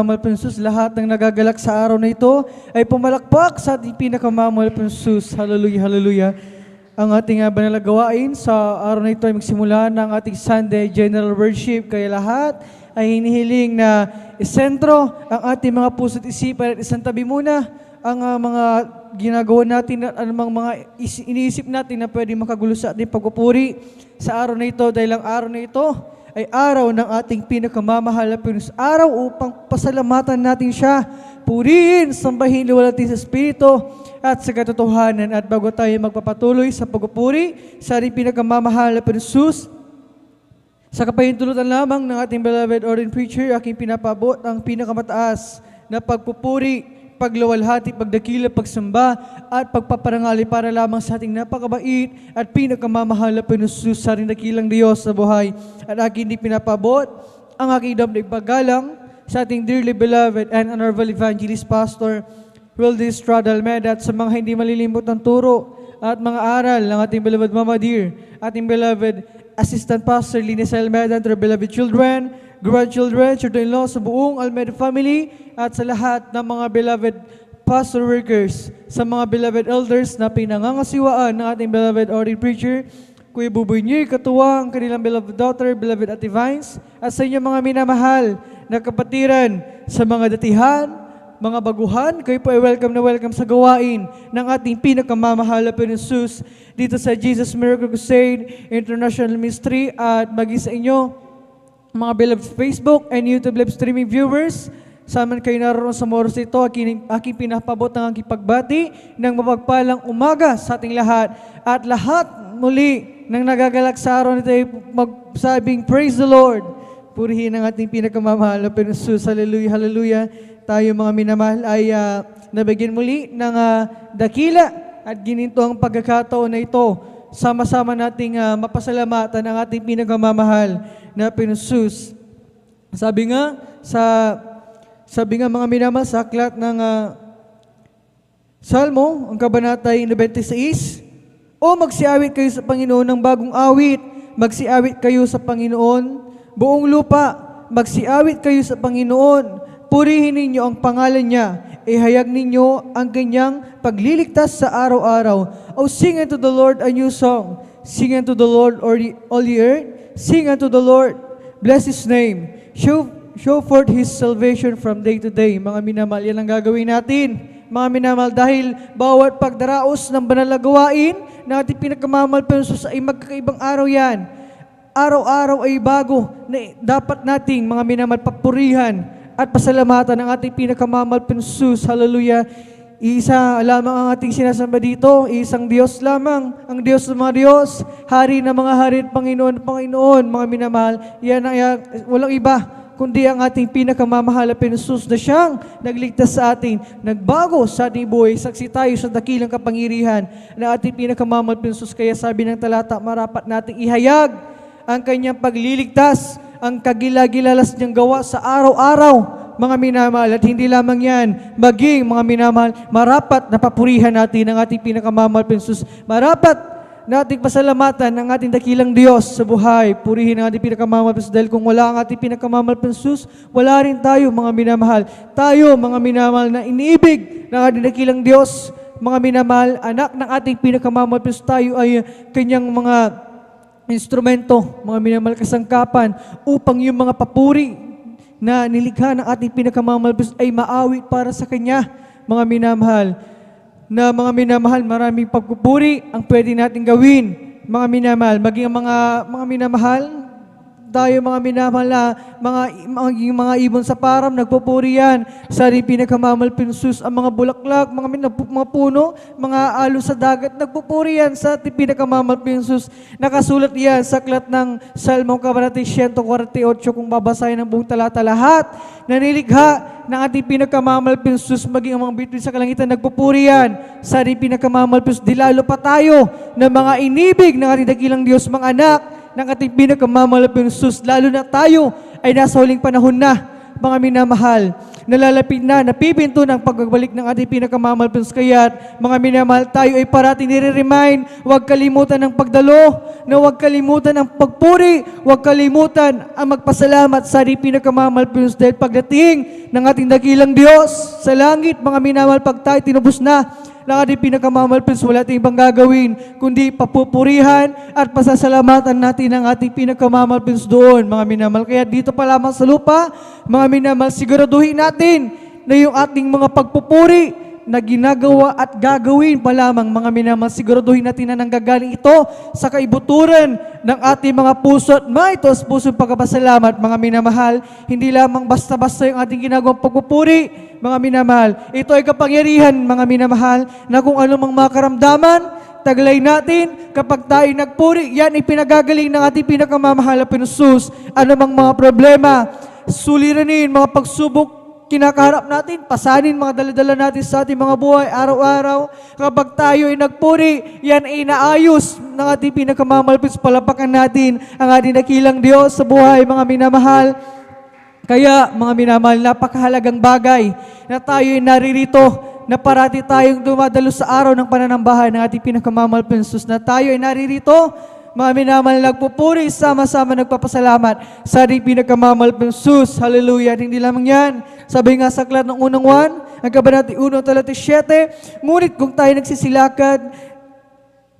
Mahal lahat ng nagagalak sa araw na ito ay pumalakpak sa ating pinakamamahal na Jesus. Hallelujah, hallelujah. Ang ating banal na gawain sa araw na ito ay magsimula ng ating Sunday General Worship. Kaya lahat ay hinihiling na isentro ang ating mga puso't isipan at isang tabi muna ang mga ginagawa natin at anumang mga iniisip natin na pwede makagulo sa ating pagpupuri sa araw na ito dahil ang araw na ito ay araw ng ating pinakamamahal na Panginoon. Araw upang pasalamatan natin siya, purihin, sambahin, liwalatin sa Espiritu at sa katotohanan. At bago tayo magpapatuloy sa pagpupuri sa ating pinakamamahal na Panginoon Jesus, sa kapahintulutan lamang ng ating beloved ordained preacher, aking pinapabot ang pinakamataas na pagpupuri, pagluwalhati, pagdakila, pagsamba, at pagpaparangali para lamang sa ating napakabait at pinakamamahal na pinusus sa ating dakilang Diyos sa buhay. At aking di pinapabot ang aking damdaig paggalang sa ating dearly beloved and honorable evangelist pastor, Wildes Almeida, at sa mga hindi malilimot ng turo at mga aral ng ating beloved Mama Dear, ating beloved Assistant Pastor Linis Almeida, and their beloved children, grandchildren, children-in-law, sa buong Almeida family, at sa lahat ng mga beloved pastor workers, sa mga beloved elders na pinangangasiwaan ng ating beloved ordained preacher, Kuya Buboy Nier, katuwang kanilang beloved daughter, beloved Ate Vines, at sa inyong mga minamahal na kapatiran sa mga datihan, mga baguhan, kayo po ay welcome na welcome sa gawain ng ating pinakamamahal na Panginoon Jesus dito sa Jesus Miracle Crusade International Ministry at maging sa inyo, mga beloved Facebook and YouTube live streaming viewers. Saman kayo naroon sa oras ito, aking pinapabot ng aking pagbati ng mapagpalang umaga sa ating lahat. At lahat muli ng nagagalak sa araw nito ay magsabing, Praise the Lord! Purihin ang ating pinakamamahal na Panginoon Jesus. Hallelujah, hallelujah. Tayo mga minamahal ay nabigyan muli ng dakila at gininto ang pagkakataon na ito. Sama-sama nating mapasalamatan ang ating pinakamamahal na Panginoon Jesus. Sabi nga mga minamahal sa aklat ng Salmo, ang kabanata 96, O magsiawit kayo sa Panginoon ng bagong awit, magsiawit kayo sa Panginoon, buong lupa, magsiawit kayo sa Panginoon, purihin ninyo ang pangalan niya, ihayag ninyo ang kanyang pagliligtas sa araw-araw. O sing unto the Lord a new song, sing unto the Lord all the earth, sing unto the Lord, bless His name, show forth His salvation from day to day. Mga minamahal, yan ang gagawin natin. Mga minamahal, dahil bawat pagdaraos ng banal na gawain na ating pinakamamahal Panginoon ay magkakaibang araw yan. Araw-araw ay bago na dapat nating mga minamahal papurihan at pasalamatan ng ating pinakamamahal Panginoon. Hallelujah. Isa lamang ang ating sinasamba dito, isang Diyos lamang, ang Diyos ng mga Diyos, Hari ng mga hari at Panginoon, Panginoon, mga minamahal. Yan ang walang iba kundi ang ating pinakamamahal na Panginoon na siyang nagligtas sa atin, nagbago sa ating buhay, saksi tayo sa dakilang kapangyarihan na ating pinakamamahal na Panginoon. Kaya sabi ng talata, marapat nating ihayag ang kanyang pagliligtas, ang kagilagilalas niyang gawa sa araw-araw, mga minamahal. At hindi lamang yan, maging mga minamahal, marapat na papurihan natin ang ating pinakamamahal na Panginoon. Marapat nating pasalamatan ang ating dakilang Diyos sa buhay. Purihin ang ating pinakamamahal dahil kung wala ang ating pinakamamahal Jesus, wala rin tayo mga minamahal. Tayo mga minamahal na iniibig ng ating dakilang Diyos, mga minamahal, anak ng ating pinakamamahal tayo ay kanyang mga instrumento, mga minamahal kasangkapan upang yung mga papuri na nilikha ng ating pinakamamahal ay maawit para sa Kanya, mga minamahal. Na mga minamahal, maraming pagpupuri ang pwede natin gawin, mga minamahal. Maging mga minamahal, tayo mga minamahal na mga ibon sa param, nagpupuri yan sa ating pinakamamahal Panginoon. Ang mga bulaklak, mga puno, mga alo sa dagat, nagpupuri yan sa ating pinakamamahal Panginoon. Nakasulat yan sa aklat ng Salmo kabanata 148 kung babasahin ang buong talata. Lahat na nilikha ng ating pinakamamahal Panginoon, maging ang mga bituin sa kalangitan, nagpupuri yan sa ating pinakamamahal Panginoon. Di lalo pa tayo na mga inibig ng ating dakilang Diyos, mga anak ng ating pinakamamahal na Panginoon, lalo na tayo ay nasa huling panahon na, mga minamahal. nalalapit na, napipinto ng pagbabalik ng ating pinakamamahal Panginoon. Kaya't mga minamahal, tayo ay parating nire-remind, huwag kalimutan ng pagdalo, na huwag kalimutan ang pagpuri, huwag kalimutan ang magpasalamat sa ating pinakamamahal Panginoon. Dahil pagdating ng ating dakilang Diyos sa langit, mga minamahal, pag tayo tinubos na ng ating pinakamamahal Panginoon, wala tayong ibang gagawin, kundi papupurihan at pasasalamatan natin ang ating pinakamamahal Panginoon doon, mga minamahal. Kaya dito pa lamang sa lupa, mga minamahal, siguraduhin natin na yung ating mga pagpupuri na ginagawa at gagawin pa lamang, mga minamahal, siguraduhin natin na nanggagaling ito sa kaibuturan ng ating mga puso at maitos pusong pagpapasalamat, mga minamahal. Hindi lamang basta-basta yung ating ginagawang pagpupuri, mga minamahal. Ito ay kapangyarihan, mga minamahal, na kung anumang mga karamdaman, taglay natin, kapag tayo nagpuri, yan ay pinagagaling ng ating pinakamamahal na Panginoon. Anumang mga problema, suliranin, mga pagsubok, kinakaharap natin, pasanin mga daladala natin sa ating mga buhay araw-araw. Kapag tayo ay nagpuri, yan ay naayos ng ating pinakamamahal. Palapakan natin ang ating dakilang Diyos sa buhay, mga minamahal. Kaya, mga minamahal, napakahalagang bagay na tayo ay naririto, na parati tayong dumadalo sa araw ng pananambahan ng ating pinakamamahal Panginoon, na tayo ay naririto, mga minamahal, nagpupuri, sama-sama nagpapasalamat sa ating pinakamamahal Panginoon. Hallelujah. At hindi lamang yan, sabi nga sa aklat ng unang 1, ang kabanata 1:37, ngunit kung tayo nagsisilakad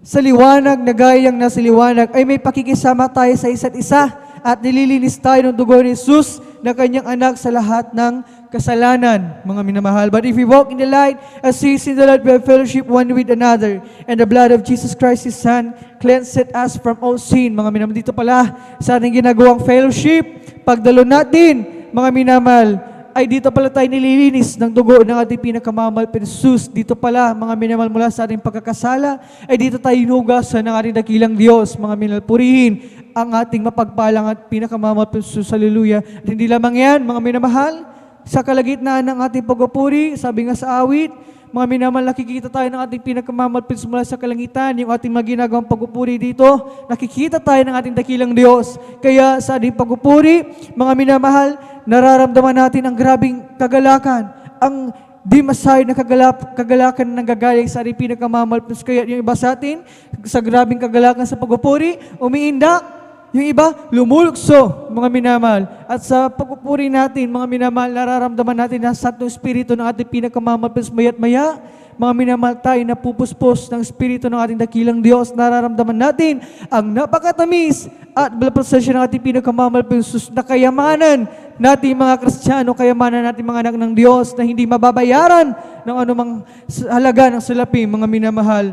sa liwanag na gayang nasa liwanag, ay may pakikisama tayo sa isa't isa at nililinis tayo ng dugo ni Jesus na kanyang anak sa lahat ng kasalanan, mga minamahal. But if we walk in the light, as He is in the light, we have fellowship one with another, and the blood of Jesus Christ, His Son, cleanseth us from all sin. Mga minamahal, dito pala sa ating ginagawang fellowship, pagdalo natin, mga minamahal, ay dito pala tayo nililinis ng dugo ng ating pinakamamahal Panginoon. Dito pala, mga minamahal, mula sa ating pagkakasala, ay dito tayo inugasan ng ating dakilang Diyos, mga minamahal. Purihin ang ating mapagpalang at pinakamamahal Panginoon. Hallelujah. At hindi lamang yan, mga minamahal, sa kalagitnaan ng ating pagpupuri, sabi nga sa awit, mga minamahal, nakikita tayo ng ating pinakamamahal Panginoon mula sa kalangitan, yung ating maginagawang pagpupuri dito, nakikita tayo ng ating dakilang Diyos. Kaya sa ating pagpupuri, mga minamahal, nararamdaman natin ang grabing kagalakan, ang di masay na kagalakan na nanggagaling sa ating pinakamamahal Panginoon. Kaya yung iba sa atin, sa grabing kagalakan sa pagpupuri, umiindak. Yung iba, lumulukso, mga minamahal. At sa pagpupuri natin, mga minamahal, nararamdaman natin na Santo Espiritu ng ating pinakamamahal Panginoon, maya't maya, mga minamahal, tayo napupuspos ng Espiritu ng ating dakilang Diyos. Nararamdaman natin ang napakatamis at balapasasya ng ating pinakamamahal Panginoon na kayamanan natin mga Kristiyano, kayamanan natin mga anak ng Diyos na hindi mababayaran ng anumang halaga ng salapi, mga minamahal.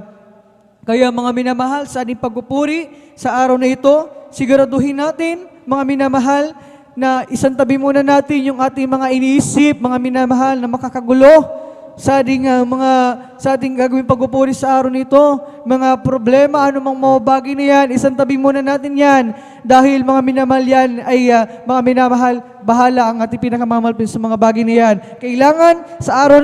Kaya mga minamahal, sa ating pagpupuri sa araw na ito, siguraduhin natin, mga minamahal, na isantabi muna natin yung ating mga iniisip, mga minamahal, na makakagulo sa ating gagawin pagpupuri sa araw nito. Mga problema, anumang mga bagay na yan, isantabi muna natin yan. Dahil mga minamahal yan ay, mga minamahal, bahala ang ating pinakamamahal sa mga bagay na yan. Kailangan sa araw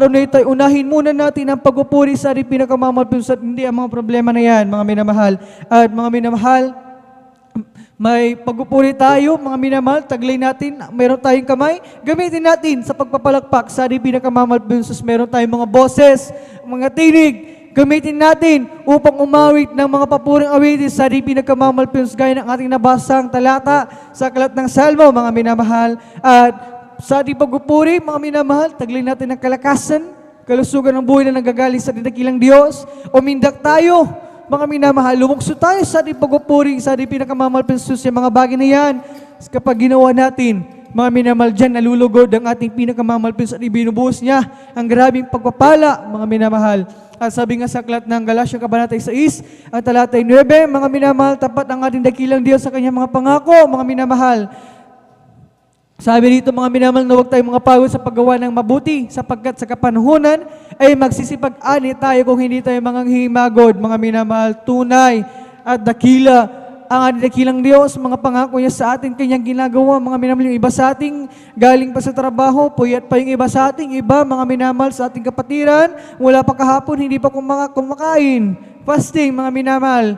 na ito ay unahin muna natin ang pagpupuri sa ating pinakamamahal at hindi ang mga problema na yan, mga minamahal. At mga minamahal, may pagpupuri tayo, mga minamahal, taglay natin, meron tayong kamay, gamitin natin sa pagpapalakpak sa ating pinakamamahal Panginoon. Meron tayong mga boses, mga tinig, gamitin natin upang umawit ng mga papuring awitin sa ating pinakamamahal Panginoon, gaya ng ating nabasang talata sa aklat ng Salmo, mga minamahal. At sa ating pagpupuri, mga minamahal, taglay natin ng kalakasan, kalusugan ng buhay na nanggagaling sa ating dakilang Diyos. Umindak tayo, mga minamahal, lumukso tayo sa ating pagpupuri, sa ating pinakamamahal Panginoon, yung mga bagay na yan. Kapag ginawa natin, mga minamahal, dyan nalulugod ang ating pinakamamahal Panginoon at ibinubuhos niya ang grabing pagpapala, mga minamahal. At sabi nga sa aklat ng Galatia kabanata 6, ang talata 9, mga minamahal, tapat ang ating dakilang Diyos sa kanyang mga pangako, mga minamahal. Sabi dito, mga minamahal, na huwag tayong mga pagod sa paggawa ng mabuti, sapagkat sa kapanahunan ay magsisipag-ani tayo kung hindi tayo mga himagod, mga minamahal. Tunay at dakila ang ating dakilang Diyos, mga pangako niya sa atin, kanyang ginagawa, mga minamahal. Yung iba sa ating galing pa sa trabaho, puyat pa yung iba sa ating, iba, mga minamahal, sa ating kapatiran, wala pa kahapon, hindi pa kumakain. Fasting, mga minamahal.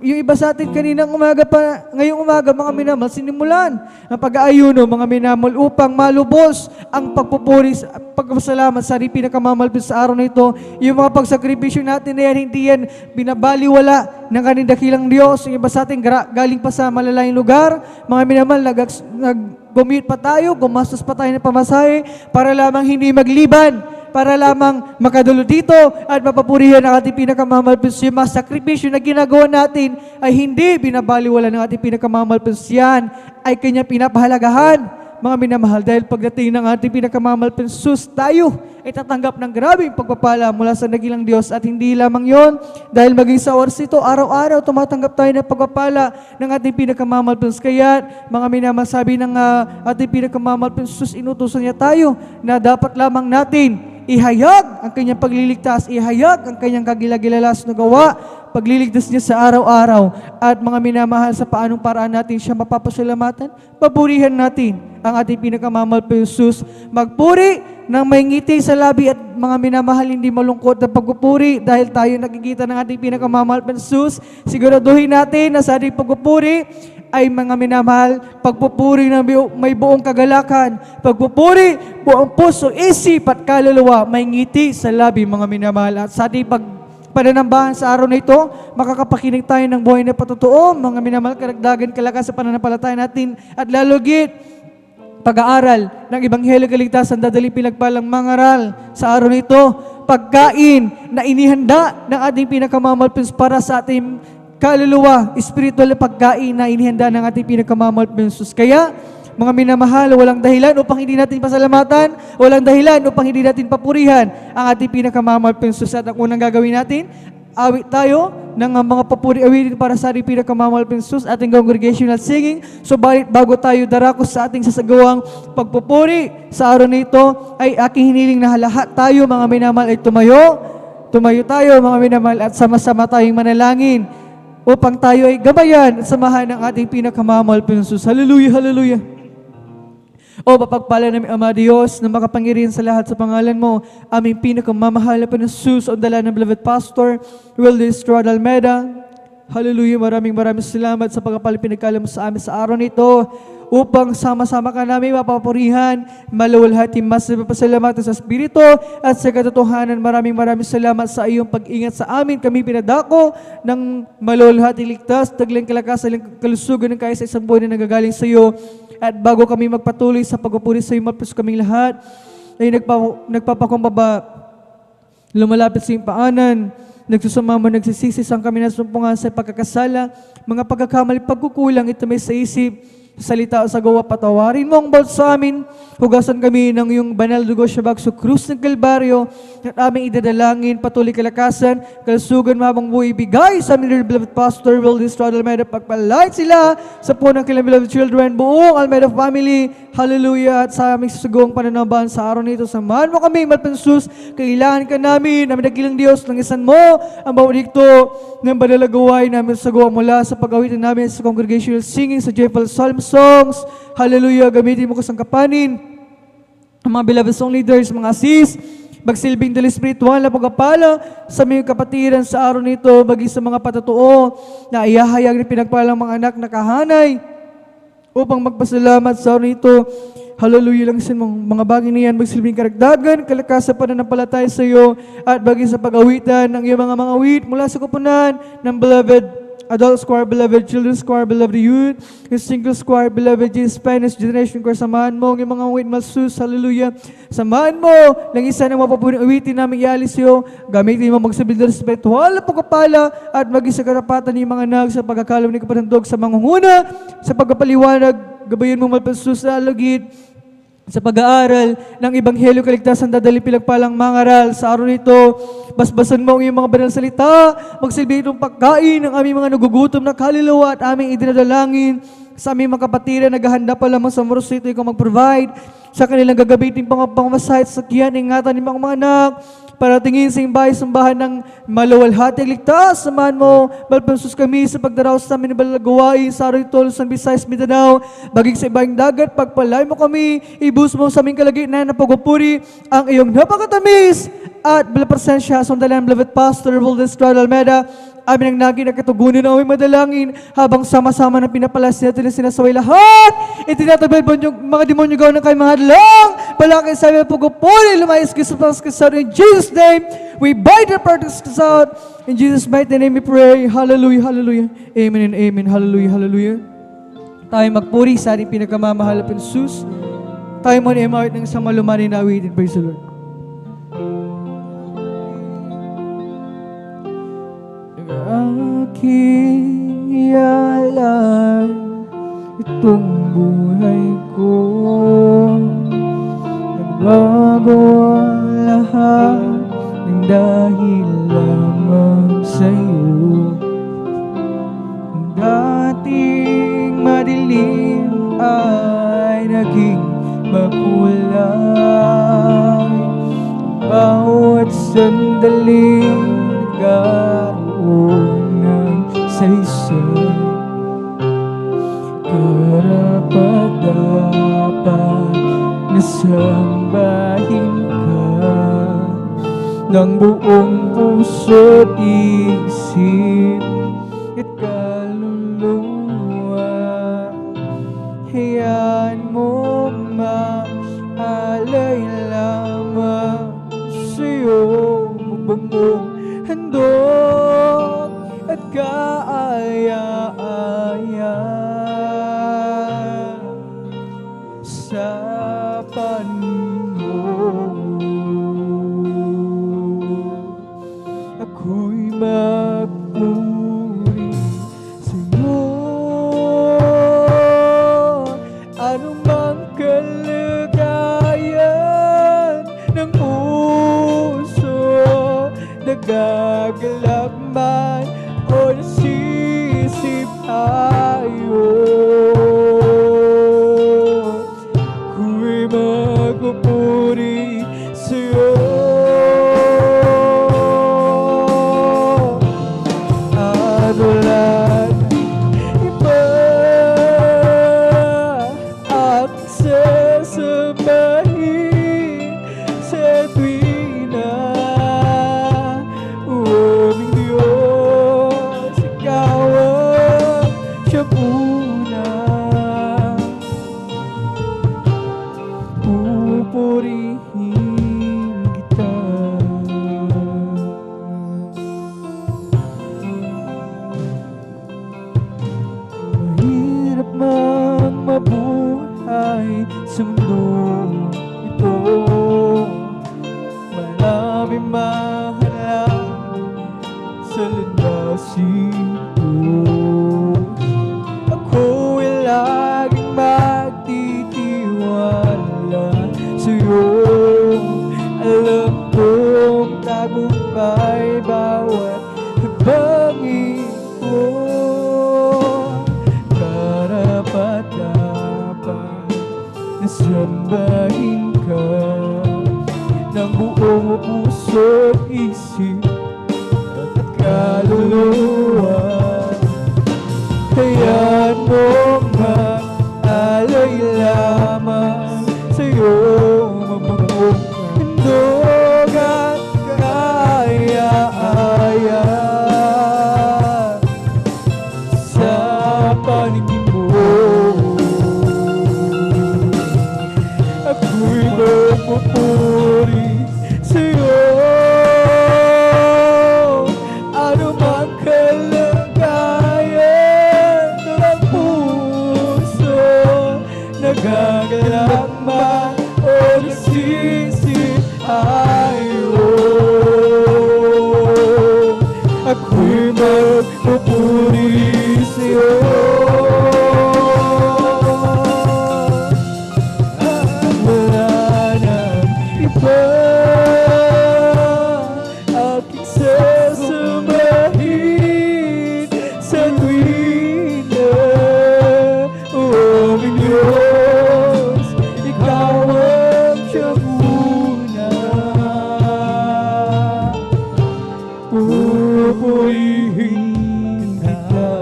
yung iba sa atin kaninang umaga pa, ngayong umaga mga minamahal, sinimulan ang pag-aayuno mga minamahal upang malubos ang pagpupuri at pagpasalamat sa pinakamamalpit sa araw na ito. Yung mga pagsakripisyo natin na yan, hindi yan binabaliwala ng kaning dakilang Diyos. Yung iba sa atin galing pa sa malalayong lugar, mga minamahal, nag-commute pa tayo, gumastos pa tayo ng pamasahe para lamang hindi magliban, para lamang makadulo dito at mapapurihan ang ating pinakamamalpis. Yung mga sakripisyo na ginagawa natin ay hindi binabaliwala ng ating pinakamamalpis. Yan ay kanya pinapahalagahan, mga minamahal, dahil pagdating ng ating pinakamamalpis, tayo ay tatanggap ng grabing pagpapala mula sa dakilang Diyos. At hindi lamang yon, dahil maging sa oras ito, araw-araw tumatanggap tayo ng pagpapala ng ating pinakamamalpis. Kaya mga minamahal, sabi ng ating pinakamamalpis, inutusan niya tayo na dapat lamang natin ihayag ang kanyang pagliligtas, ihayag ang kanyang kagilagilalas na gawa, pagliligtas niya sa araw-araw. At mga minamahal, sa paanong paraan natin siya mapapasalamatan? Papurihan natin ang ating pinakamamalpis Jesus. Magpuri ng may ngiti sa labi at mga minamahal, hindi malungkot na pagpupuri dahil tayo nakikita ng ating pinakamamalpis Jesus. Siguraduhin natin na sa ating pagpupuri ay mga minamahal, pagpupuri ng may buong kagalakan, pagpupuri, buong puso, isip at kaluluwa, may ngiti sa labi mga minamahal. At sa ating pananambahan sa araw na ito, makakapakinig tayo ng buhay na patotoo, mga minamahal, karagdagan kalakas sa pananampalataya natin at lalugit pag-aaral ng Ebanghelyo Kaligtasan, dadaling pinagpalang mangaral sa araw na ito, pagkain na inihanda ng ating pinakamamalpis para sa ating kaluluwa, spiritual na pagkain na inihanda ng ating pinakamamalpis Jesus. Kaya, mga minamahal, walang dahilan upang hindi natin pasalamatan, walang dahilan upang hindi natin papurihan ang ating pinakamamalpis Jesus. At ang unang gagawin natin, awit tayo ng mga papuri-awitin para sa ating pinakamamalpis Jesus, ating congregational singing. Subalit bago tayo darako sa ating sasagawang pagpupuri sa araw na ito, ay aking hiniling na lahat tayo, mga minamahal, ay tumayo tayo, mga minamahal, at sama-sama tayong manalangin upang tayo ay gabayan at samahan ng ating pinakamamalpis Jesus. Hallelujah, hallelujah. O mapagpala namin, Ama Diyos, na makapangyarihan sa lahat sa pangalan mo, aming pinakamamahal na Panginoon ang dala ng beloved Pastor Wildes Estrada Almeida. Hallelujah, maraming salamat sa pagpapalipinagkala mo sa amin sa araw nito, upang sama-sama ka namin mapapurihan, maluwalhati mas na pasalamatan sa Espiritu at sa katotohanan. Maraming salamat sa iyong pag-ingat sa amin. Kami pinadako ng maluwalhati ligtas, taglang kalakasan, kalusugan ng kaya sa isang buhay na nagagaling sa iyo. At bago kami magpatuloy sa pagpupuri sa iyo, malpis kaming lahat, ay nagpapakumbaba, lumalapit sa iyong paanan, nagsusumama, nagsisisisang kami na sumpungan sa pagkakasala, mga pagkakamali, pagkukulang, ito may sa isip, salita o sa gawa, patawarin mo ang bawat sa amin, hugasan kami ng iyong banal dugo sa bagso krus ng Kalbaryo, at aming idadalangin, patuloy kalakasan, kalusugan, mabang buhay, bigay sa amin, beloved Pastor Wildes Estrada Almeida, pagpalait sila sa punang kailang beloved children, buong Almeida family, hallelujah, at sa aming susugong pananambahan sa araw nito, samahan mo kami, malpansus, kailangan ka namin, namin nagilang Diyos, langisan mo ang bawat dikto ng banalagaway namin sa gawa mula sa pag-awitan namin sa congregational singing, sa joyful psalm songs, hallelujah, gamitin mo kasangkapanin ang mga beloved song leaders, mga assist, magsilbing dali spiritual na pagkapala sa mga kapatiran sa araw nito, bagay sa mga patotoo na iyahayag ni pinagpalang mga anak na kahanay upang magpasalamat sa araw nito. Hallelujah, lang sa mga bagay na yan, magsilbing karagdagan, kalakasan pananampalataya sa iyo, at bagay sa pag-awitan ng iyong mga awit mula sa kupunan ng beloved adult choir, beloved children's choir, beloved youth, yung singles choir, beloved Spanish generation choir, samahan mo, yung mga awit malsus, hallelujah, samahan mo, lang isa ng mapapuning awitin namin ialis iyo, gamitin mo magsabil ng spiritual na pagkapala, at maging sa karapatan ng mga anak sa pagkakalam ni kapatandog sa mangunguna, sa pagkapaliwanag, gabayan mo malpasus sa alagid, sa pag-aaral ng Ebanghelyo Kaligtasan, dadali pinagpalang mangaral sa araw nito. Basbasan mo ang iyong mga banal salita, magsilbi itong pagkain ng aming mga nagugutom na kaluluwa at aming idinadalangin sa aming mga kapatiran, naghahanda pa lamang sa moros ito, ikaw mag-provide sa kanilang gagabiting pangmasahit sa sakyan, ingatan ng mga anak, para tingin sa imbahay-sambahan ng maluwalhati ligtas. Samahan mo, malpansus kami sa pagdaraos sa amin ng balagawain sa araw ito, Luzon, Visayas, Mindanao, baging sa ibang dagat, pagpalay mo kami, ibus mo sa aming kalagitnaan na pagpupuri ang iyong napakatamis at bala presensya sa dalang beloved Pastor Wildes Estrada Almeida, amin ang naging nagkatugunan na madalangin habang sama-sama na pinapalas natin na sinasaway lahat. Itinatabay po yung mga demonyo gawin ng kayo mga hadlang. Balakay sa aming pagpupuli, lumayas kayo sa pangskasado. In Jesus' name, we bind the practice out. In Jesus' mighty name we pray. Hallelujah, hallelujah. Amen and amen. Hallelujah, hallelujah. Tayo magpuri sa ating pinakamamahal na Jesus. Tayo mo na imawit ng isang malumanin na awitin. Praise the Lord. Aking ialay itong buhay ko, nagbago ang lahat ng dahil lamang sa'yo. Ang dating madilim ay naging makulay, bawat sandaling nagkaroon ng saysay. Karapat-dapat na sambahin ka ng buong puso't isip at kaluluwa. Hayaan mo maalay lamang sa'yo mabangong handog at kaaya-aya sa Panginoon. Ako'y magpuri sa'yo, anumang kalagayan ng puso, nagagalak man o nasisip tayo. Ako'y magpupuri sa'yo. At wala iba at sasabahin sa tuwina. Aming Diyos, ikaw ang siyang una. Pupurihin kita. Mahirap mang mabuhay sa mundo ito, maraming mahalang sa landasin ko. Ako'y laging magtitiwala sa'yo. Alam kong tagumpay bawat habangin ko. Karapat-dapat na sambahin ka ng buong puso't isip at kaluluwa. Hayaan mo maalay lamang sa'yo mabangong handog at kaaya-aya sa paningin mo. Ako'y magpupuri sa'yo, anumang kalagayan ng puso, nagagalak man o nasisip tayo. Ako'y magpupuri sa'yo. Wala nang iba aking sasambahin sa tuwina. O aming Diyos, ikaw ang siyang una. Pupurihin kita.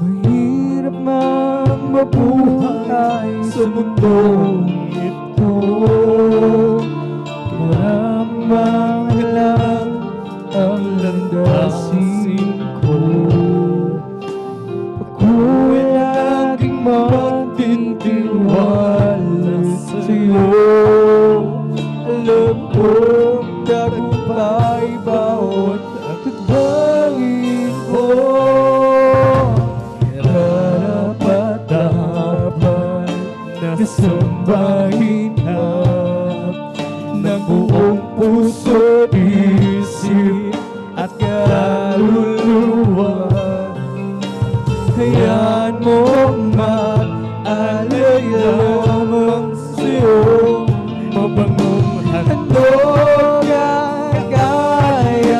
Mahirap mang mabuhay sa mundong ito, Karamang lang ang landasin ko. Ako'y laging magtitiwala sa'yo. Alam kong tagumpay bawat akbangin ko. Karapat-dapat na sambahin ka ng buong puso, isip at kaluluwa. Hayaan mong mag-alay lamang sa'yo. Mabangong handog at kaya-aya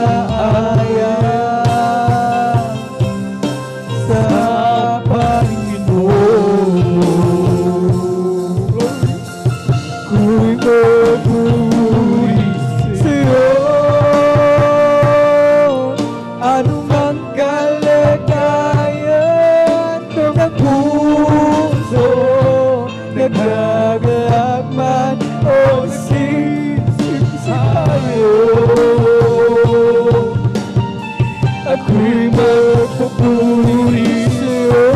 sa Panginoon. Ako'y magpupuri sa'yo. Anumang kalagayan ng puso, nagagayak man o nagsisip sa'yo, ako'y magpupuri sa'yo.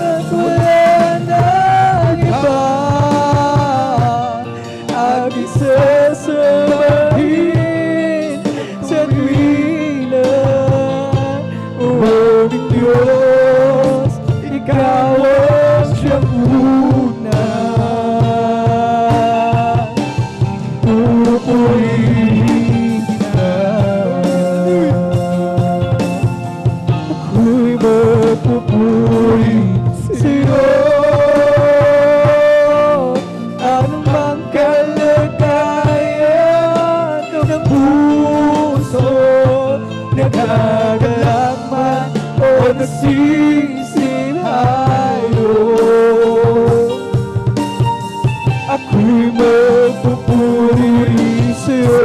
At wala nang iba aking sasabahin sa tuwing na aming Diyos, ikaw ang siyang una. Pupurihin kita. Ako'y magpupuri sa'yo. Anumang kalagayan ng puso, nagagalak man o nasisihayo, ako'y magpupuri sa'yo.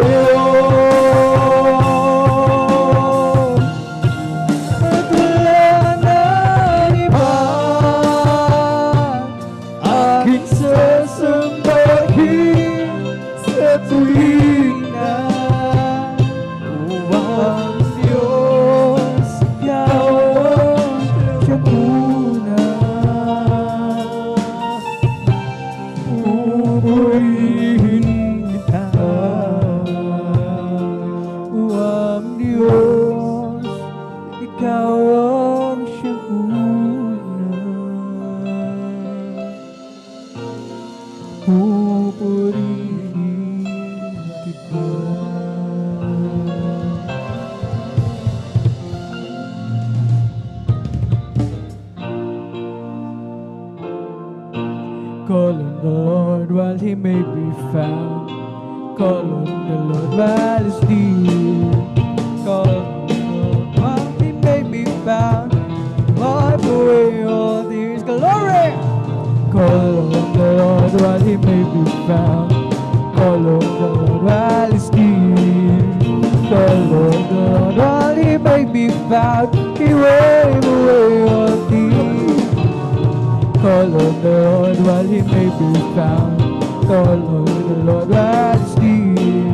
At wala nang iba aking sasambahin sa tuwing na ang Diyos, ikaw ang siyang una. Pupurihin kita. Ang Diyos, ikaw ang siyang una. Pupurihin kita. Call on the Lord while he may be found. Call on the Lord while he's near. Call on the Lord while he may be found. Wipe away all these glory. Call on the Lord while he may be found. Call on the Lord while he's near. Call on the Lord while he may be found. He wipe away all these. Call on the Lord while he may be found. Call on the Lord while he's near.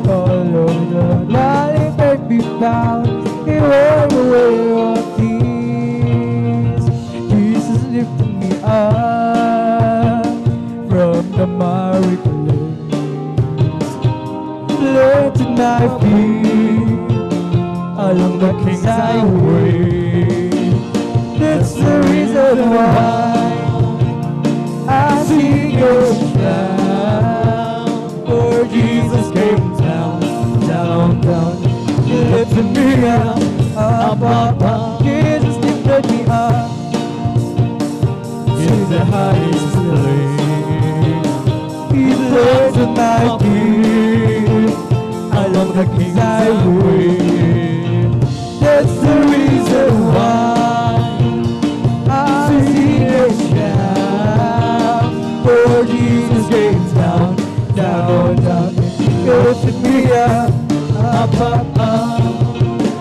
Call on the Lord while he may be found. He wipe away all tears. Jesus lifted me up from the miry place, planted my feet along the King's highway. That's the reason why I sing your shout. For Jesus came down, down, down. He lifted me up, up, up, up. Jesus lifted me up in the highest place. He lifted my feet along the King's highway. That's the reason why for Jesus came down, down, down. He lifted me up, up, up, up.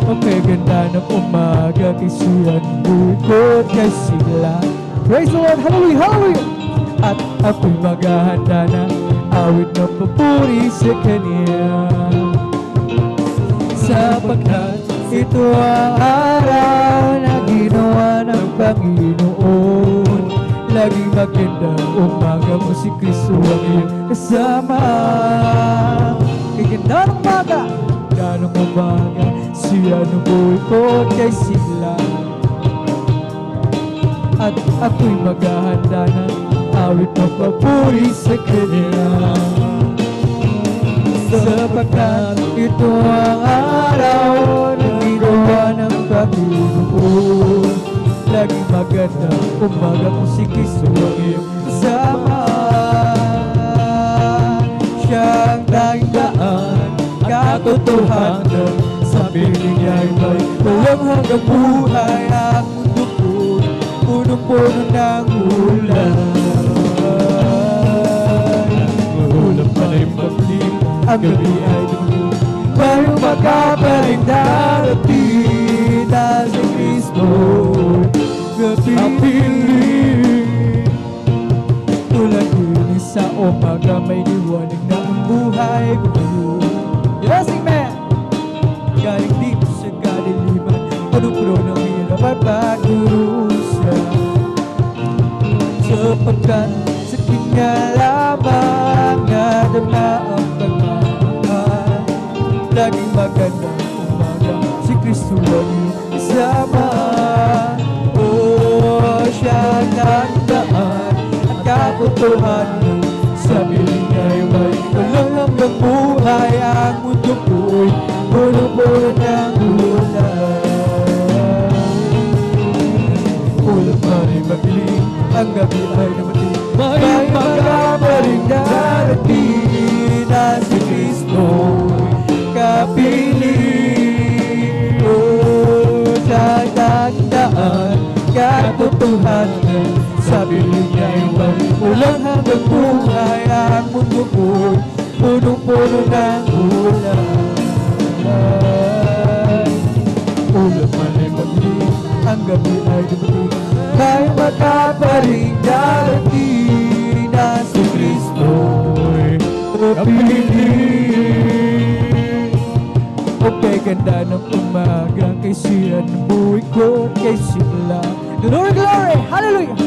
Ang may ganda ng umaga, kay siyan buhay ko't kay sila. Praise the Lord, hallelujah, hallelujah. At ako'y maghahanda na awit na papuri sa Kanya, sapagkat ito ang araw na ginawa ng Panginoon. Laging magandang umaga mo si Kristo ang iyong kasama. Kaganda ng umaga, ganda ng umaga, siya ng buhay ko kay sila. At ako'y maghahanda na awit na papuri sa Kanya, sapagkat ito ang araw na ginawa ng Panginoon. Laging magandang umaga kung si Kristo ang iyong kasama. Siya ang tanging daan, katotohanan, sa piling niya'y may walang hanggang buhay. Ang mundo ko'y punong-puno ng ulan. Ulan pala'y maglim, ang gabi ay dumating. Mayroong magkapaling darating na si Kristo kapiling. Tulad din sa umaga may liwanag na ang buhay ko ngayon. Yes, amen! Galing dito sa kadiliman, punong-puno ng hirap at pagdurusa, sapagkat sa Kanya lamang nadama ang pagmamahal. Laging magandang umaga si Kristo ang iyong kasama. Siya ang daan at katotohanan, sa piling niya'y may walang hanggang buhay. Ang mundo ko'y puno-puno ng ulan. Ulan pa rin magdilim, ang gabi ay dumating. May magabaling darating na si Kristo'y kapiling. Siya ang daan, katotohanan, sa piling niya'y may walang hanggang buhay. Ang mundo ko'y punong-puno ng ulan. Ulan man ay magdilim, ang gabi ay dumating. May makaparing darating na si Kristo'y kapiling. Okay, ganda ng umaga, kay siya ng buhay ko, kay sila. Glory, glory, hallelujah!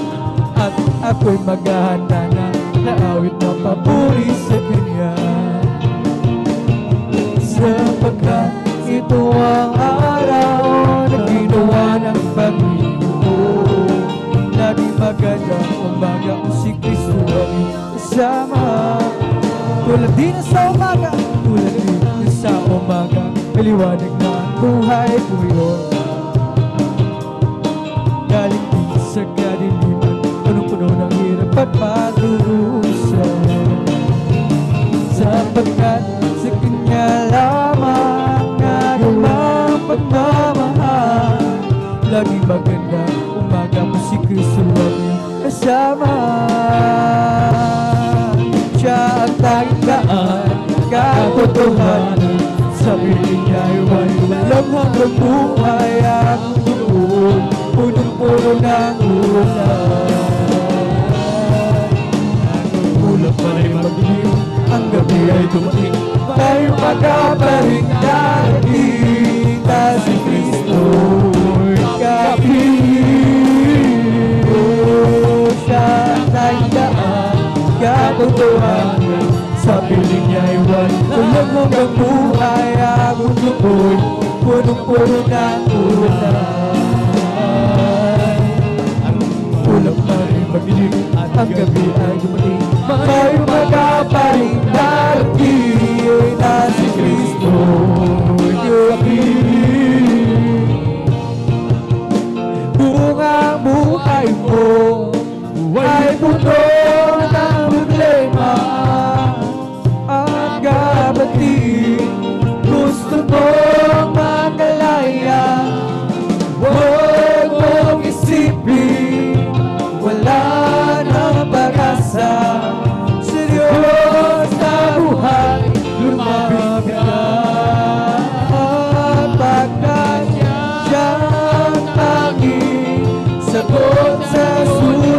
At ako'y maghahanda na awit na papuri sa Kanya, sapagkat ito ang araw na ginawa ng Panginoon. Laging magandang umaga kung si Kristo ang iyong kasama. Tulad din sa umaga, tulad din sa umaga, maliwanag na ang buhay ko yun. Galing din sa kadiliman, punong-puno ng hirap at pagdurusa, sapagkat sa Kanya lamang nadama ang pagmamahal. Laging maganda umaga mo si Kristo ang iyong kasama. Siya ang tanging daan, katotohanan, sa piling niya'y may walang hanggang buhay. Ang mundo punong-puno ng ulan. Ulan pa rin magdilim, ang gabi ay dumating. May magabaling darating na si Kristo'y kapiling. Siya ang tanging daan, katotohanan, sa piling niya'y walang hanggang buhay. Ang mundo ko'y punong-puno ng ulan. Ulan pa rin magdilim, ang gabi ay dumating. May magabaling darating na si Kristo'y kapiling. Bungang buhay mo ay puno ng problema at kapatid. Gusto mong makalaya, huwag mong isipin wala nang pag-asa. Sa Diyos na buhay, lumapit ka. Pagkat siya ang tanging sagot sa sulat.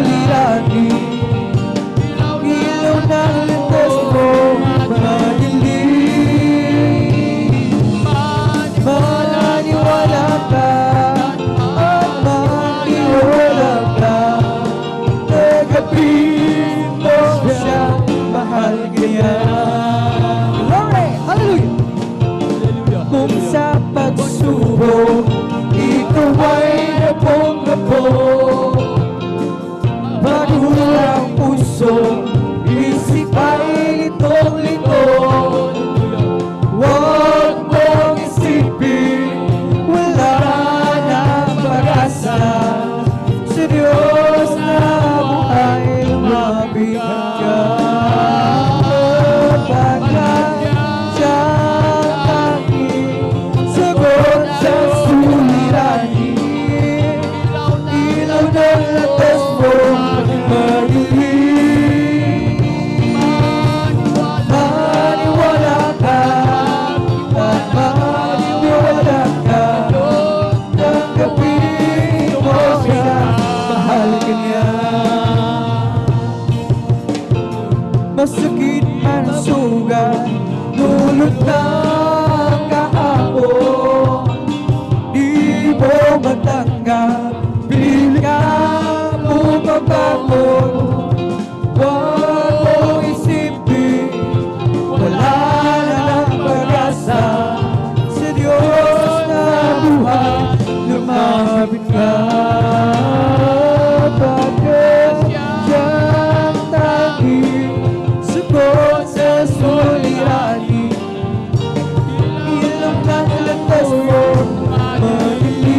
Pili ka bumabangon. Huwag mong isipin, wala na ng pag-asa. Sa Diyos na buhay, lumapit ka. Bakit siyang tanging sagot sa suliranin? Ilang ng landas mo madilim.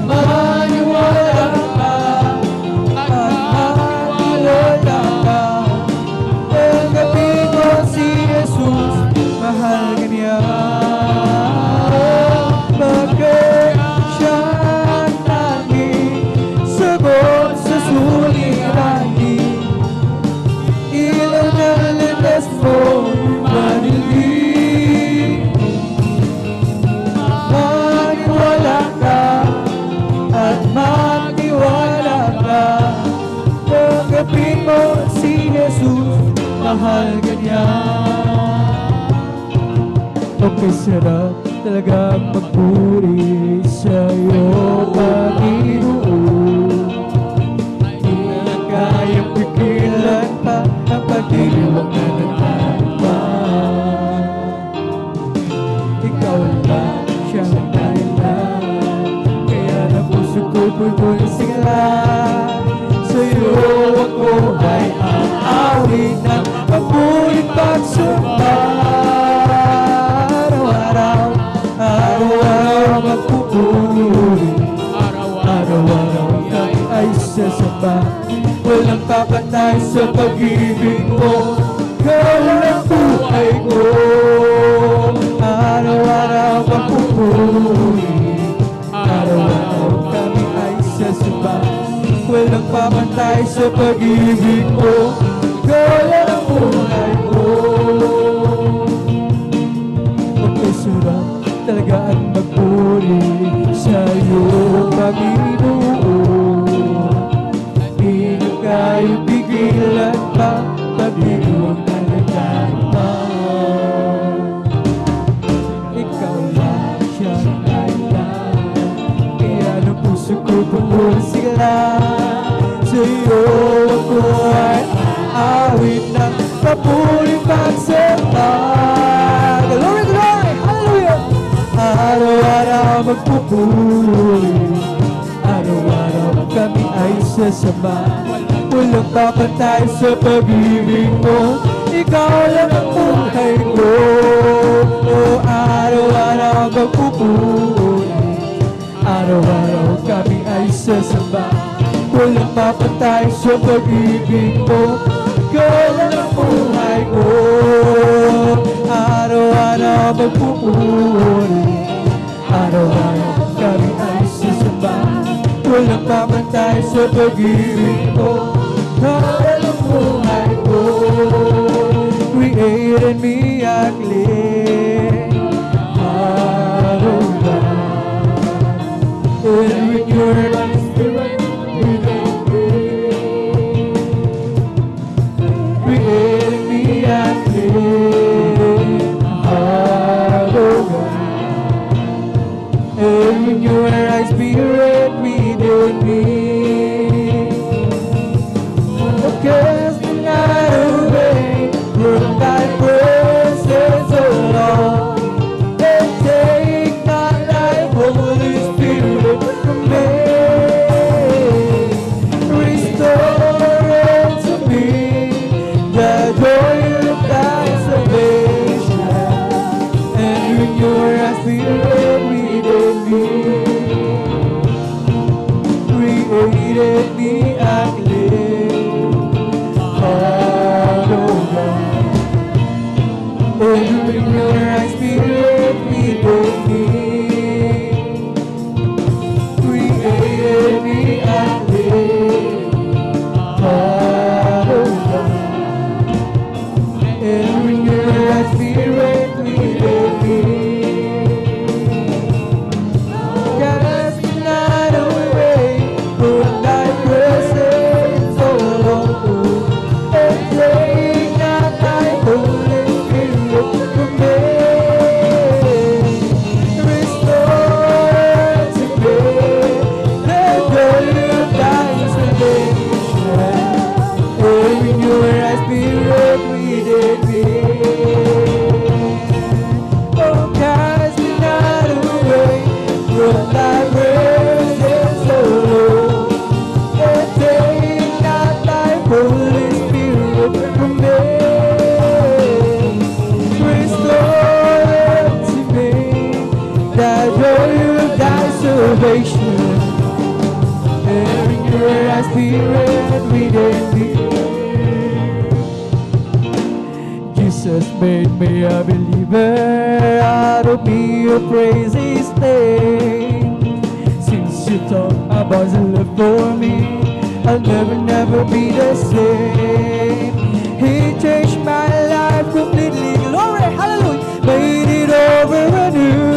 Maniwala ka at maniwala ka. Tanggapin mo si Jesus, mahal ka niya. Bakit siyang tanging sagot sa suliranin? Ilang ng landas mo madilim. Maniwala ka at magtiwala ka. Tanggapin mo si Jesus, mahal ka niya. Okay, sarap talaga magpuri sa'yo, Panginoon. Hindi na kayang pigilan pa ang pagdiriwang na nagtagumpay. Ikaw lang siyang dahilan, kaya na puso ko pulpul sila. Sa'yo ako ay aawit ng papulit pagsamba. Araw-araw, araw-araw magpupuri. Araw-araw kami ay sasamba. Walang papatay sa pag-ibig mo, ikaw ang buhay ko. Araw-araw magpupuri. Araw-araw kami ay sasamba. Walang papatay sa pag-ibig mo, ikaw ang buhay ko. Sarap talaga ang magpuri sa'yo, Panginoon. Di na kayo pigilan pa, pag-ibig na nagtagumpay. Ikaw lang siyang dahilan, kaya ng puso ko pupuri sila. Sa'yo ako ay aawit ng papuling pagsamba. Glory, glory! Araw-araw magpupuri. Araw-araw kami ay sasama. Walang papatay sa pag-ibig mo, ikaw lang ang buhay ko. Araw-araw magpupuri. Araw-araw kami ay sasama. Walang papatay sa pag-ibig mo, ikaw lang ang buhay ko. Araw-araw magpupuri. Araw-araw kami ay sasamba. Walang papantay sa pag-ibig mo, ikaw ang buhay ko. Create in me a clean heart, oh God, and renew my spirit within me. Create in me a clean heart, oh God, and renew my spirit within me. Cast me not away from thy presence, oh Lord, and take not thy Holy Spirit from me. Restore unto me the joy of thy salvation, and renew thy spirit within me. Create thy praises, O Lord, and take not thy Holy Spirit from me. Restore unto me the joy of thy salvation, and renew thy spirit within me. Jesus made me a believer, out of me a praise his name. Since you talk about the love for me, I'll never be the same. He changed my life completely, glory, hallelujah, made it over anew.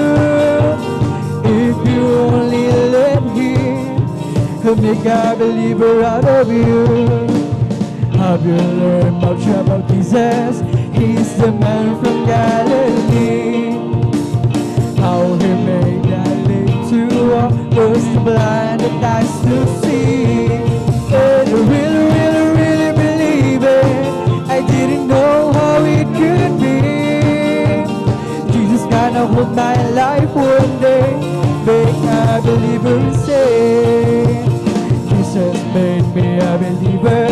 If you only let him, he'll make a believer out of you. Have you learned much about Jesus? He's the man from Galilee. How he made that lame to walk, was the blind and eyes to see. And I really believe it. I didn't know how it could be. Jesus gonna hold my life one day, make a believer say. Jesus made me a believer,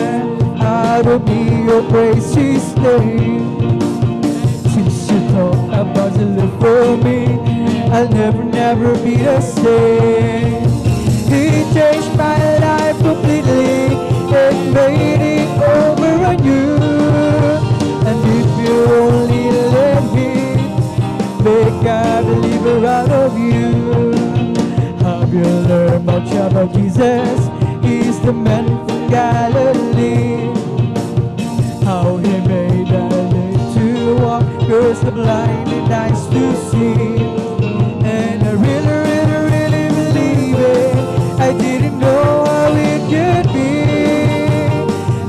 out of me your praise his name. Since you talk about the love for me, I'll never be the same. He changed my life completely and made it over anew. And if you only let him, make a believer out of you. Have you learned much about Jesus? He's the man from Galilee. How he made a lame to walk, curse the blind and eyes to see. And I really believe it. I didn't know how it could be.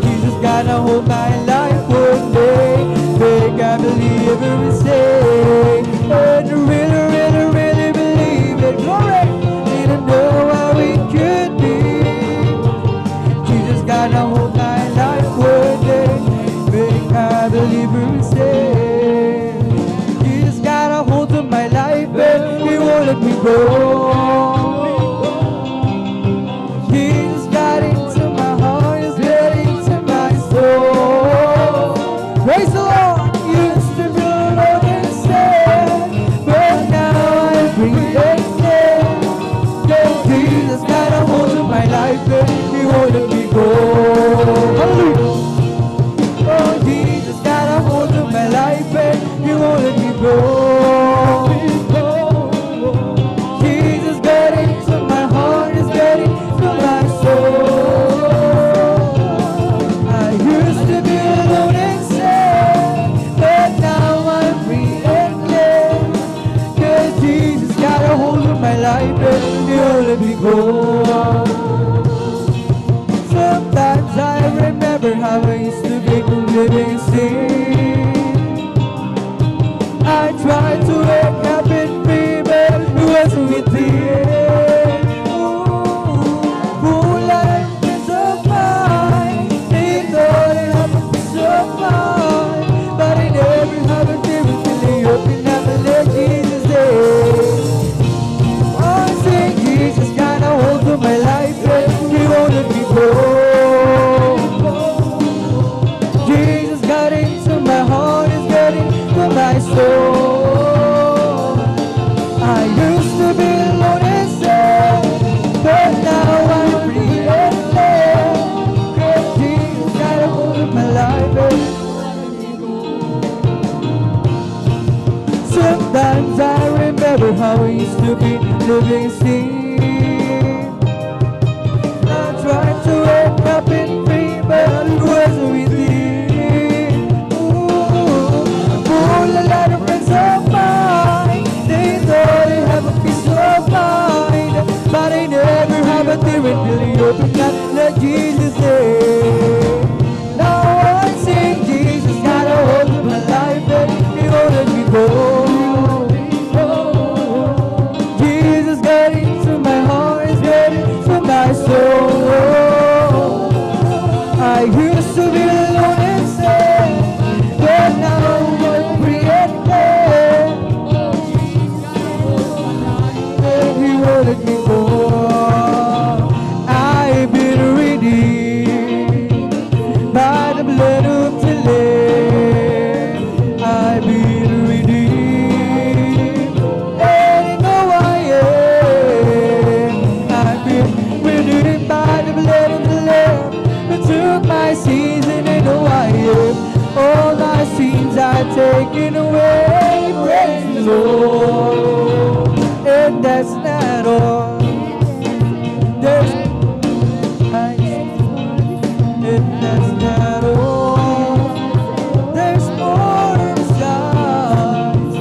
Jesus gonna hold my life one day, make I believe every say. And I really believe it. Glory, didn't know how it could be. Jesus gonna hold my life one day, make I believe every say. Jesus got a hold of my life and he won't let me go. Jesus got into my heart, he's got into my soul. Praise the Lord. Used to be alone and sad, but now I'm free and glad. Yeah, Jesus got a hold of my life and he won't let me go. Hallelujah. Oh, Jesus got a hold of my life and he won't let me go. Jesus got into my heart, he's got into my soul. I used to be alone and sad, but now I'm free and glad. Yeah, Jesus got a hold of my life and he won't let me go. Sometimes I remember how I used to be living in sin. I tried to wake up and free, but it wasn't with it. Full life is of mine. They thought it had a piece of mine, but I never had a different feeling. Open up and let Jesus in. I say Jesus got a hold of my life and he won't let me go. Jesus got into my heart, he's got into my soul. I used to be alone and sad, but now I'm free and glad. Jesus got a hold of my life and sometimes I remember how I used to be living in sin. I tried to wake up and free, but it wasn't with you. Full a lot of friends of mine, they thought they have a piece of mind, but I never have a tear until you open up, let Jesus in. Now I sing, Jesus got a hold of my life and he won't let me go. Jesus got into my heart, he's got into my soul. before. I've been redeemed by the blood of the Lamb. I've been redeemed, and I know I am. I've been redeemed by the blood of the Lamb who took my sins, and I know I am. All my sins are taken away. Praise the Lord. And that's not all. There's and that's not all. There's more besides.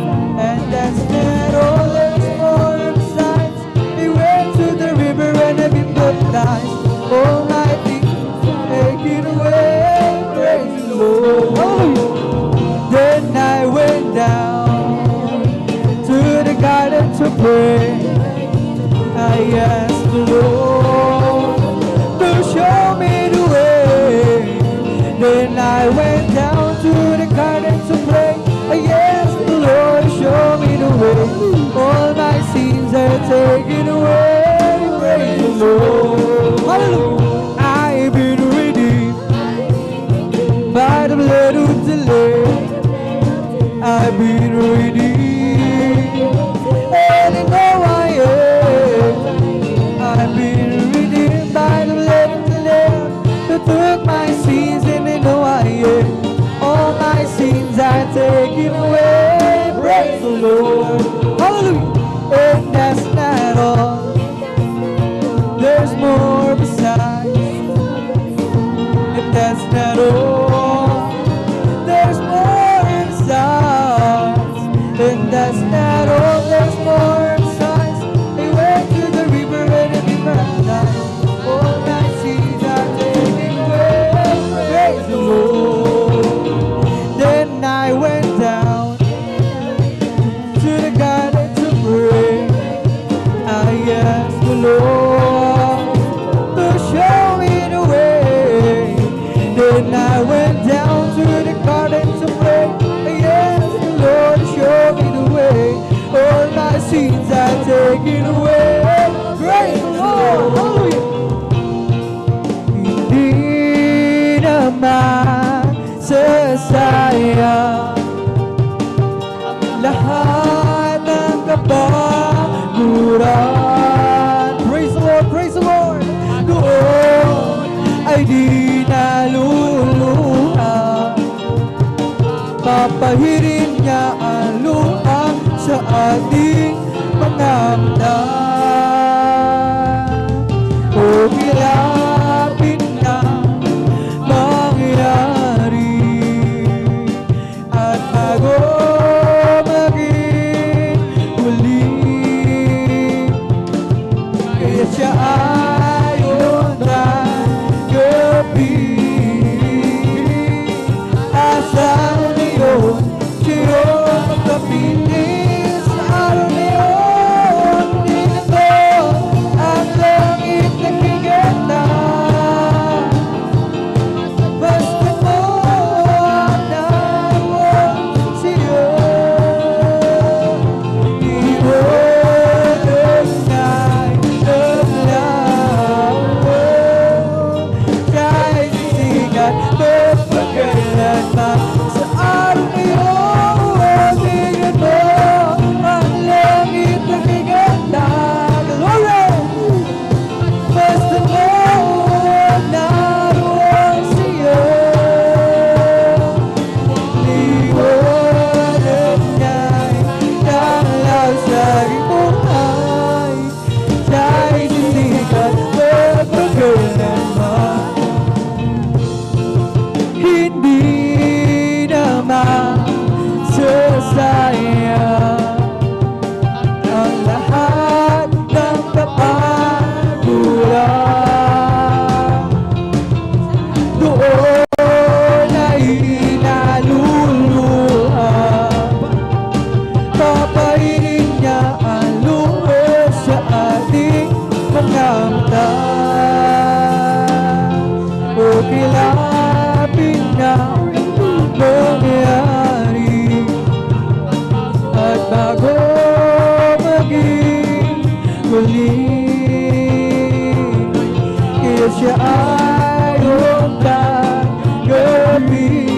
And that's not all. There's more besides. He went to the river and I've been baptized. All my things taken away. Praise the Lord. Then I went down to the garden to pray. I asked the Lord to show me the way. Then I went down to the garden to pray. I asked the Lord to show me the way. All my sins are taken away. Praise the Lord. Hallelujah. I've been redeemed by the blood of the Lamb. I've been redeemed, and I know I am. I've been redeemed by the blood of the Lamb who took my sins, and I know I am. All my sins are taken away. Praise the Lord. Hallelujah. And that's not all. There's more besides. And that's not all. There's more besides. And that's not all. There's more besides. He went to the river and he baptized. All my sins are taken away. Praise the Lord. Then I went down to the garden to pray. I asked the Lord to show me the way. Then I went down to the garden to pray. I asked the Lord to show me the way. All my sins are taken away. Praise the Lord. Hallelujah. Hindi naman sasayang lahat ng kapaguran. Praise the Lord, praise the Lord. Doon ay di naluluha. Papahirin niya ang luha sa ating mga mata. O hilapin na mangyari at bago maging muli, kaya siya ay gabi. Asal niyon, siya magkapitin sa araw niyon. Di na to siya ay iyong tanggapin.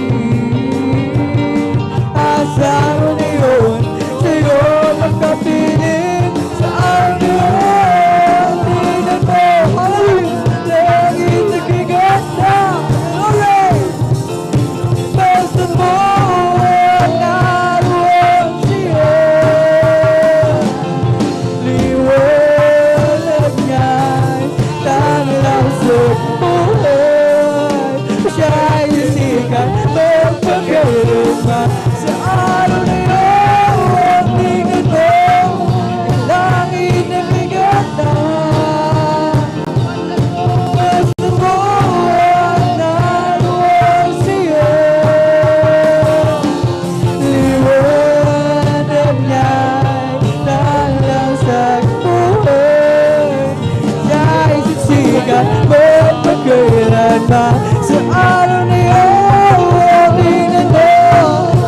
Asaro na yun, sa'yo magkapiling. Sa akin, tingnan mo, langit na giganda. Alright! Basta mo ang naroon siya. Liwanag niya'y tanglaw sa buhay. Siya'y sisikat magpagkalma. Sa araw na yun, tingnan mo, langit na bigata. Basta mo ang naroon siya. Liwanag niya'y tanglaw sa buhay. Siya'y sisikat magpagkalma. Sa araw na yun, tingnan mo,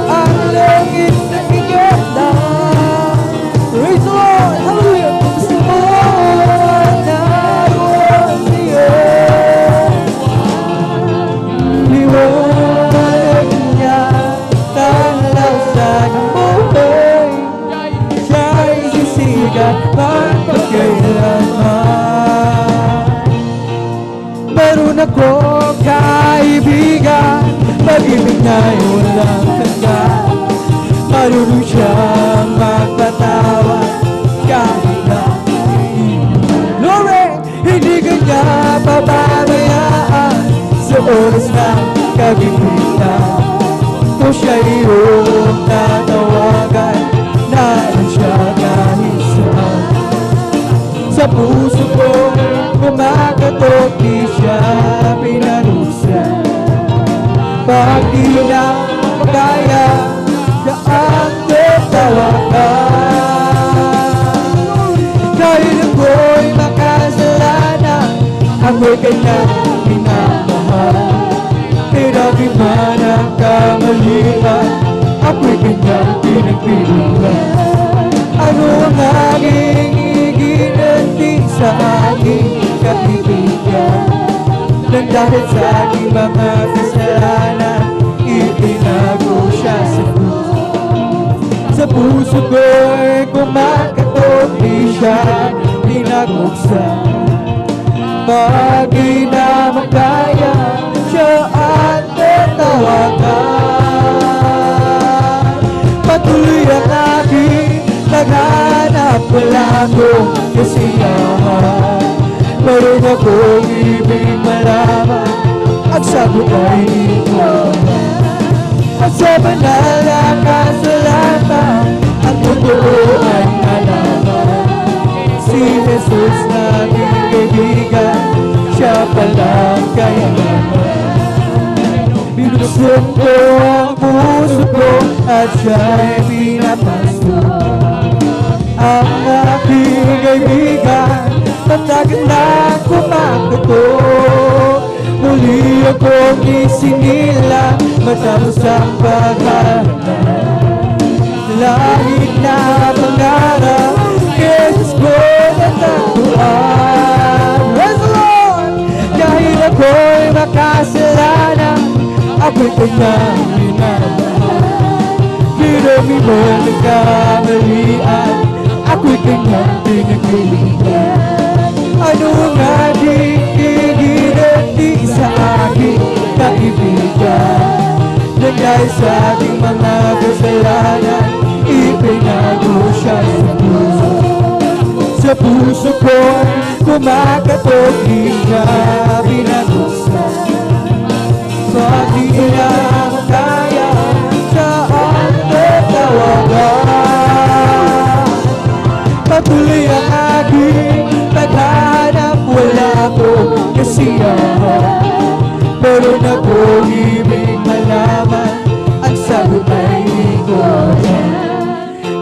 ang langit na giganda. Praise the Lord! Hallelujah! Gusto mo naroon siya. Liwanag niya, tanglaw sa buhay. Siya'y sisikat magpagkailanman. Meron akong kaibigan, pag-ibig na'y walang hanggan. Marunong siyang magpatawa kahit na glory! Hindi kanya pababayaan sa oras ng kagipitan. Kung siya iyong tatawagan, naroon siya kahit saan. Sa puso ko kumakatok, di siya pinarusa. Pag di na makaya, siya ang tatawagan. Kahit ako'y makasalanan, ako'y kanyang minamahal. Tirabi man ang kamalian, ako'y kanyang pinagpilihan. Ano ang aking iginanti sa aking kaibigan? Nang dahil sa aking mga kasalanan, itinago siya sa puso. Sa puso ko'y kumakatok, di siya pinaguksan. Pag di na makaya, siya ang tatawagan. Patuloy ang aking naghanap, wala akong kasiyahan. Meron akong ibig malaman, ang sagot ay ikaw. At sa banal na kasulatan, ang totoo ay nalaman. Si Jesus na aking kaibigan, siya palang kayaman. Binuksan ko ang puso ko at siya'y pinapasok. Ang aking kaibigan, matagal na kumakatok. Muli akong isinila matapos ang paghahanap. Langit na pangarap, Jesus ko natagpuan. Praise the Lord! Dahil ako'y makasalanan, ako'y kanyang minamahal. Pinami mo nagkamalian, ako'y kanyang pinagpilihan. Ano nga di iginanti sa aking kaibigan? Nang dahil sa ating mga kasalanan, ipinago siya sa puso. Sa puso ko kumakatok, di siya pinaguksan. Pag di na makaya, siya ang tatawagan. Patuloy ang aking naghanap, wala akong kasiyahan. Meron akong ibig malaman, ang sagot ay ikaw.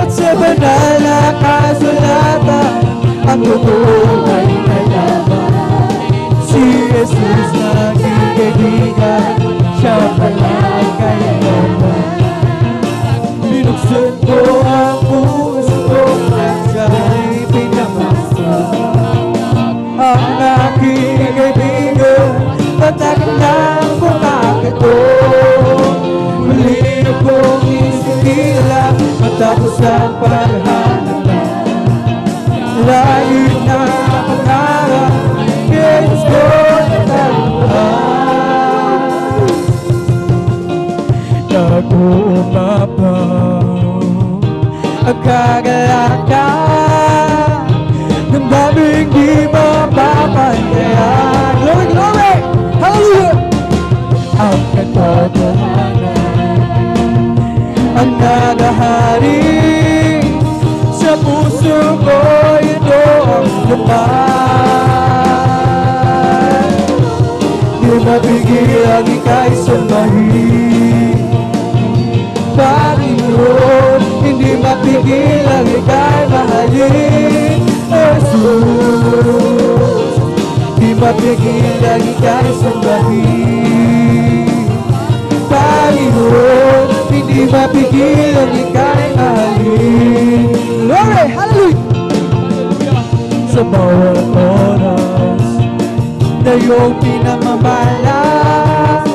At sa banal na kasulatan, ang totoo ay nalaman. Si Jesus na aking kaibigan, siya pala ang kayaman. Binuksan ko ang puso ko at siya'y pinamasa. Ang aking kaibigan, umapaw ang kagalakan ng daming di mapapantayan. Glory, glory! Hallelujah! Ang katotohanan ang nagahari sa puso ko, ito ang laman. Di mapigil ang ika'y sambahin, Panginoon. Hindi mapigil ang ika'y mahalin, Jesus. Di mapigil ang ika'y sambahin, Panginoon. Hindi mapigil ang ika'y mahalin. Glory! Hallelujah! Sa bawat oras na iyong pinamamalas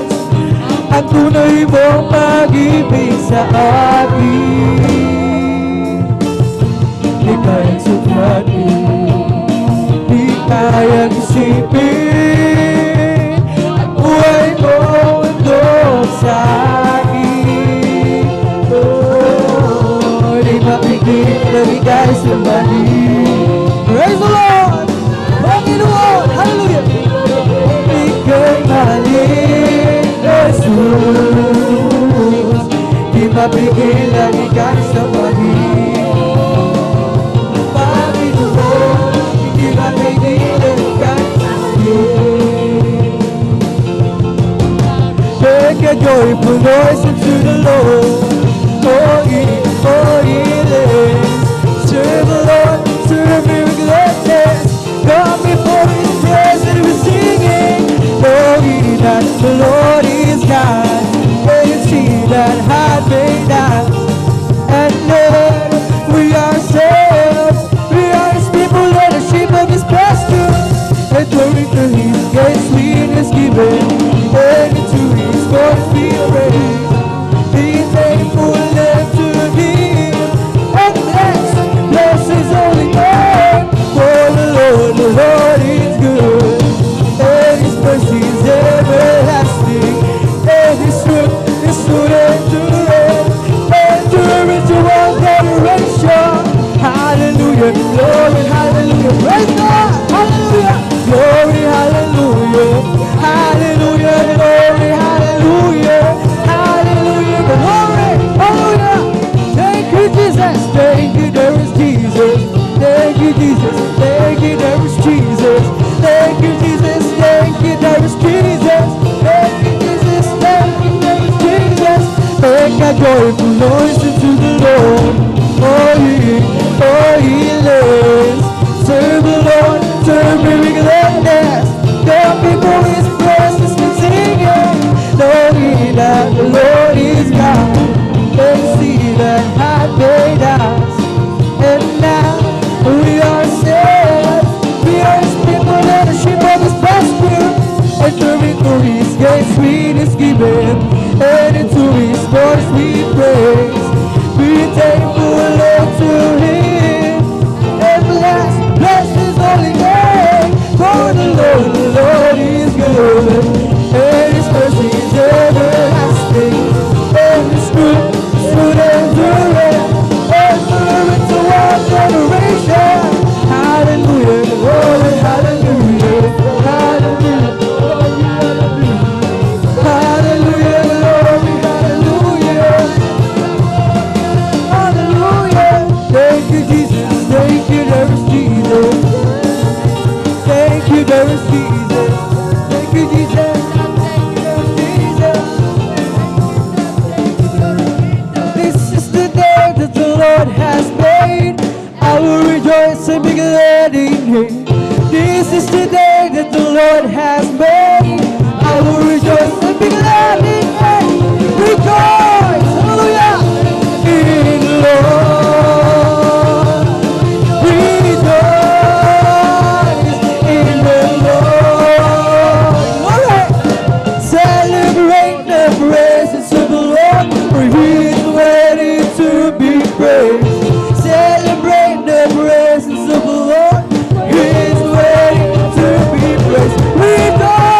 ang tunay mong pag-ibig sa akin, di kayang suklatin, di kayang isipin ang buhay mo ito sa akin. Oh, di mapigil ang ika'y sambahin. Praise the Lord! Panginoon! Hallelujah! Ika'y mahalin, Jesus. Di mapigil ang ika'y sambahin, Panginoon. Di mapigil ang ika'y mahalin. Make a joyful noise unto the Lord. Oh, ye lands. Serve the Lord, serve Him with gladness. Come before His presence with singing. Know ye that the Lord is God. May you see that had made us, and Lord, we ourselves, we are His people and the sheep of His pasture. Entering to His gates, sweetness given, and into His courts we praise. Be thankful unto Him, and bless His holy name. For the Lord is good, and His mercy is everlasting, and His truth is to endure, enduring to all generation. Hallelujah, glory, hallelujah, praise God, hallelujah, glory, hallelujah, hallelujah, glory, hallelujah, hallelujah, glory, hallelujah. Thank you, Jesus, thank you, there is Jesus, thank you, Jesus, thank you, there is Jesus, thank you, Jesus, thank you, there is Jesus, thank you, Jesus, thank you, there is Jesus. Make a joyful noise unto the Lord, oh ye lands. Serve the Lord, serve Him with gladness. Come before His presence with singing. Know ye that the Lord is God, and see that hath made us, and now we ourselves, we are His people and the sheep of His pasture. Entering through His gates, sweetness given, and into His courts we praise. Be thankful unto Him, and bless His holy name. For the Lord is good, and His mercy is everlasting, and His truth is to endure, enduring to all generation. Hallelujah, glory, hallelujah, hallelujah, glory, hallelujah, hallelujah, glory, hallelujah, hallelujah. Thank you, Jesus, thank you, there is Jesus, thank you, there is Jesus, thank you, Jesus, thank you, there is Jesus. This is the day that the Lord has made. I will rejoice and be glad in Him. This is the day that the Lord has made. I will rejoice and be glad in Him. Rejoice, hallelujah, in the Lord. Rejoice in the Lord. Alright. Celebrate the presence of the Lord, for He is worthy to be praised. Celebrate the presence of the Lord, He is worthy to be praised. Rejoice.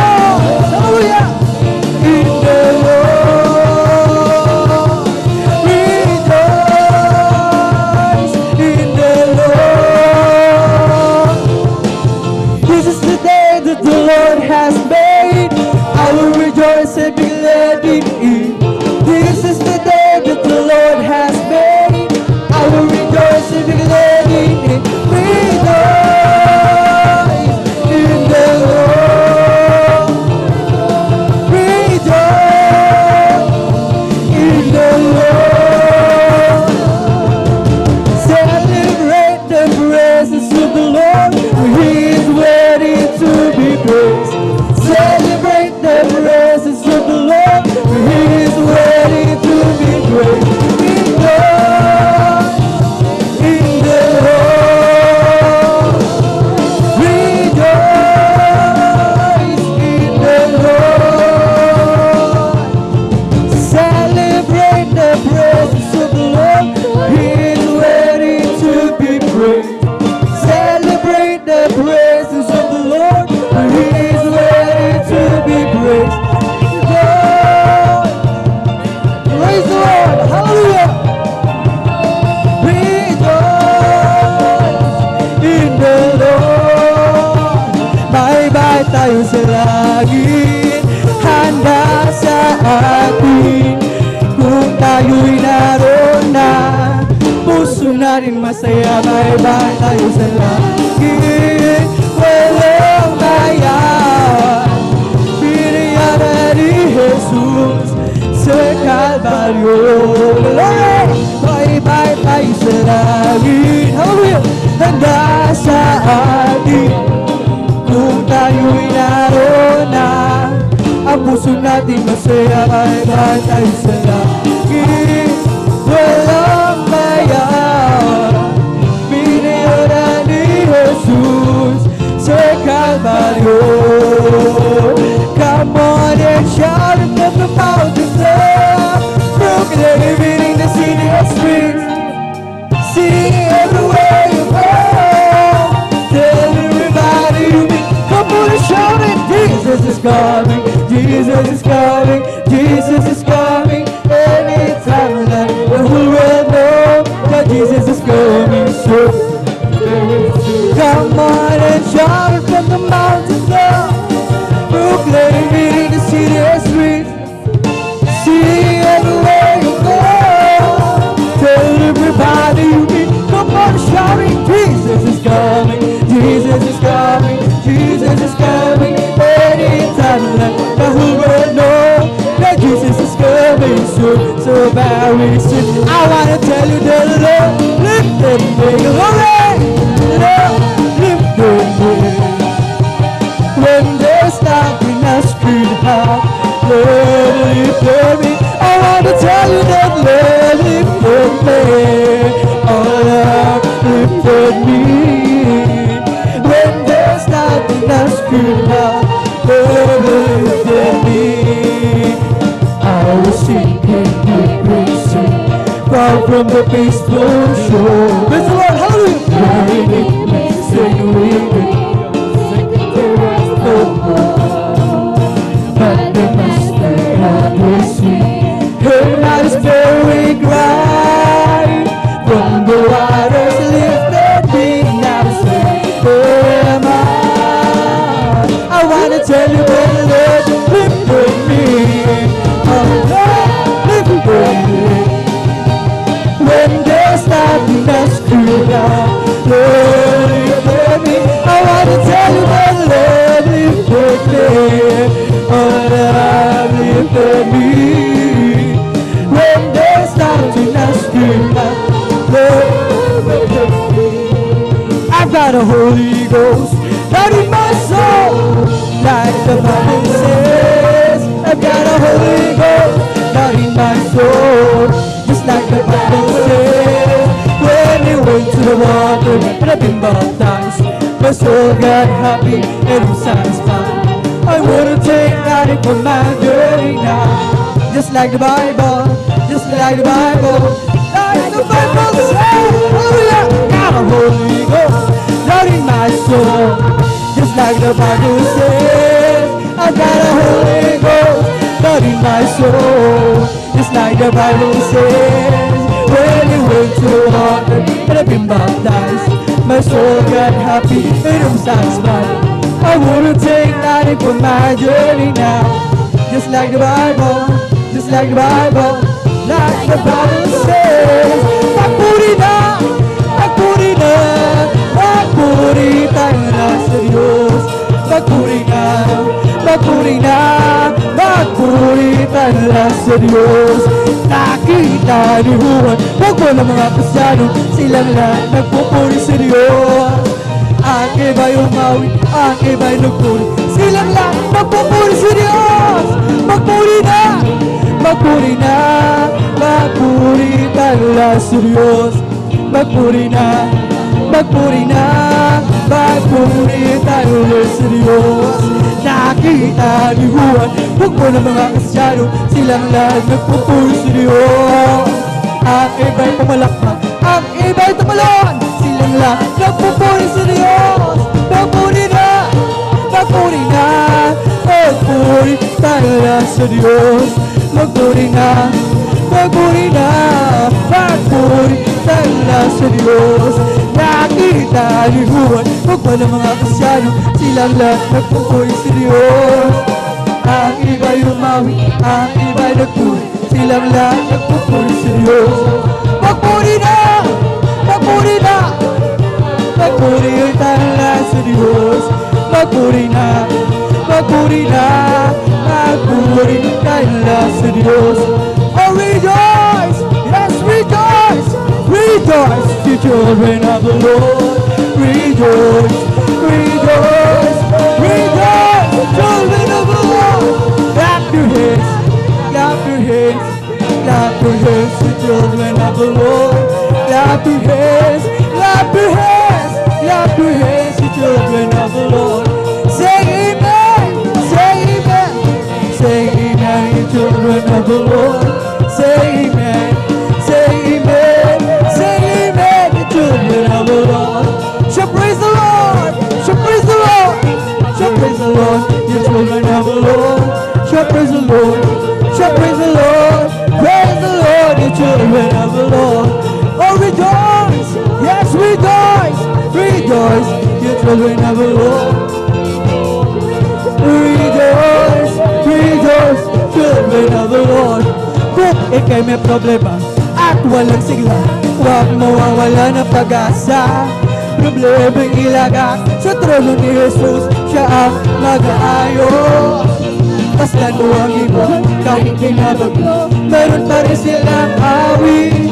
and be glad in it. This is the day that the Lord has made. I will rejoice and be glad in it. Rejoice in the Lord. Rejoice in the Lord. Celebrate the presence of the Lord. He is worthy to be praised. Celebrate the presence of the Lord. He is worthy to be praised. Rejoice in the Lord. Rejoice in the Lord. Celebrate the presence of the Lord. He is worthy to be praised. Celebrate the presence of the Lord. He is worthy to be praised. Praise the Lord. Hallelujah. Rejoice in the Lord. Bye-bye tayo sa langit. Handa sa atin. Kung tayo'y naroon na, puso natin masaya. Bye-bye tayo sa langit. Walang bayan. Binayaran ni Jesus sa Kalbaryo. Glory! Bye-bye tayo sa langit. Hallelujah! Handa sa atin. Kung tayo'y naroon na, ang puso natin masaya. Bye-bye tayo sa langit. Walang bayan. Binayaran ni Jesus sa Kalbaryo. Come on and shout it from the mountains up. Proclaiming the city of streets. Sing everywhere you go. Tell everybody you meet. Come on and shout it. Jesus is coming. Jesus is coming. Jesus is coming. Anytime that the whole world know that Jesus is coming soon. Come on and shout it from the mountains up. Proclaiming the city of streets. See everywhere you go. Tell everybody you meet. Come on, shout it. Jesus is coming. Jesus is coming. Jesus is coming. Anytime that the whole world know that Jesus is coming soon. So very soon. I wanna tell you that Lord lifted me. Glory. Lord lifted me. When there's nothing I scream out, Lord lifted me. I want to tell you that Lord lifted me. Oh Lord lifted me. When there's nothing I scream out, Lord lifted me. I was sinking deep in sin, far from the peaceful shore. Praise the Lord, hallelujah. Sing with me. But the master had his sweet. Her eyes very cry. From the waters lifted me. Now say, where am I wanna tell you that the Lord lifted me. Oh Lord lifted me. When there's nothing else to do, Lord lifted me. I wanna tell you that the Lord lifted me. Oh Lord lifted me. When there's nothing else to do, Lord lifted me. I've got a Holy Ghost out in my soul, like the Bible says. I've got a Holy Ghost out in my soul, just like the Bible says. When you went to the water and I've been baptized, my soul got happy and was satisfied. I wanna take that for my journey now, just like the Bible, just like the Bible, like the Bible says. Oh yeah, got a Holy Ghost out in my soul, just like the Bible says. I got a Holy Ghost out in my soul, just like the Bible says. When you went to the water and I've been baptized, my soul got happy and I'm satisfied. I wanna take that for my journey now, just like the Bible, just like the Bible, like the Bible says. Magpuri na, magpuri na, magpuri tayo na sa Diyos. Magpuri na, magpuri na, magpuri tayo na sa Diyos. Nakita ni Juan, wag mo na mga Kristyano, silang lahat nagpupuri sa Diyos. Ang iba'y umawi, ang iba'y nagpuri, silang lahat nagpupuri sa Diyos. Magpuri na, magpuri na, magpuri tayo na sa Diyos. Magpuri na, magpuri na, magpuri tayo na sa Diyos. Nakita ni Juan, wag mo na mga Kristyano, silang lahat nagpupuri sa Diyos. Ang iba'y pumalakpak, ang iba'y tumalon, silang lahat nagpupuri sa Diyos. Magpuri na, magpuri na, magpuri tayo na sa Diyos. Magpuri na, magpuri na, magpuri tayo na sa Diyos. Nakita ni Juan, wag mo na mga Kristyano, silang lahat nagpupuri sa Diyos. Ang iba'y umawi, ang iba'y nagpuri, silang lahat nagpupuri sa Diyos. Magpuri na, magpuri na, magpuri tayo na sa Diyos. Magpuri na, magpuri na, magpuri tayo na sa Diyos. Oh, rejoice, yes, rejoice, rejoice, you children of the Lord. Rejoice, rejoice, rejoice, children of the Lord. Clap your hands, clap your hands, clap your hands, you children of the Lord. Clap your hands, clap your hands, clap your hands, you children of the Lord. Say amen, say amen, say amen, you children of the Lord. Say amen, say amen, say amen, you children of the Lord. Shall praise the Lord, shall praise the Lord, shall praise the Lord, you children of the Lord. Shall praise the Lord, shall praise the Lord, praise the Lord, you children of the Lord. Oh, rejoice, yes, rejoice, rejoice, you children of the Lord. Rejoice, rejoice, children of the Lord. Kung ikay may problema at walang sigla, huwag mawawala ng pag-asa. Problema'y ilagak sa trono ni Jesus, siya ang mag-aayos. Basta mo ang iba, kahit pinabaglo, meron pa rin silang awit.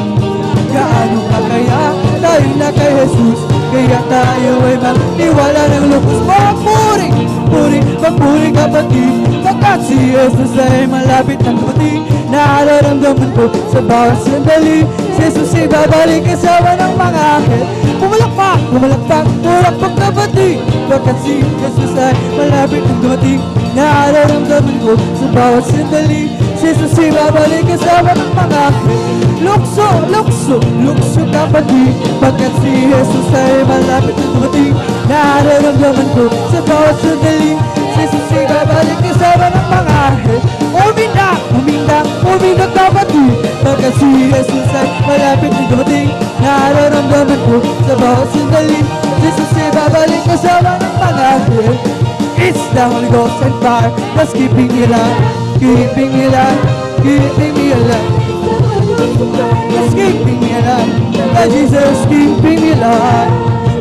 Gaano ka kaya tayo na kay Jesus, kaya tayo ay magtiwala ng lubos. Magpuri, puri, magpuri kapatid, pagkat si Jesus ay malapit ng dumating. Nararamdaman ko sa bawat sandali, si Jesus ay babalik kasama ng mga anghel. Pumalakpak, pumalakpak, pumalakpak kapatid, pagkat si Jesus ay malapit ng dumating. Nararamdaman ko sa bawat sandali, si Jesus ay babalik kasama ng mga anghel. Lukso, lukso, lukso kapatid, pagkat si Jesus ay malapit ng dumating. Nararamdaman ko sa bawat sandali, si Jesus ay babalik kasama ng mga anghel. Umindak, umindak, umindak kapatid, pagkat si Jesus ay malapit ng dumating. Nararamdaman ko sa bawat sandali, si Jesus ay babalik kasama ng mga anghel. It's the Holy Ghost and fire that's keeping me alive, keeping me alive, keeping me alive. It's keeping me alive, and Jesus keeping me alive.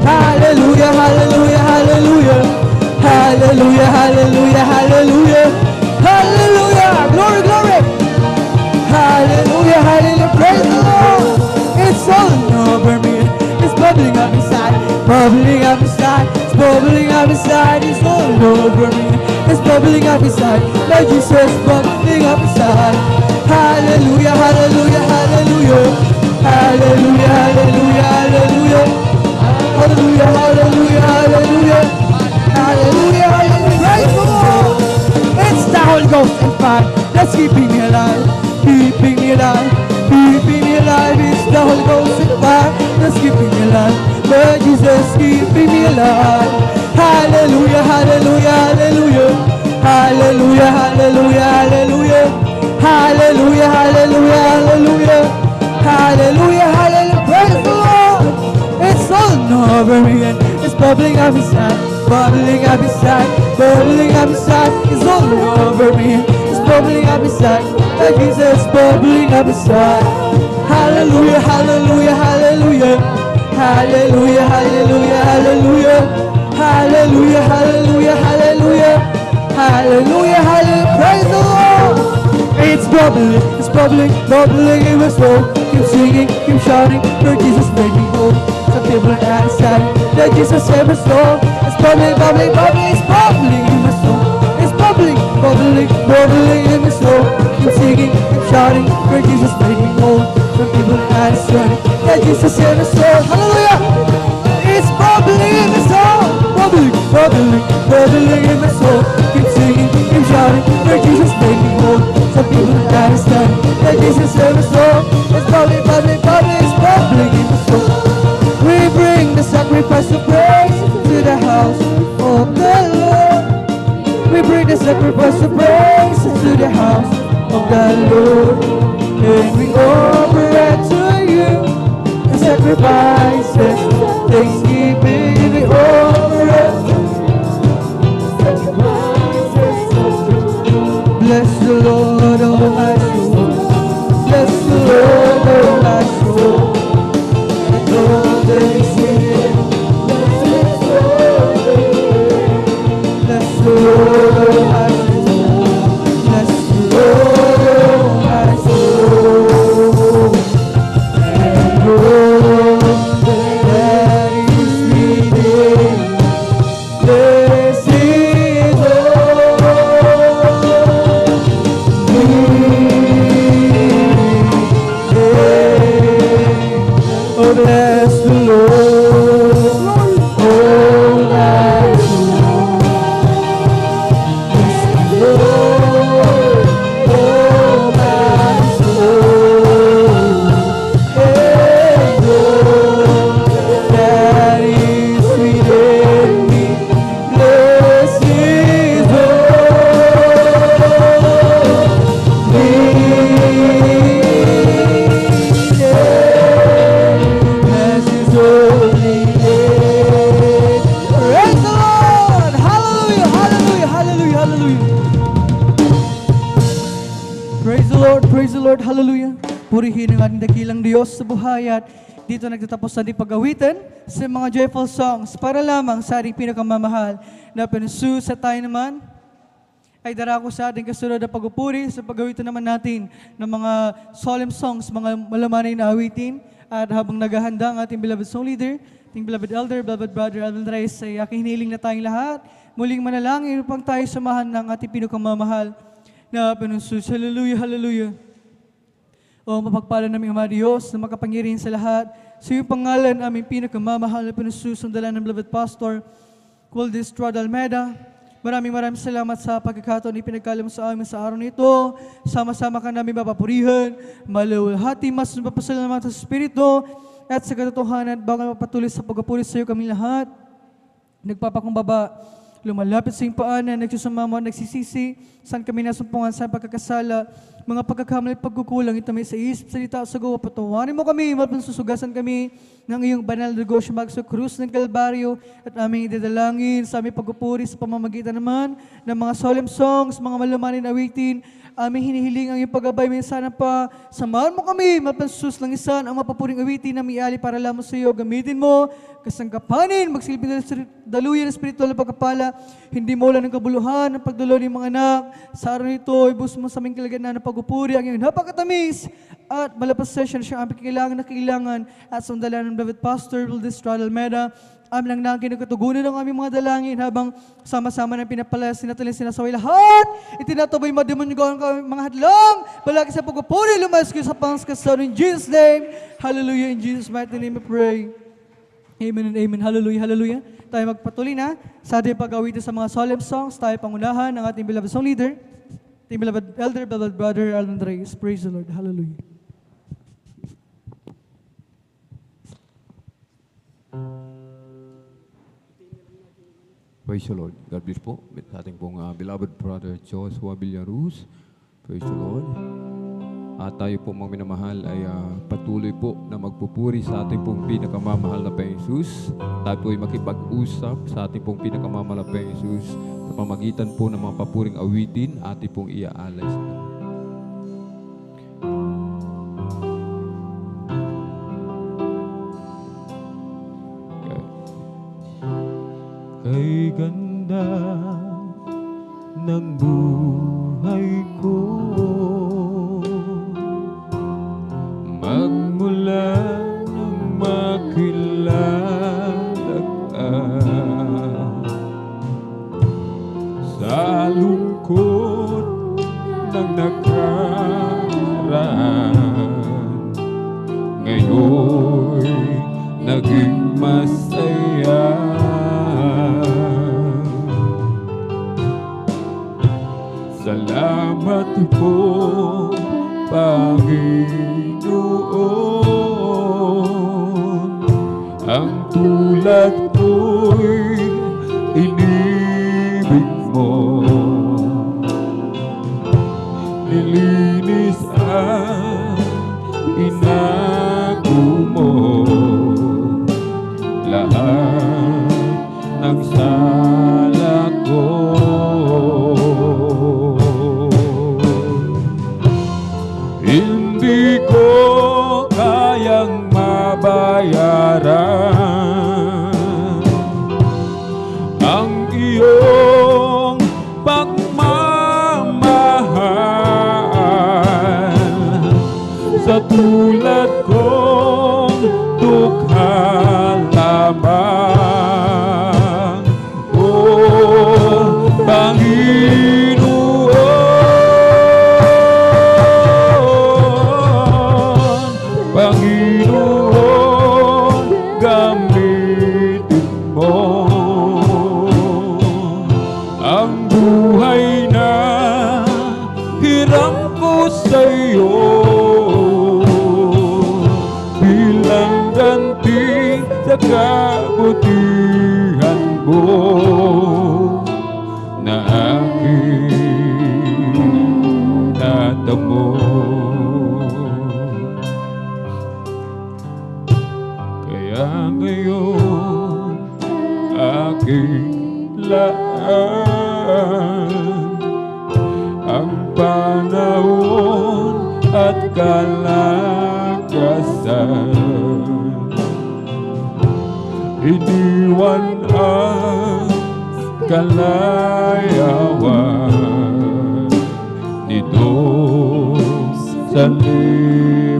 Hallelujah, hallelujah, hallelujah, hallelujah, hallelujah, hallelujah, hallelujah, glory, glory. Hallelujah, hallelujah, praise the Lord. It's all over me, it's bubbling up inside, bubbling up inside, it's bubbling up inside, it's all over me, it's bubbling up inside, like Jesus bubbling up inside. Hallelujah, hallelujah, hallelujah, hallelujah, hallelujah, hallelujah, hallelujah, hallelujah, hallelujah, hallelujah, hallelujah, praise the Lord. It's the Holy Ghost and fire that's keeping me alive, keeping me alive, keeping me alive. It's the Holy Ghost and fire that's keeping me alive, Lord Jesus keeping me alive. Hallelujah, hallelujah, hallelujah, hallelujah, hallelujah, hallelujah, hallelujah, hallelujah, hallelujah, hallelujah, hallelujah, praise the Lord. It's all over me and it's bubbling up inside, bubbling up inside, bubbling up inside. It's all over me, it's bubbling up inside. The Jesus bubbling up inside. Hallelujah, hallelujah, hallelujah. Hallelujah, hallelujah, hallelujah. Hallelujah, hallelujah, hallelujah. Hallelujah, hallelujah. Praise the Lord. It's bubbling, bubbling in my soul. Keep singing, keep shouting, for Jesus made me whole. Some people are outside, that Jesus saved my soul. It's bubbling, bubbling, bubbling, it's bubbling in my soul. It's bubbling, bubbling, bubbling in my soul. Keep singing, keep shouting, for Jesus made me whole. Some people are outside, that Jesus saved my soul. Hallelujah! It's bubbling in my soul. Bubbling, bubbling, bubbling in my soul. Keep singing, keep shouting, for Jesus made me whole. Some people die inside, that Jesus saved my soul. It's bubbling, bubbling, bubbling, it's bubbling in my soul. We bring the sacrifice of praise to the house of the Lord. We bring the sacrifice of praise to the house of the Lord. And we offer it to you, the sacrifices, thanksgiving, we offer it. Bless the Lord, oh my soul. Bless the Lord, oh my soul. And all that is within. Bless the Lord, oh my soul. Bless the Lord, oh my soul. And all that is within. Bless His oh, bless the Lord, oh my soul. Bless the Lord, oh my soul. And all that is within me, bless His bless His holy name. Praise the Lord! Hallelujah! Hallelujah! Hallelujah! Hallelujah! Praise the Lord! Praise the Lord! Hallelujah! Purihin ang ating dakilang Diyos sa buhay at dito nagtatapos sa ating pag-awitan sa mga joyful songs para lamang sa ating pinakamamahal na Panginoon. Sa tayo naman ay darako sa ating kasunod na pag-upuri sa pag-awitan naman natin ng mga solemn songs, mga malamanay na awitin. At habang naghahanda ang ating beloved song leader, ating beloved elder, beloved brother Alvin Reyes, ay aking hiniling na tayong lahat. Muling manalangin upang tayo samahan ng ating pinakamamahal na Panginoon. Hallelujah, hallelujah. O mapagpala namin Ama Diyos na makapangyarihan sa lahat. Sa iyong pangalan, aming pinakamamahal na Panginoon, sandalan ng beloved pastor, Waldis Trad Almeida. Maraming salamat sa pagkakataon na ipinagkalam sa amin sa araw nito. Sama-sama ka namin mapapurihan, malawalhati, mas napapasalamat sa Espiritu at sa katotohanan bago mapatuloy sa pagpapuri sa iyo kami lahat. Nagpapakumbaba, lumalapit sa iyong paanan, nagsusumamo, nagsisisi, saan kami nasumpungan sa pagkakasala, mga pagkakamali at pagkukulang, ito may sa isip, salita, sa gawa, patawarin mo kami, mapansusugasan kami ng iyong banal na dugo sa krus ng Kalbaryo at aming idadalangin sa aming pagpupuri sa pamamagitan naman ng mga solemn songs, mga malamanin na awitin, aming hinihiling ang iyong paggabay, minsan pa, samahan mo kami, mapansusulangisan ang mapapuring awitin na miali para lamang sa iyo, gamitin mo, kasangkapanin, magsilbing daluyan ng spiritual na pagkapala, hindi mo lang ng kabuluhan, ng pagdulo ng mga anak, sa araw nito, ibus mo sa aming kalagyan na pagpupuri, ang iyong napakatamis, at malapas session siyang aming kailangan, at sundalan ng David Pastor, Waldis Trad Almeida, amin lang naging nagkatugunan ng aming mga dalangin habang sama-sama ng pinapalaya, sinatulin, sinasaway lahat, itinatubay mademonyogawan ka mga hadlang, palagi sa pagpupuri, lumayas kayo sa pangskasan in Jesus' name, hallelujah, in Jesus' mighty name we pray. Amen and amen. Hallelujah, hallelujah. Tayo magpatuloy na sa ating pag-awitin sa mga solemn songs. Tayo pangunahan ng ating beloved song leader, ating beloved elder, beloved brother, Alvin Reyes. Praise the Lord. Hallelujah. Praise the Lord. God bless po. With ating pong beloved brother Joshua Villaruz. Praise the Lord. At tayo po mga minamahal ay patuloy po na magpupuri sa ating pong pinakamamahal na Panginoong Jesus. Tayo po ay makipag-usap sa ating pong pinakamamahal na Panginoong Jesus sa pamagitan po ng mga papuring awitin ating pong iaalay sa Kanya. Kay ganda ng buhay ko, magmula nang makilala ka, sa lungkot ng nakaraan, ngayon naging masaya. Salamat po, Panginoon. Ang tulad ko'y inibig mo, nilinis at inago mo lahat ng sala ko. Hindi ko kayang mabayaran ang iyong pagmamahal sa tulad kong dukha lamang. Oh, Panginoon, gamitin mo ang buhay na hiram ko sa'yo bilang ganti sa kabutihan mo na aking natamo. Kaya ngayon aking laan ang panahon at kalagasan, iniwan ang kalayawan nito sa libutan.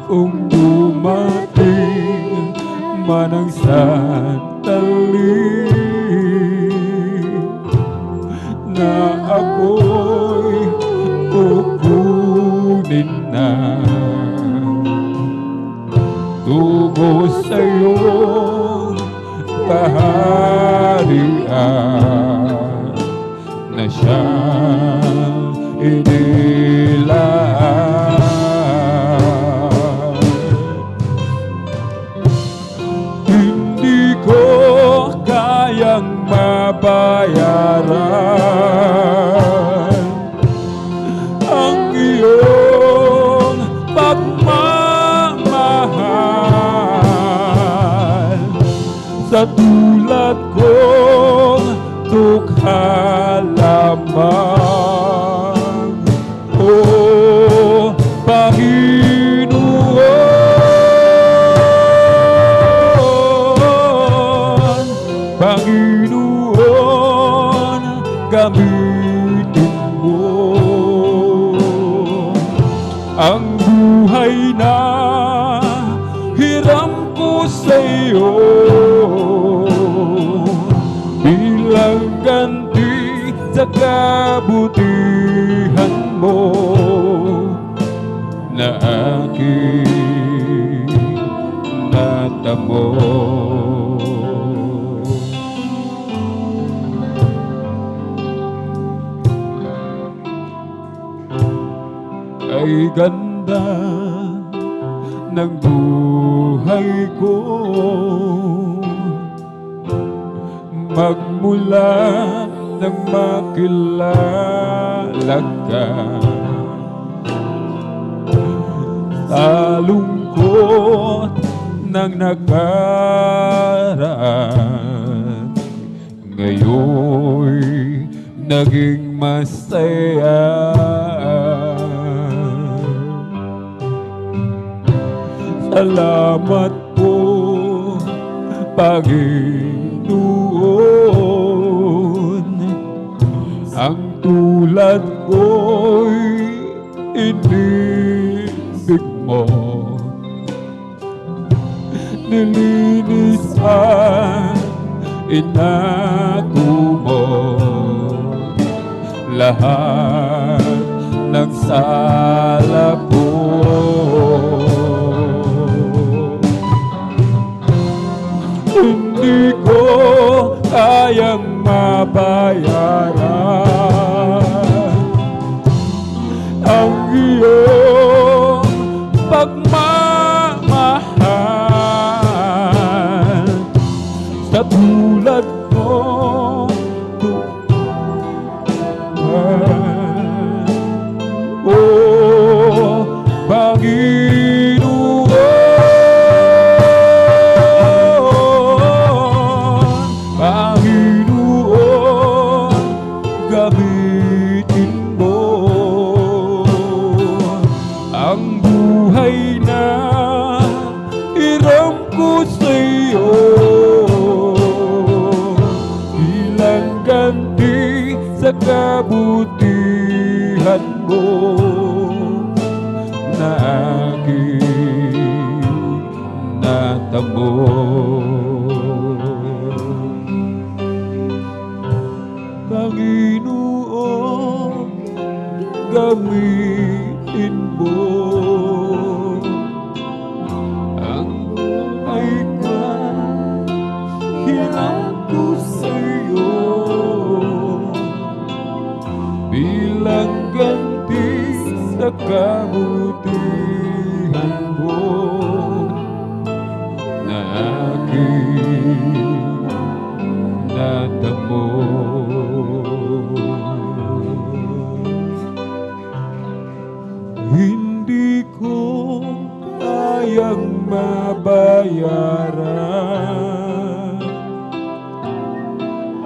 Kung dumating man ang sandali na ako'y kukunin na tungo sa'yo kaharian na siyang inilaan. Hindi ko kayang mabayaran ang iyong pagmamahal sa tulad kong dukha lamang. Oh, Panginoon, gamitin mo ang buhay na hiram ko sa'yo bilang ganti sa kabutihan mo na aking natamo. Ay ganda ng buhay ko, magmula nang makilala ka. Sa lungkot ng nakaraan, ngayon'y naging masaya. Salamat po, Panginoon. Ang tulad ko'y inibig mo, nilinisan, inako mo lahat ng sala ko. Hindi ko kayang mabayaran ang iyong pagmamahal. Sa tulad mo, oh Panginoon, gamitin mo ang buhay na hiram ko sa'yo bilang ganti sa kabutihan mo na aking natamo. Panginoon, gamitin mo ang buhay ka, hiram ko sa'yo bilang ganti sa kabutihan mo na aking natamo. Hindi ko kayang mabayaran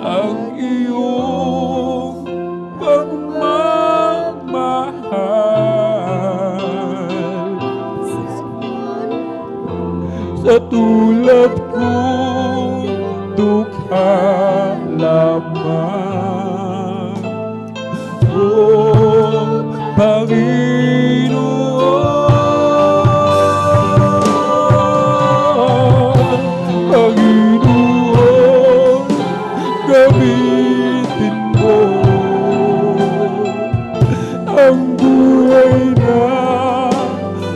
ang iyong pagmamahal. Sa tulad kong dukha lamang, oh Panginoon, gamitin mo ang buhay na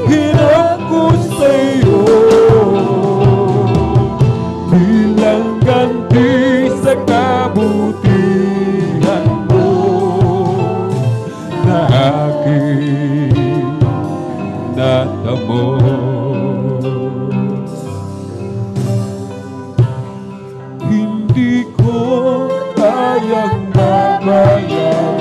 hiram ko sa'yo bilang ganti sa kabutihan mo na aking natamo. Hindi ko kayang mabayaran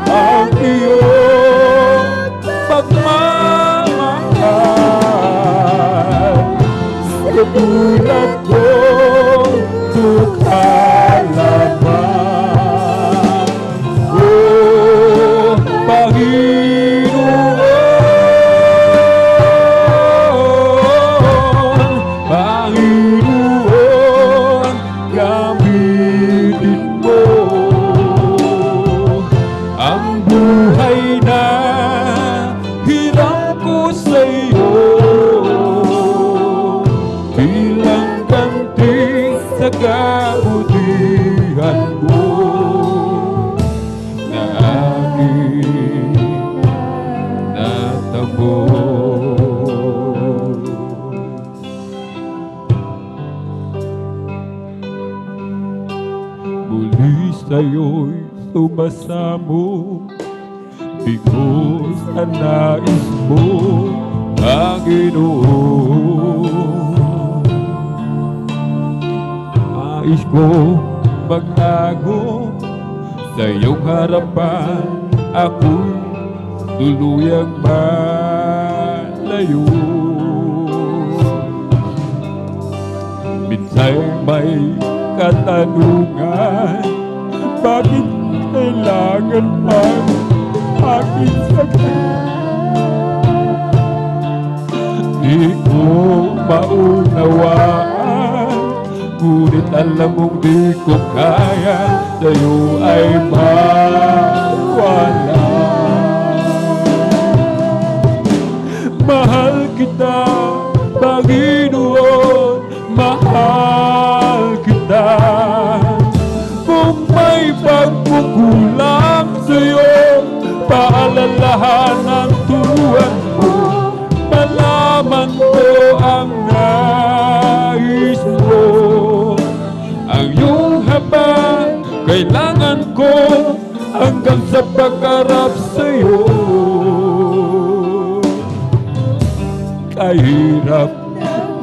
ang iyong pagmamahal. Sa tulad kong dukha lamang, oh Panginoon, gamitin mo ang buhay na hiram ko sa'yo bilang ganti sa kabutihan mo na aking natamo. Muli sa'yo'y sumasamo, bigos sa nais mo, Panginoon. Nais ko magtago sa iyong harapan, ako'y tuluyang malayo. Minsan may katanungan, bakit kailangan pang aking sakit? Di ko maunawaan, ngunit alam mong di ko kaya sa'yo ay mawala. Mahal kita, Panginoon, mahal kita. Kung may pagkukulang sa'yo, paalalahanan tuwan mo, malaman ko ang nais mo. Ang iyong habang kailangan ko hanggang sa pagharap sa'yo. Kahirap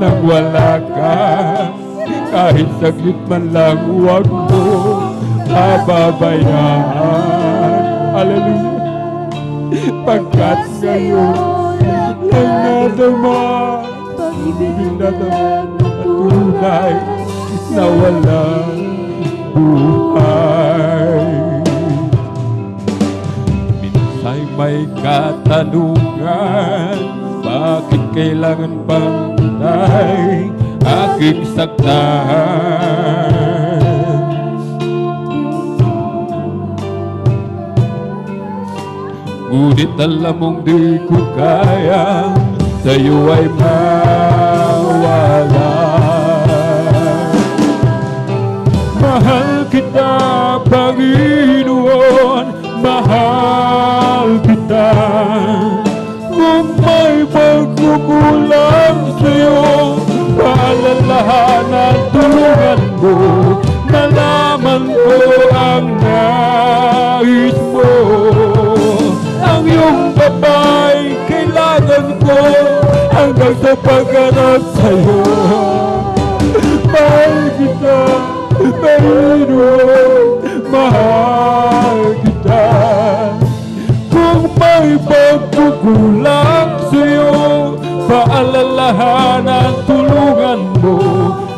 nang wala ka, kahit saglit man lang huwag mo pababayaan. Hallelujah. Pagkat ngayon ang nadama, tunay na walang buhay. Minsan may katanungan, bakit kailangan bang tunay aking saktan? Ngunit alam mong di ko kaya sa'yo ay mawala. Mahal kita, Panginoon, mahal kita. Kung may pagkukulang sa'yo, paalalahanan tulungan mo, nalaman ko ang nais mo. Ang iyong babay kailangan ko hanggang sa pagharap sa'yo. Mahal kita, Panginoon, mahal kita. Kung may pagkukulang sa'yo, paalalahanan tulungan mo,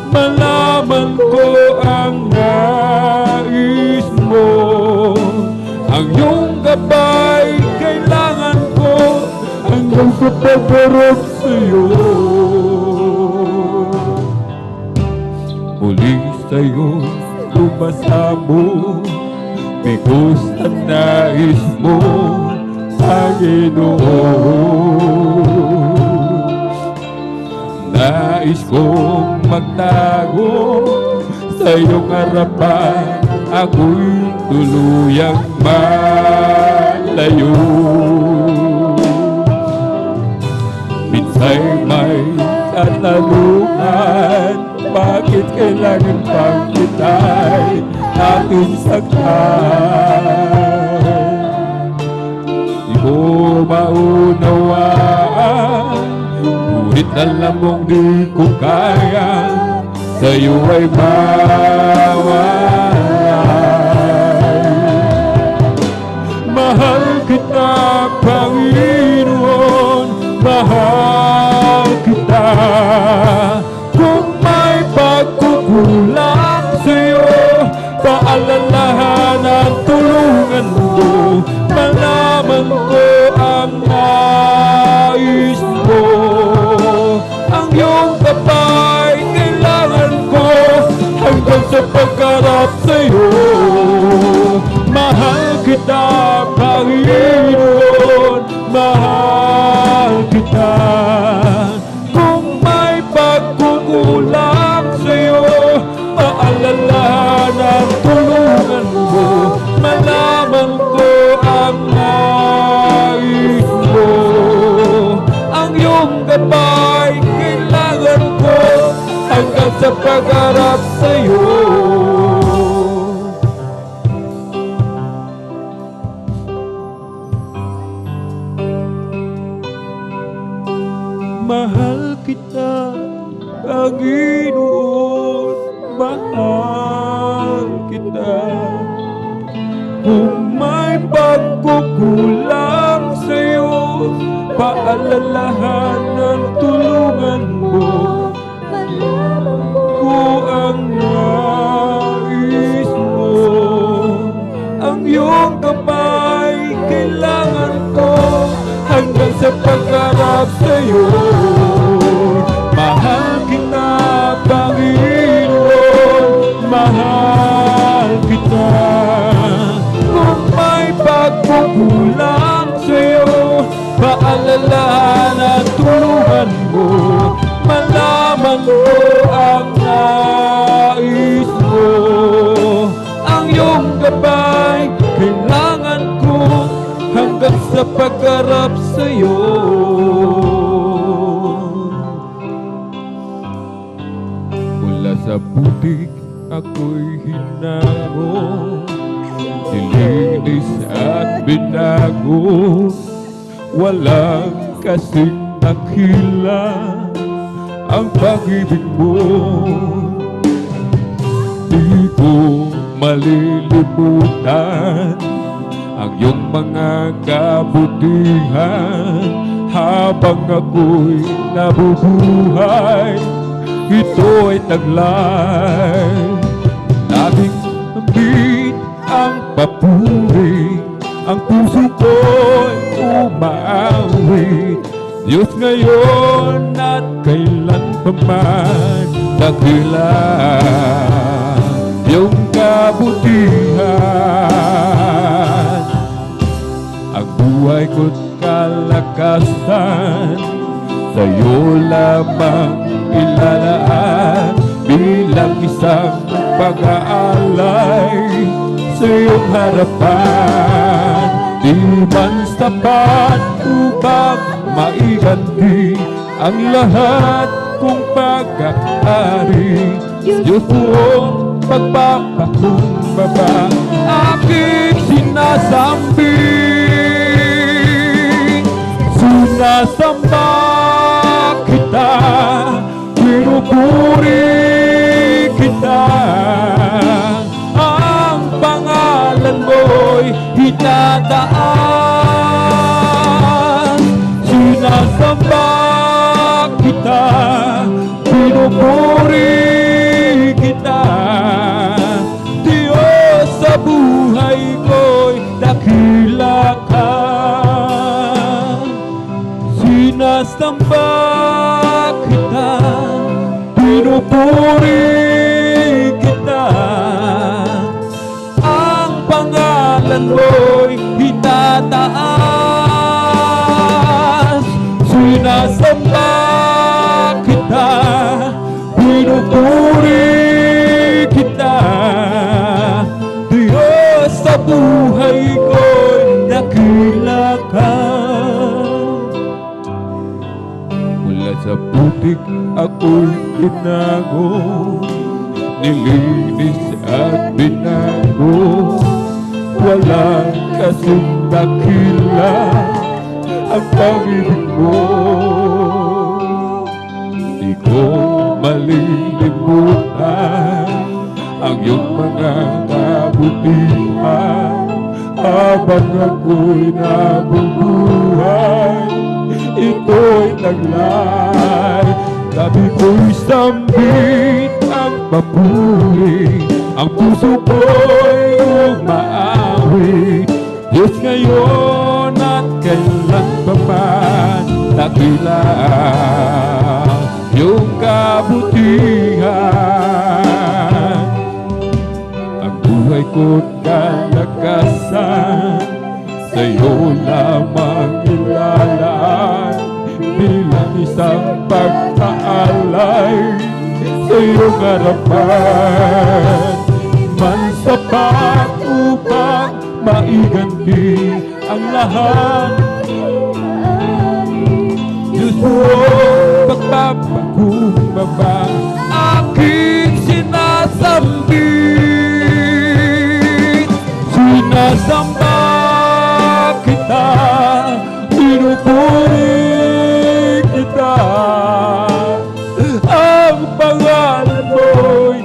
malaman ko ang nais mo. Ang iyong gabay kailangan ko hanggang sa pagharap sa'yo. Muling sa'yo lumasamo, bigos ang nais mo, Panginoon. Nais kong magtago sa iyong harapan, ako'y tuluyang malayo. Minsan may katanungan, bakit kailangan pang kita'y aking saktan? Di ko maunawaan, ngunit alam mong di ko kaya sa'yo ay mawala. Mahal kita, Panginoon, mahal kita. Kung may pagkukulang sa'yo, paalalahanan tulungan mo, malaman ko ang nais mo. Ang iyong gabay kailangan ko hanggang sa pagharap sa'yo. Mahal kita, Panginoon, mahal kita. Kung may pagkukulang sa'yo, paalalahanan tulungan mo, malaman ko ang nais mo. Ang iyong gabay kailangan ko hanggang sa pagharap sa'yo. Mahal kita, Panginoon, mahal kita. Kung may pagkukulang sa'yo, paalalahanan, tulungan mo ko ang nais mo. Ang iyong kamay kailangan ko hanggang sa pagharap sa'yo. Mahal kita, Panginoon, mahal kita. Kung may pagkukulang sa'yo, paalalahan at tulungan mo. Malaman mo ang nais mo. Ang iyong gabay kailangan ko hanggang sa pagharap sa'yo. Mula sa putik ako'y hinango, nilinis at binago. Walang kasing nakila ang pag-ibig mo. Di ko malilimutan ang iyong mga kabutihan. Habang ako'y nabubuhay, ito'y taglay. Labing ambit ang papuri, ang puso ko'y umaawit. Diyos ngayon at kailan pa man, dakila iyong kabutihan. Ang buhay ko't kalakasan, sa'yo lamang ilalaan. Bilang isang pag-aalay sa iyong harapan, di man sapat upang maiganti ang lahat kong pag-aari. Diyos buong pagpapakumbaba, aking sinasambing. Sinasamba kita, pinupuri kita. Ang pangalan mo'y hinataas. Sinasamba kita, pinupuri kita. Diyos, sa buhay ko'y dakila ka. Sinasamba kita, pinupuri kita. Ang pangalan mo'y itataas. Sinasamba kita, pinupuri kita. Diyos, sa buhay ko'y dakila ka. Mula sa putik ako'y tinago, nilinis at binago. Walang kasing dakila ang pag-ibig mo. Di ko malilimutan ang iyong mga kabutihan. Habang ako'y nabubuhay, ito'y taglay. Sabi ko'y sambit ang papuri, ang puso ko'y umaawit. Diyos ngayon at kailan pa man, dakila iyong kabutihan. Ang buhay ko't kalakasan, sa'yo lamang ilalaan. Bilang isang pagkaalay sa iyong harapan, man sapat upang maiganti ang lahat. Diyos buong pagpapakumbaba, aking sinasambit. Sinasamba kita, pinupuri kita. Ang pangalan mo'y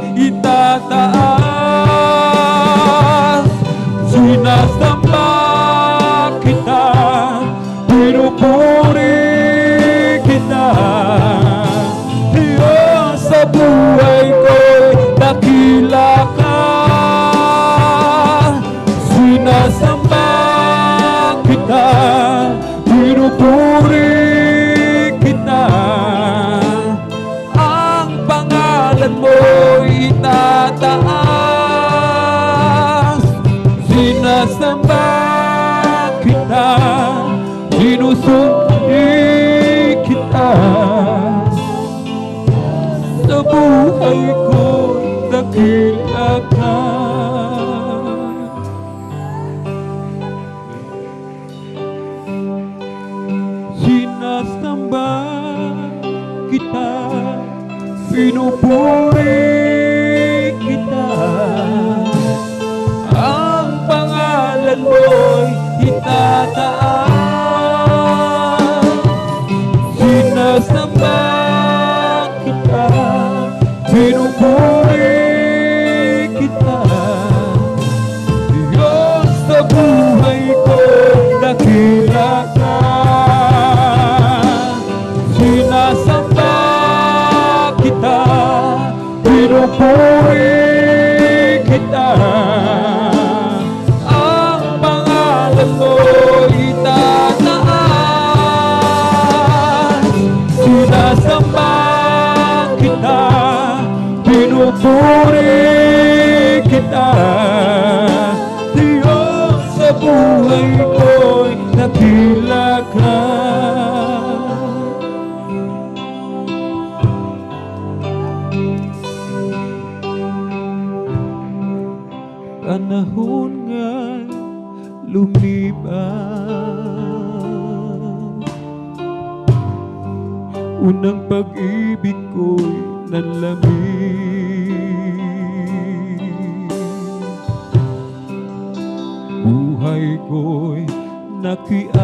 kita, pinupuri kita. Ang pangalan mo'y itataas, sinasamba kita, pinupuri kita. Diyos sa buhay ko, dakila ka, sinasamba kita, pinupuri kita. Ang pangalan mo'y itataas, sinasamba kita, pinupuri kita. Diyos sa buhay ko'y dakila ka. Panahon nga lumipas, unang pag-ibig ko'y nanlamig, buhay ko'y nakiayon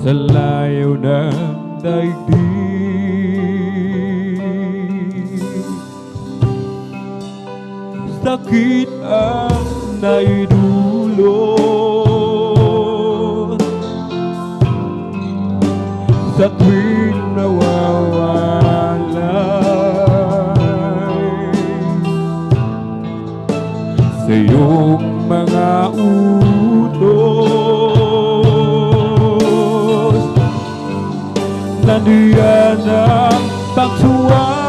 sa layo ng daigdig. Sakit ang naidulot sa tuwing nawawalay sa iyong mga utos. Nandiyan ang pagsuway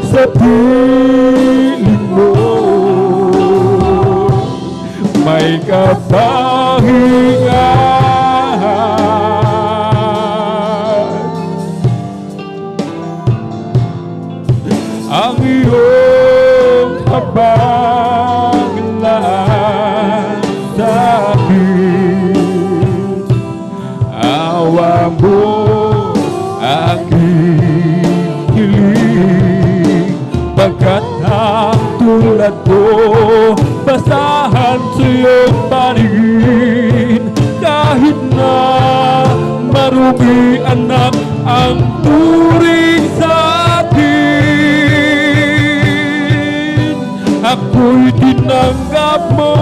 sa piling mo, may kapahingahan. Ang iyong kabanglan sa akin, awa mo aking hiling. Pagkat ang tulad ko, basahan sa iyong paningin. Kahit na marumi anak ang turing sa akin, ako'y tinanggap mo,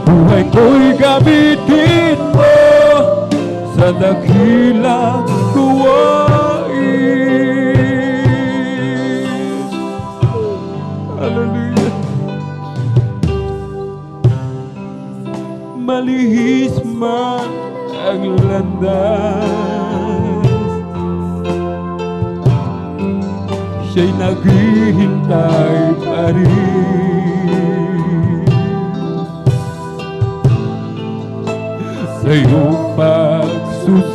buhay ko'y gamitin mo sa dakilang gawain. Hallelujah. Malihis man ang landas, siya'y naghihintay pa rin sa iyong pagsusumamo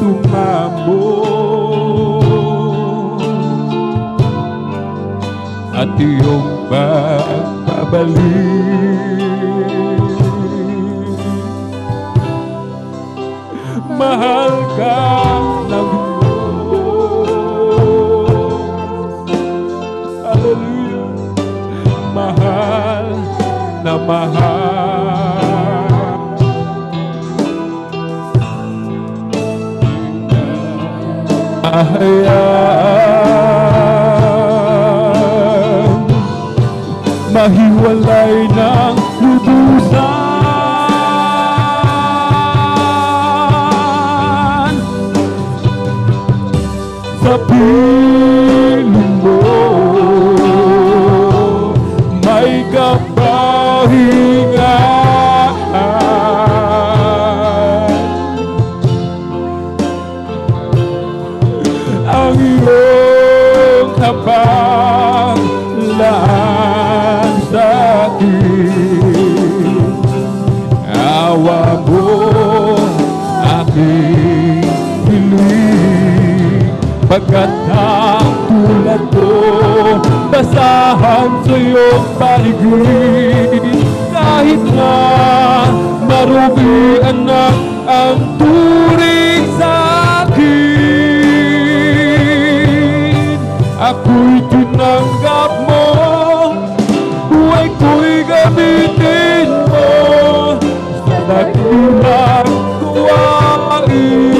at iyong pagbabalik. Mahal ka ng Diyos. Hallelujah. Mahal na mahal. Hayaan mahiwalay ng lubusan sa piling mo, may kapahingahan. Ang iyong kapanglan sa akin, awa mo aking hiling. Pagkat ang tulad ko, basahan sa iyong paligid. Kahit na marubian na ang turing sa akin, ako'y tinanggap mo, buhay ko'y gamitin mo sa dakilang gawain.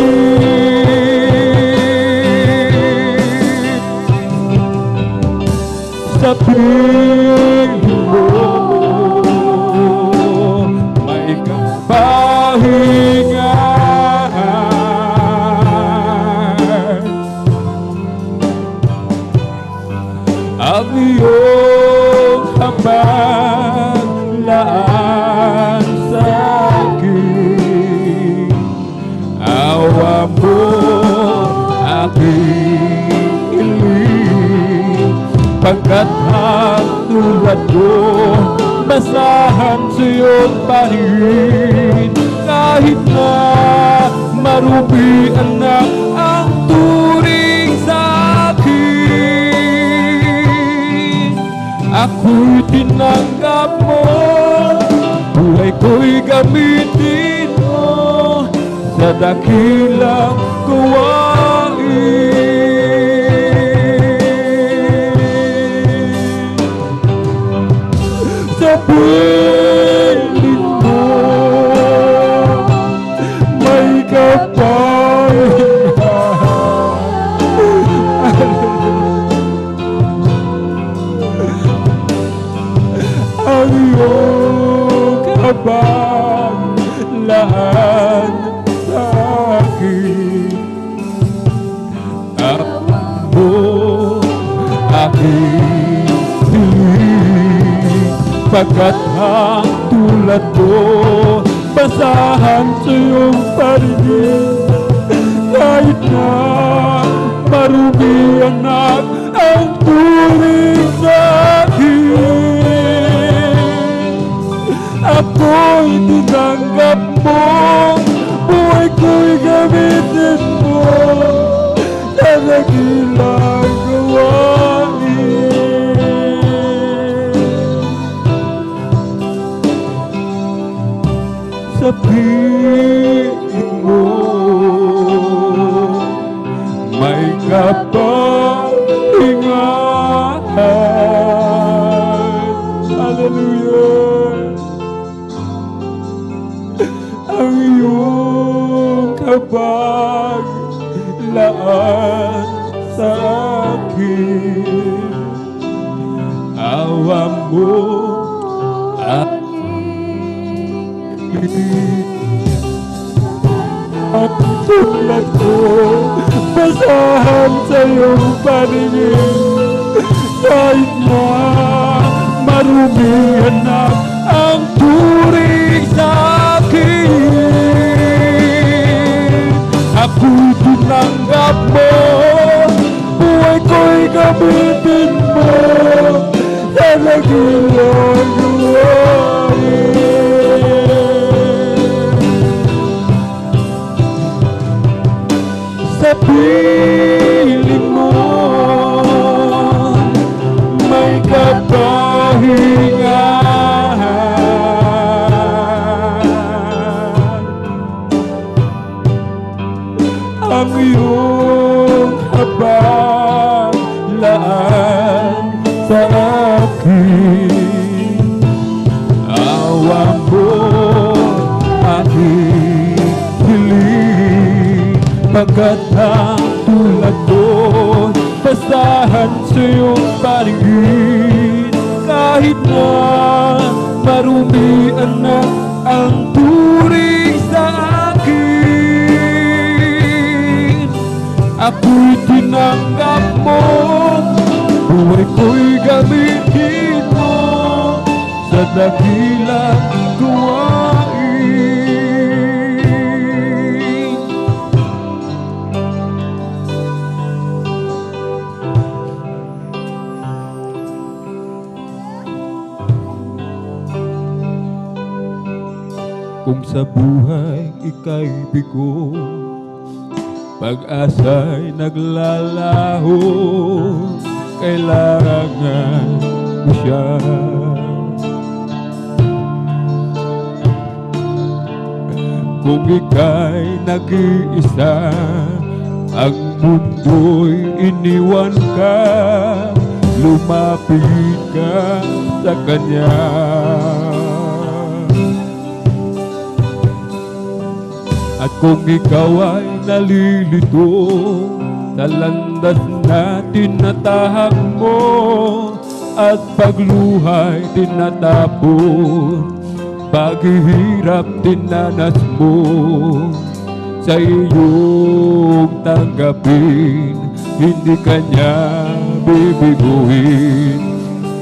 Sa piling mo may kapahingahan, ang iyong habaglaan sa akin. Awa mo aking iling, pagkat ang tulad ko basahan sa iyong paligid. Kahit na marubian na ang turing sa akin, ako'y tinanggap mo, buhay ko'y gamitin mo sa dakilang gawain. Sa piling mo may kapahingahan, ang iyong kabaglaan sa akin. Awa mo aking piling, pagkat ang tulad ko basahan sa iyong paligid. Kahit na marubian na ang turing sa akin, ako'y tinanggap mo, buhay ko'y gamitin mo sa dakilang gawain. Sa piling mo may kapahingahan. Hallelujah. Ang iyong kabaglaan sa akin, awa mo at tulad ko basahan sa iyong paligid. Kahit na marubihan na ang turing sa akin, ako'y tinanggap mo, buhay ko'y gamitin mo sa dakilang gawain. Sa piling mo may kapahingahan, ang iyong habaglaan sa akin. Awa mo aking hiling, pagkat ang tulad ko basahan sa iyong paligid. Kahit na marumian na ang turing sa akin, ako'y tinanggap mo, buhay ko'y gamitin mo sa dakilang gawain. Kung sa buhay ika'y bigo, pag-asa'y naglalaho, kailangan mo siya. Kung ika'y nag-iisa, ang mundo'y iniwan ka, lumapit ka sa Kanya. At kung ikaw ay nalilito sa landas na tinatahak mo, at pagluhay tinatapon, paghihirap dinanas mo, sa iyong tanggapin, hindi Kanya bibiguin.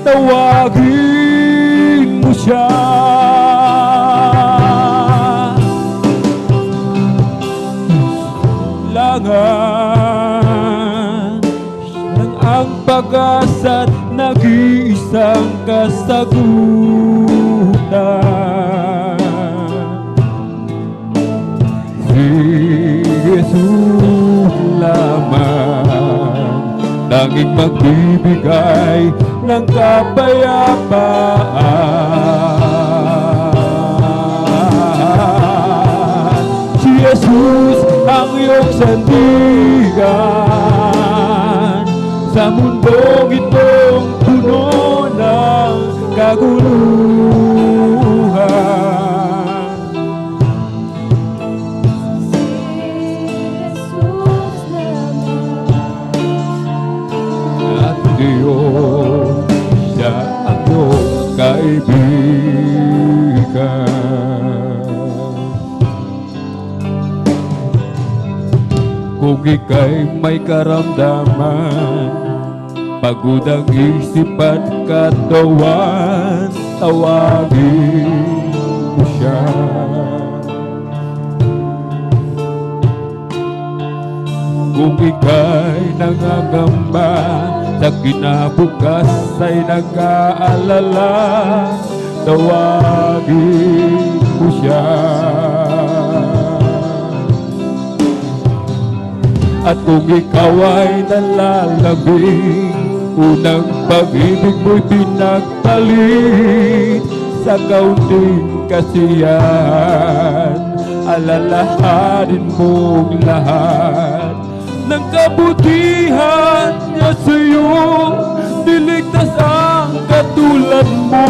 Tawagin mo siya. Langan siyang ang pag-asa't nag-iisang kasagutan. Si Jesus lamang, tanging magbibigay ng kapayapaan. Si Jesus ang iyong sandigan sa mundong itong puno ng kaguluhan. At Diyos, siya ang iyong kaibigan. Kung ika'y may karamdaman, pagod ang isip at katawan, tawagin mo siya. Kung ika'y nangangamba, sa kinabukas ay nag-aalala, tawagin mo siya. At kung ikaw ay nalalabing, unang pag-ibig mo'y pinagpalit sa kaunting kasiyahan, alalahanin mong lahat ng kabutihan niya sa'yo. Niligtas ang katulad mo,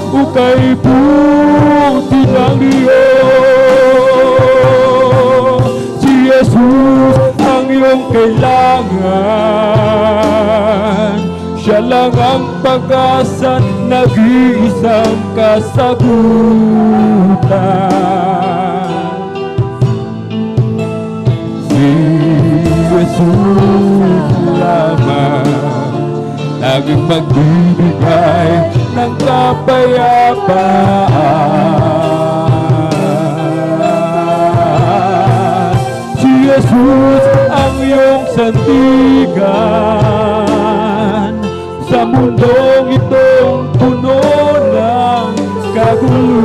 ukay buti ng Diyos. Si Jesus ang iyong kailangan, siya lang ang pag-asa't nag-iisang kasagutan. Si Jesus lamang, laging magbibigay ng kapayapaan. Si Jesus ang iyong sandigan sa mundong itong puno ng kaguluhan.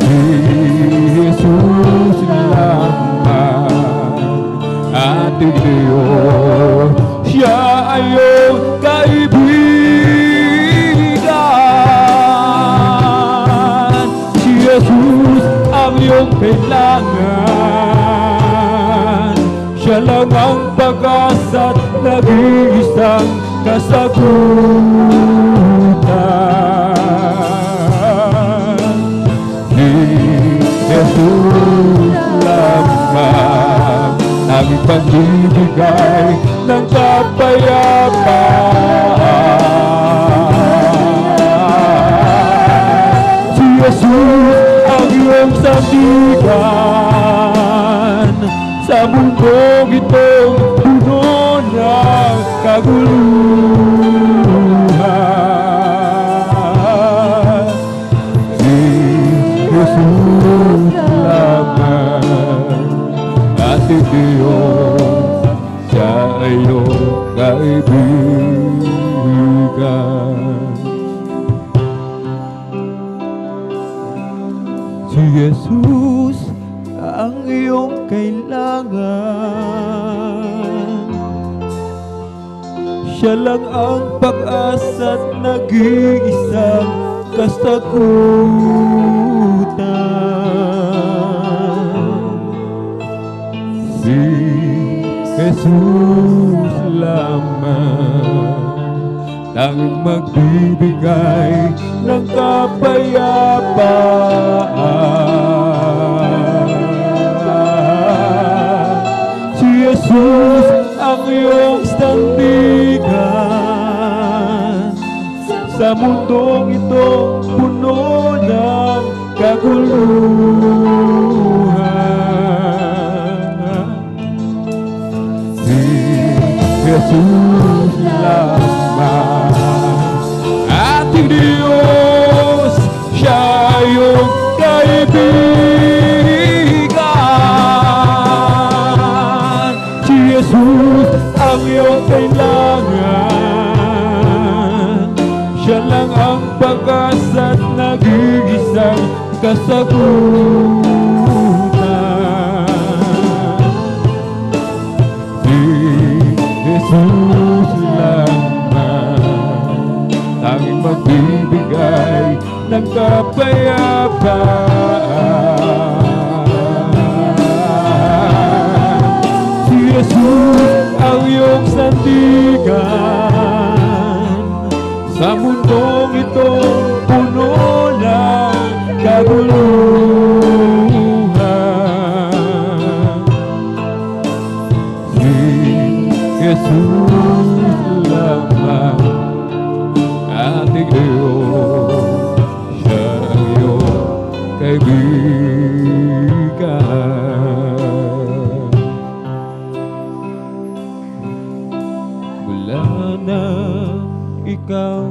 Si Jesus lamang, ating Diyos, siya ay iyong kaibigan. Si Jesus ang iyong kailangan, siya lang ang pag-asa't nag-iisang kasagutan. Si Jesus lamang, aming pagbibigay ng kapayapaan. Si Jesus ang iyong sandigan sa mundong itong puno ng kaguluhan. Si Jesus lamang, ating Diyos, siya ay iyong kaibigan. Si Jesus ang iyong kailangan, Siya lang ang pag-asa't nag-iisang kasagutan. Si Jesus lamang, tanging magbibigay ng kapayapaan. Si Jesus ang iyong sandigan sa mundong itong puno ng kaguluhan. Si Jesus lamang, ating Diyos, siya yung kaibigan. Si Jesus ang iyong kailangan, siya lang ang pag-asa't nag-iisang kasagutan. Si Jesus lamang, tanging magbibigay ng kapayapaan. Si Jesus ang iyong sandigan sa mundong itong puno ng kaguluhan. Si Jesus lamang, ating Diyos, siya ang iyong kaibigan. Mula na ikaw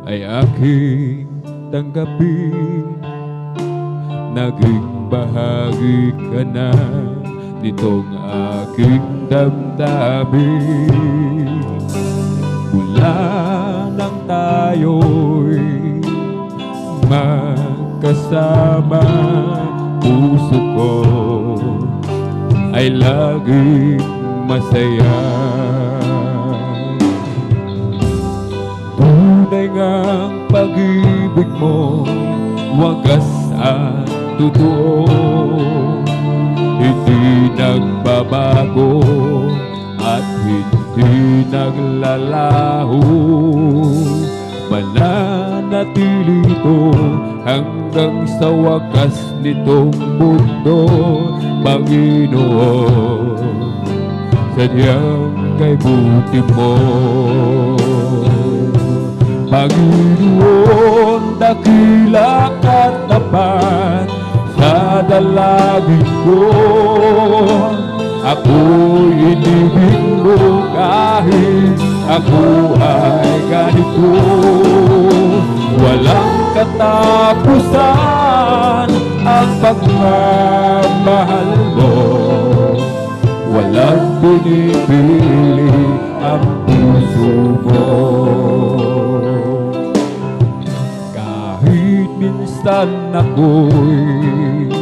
ay aking tanggapin, naging bahagi ka na nitong aking damdamin. Mula nang tayo'y magkasama, puso ko ay laging masaya. Tunay ngang pag-ibig mo, wagas at totoo, hindi nagbabago at hindi naglalaho. Mananatili ito hanggang sa wakas nitong mundo, Panginoon, sadyang kay buti mo. Panginoon, dakila at tapat sa dalangin ko. Ako'y inibig mo kahit ako ay ganito. Walang katapusan ang pagmamahal mo, walang pinipili ang puso mo. Kahit minsan ako'y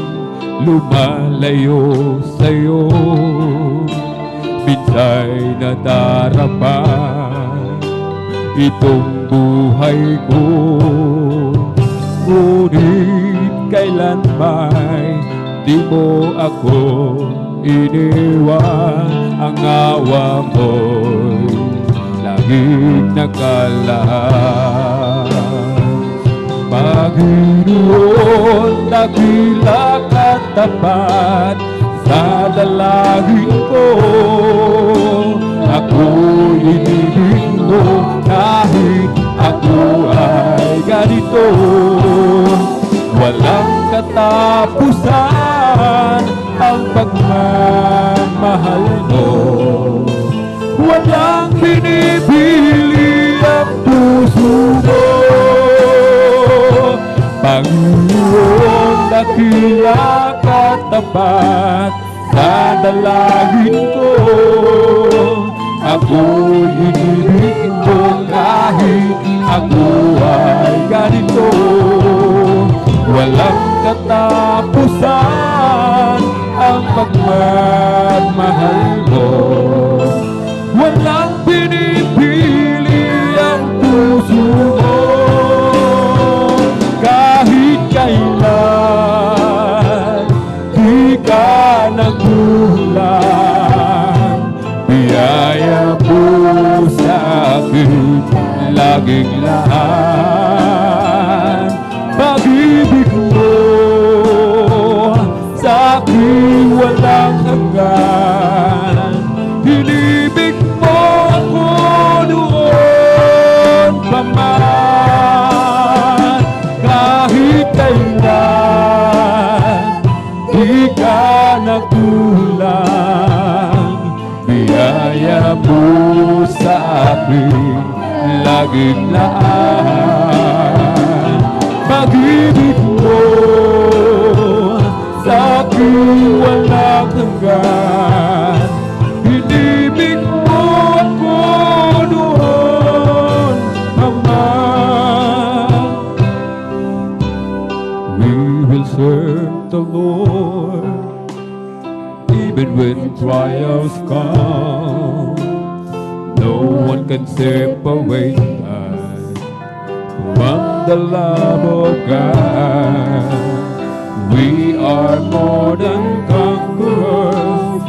lumalayo sa'yo, minsa'y nadarama itong buhay ko. Ngunit kailanman di mo ako iniwan, ang awa mo'y laging nakalaan. Panginoon, dakila at tapat sa dalangin ko. Ako'y inibig mo kahit ako ay ganito. Walang katapusan ang pagmamahal mo, walang pinipili ang puso mo. Panginoon, dakila at tapat sa dalangin ko. Ako'y inibig mo kahit ako ay ganito. Walang katapusan ang pagmamahal mo, walang pinipili biyaya mo sa akin laging lahat. Pag-ibig mo sa akin walang hanggan. Hinibig mo ako noon pa man. Kahit kailan di ka nagkulang. Biyaya mo sa akin laging laan. Pag-ibig mo sa akin walang hanggan. Hinibig mo ako noon, Ama. We will serve the Lord even when trials come. No one can separate us from the love of God. We are more than conquerors.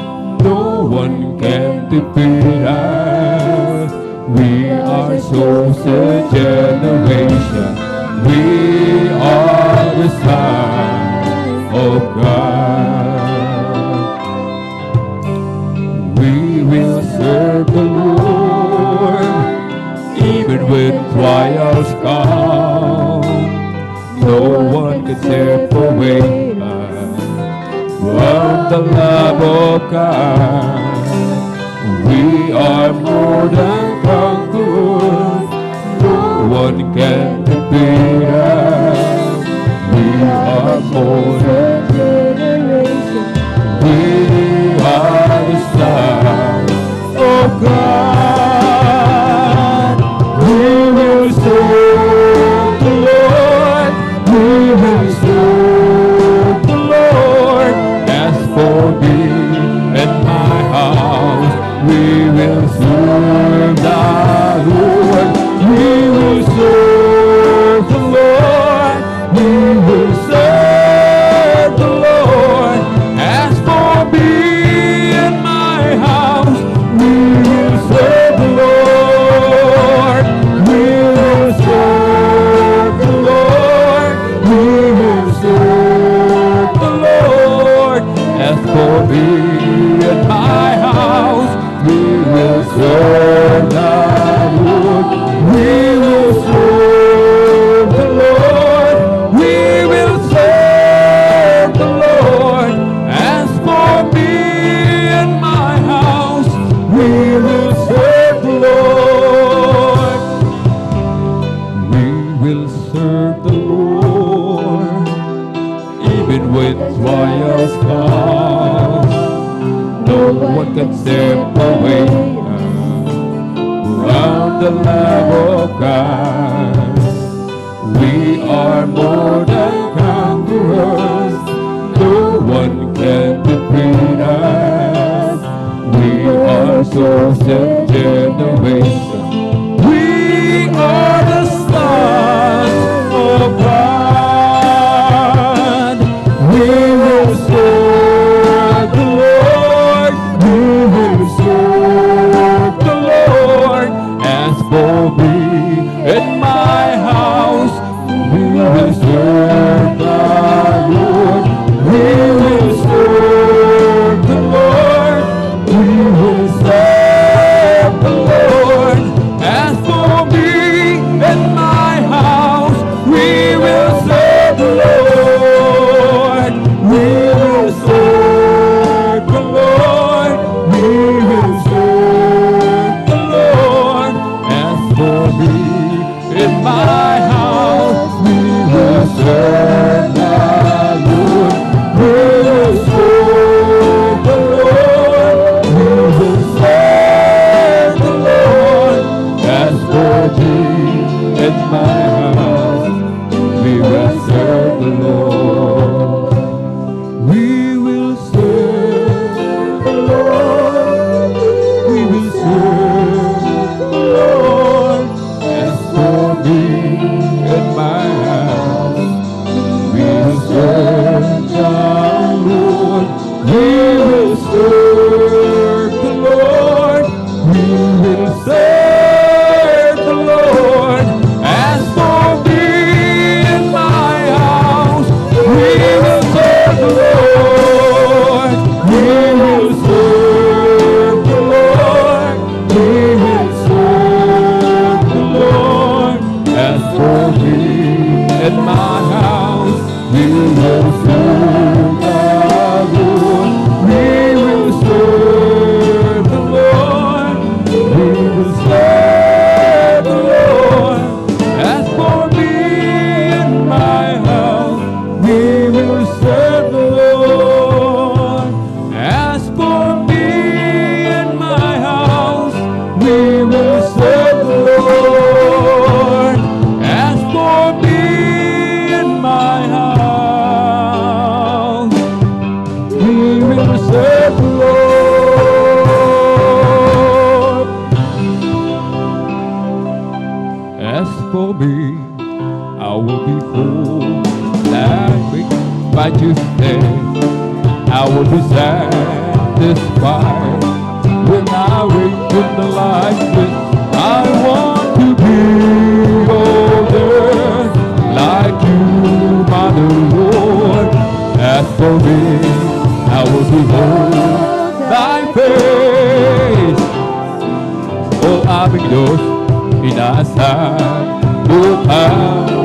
No one can defeat us. We are chosen generation. We are the sons of God. We will serve the Lord even when trials come. No one can separate us from the love of God. We are more than conquerors. No one can defeat us. We are more than generation. We are the sons of God. We will serve the Lord. We will serve the Lord. As for me and my house, we will serve the Lord. We will serve the Lord. We will serve the Lord. As for me and my house, we will serve the Lord. We will serve the Lord. We will serve the Lord. As for me and my house, we will serve the Lord. We will serve the Lord. We will serve the Lord. As for me and my house, we will serve the Lord. We will serve the Lord even when trials come. No one can separate us from the love of God. We are more than conquerors. No one can defeat us. We are chosen generation. We are the sons of God. We will serve the Lord. We will serve the Lord. As for me and my house, we will serve the Lord. We will serve the Lord. We will serve will serve the Lord. As for me and my house, we will serve the Lord. As for me and my house, we will serve the Lord. As for me and my house, we will serve the Lord. As for me, I will be full like me righteousness. I will be satisfied when I wake in the likeness. I want to be older like you, my Lord. As for me, I will behold thy face. Oh, aming Diyos, inaasahan, mukha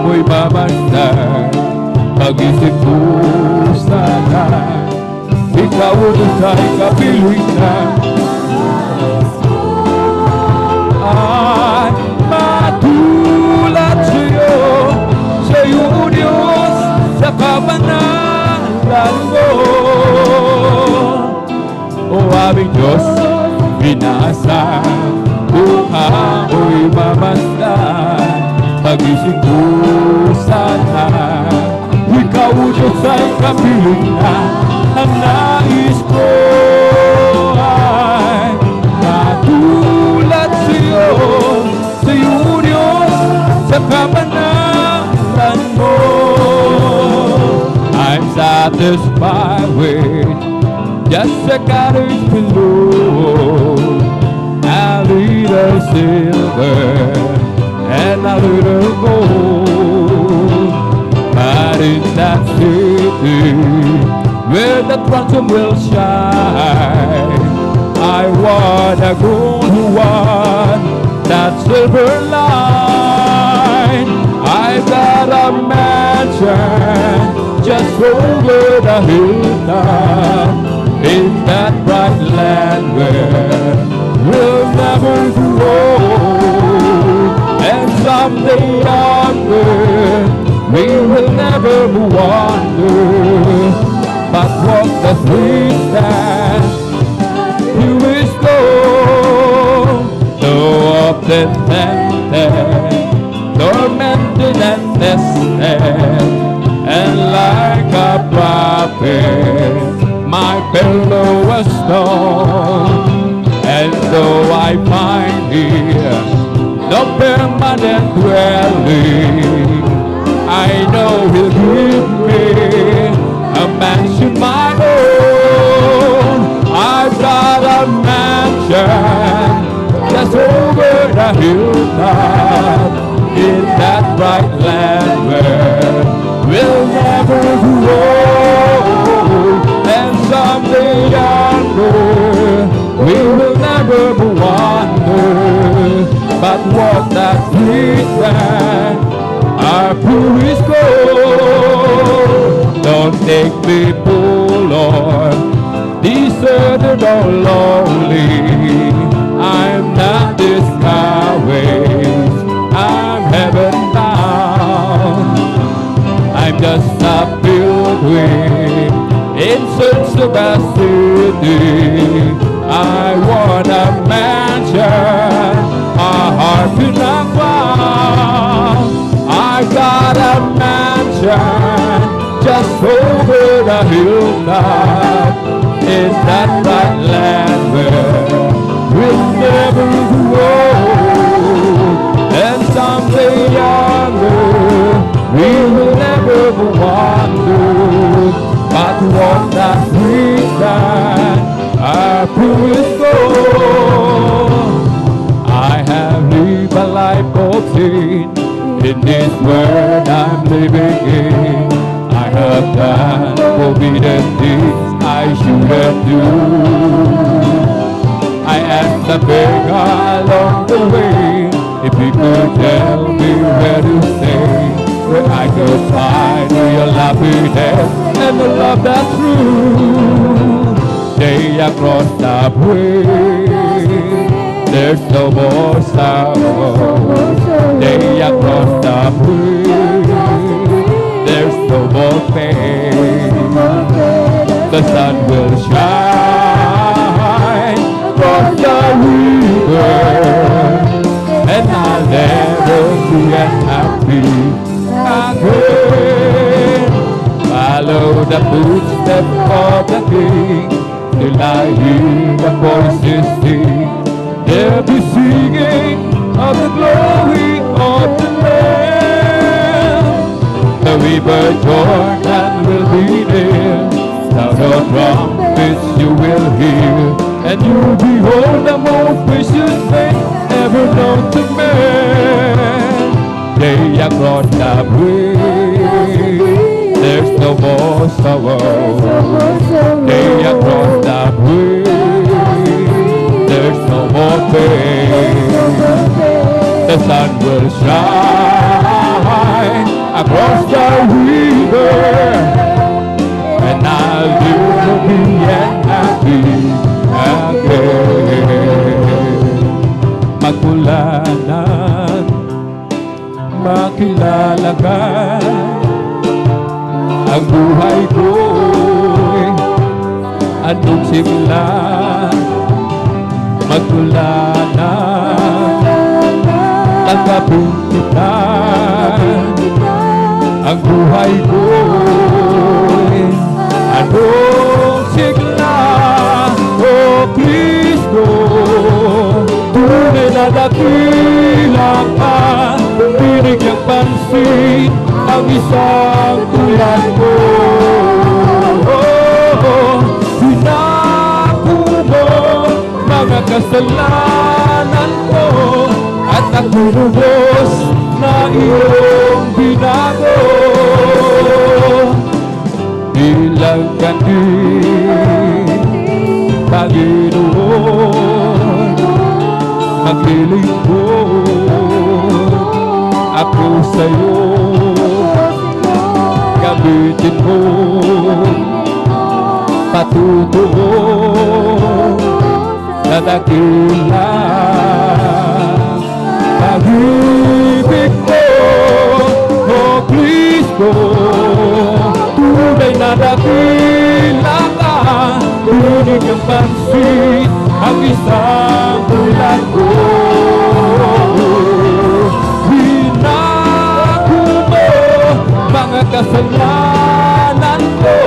mo'y mamasdan. Pag-isip ko sana, ikaw ay kapiluitan. Ay matulad sa'yo, sa'yo o Diyos, sa kabanalan mo. O aming Diyos, inaasahan, mukha mo'y mamasdan. Pag-isip ko sana, ikaw o Diyos ay kapiluitan. Ang nais ko ay matulad sa'yo, sa'yo o Diyos, sa kabanalan mo. I'm satisfied with just a cottage below, a little silver and a little gold. But in that city where the ransom will shine, I want a gold one, that silver line. I've got a mansion just over the hilltop, in that bright land where we'll never grow old, and someday yonder we will never wander, but walk the streets that you wish go. Though often tempted, tormented and tested, and like a prophet, my pillow was torn. And though I find here no permanent dwelling, I know He'll give me a mansion my own. I've got a mansion just over the hilltop, in that bright land where we'll never grow, and someday yonder we will never wander, but walk that street where our foolish go. Don't take me, poor Lord, deserted or lonely. I'm not discouraged, I'm heaven bound. I'm just a pilgrim in search of a city. I want a mansion, a heart in a cloud. I got a mansion just over the hilltop, in that bright land where we'll never grow, and someday yonder we will never wander, but walk that street that our foolish go. I have lived a life of sin in this world I'm living in. I have done forbidden things I shouldn't do. I asked the beggar along the way if he could tell me where to stay, where I could find real happiness and the love that's true. They across the way, there's no more sorrow. Day across the bridge, there's no more pain. The sun will shine across the river, and I'll never be unhappy again. Follow the footsteps of the King till I hear the voices sing. They'll be singing of the glory of the Lamb. The river Jordan will be there. Sound of trumpets you will hear, and you'll behold the most precious thing ever known to man. Day across the bridge, there's no more sorrow. Day across the bridge, there's no more pain. The sun will shine across the river, and I'll live be happy again. Magmulanan, makilala ka. Ang buhay ko'y anong simula. Magmulanan, tanggapin kita. Ang buhay ko'y anong sigla. O Kristo, tunay na dakila ka. Binigyang pansin ang isang tulad ko. Pinako mo mga kasalanan ko, at ako'y lubos na iyong binago. Bilang ganit, Panginoon, maglilingkod ako sa'yo. Gamitin mo patutuo na dakila. Pag-ibig mo, O Kristo, tunay na dakila ka. Binigyang pansin ang isang tulad ko. Pinako mo mga kasalanan ko,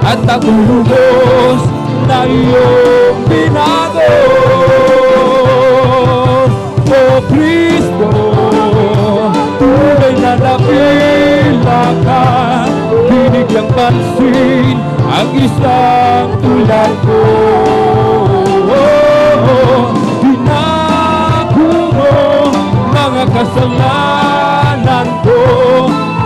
at ako'y lubos na iyong binago. O Kristo, tunay na dakila ka. Binigyang pansin ang isang tulad ko. Pinako mo mga kasalanan ko,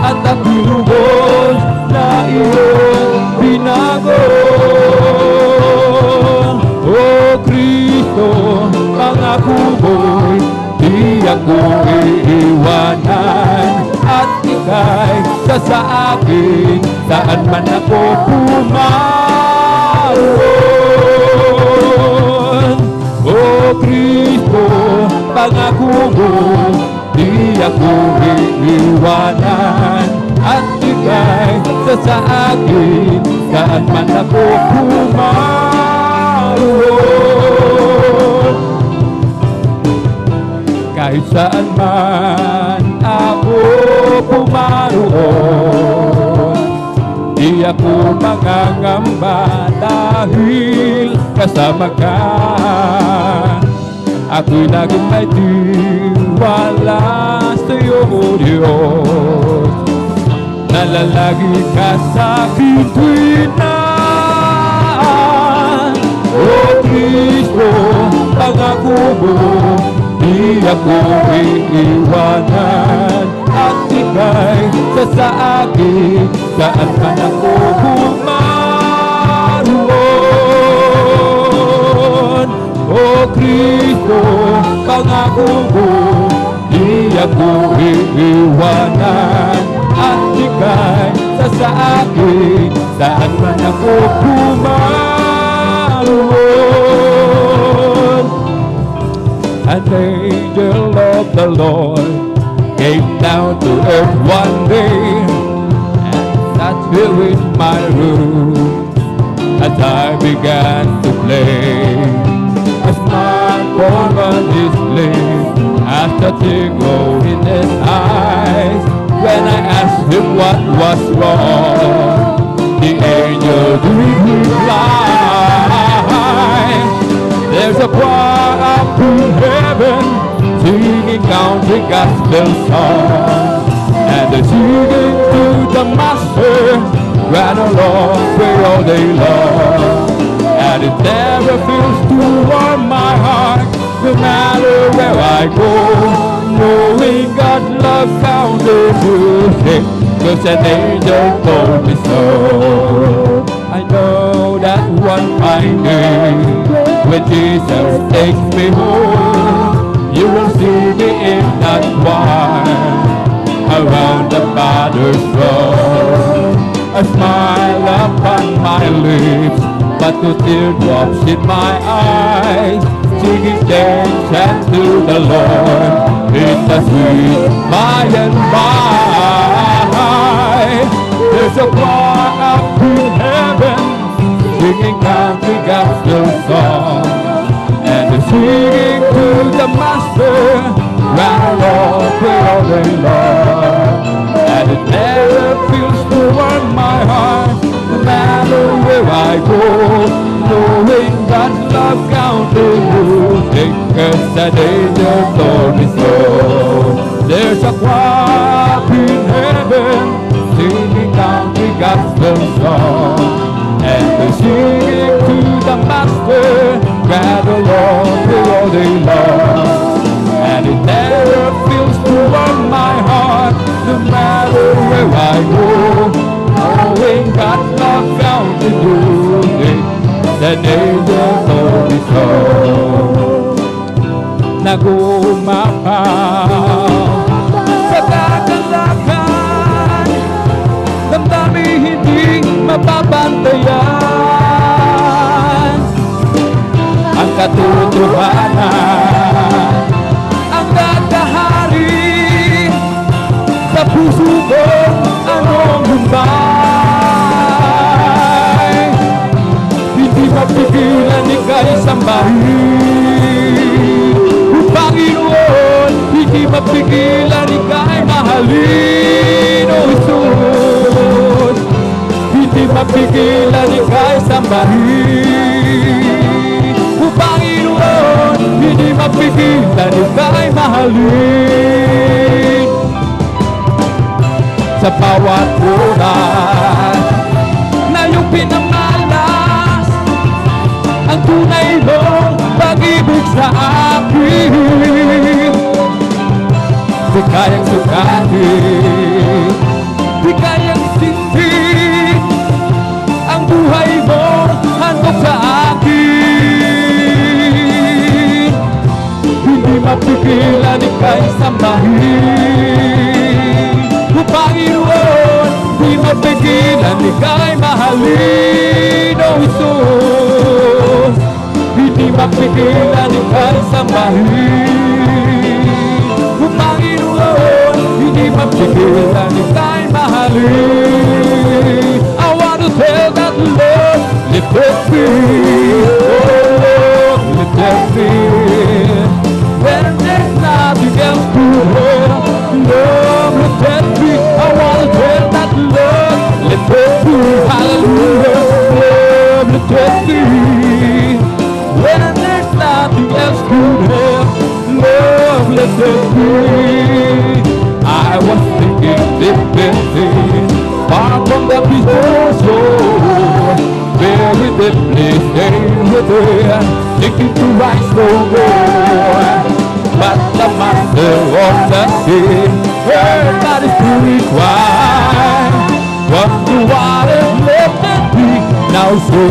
at ako'y lubos na iyong binago. O Kristo, pangako mo'y di ako iiwanan, at ika'y sa akin saan man ako pumaroon. O Kristo, pangako mo, di ako iiwanan, at ika'y sa akin saan man ako pumaroon. Kahit saan man ako pumaroon, di ako mangangamba dahil kasama ka. Ako'y laging may tiwala sa'yo, O Diyos. Nalalagi ka sa aking tuwinan. O Kristo, pangako mo, di ako iiwanan, at ika'y sa akin saan man ako pumaroon. O Kristo, pangako mo, di ako iiwanan, at ika'y sa akin saan man ako pumaroon. an angel of the Lord came down to earth one day and sat here in my room as I began to play. A smile formed on his lips, as the tingle in his eyes. When I asked him what was wrong, the angel did reply, there's a choir up in heaven singing country gospel songs, and they're singing to the Master, right along where all day long. And it never feels to warm my heart, no matter where I go, knowing God's love found in music, 'cause an angel told me so. I know that one fine day, when Jesus takes me home, you will see me in that choir around the Father's throne. A smile upon my lips, but no teardrops in my eyes, singing thanks and to the Lord in the sweet by and by. There's a choir up in heaven singing country gospel songs, and they're singing to the Master right along all day long. And it never feels to warm my heart, no matter where I go, knowing that love counted music, 'cause an angel told me so. There's a choir in heaven singing country gospel songs, and they're singing to the Master right along all day long. And it never feels to warm my heart, no matter where I go, knowing God's love found in music, that angel told me so. Nagumapaw sa kagalakan, damdamin hindi mapapantayan, ang katotohanan ang gagahari sa puso ko, anong lumbay. Hindi mapigilan ika'y sambahin, o Panginoon, hindi mapigilan ika'y mahalin, o Jesus. Hindi mapigilan ika'y sambahin, o Panginoon, hindi mapigilan ika'y mahalin. Sa bawat oras na iyong pinamalas ang tunay mong pag-ibig sa akin, di kayang sukatin, di kayang sintin ang buhay mo handog sa akin. Hindi mapigilan ika'y sambahin, o Panginoon, di mapigilan ika'y mahalin, o Jesus. Hindi mapigilan ika'y sambahin, o Panginoon, hindi mapigilan ika'y mahalin. I want to tell that Lord, lifted me, oh Lord, lifted me, when there's nothing else to hold. Lord, lifted me, I want to tell that Lord, lifted me, hallelujah. Lord, lifted me, when there's nothing else to help. Lord, lifted me. I was thinking differently, far from the peaceful soul, very deeply staying within, thinking to rise no more. But the master of the sea heard that is to require, from the water lifted me, now so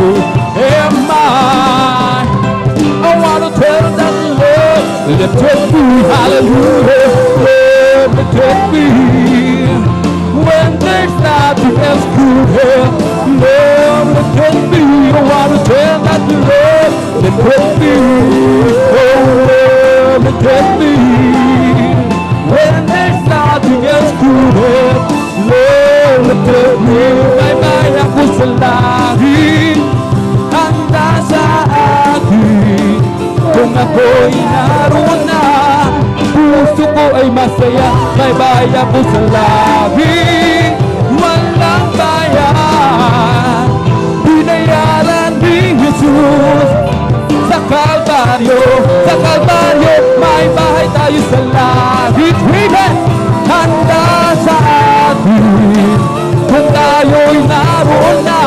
am I. I want to tell that Lord lifted me, hallelujah. Lord lifted me, when there's nothing else could help. Lord lifted me, I want to tell that Lord lifted me, oh Lord limited me. When there's nothing else to help, limited me. Bye-bye ako sa langit, handa sa akin. Kung ako'y naroon na, puso ko ay masaya. Bye-bye ako sa langit, walang bayan. Binayaran ni Jesus sa Kalbaryo, may bahay tayo sa langit. Amen! Handa sa atin, kung tayo'y naroon na,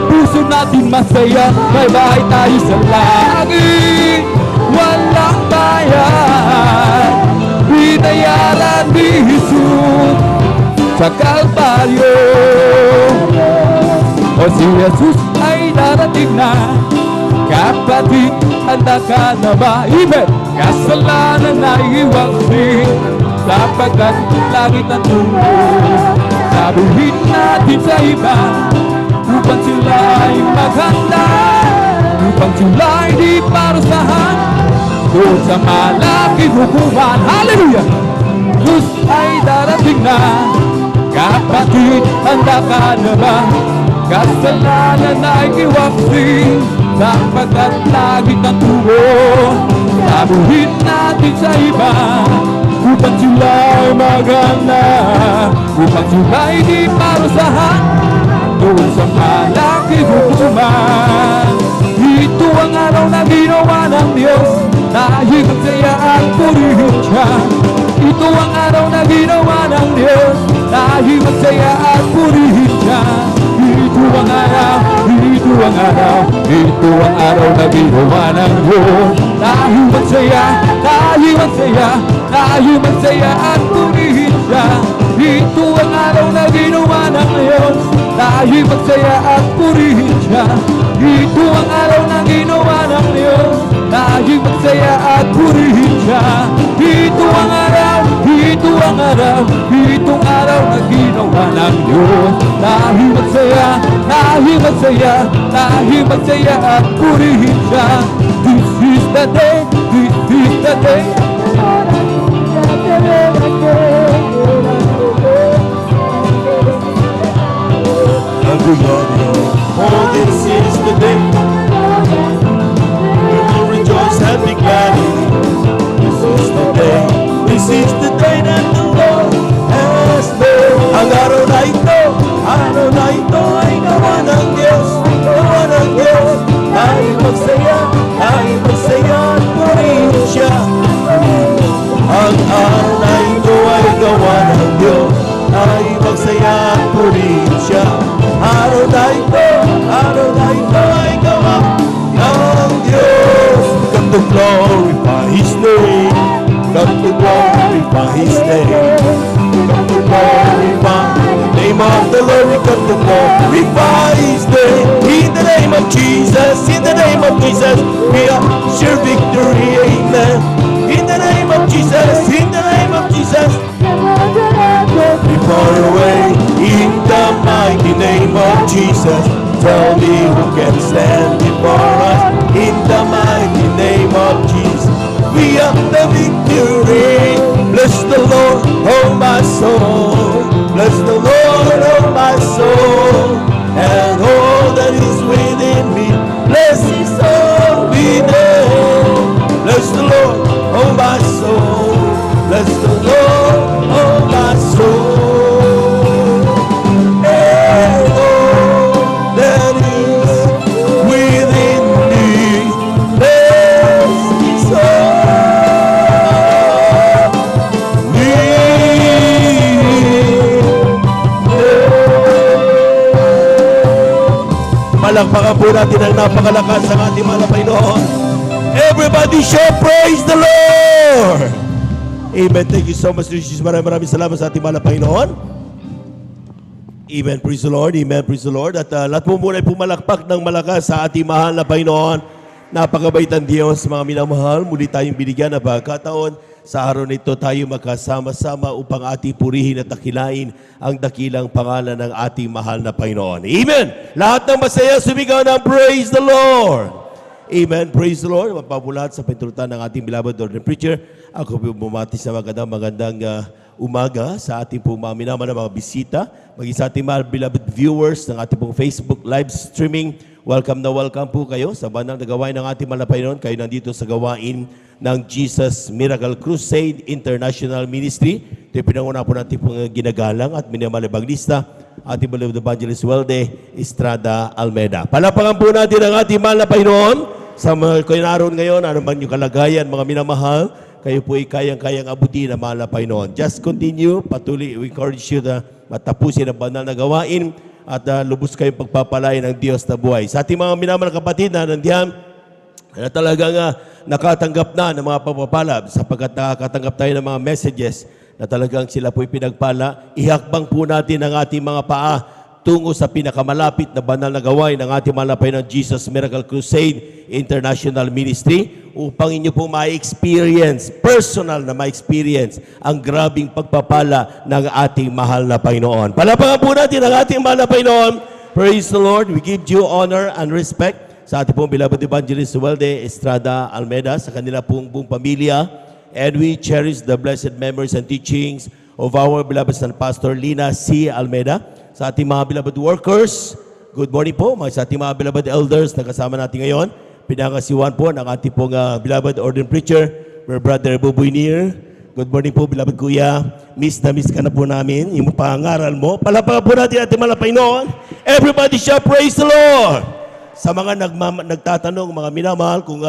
puso natin masaya. May bahay tayo sa langit, walang bayan. Binayaran ni Jesus sa Kalbaryo. O si Jesus ay darating na, kapatid, handa ka na ba? Amen! Kasalanan na iwasin, sapagkat langit ang tungo. Sabihin natin sa iba, upang sila ay maghanda, upang sila ay di parusahan doon sa malaking hukuman. Hallelujah! Jesus ay darating na, kapatid, handa ka na ba? Kasalanan ay iwasin, sapagkat langit ang tungo. Sabihin natin sa iba, upang sila ay maganda, upang sila ay di parusahan doon sa malaking hukuman. Ito ang araw na ginawa ng Diyos, tayo'y magsaya at purihin siya. Ito ang araw na ginawa ng Diyos, tayo'y magsaya at purihin siya. Ito ang araw, ito ang araw, ito ang araw na ginawa ng Diyos, tayo'y magsaya, tayo'y magsaya, tayo'y magsaya at purihin siya. Ito ang araw na ginawa ng Diyos, tayo'y magsaya at purihin siya. Ito ang araw na ginawa ng Diyos, tayo'y magsaya at purihin siya. Ito ang araw, ito ang araw, itong araw na ginawa ng Diyos, tayo'y magsaya, tayo'y magsaya, tayo'y magsaya at purihin siya. This is the day, this is the day. Oh, this is the day we will rejoice and be glad in it. This is the day, this is the day that the Lord has made. Ang araw na ito ay gawa ng Diyos, gawa ng Diyos. Tayo magsaya at purihin siya. Ang araw na ito ay gawa ng Diyos, tayo magsaya at purihin siya. Araw na ito ay gawa ng Diyos. Come to glorify His name, come to glorify His name, come to glorify the name of the Lord. We come to glorify His name. In the name of Jesus, in the name of Jesus, we are sure victory. Amen. In the name of Jesus, in the name of Jesus, be far away. In the mighty name of Jesus, tell me who can stand before us. In the mighty name of Jesus, we have the victory. Bless the Lord, oh my soul. Bless the Lord, oh my soul, and all that is within me. Bless His holy name. Bless the Lord, oh my soul. Bless the Lord, oh my soul. And all that is within me. Bless His holy name. Palakpakan po natin ang napakalakas ng ating mga Panginoon. Everybody shout praise the Lord! Amen. Thank you so much, Jesus. Maraming salamat sa ating mahal na Panginoon. Amen. Praise the Lord. Amen. Praise the Lord. At lahat po muna ay pumalakpak ng malakas sa ating mahal na Panginoon. Napakabait ang Diyos, mga minamahal. Muli tayong binigyan na pagkataon sa araw nito tayo magkasama-sama upang ating purihin at dakilain ang dakilang pangalan ng ating mahal na Panginoon. Amen. Lahat ng masaya sumigaw ng praise the Lord. Amen. Praise the Lord. Mapabulat sa pinturutan ng ating beloved Lord and Preacher. Ako po bumati sa magandang umaga sa ating pong mga minamahal na mga bisita, maging sa ating mga beloved viewers ng ating pong Facebook live streaming. Welcome na welcome po kayo sa banal na gawain ng ating malapay noon. Kayo nandito sa gawain ng Jesus Miracle Crusade International Ministry. Ito yung pinanguna po natin pong ginagalang at minamahal evangelista, ating beloved evangelist Welde Estrada Almeida. Palapakan po natin ang ating mahal na Panginoon sa mga kayo naroon ngayon, ano man yung kalagayan, mga minamahal, kayo po ay kayang-kayang abutin na mahal na Panginoon. Just continue, patuloy, we encourage you na matapusin ang banal na gawain at lubos kayong pagpapalain ng Diyos na buhay. Sa ating mga minamahal na kapatid na nandiyan, na talagang nakatanggap na ng mga pagpapala sapagkat nakakatanggap tayo ng mga messages na talagang sila po'y pinagpala, ihakbang po natin ang ating mga paa tungo sa pinakamalapit na banal na gawain ng ating malapay ng Jesus Miracle Crusade International Ministry upang inyo po ma-experience, personal na ma-experience ang grabing pagpapala ng ating mahal na Panginoon. Palapakan po natin ang ating mahal na Panginoon. Praise the Lord. We give you honor and respect sa ating pong beloved evangelist Welde Estrada Almeida, sa kanila pong buong pamilya. And we cherish the blessed memories and teachings of our beloved San Pastor Lina C. Almeida. Sa ating mga beloved workers, good morning po. Sa ating mga beloved elders na kasama natin ngayon, pinangasiwan po ng ating pong beloved ordained preacher, Brother Buboy Nir. Good morning po, beloved kuya. Miss na miss ka na po namin. Yung pangaral mo. Palapakan po natin ating malapay noon. Everybody shall praise the Lord. Sa mga nagtatanong, mga minamahal, kung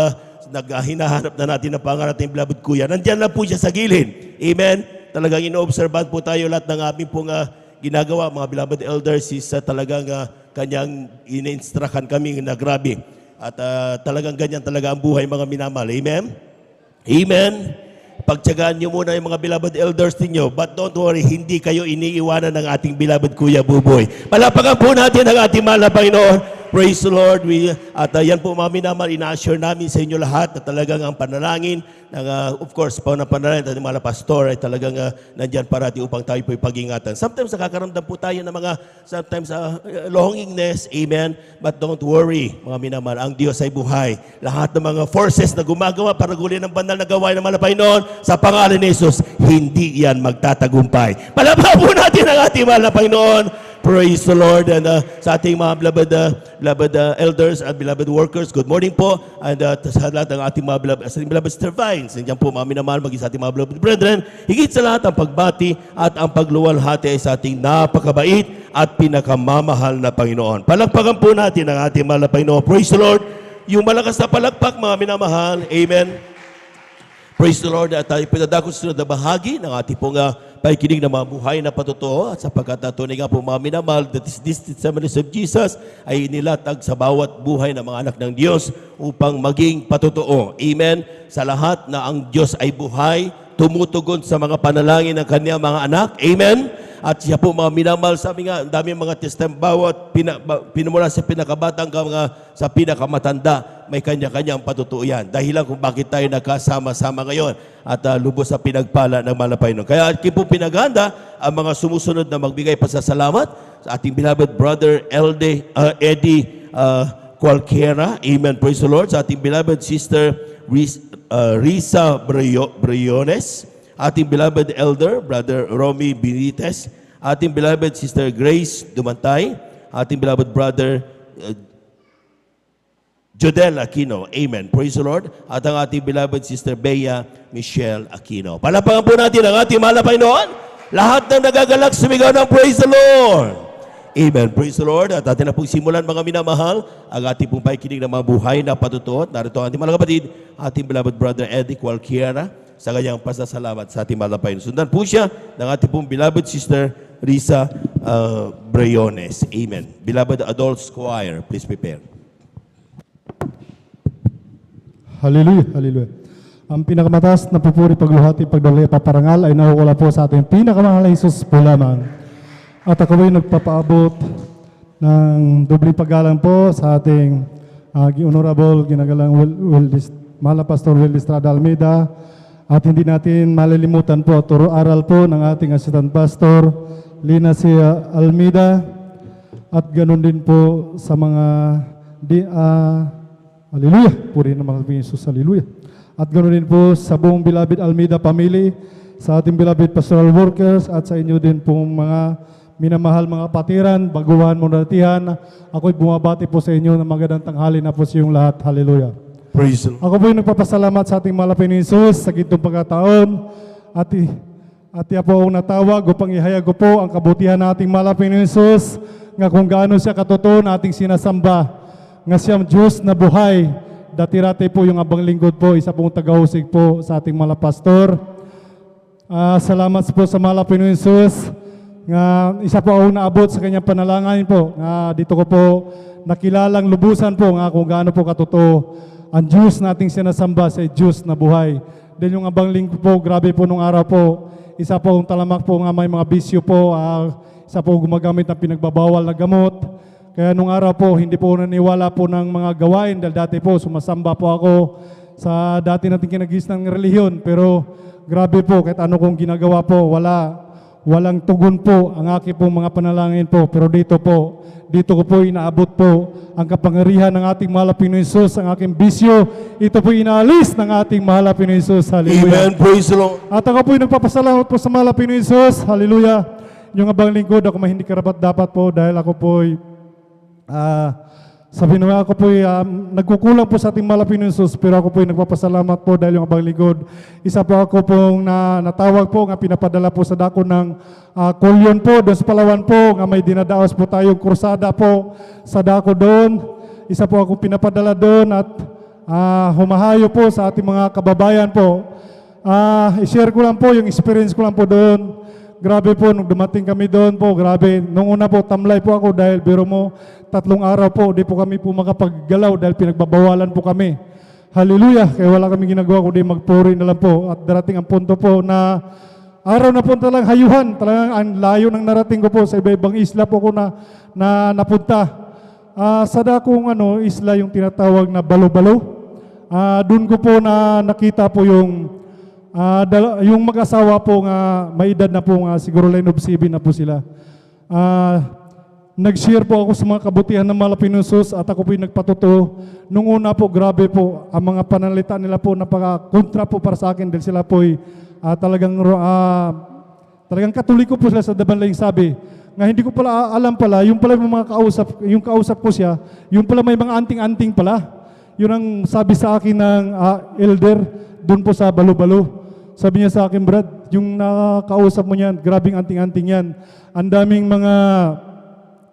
hinahanap na natin ang pangalan natin, beloved kuya, nandiyan lang po siya sa gilid. Amen. Talagang ino-observan po tayo lahat ng aming pong ginagawa, mga beloved elders, is talagang kanyang ina-instructan kami na grabe. At talagang ganyan talaga ang buhay, mga minamahal. Amen? Amen? Pagtyagaan nyo muna yung mga beloved elders ninyo, but don't worry, hindi kayo iniiwanan ng ating beloved Kuya Buboy. Palapakan po natin ang ating mahal na Panginoon. Praise the Lord. At yan po mga minamahal, ina-assure namin sa inyo lahat na talagang ang panalangin, of course, panalangin ng mga pastor ay talagang nandyan parati upang tayo po'y pag-ingatan. Sometimes nakakaramdam po tayo ng mga longingness, amen, but don't worry, mga minamahal, ang Diyos ay buhay. Lahat ng mga forces na gumagawa para gulin ng banal na gawain ng malapay noon, sa pangalan ni Jesus, hindi yan magtatagumpay. Palapakan po natin ang ating mahal na Panginoon. Praise the Lord. And sa ating mga beloved elders and beloved workers, good morning po. And sa lahat ng ating mga beloved Sister Vines, nandiyan po mga minamahal, maging sa ating mga beloved brethren, higit sa lahat ang pagbati at ang pagluwalhati ay sa ating napakabait at pinakamamahal na Panginoon. Palakpakan po natin ang ating mahal na Panginoon. Praise the Lord. Yung malakas na palakpak, mga minamahal. Amen. Praise the Lord. At tayo pinadako sa sunod na bahagi ng ating pong pakikinig ng mga buhay na patotoo, at sapagkat tunay nga po mga minamahal, that is this testimonies of Jesus ay inilatag sa bawat buhay ng mga anak ng Diyos upang maging patotoo. Amen. Sa lahat na ang Diyos ay buhay, tumutugon sa mga panalangin ng kanyang mga anak. Amen. At siya po mga minamahal, sabi nga, ang daming mga bawat pinumula sa pinakabata hanggang sa pinakamatanda, may kanya-kanyang patutuo yan. Dahilan kung bakit tayo nagkasama-sama ngayon at lubos sa pinagpala ng malapay nun. Kaya akin po pinaghanda ang mga sumusunod na magbigay pasasalamat sa ating beloved brother Eddie Cualquiera. Amen. Praise the Lord. Sa ating beloved sister Risa Briones. Ating beloved elder, Brother Romy Benitez. Ating beloved sister Grace Dumantay. Ating beloved brother Jodel Aquino. Amen. Praise the Lord. At ang ating beloved sister Bea Michelle Aquino. Palapakan po natin ang ating mahal na Panginoon. Lahat ng nagagalak, sumigaw ng praise the Lord. Amen. Praise the Lord. At atin na pong simulan, mga minamahal, ang ating pong pakikinig ng mga buhay na patutuo. Narito ang ating mga kapatid, ating beloved brother Eddie Cualquiera, sa kanyang pasasalamat sa ating mahal na Panginoon. Sundan po siya ng ating pong beloved sister Risa Briones. Amen. Beloved adults choir, please prepare. Hallelujah, hallelujah. Ang pinakamataas na pupuri, pagluhati, pagdalay, paparangal ay nakukuha po sa ating pinakamahal na Jesus po lamang. At ako ay nagpapaabot ng dobleng paggalang po sa ating honorable ginagalang mahal na Pastor Welde Estrada Almeida. At hindi natin malilimutan po, turo-aral po ng ating Assistant Pastor Lina C. Almeida. At ganun din po sa mga Hallelujah. Puri naman kami Jesus. Hallelujah. At ganoon din po sa buong beloved Almeida family, sa ating beloved pastoral workers, at sa inyo din pong mga minamahal mga patiran, baguhan, monartihan. Ako'y bumabati po sa inyo ng magandang tanghali na po sa iyong lahat. Hallelujah. Praise the Lord. Ako po yung nagpapasalamat sa ating malapit ni Jesus sa gitong pagkataon. At iya po akong natawag upang ihayag ko po ang kabutihan ng ating malapit ni Jesus, nga kung gaano siya katotoo na ating sinasamba, nga siyang Diyos na buhay. Dati-rati po yung abang lingkod po, isa pong tagahusig po sa ating mga pastor. Salamat po sa malapit ni Jesus, nga isa po akong naabot sa kanyang panalangin po. Dito ko po nakilalang lubusan po nga kung gaano po katotoo ang Diyos nating sinasamba sa Diyos na buhay. Then yung abang lingkod po, grabe po nung araw po, isa po ang talamak po nga may mga bisyo po, isa po gumagamit ng pinagbabawal na gamot. Kaya nung araw po, hindi po naniwala po ng mga gawain dahil dati po sumasamba po ako sa dati nating kinagis ng relihiyon. Pero grabe po, kahit ano kong ginagawa po, walang tugon po ang aking pong mga panalangin po. Pero dito ko po inaabot po ang kapangyarihan ng ating mahal na Pinoy Jesus, ang aking bisyo. Ito po inaalis ng ating mahal na Pinoy Jesus. Hallelujah. Amen. Praise the Lord. At ako po nagpapasalamat po sa mahal na Pinoy Jesus. Hallelujah. Yung abang lingkod, ako may hindi karapat dapat po dahil ako po sabi naman ako po nagkukulang po sa ating mahal na Pinoy Jesus, pero ako po nagpapasalamat po dahil yung abang lingkod. Isa po ako pong natawag po, nga pinapadala po sa dako ng Kulyon po, doon sa Palawan po, nga may dinadaos po tayong kursada po sa dako doon. Isa po ako pinapadala doon at humahayo po sa ating mga kababayan po. I-share ko lang po yung experience ko lang po doon. Grabe po, nung dumating kami doon po, grabe. Nung una po, tamlay po ako dahil biro mo, 3 araw po, di po kami po makapaggalaw dahil pinagbabawalan po kami. Hallelujah! Kaya wala kami ginagawa kundi magpuri na lang po. At darating ang punto po na araw na po talagang hayuhan. Talagang ang layo ng narating ko po sa iba-ibang isla po ko na napunta. Sa dakong isla yung tinatawag na Balo-Balo. Doon ko po na nakita po yung mag-asawa po nga may edad na po nga siguro line of 7 na po sila. Nag-share po ako sa mga kabutihan ng mga Pinoy Jesus at ako po yung nagpatotoo. Nung una po, grabe po, ang mga pananalita nila po napaka-kontra po para sa akin dahil sila po talagang katoliko po sila sa dabanlayang sabi. Nga hindi ko pala alam pala, yung pala mga kausap ko siya, yung pala may mga anting-anting pala. Yun ang sabi sa akin ng elder doon po sa Balo-Balo. Sabi niya sa akin, Brad, yung nakausap mo niyan, grabing anting-anting yan. Ang daming mga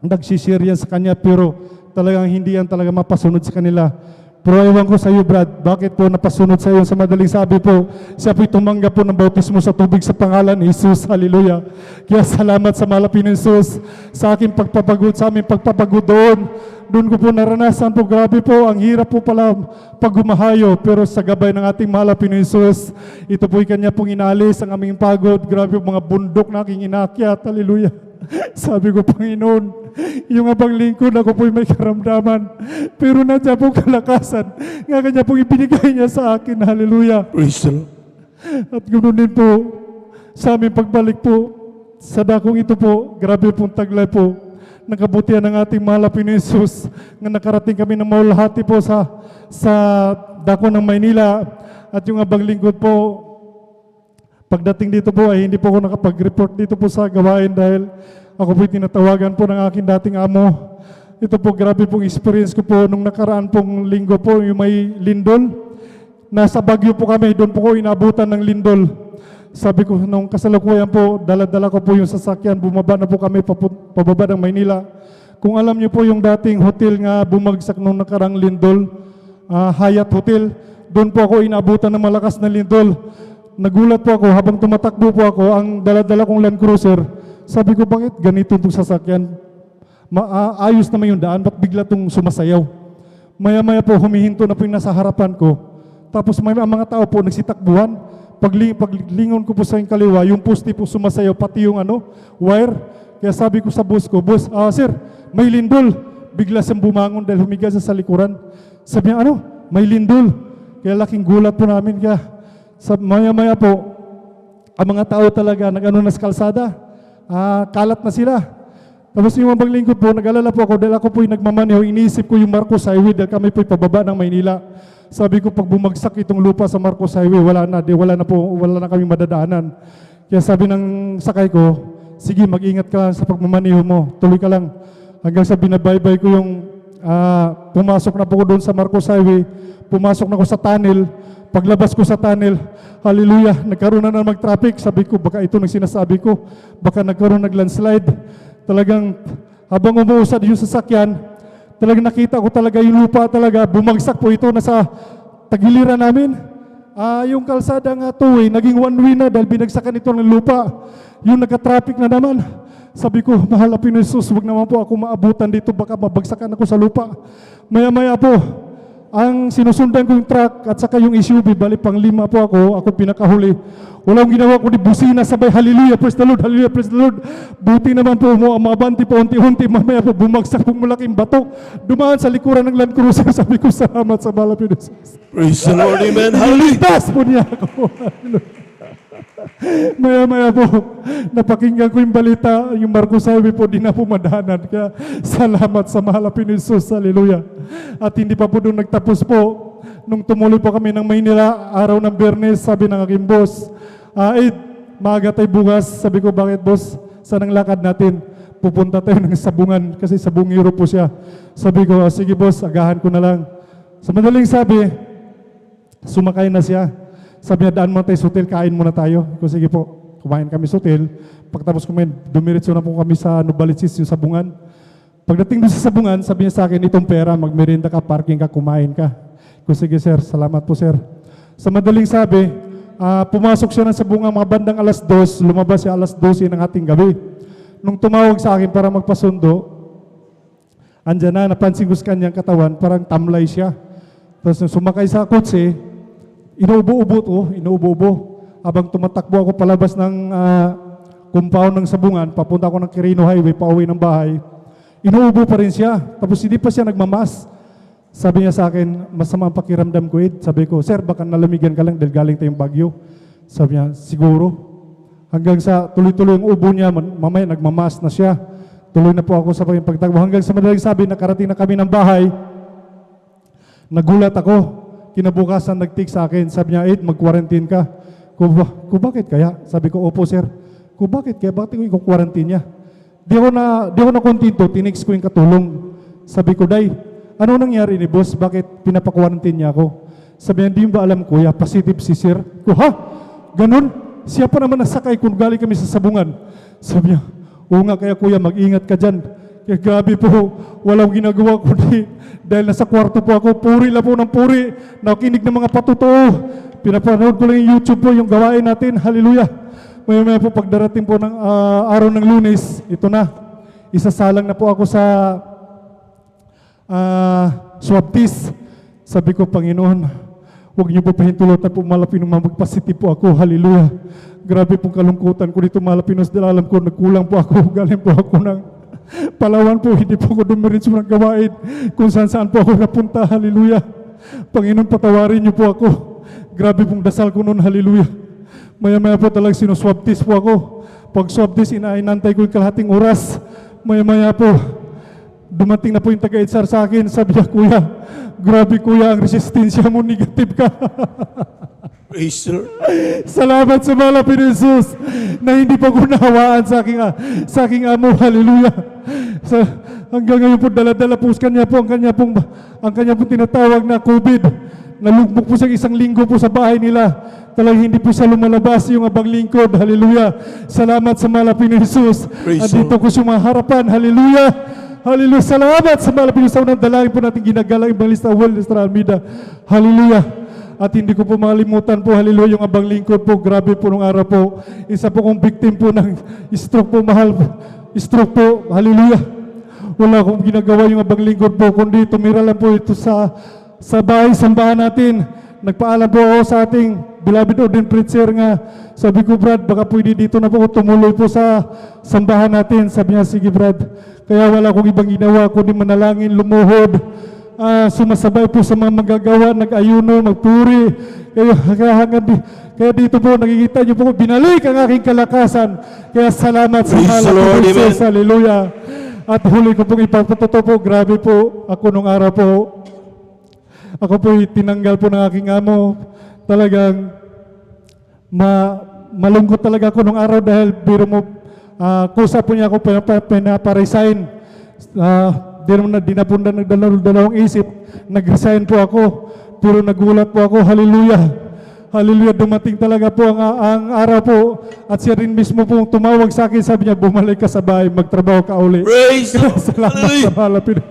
nagsishare yan sa kanya, pero talagang hindi yan talaga mapasunod sa kanila. Pero ewan ko sa iyo, Brad, bakit po napasunod sa iyo sa madaling sabi po, siya po'y tumanggap po ng bautismo sa tubig sa pangalan ni Jesus. Hallelujah. Kaya salamat sa malapit ng Jesus sa aking pagpapagod, sa aming pagpapagod doon. Doon ko po naranasan po, grabe po, ang hirap po pala pag gumahayo. Pero sa gabay ng ating malapit ng Jesus, ito po'y kanya pong inalis ang aming pagod. Grabe po, mga bundok na aking inakyat. Hallelujah. Sabi ko, Panginoon, yung abang lingkod, ako po'y may karamdaman. Pero nandiyan po kalakasan. Nga kanya pong ibinigay niya sa akin. Hallelujah. Praise the Lord. At ganoon din po, sa aming pagbalik po, sa dakong ito po, grabe pong taglay po, ng kabutihan ng ating mahal na Pinoy Jesus, nga nakarating kami ng maulahati po sa dako ng Maynila. At yung abang lingkod po, pagdating dito po ay hindi po ako nakapag-report dito po sa gawain dahil ako po tinatawagan po ng aking dating amo. Ito po, grabe pong experience ko po nung nakaraan pong linggo po, yung may lindol. Nasa Baguio po kami, doon po ko inabutan ng lindol. Sabi ko, nung kasalukuyan po, dala-dala ko po yung sasakyan, bumaba na po kami pababa ng Maynila. Kung alam niyo po yung dating hotel nga bumagsak nung nakarang lindol, Hyatt Hotel, doon po ako inabutan ng malakas na lindol. Nagulat po ako habang tumatakbo po ako, ang dala-dala kong Land Cruiser. Sabi ko, bakit ganito itong sasakyan? Ayos naman yung daan, ba't bigla itong sumasayaw? Maya-maya po, humihinto na po yung nasa harapan ko. Tapos may mga tao po nagsitakbuhan. Paglingon ko po sa yung kaliwa, yung poste po sumasayaw, pati yung wire. Kaya sabi ko sa boss ko, boss, sir, may lindol. Bigla siyang bumangon dahil humiga siya sa likuran. Sabi niya, may lindol. Kaya laking gulat po namin. Kaya maya-maya po, ang mga tao talaga nag-ano na sa kalsada, kalat na sila. Tapos yung abang lingkod po, nag-alala po ako dahil ako po yung nagmamaneho, iniisip ko yung Marcos Highway dahil kami po yung pababa ng Maynila. Sabi ko, pag bumagsak itong lupa sa Marcos Highway, wala na kami madadaanan. Kaya sabi ng sakay ko, sige, mag-ingat ka sa pagmamaneho mo, tuloy ka lang. Hanggang sa binabaybay ko yung pumasok na po ko doon sa Marcos Highway, pumasok na ako sa tunnel, paglabas ko sa tunnel, hallelujah, nagkaroon na naman traffic. Sabi ko, baka ito nang sinasabi ko, baka nagkaroon nag-landslide. Talagang habang umuusad yung sasakyan, talagang nakita ko talaga yung lupa talaga, bumagsak po ito, nasa tagiliran namin. Yung kalsada nga two-way, naging one-way na dahil binagsakan ito ng lupa. Yung nagka-traffic na naman. Sabi ko, mahal na Pinoy Jesus, huwag naman po ako maabutan dito, baka mabagsakan ako sa lupa. Maya-maya po, ang sinusundan ko yung truck at saka yung SUV, bali pang 5 po ako pinakahuli. Walang ginawa ko, di busina sabay, hallelujah, praise the Lord, hallelujah, praise the Lord. Buti naman po, mabanti po, unti-unti, mamaya po, bumagsak pong malaking bato. Dumaan sa likuran ng Land Cruiser, sabi ko, salamat sa mahal na Pinoy Jesus. Praise the Lord, amen. Hallelujah. Ligtas po niya ako. Maya-maya po, napakinggan ko yung balita, yung Marcos Highway po, di na po madahanan. Kaya salamat sa mahal na Pinoy Jesus, hallelujah. At hindi pa po doon nagtapos po. Nung tumuloy po kami ng Maynila, araw ng Biyernes, sabi ng aking boss, maaga tayo bukas. Sabi ko, bakit boss? Saan ang lakad natin? Pupunta tayo ng Sabungan, kasi Sabungiro po siya. Sabi ko, sige boss, agahan ko na lang. Sa madaling sabi, sumakay na siya. Sabi niya, daan mo tayo sa hotel, kain muna tayo. Ko, sige po, kumain kami sa hotel. Pagkatapos kumain, dumiretso na po kami sa Nubalisis, yung Sabungan. Pagdating doon sa Sabungan, sabi niya sa akin, itong pera, magmerinda ka, parking ka, kumain ka. Ko, sige sir, salamat po sir. Sa madaling sabi, pumasok siya ng Sabungan mga bandang alas 2, lumabas siya alas 12 ng ating gabi. Nung tumawag sa akin para magpasundo, andyan na, napansin ko sa kanyang katawan, parang tamlay siya. Tapos nung sumakay sa kotse, inuubo-ubo. Habang tumatakbo ako palabas ng compound ng Sabungan, papunta ako ng Quirino Highway, pauwi ng bahay, inuubo pa rin siya. Tapos hindi pa siya nagmamas. Sabi niya sa akin, masama ang pakiramdam ko, Ed. Sabi ko, sir, baka nalamigan ka lang dahil galing tayong Bagyo. Sabi niya, siguro. Hanggang sa tuloy-tuloy ang ubo niya, mamaya nagmamas na siya. Tuloy na po ako sa pagtakbo. Hanggang sa madaling sabi, nakarating na kami ng bahay. Nagulat ako. Kinabukasan nag-take sa akin. Sabi niya, Ed, mag-quarantine ka. Ko bakit kaya? Sabi ko, opo sir. Ko bakit kaya? Bakit ko i-quarantine niya? Di ako na kontento, tinix ko yung katulong. Sabi ko, Day, ano nangyari ni boss? Bakit pinapa-quarantine niya ako? Sabi niya, hindi ba alam kuya, positive si sir? Ko, ha? Ganun? Siya pa naman nasakay kung galing kami sa Sabungan. Sabi niya, oo nga kaya kuya, mag-ingat ka dyan. Kaya gabi po, walang ginagawa kundi dahil nasa kwarto po ako, puri lang po ng puri, nakikinig ng mga patotoo. Pinapanood ko lang yung YouTube po, yung gawain natin, hallelujah. Maya po pagdarating po ng araw ng Lunes, ito na, isasalang na po ako sa swab test. Sabi ko, Panginoon, huwag niyo po pahintulot na po Malapinos, magpositive po ako, hallelujah. Grabe pong kalungkutan ko dito Malapinos, dahil alam ko, nagkulang po ako, galing po ako ng Palawan po, hindi po ako dumiritso ng gawain kung saan po ako napunta, hallelujah. Panginoon, patawarin niyo po ako. Grabe pong dasal ko noon, hallelujah. Maya-maya po talagang sinuswab test po ako. Pag swab test, inainantay ko yung kalahating oras. Maya-maya po, dumating na po yung taga-HR sa akin. Sabi niya, kuya, grabe kuya, ang resistensya mo, negative ka. Praise the Lord. Salamat sa mahal na Pinoy Jesus na hindi pa ko nahawaan sa aking amo, hallelujah. Hanggang ngayon po, dala-dala po sa kanya po, ang kanya pong tinatawag na COVID. Nalugmok po siya 1 linggo po sa bahay nila. Talagang hindi po siya lumalabas yung abang lingkod, hallelujah. Salamat sa mahal na Pinoy Jesus. Praise Andito ko siya harapan, hallelujah. Hallelujah. Salamat sa mahal na Pinoy Jesus. Unang dalangin po natin ginagalang Evangelista Joel Estrada Almeida. Hallelujah. At hindi ko po makalimutan po, hallelujah, yung abang lingkod po, grabe po nung araw po. Isa po kong victim po ng stroke po, mahal. Stroke po, hallelujah. Wala akong ginagawa yung abang lingkod po, kundi tumira lang po ito sa bahay, sambahan natin. Nagpaalam po ako sa ating beloved ordained preacher nga. Sabi ko, Brad, baka pwede dito na po tumuloy po sa sambahan natin. Sabi niya, sige Brad. Kaya wala akong ibang ginawa, kundi manalangin, lumuhod. Sumasabay po sa mga magagawa, nag-ayuno, magpuri. Kaya dito po, nakikita niyo po, binalik ang aking kalakasan. Kaya salamat sa Praise mahal the na Lord, Pinoy Jesus. amen. Hallelujah. At huli ko pong ipapatuto po, grabe po ako nung araw po. Ako po tinanggal po ng aking amo. Talagang malungkot talaga ako nung araw dahil biro mo, kusa po niya ako pinaparesign. Di naman na dinapundan ng dalawang isip, nag-resign po ako. Pero nagulat po ako, hallelujah. Hallelujah, dumating talaga po ang araw po. At siya rin mismo po tumawag sa akin, sabi niya, bumalik ka sa bahay, magtrabaho ka uli. Praise the Lord. Salamat Hallelujah. sa mahal na Pinoy.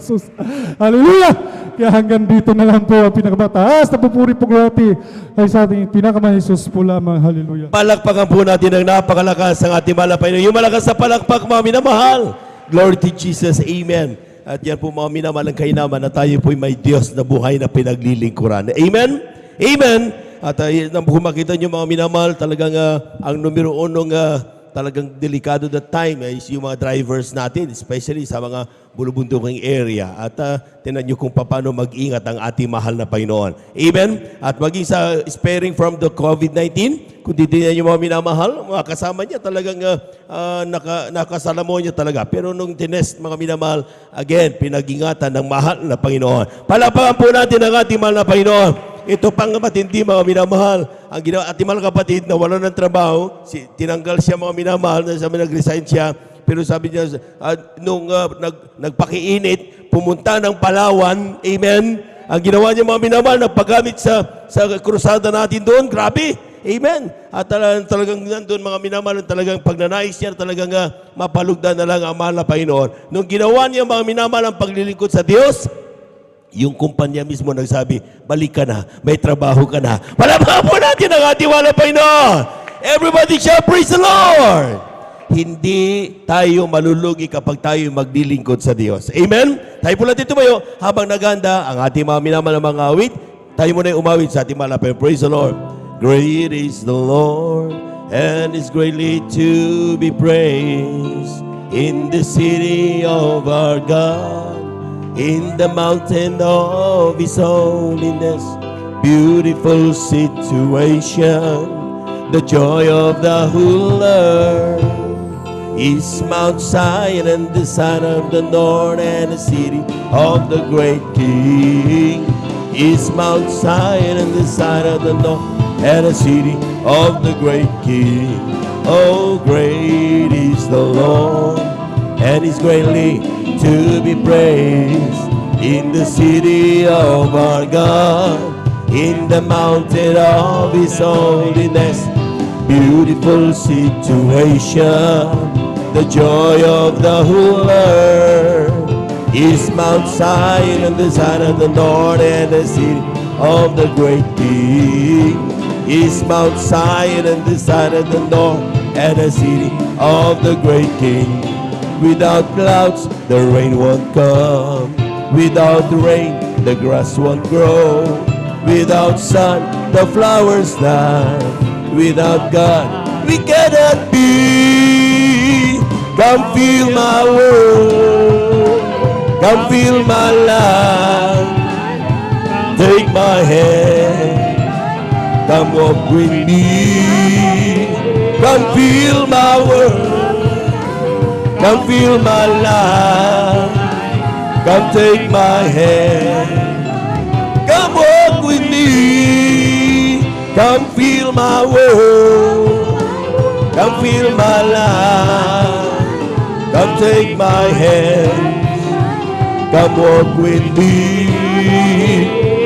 Hallelujah! Kaya hanggang dito na lang po ang pinakamataas na pupuri po grabe ay sa ating pinakamahal Jesus po lamang. Hallelujah. Palakpakan po natin ang napakalakas ng ating malapay. Yung malakas na palakpak, mga minamahal. Glory to Jesus. Amen. At yan po mga minamahal ang kainaman na tayo po may Diyos na buhay na pinaglilingkuran. Amen? Amen. At kung makita nyo mga minamahal, talagang ang numero unong talagang delikado that time is yung mga drivers natin, especially sa mga bulubunduking area. At tinan nyo kung paano mag-ingat ang ating mahal na Panginoon. Amen? At maging sa sparing from the COVID-19, kung titignan nyo mga minamahal, mga kasama niya talagang nakasalamoy niya talaga. Pero nung tinest mga minamahal, again, pinag-ingatan ng mahal na Panginoon. Palapakan po natin ang ating mahal na Panginoon. Ito pang matindi mga minamahal. Ang ginawa ating mga kapatid na wala ng trabaho, tinanggal siya mga minamahal, sabi nag-resign siya. Pero sabi niya, nung nagpakiinit, pumunta ng Palawan, amen. Ang ginawa niya mga minamahal, nagpagamit sa krusada natin doon, grabe, amen. At talagang nandun mga minamahal, talagang pagnanais niya, talagang mapalugdan na lang ang mahal na Panginoon. Nung ginawa niya mga minamahal ang paglilingkod sa Diyos, yung kumpanya mismo nagsabi, balik ka na, may trabaho ka na. Palabang po natin ang ating mahal na Panginoon. Everybody shall praise the Lord. Hindi tayo malulugi kapag tayo maglilingkod sa Diyos. Amen? Tayo po natin tumayo habang naganda ang ating mga minamahal na mga awit. Tayo muna yung umawit sa ating mahal na Panginoon. Praise the Lord. Great is the Lord and is greatly to be praised in the city of our God. In the mountain of His holiness, beautiful situation, the joy of the whole earth is Mount Zion and the sign of the north, and the city of the great King is Mount Zion and the sign of the north, and the city of the great King. Oh, great is the Lord, and He's greatly to be praised in the city of our God, in the mountain of His holiness, beautiful situation, the joy of the whole earth is Mount Zion and the sign of the north, and the city of the great King is Mount Zion and the sign of the north, and the city of the great King. Without clouds, the rain won't come. Without rain, the grass won't grow. Without sun, the flowers die. Without God, we cannot be. Come feel my world. Come feel my life. Take my hand. Come walk with me. Come feel my world. Come feel my life. Come take my hand. Come walk with me. Come feel my world. Come feel my life. Come take my hand. Come walk with me.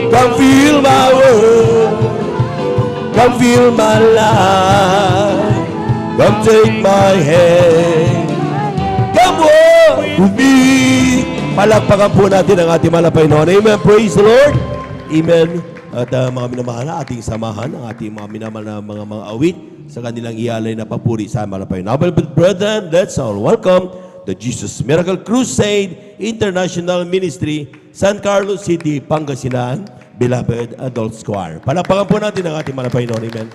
Come feel my world. Come feel my life. Come take my hand. Come walk with me. Palakpakan po natin ang ating mahal na Panginoon. Amen. Praise the Lord. Amen. At mga minamahal, ating samahan ang ating mga minamahal na mga awit sa kanilang ialay na papuri sa mahal na Panginoon. Now, brethren, let's all welcome the Jesus Miracle Crusade International Ministry, San Carlos City, Pangasinan, Beloved Adult Choir. Palakpakan po natin ang ating mahal na Panginoon. Amen.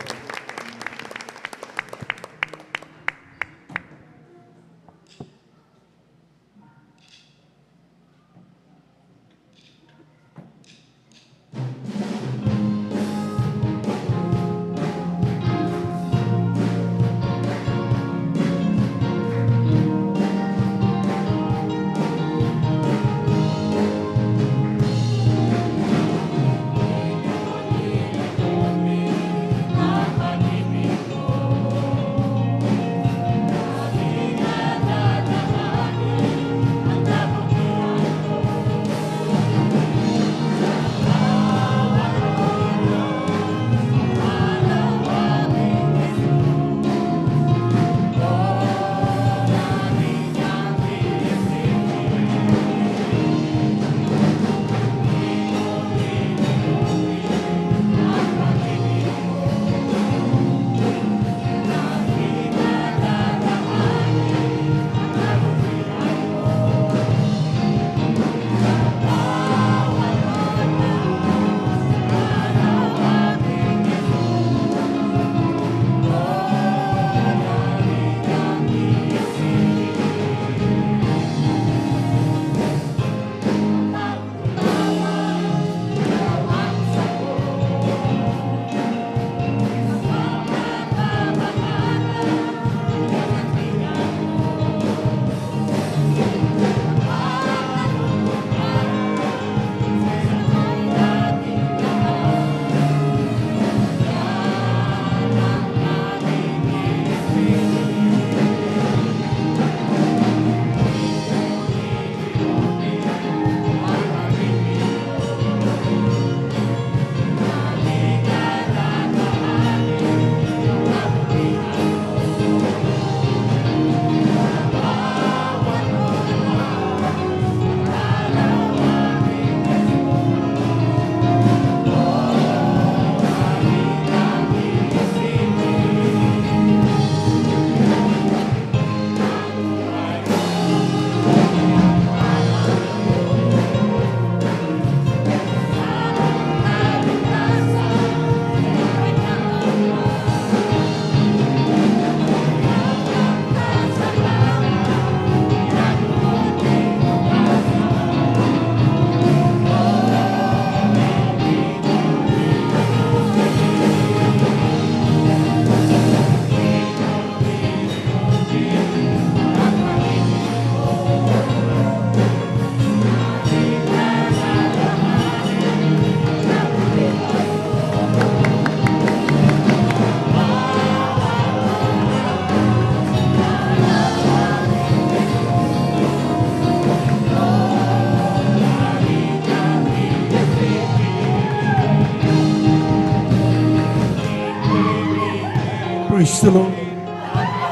Praise the Lord.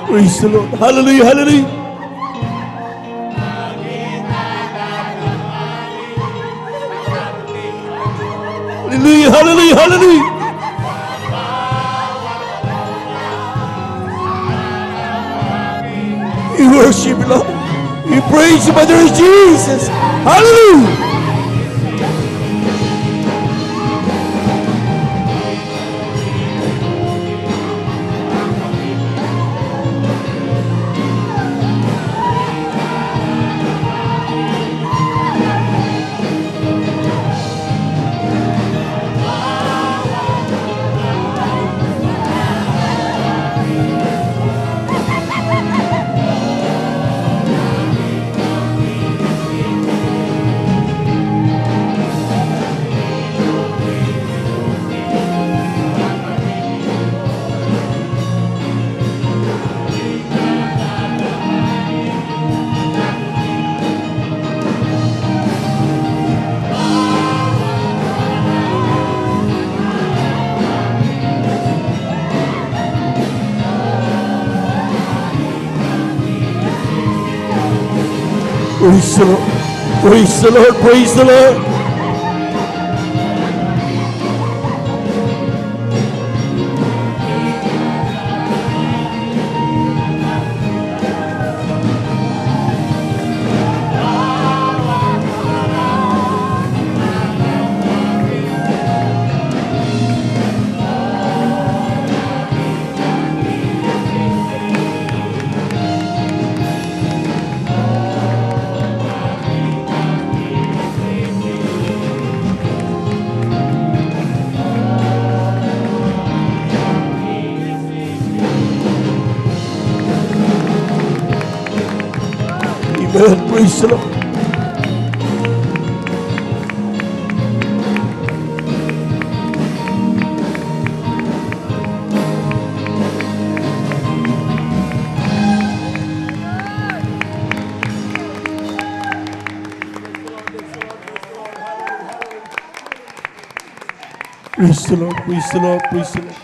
Praise the Lord. Hallelujah, hallelujah. Hallelujah, hallelujah, hallelujah. We worship you, Lord. We praise you, Mother of Jesus. Hallelujah. Praise the Lord. Praise the Lord. Praise the Lord. Amen. Praise the Lord. Praise the Lord. Praise the Lord. Praise the Lord.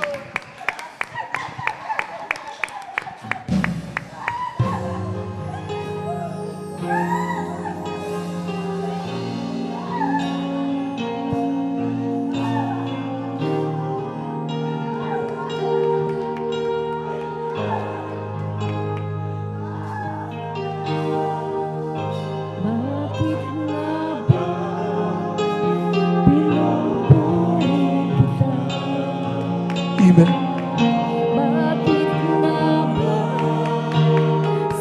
Bakit nga ba pinupuri kita? Amen. Bakit nga ba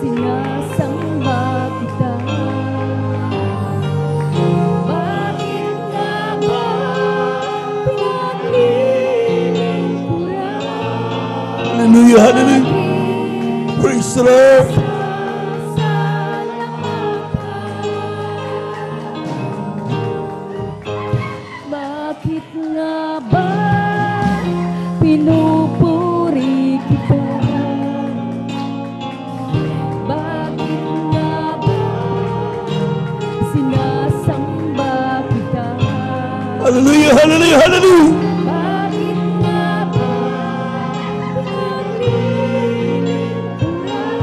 sinasamba kita? Bakit nga ba pinaglilingkuran? Hallelujah. Hallelujah. Praise the Lord. Bakit nga ba pinupuri kita? Bakit nga ba sinasamba kita? Hallelujah. Hallelujah. Hallelujah. Bakit nga ba pinaglilingkuran?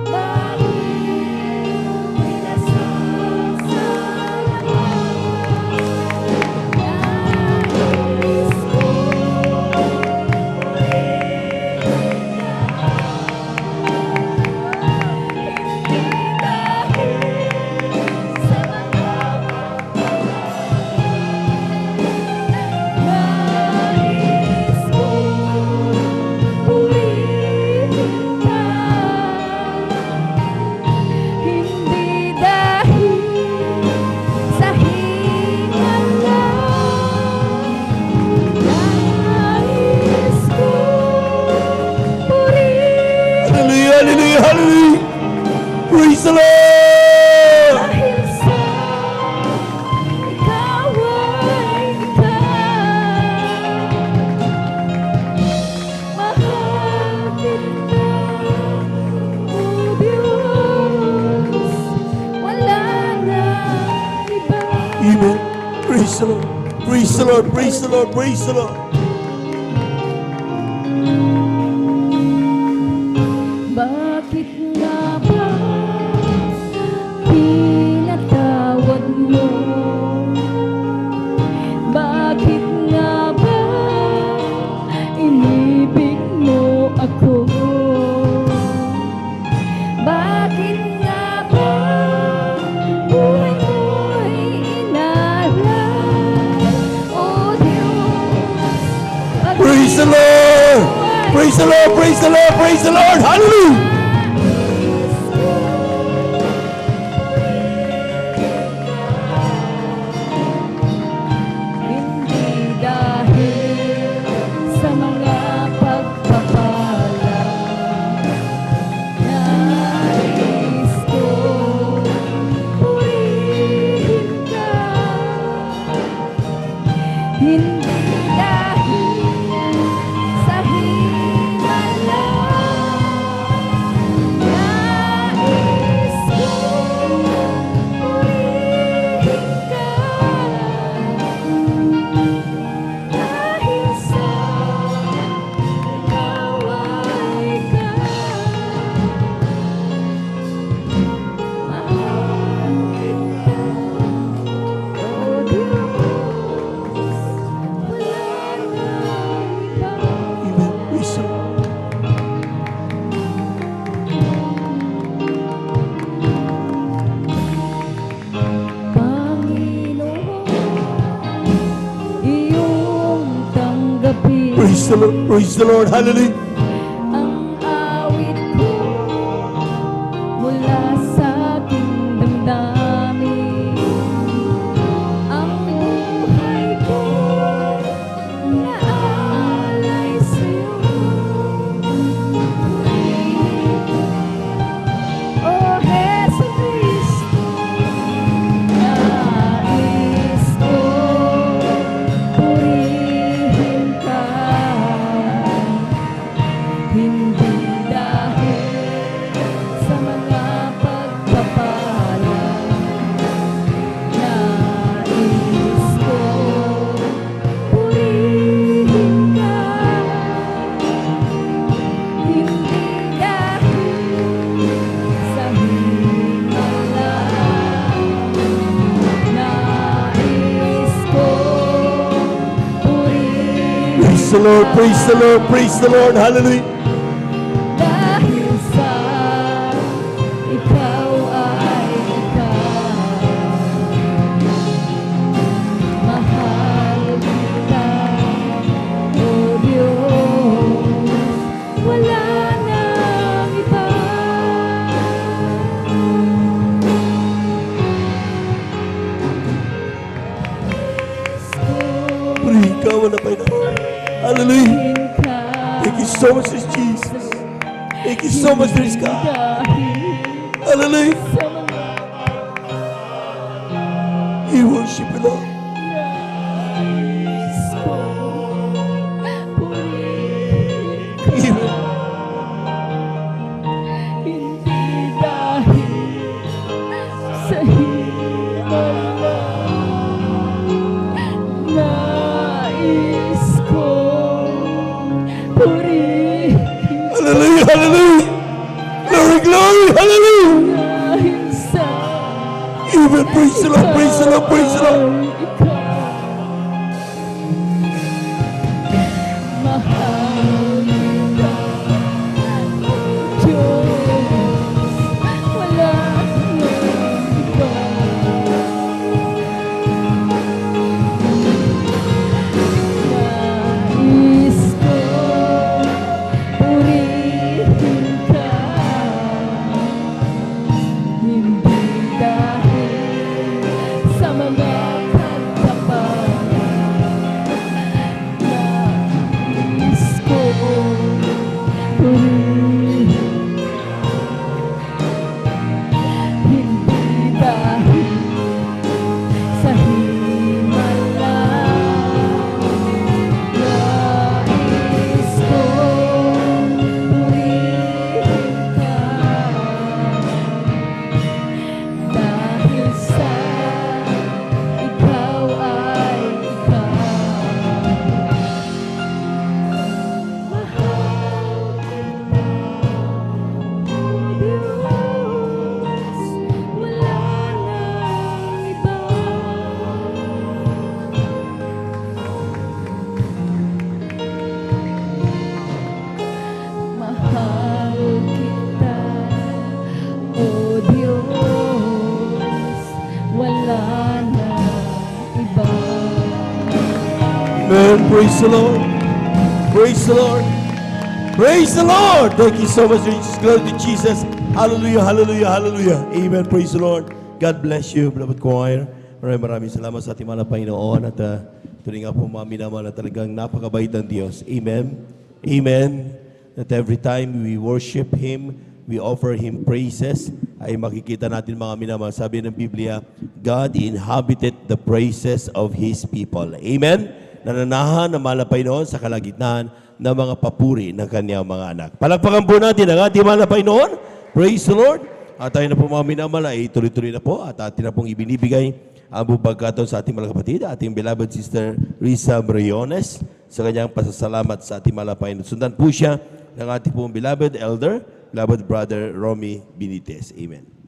Bakit hindi dahil sa hingan lang, nais ko purihin Hallelujah. Hallelujah. Hallelujah. Praise the Lord. dahil sa ikaw ay ikaw. Mahal kita, O Diyos, wala na iba. Amen. Praise the Lord. Praise the Lord. Praise the Lord. Praise the Lord. the Lord, praise the Lord, praise the Lord. Hallelujah. Hindi dahil sa mga pagpapala, nais ko purihin ka. Hindi dahil sa himala, nais ko purihin ka. Dahil sa ikaw ay ka, mahal kita, O Diyos, wala nang iba. Amen. Praise the Lord. Panginoon, iyong tanggapin Praise the Lord, praise the Lord. Hallelujah. ang awit ko mula sa aking damdamin. Ang buhay ko naalay sa'yo. O Jesucristo, nais ko purihin ka. Hindi dahil sa mga pagpapala, nais ko purihin ka. Hindi dahil sa himala, nais ko purihin Praise the Lord, praise the Lord, praise the Lord. Hallelujah. dahil sa ikaw ay ikaw. Mahal kita, O Diyos, wala nang iba. Purihin ka, wala pa ina. Hallelujah. Purihin ka. Thank you so much, Jesus. Thank you so much, praise God. Dahil Hallelujah. sa mga We worship you, Lord. nais ko purihin ka. Amen. Hindi dahil sa himala, nais ko purihin Hallelujah, hallelujah. Glory, glory, hallelujah. dahil sa Amen. Praise the Lord, praise the Lord, praise the Lord. ikaw. Mahal kita, O Diyos, wala nang iba. Nais ko purihin ka. Hindi dahil sa mga pagpapala, nais ko purihin. Hindi dahil sa himala, nais ko purihin ka. Dahil sa ikaw ay ikaw. Mahal kita, O Diyos, wala nang iba. Mahal kita, O Diyos, wala nang iba. Amen. Praise the Lord. Praise the Lord. Praise the Lord. Thank you so much, Jesus. Glory to Jesus. Hallelujah, hallelujah, hallelujah. Amen. Praise the Lord. God bless you, beloved choir. Maraming salamat sa ating mga Panginoon at tuloy nga po mga minamahal na talagang napakabait ng Diyos. Amen. Amen. That every time we worship Him, we offer Him praises, ay makikita natin mga minamahal. Sabi ng Biblia, God inhabited the praises of His people. Amen. Nananahan ng mahal na Panginoon sa kalagitnaan ng mga papuri ng kanyang mga anak. Palakpakan po natin ang ating mahal na Panginoon. Praise the Lord. At tayo na po mga minamahal ay tuloy-tuloy na po at atin na pong ibinibigay ang bubagkaton sa ating mga kapatid, ating beloved sister Risa Briones sa kanyang pasasalamat sa ating mahal na Panginoon. Sundan po siya ng ating pong beloved elder, beloved brother Romy Benitez. Amen.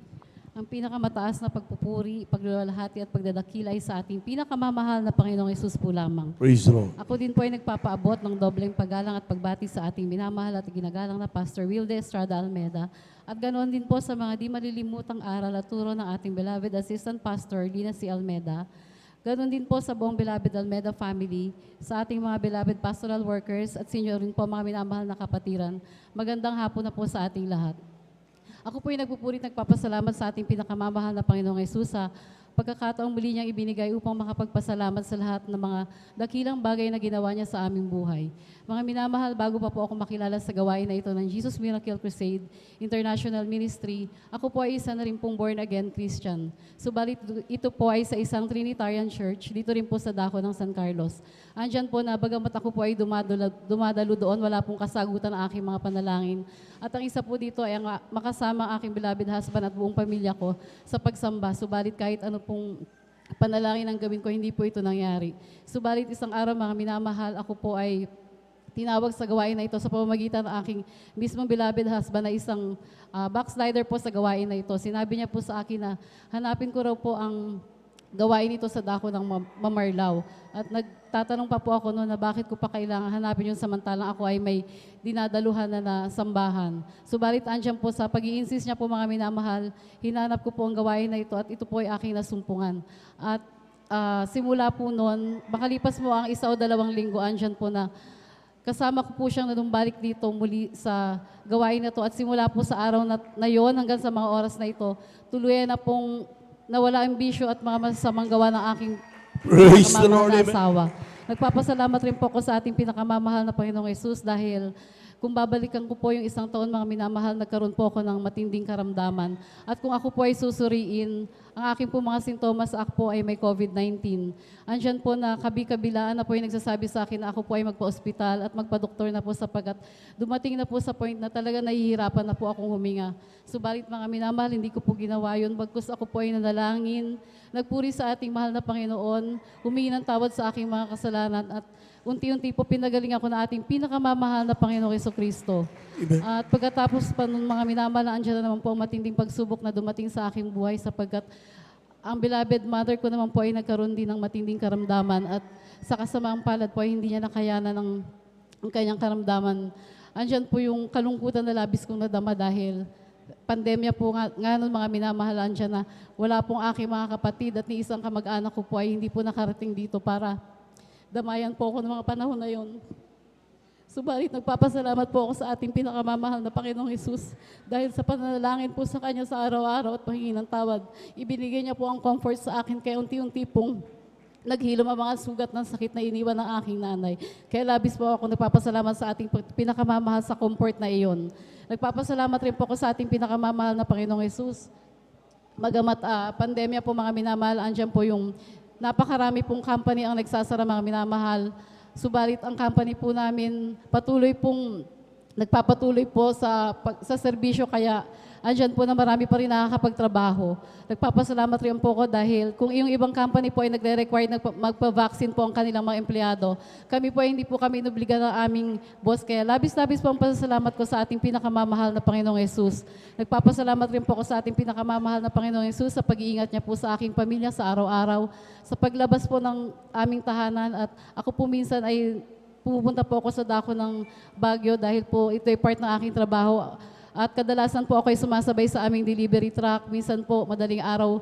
Ang pinakamataas na pagpupuri, pagluwalhati at pagdadakila ay sa ating pinakamamahal na Panginoong Hesus po lamang. Praise the Lord. Ako din po ay nagpapaabot ng dobleng paggalang at pagbati sa ating minamahal at ginagalang na Pastor Wilde Estrada Almeda at ganoon din po sa mga di malilimutang aral at turo ng ating beloved Assistant Pastor Lina C. Almeda. Ganoon din po sa buong beloved Almeda family, sa ating mga beloved pastoral workers at senior rin po mga minamahal na kapatiran. Magandang hapon na po sa ating lahat. Ako po ay nagpupurit nagpapasalamat sa ating pinakamamahal na Panginoong Hesus sa pagkakataong muli niyang ibinigay upang makapagpasalamat sa lahat ng mga dakilang bagay na ginawa niya sa aming buhay. Mga minamahal, bago pa po ako makilala sa gawain na ito ng Jesus Miracle Crusade International Ministry, ako po ay isa na rin pong born-again Christian. Subalit ito po ay sa isang Trinitarian Church, dito rin po sa dako ng San Carlos. Andyan po na bagamat ako po ay dumadalo doon, wala pong kasagutan ang aking mga panalangin. At ang isa po dito ay ang makasama ang aking beloved husband at buong pamilya ko sa pagsamba. Subalit kahit ano pong panalangin ang gawin ko, hindi po ito nangyari. Subalit isang araw mga minamahal, ako po ay tinawag sa gawain na ito sa pamamagitan ng aking mismong beloved husband na isang backslider po sa gawain na ito. Sinabi niya po sa akin na hanapin ko raw po ang gawain ito sa dako ng Mamarlaw. At nagtatanong pa po ako noon na bakit ko pa kailangan hanapin yun samantalang ako ay may dinadaluhan na sambahan. Subalit andyan po sa pag-i-insist niya po mga minamahal, hinanap ko po ang gawain na ito at ito po ay aking nasumpungan. At simula po noon, makalipas mo ang 1 o 2 linggo, andyan po na kasama ko po siyang nanumbalik dito muli sa gawain na to at simula po sa araw na yon hanggang sa mga oras na ito, tuluyan na pong nawala ang bisyo at mga masasamang gawa ng aking Praise the pinakamamahal Lord. na Amen. asawa. Nagpapasalamat rin po ako sa ating pinakamamahal na Panginoong Hesus dahil kung babalikan ko po yung 1 taon mga minamahal, nagkaroon po ako ng matinding karamdaman. At kung ako po ay susuriin, ang aking po mga sintomas, ako po ay may COVID-19. Andyan po na kabi-kabilaan na po yung nagsasabi sa akin na ako po ay magpa-ospital at magpa-doktor na po sapagkat dumating na po sa point na talaga nahihirapan na po akong huminga. Subalit mga minamahal, hindi ko po ginawa yun. Bagkus ako po ay nanalangin, nagpuri sa ating mahal na Panginoon, humingi ng tawad sa aking mga kasalanan at unti-unti po pinagaling ako na ating pinakamamahal na Panginoong Jesucristo. At pagkatapos pa ng mga minamahal, andyan na naman po ang matinding pagsubok na dumating sa aking buhay sapagkat ang beloved mother ko naman po ay nagkaroon din ng matinding karamdaman at sa kasamaang palad po ay hindi niya nakayanan ng kanyang karamdaman. Andyan po yung kalungkutan na labis kong nadama dahil pandemya po nga nun mga minamahal, andyan na wala pong aking mga kapatid at ni isang kamag-anak ko po ay hindi po nakarating dito para damayan po ako ng mga panahon na yon. Subalit nagpapasalamat po ako sa ating pinakamamahal na Panginoong Hesus dahil sa panalangin po sa Kanya sa araw-araw at panghingi ng tawad. Ibinigay niya po ang comfort sa akin kaya unti-unti pong naghilom ang mga sugat ng sakit na iniwan ng aking nanay. Kaya labis po ako nagpapasalamat sa ating pinakamamahal sa comfort na iyon. Nagpapasalamat rin po ako sa ating pinakamamahal na Panginoong Hesus. Magamat pandemya po mga minamahal, andyan po yung napakarami pong company ang nagsasara mga minamahal. Subalit ang company po namin patuloy pong nagpapatuloy po sa serbisyo kaya andyan po na marami pa rin nakakapagtrabaho. Nagpapasalamat rin po ko dahil kung yung ibang company po ay nagre-require na magpa-vaccine po ang kanilang mga empleyado, kami po ay hindi po kami inubligan ng aming boss. Kaya labis-labis po ang pasasalamat ko sa ating pinakamamahal na Panginoong Hesus. Nagpapasalamat rin po ko sa ating pinakamamahal na Panginoong Hesus sa pag-iingat niya po sa aking pamilya sa araw-araw, sa paglabas po ng aming tahanan at ako po minsan ay pupunta po ako sa dako ng Baguio dahil po ito ay part ng aking trabaho. At kadalasan po ako ay sumasabay sa aming delivery truck. Minsan po, madaling araw,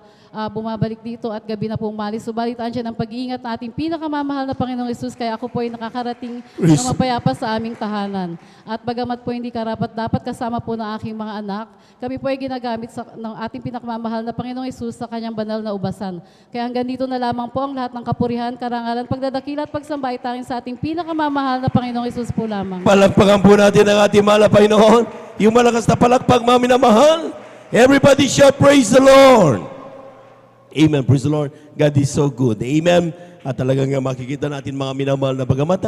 bumabalik dito at gabi na pong umalis. Subalit, andyan ang pag-iingat na ating pinakamamahal na Panginoong Hesus, kaya ako po ay nakakarating ng mapayapa sa aming tahanan. At bagamat po hindi karapat-dapat kasama po ng aking mga anak, kami po ay ginagamit ng ating pinakamamahal na Panginoong Hesus sa kanyang banal na ubasan. Kaya hanggang dito na lamang po ang lahat ng kapurihan, karangalan, pagdadakila at pagsamba ay tanging sa ating pinakamamahal na Panginoong Hesus po lamang. Palakpakan po natin ang ating mahal na Panginoon. Yung malakas na palakpak, mga minamahal. Everybody shout, praise the Lord. Amen. Praise the Lord. God is so good. Amen. At talagang makikita natin mga minamahal na bagamat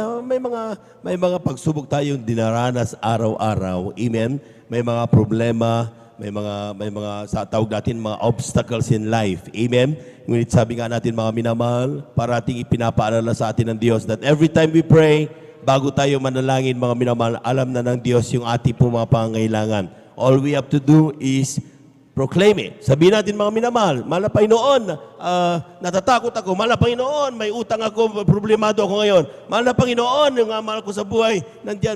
may mga pagsubok tayong dinaranas araw-araw. Amen. May mga problema, may mga sa tawag natin mga obstacles in life. Amen. Ngunit sabi nga natin mga minamahal, parating ipinapaalala sa atin ng Diyos that every time we pray, bago tayo manalangin mga minamahal, alam na ng Diyos yung ating po mga pangangailangan. All we have to do is proclaim it. Sabihin natin mga minamahal, mahal na Panginoon, natatakot ako. Mahal na Panginoon, may utang ako, problemado ako ngayon. Mahal na Panginoon, yung mahal ko sa buhay, nandiyan,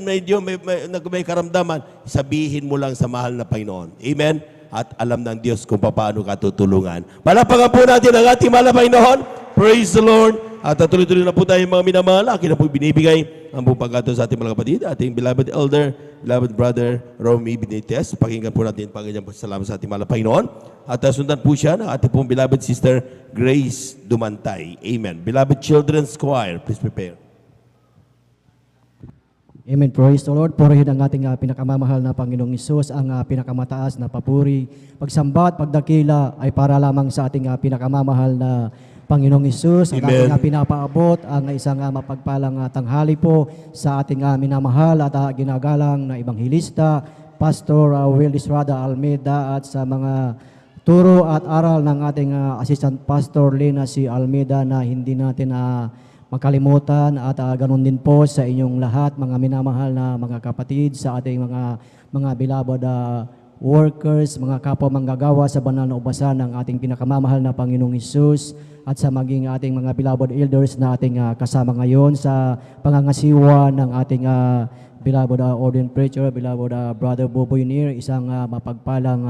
may karamdaman. Sabihin mo lang sa mahal na Panginoon. Amen? At alam ng Diyos kung paano ka tutulungan. Palapakan po natin ang ating mahal na Panginoon. Praise the Lord. At tuloy-tuloy na po tayo mga minamahal. Akin na po binibigay ang buong pagkato sa ating mga kapatid, ating beloved elder, beloved brother, Romy Benitez. Pakinggan po natin ang kanyang salamat sa ating mahal na Panginoon. At sundan po siya ng ating pong beloved sister, Grace Dumantay. Amen. Beloved Children's Choir, please prepare. Amen. Praise the Lord. Purihin ang ating pinakamamahal na Panginoong Hesus, ang pinakamataas na papuri. Pagsamba at pagdakila ay para lamang sa ating pinakamamahal na Panginoong Hesus. Ang Amen. ating pinapaabot ang isang mapagpalang tanghali po sa ating minamahal at ginagalang na Ebanghilista, Pastor Will Estrada Almeida, at sa mga turo at aral ng ating Assistant Pastor Lina C. Almeida na hindi natin makalimutan, at ganun din po sa inyong lahat mga minamahal na mga kapatid, sa ating mga beloved workers, mga kapwa manggagawa sa banal na ubasan ng ating pinakamamahal na Panginoong Hesus, at sa maging ating mga beloved elders na ating kasama ngayon sa pangangasiwa ng ating beloved ordained preacher, beloved Brother Boboy Nir. Isang mapagpalang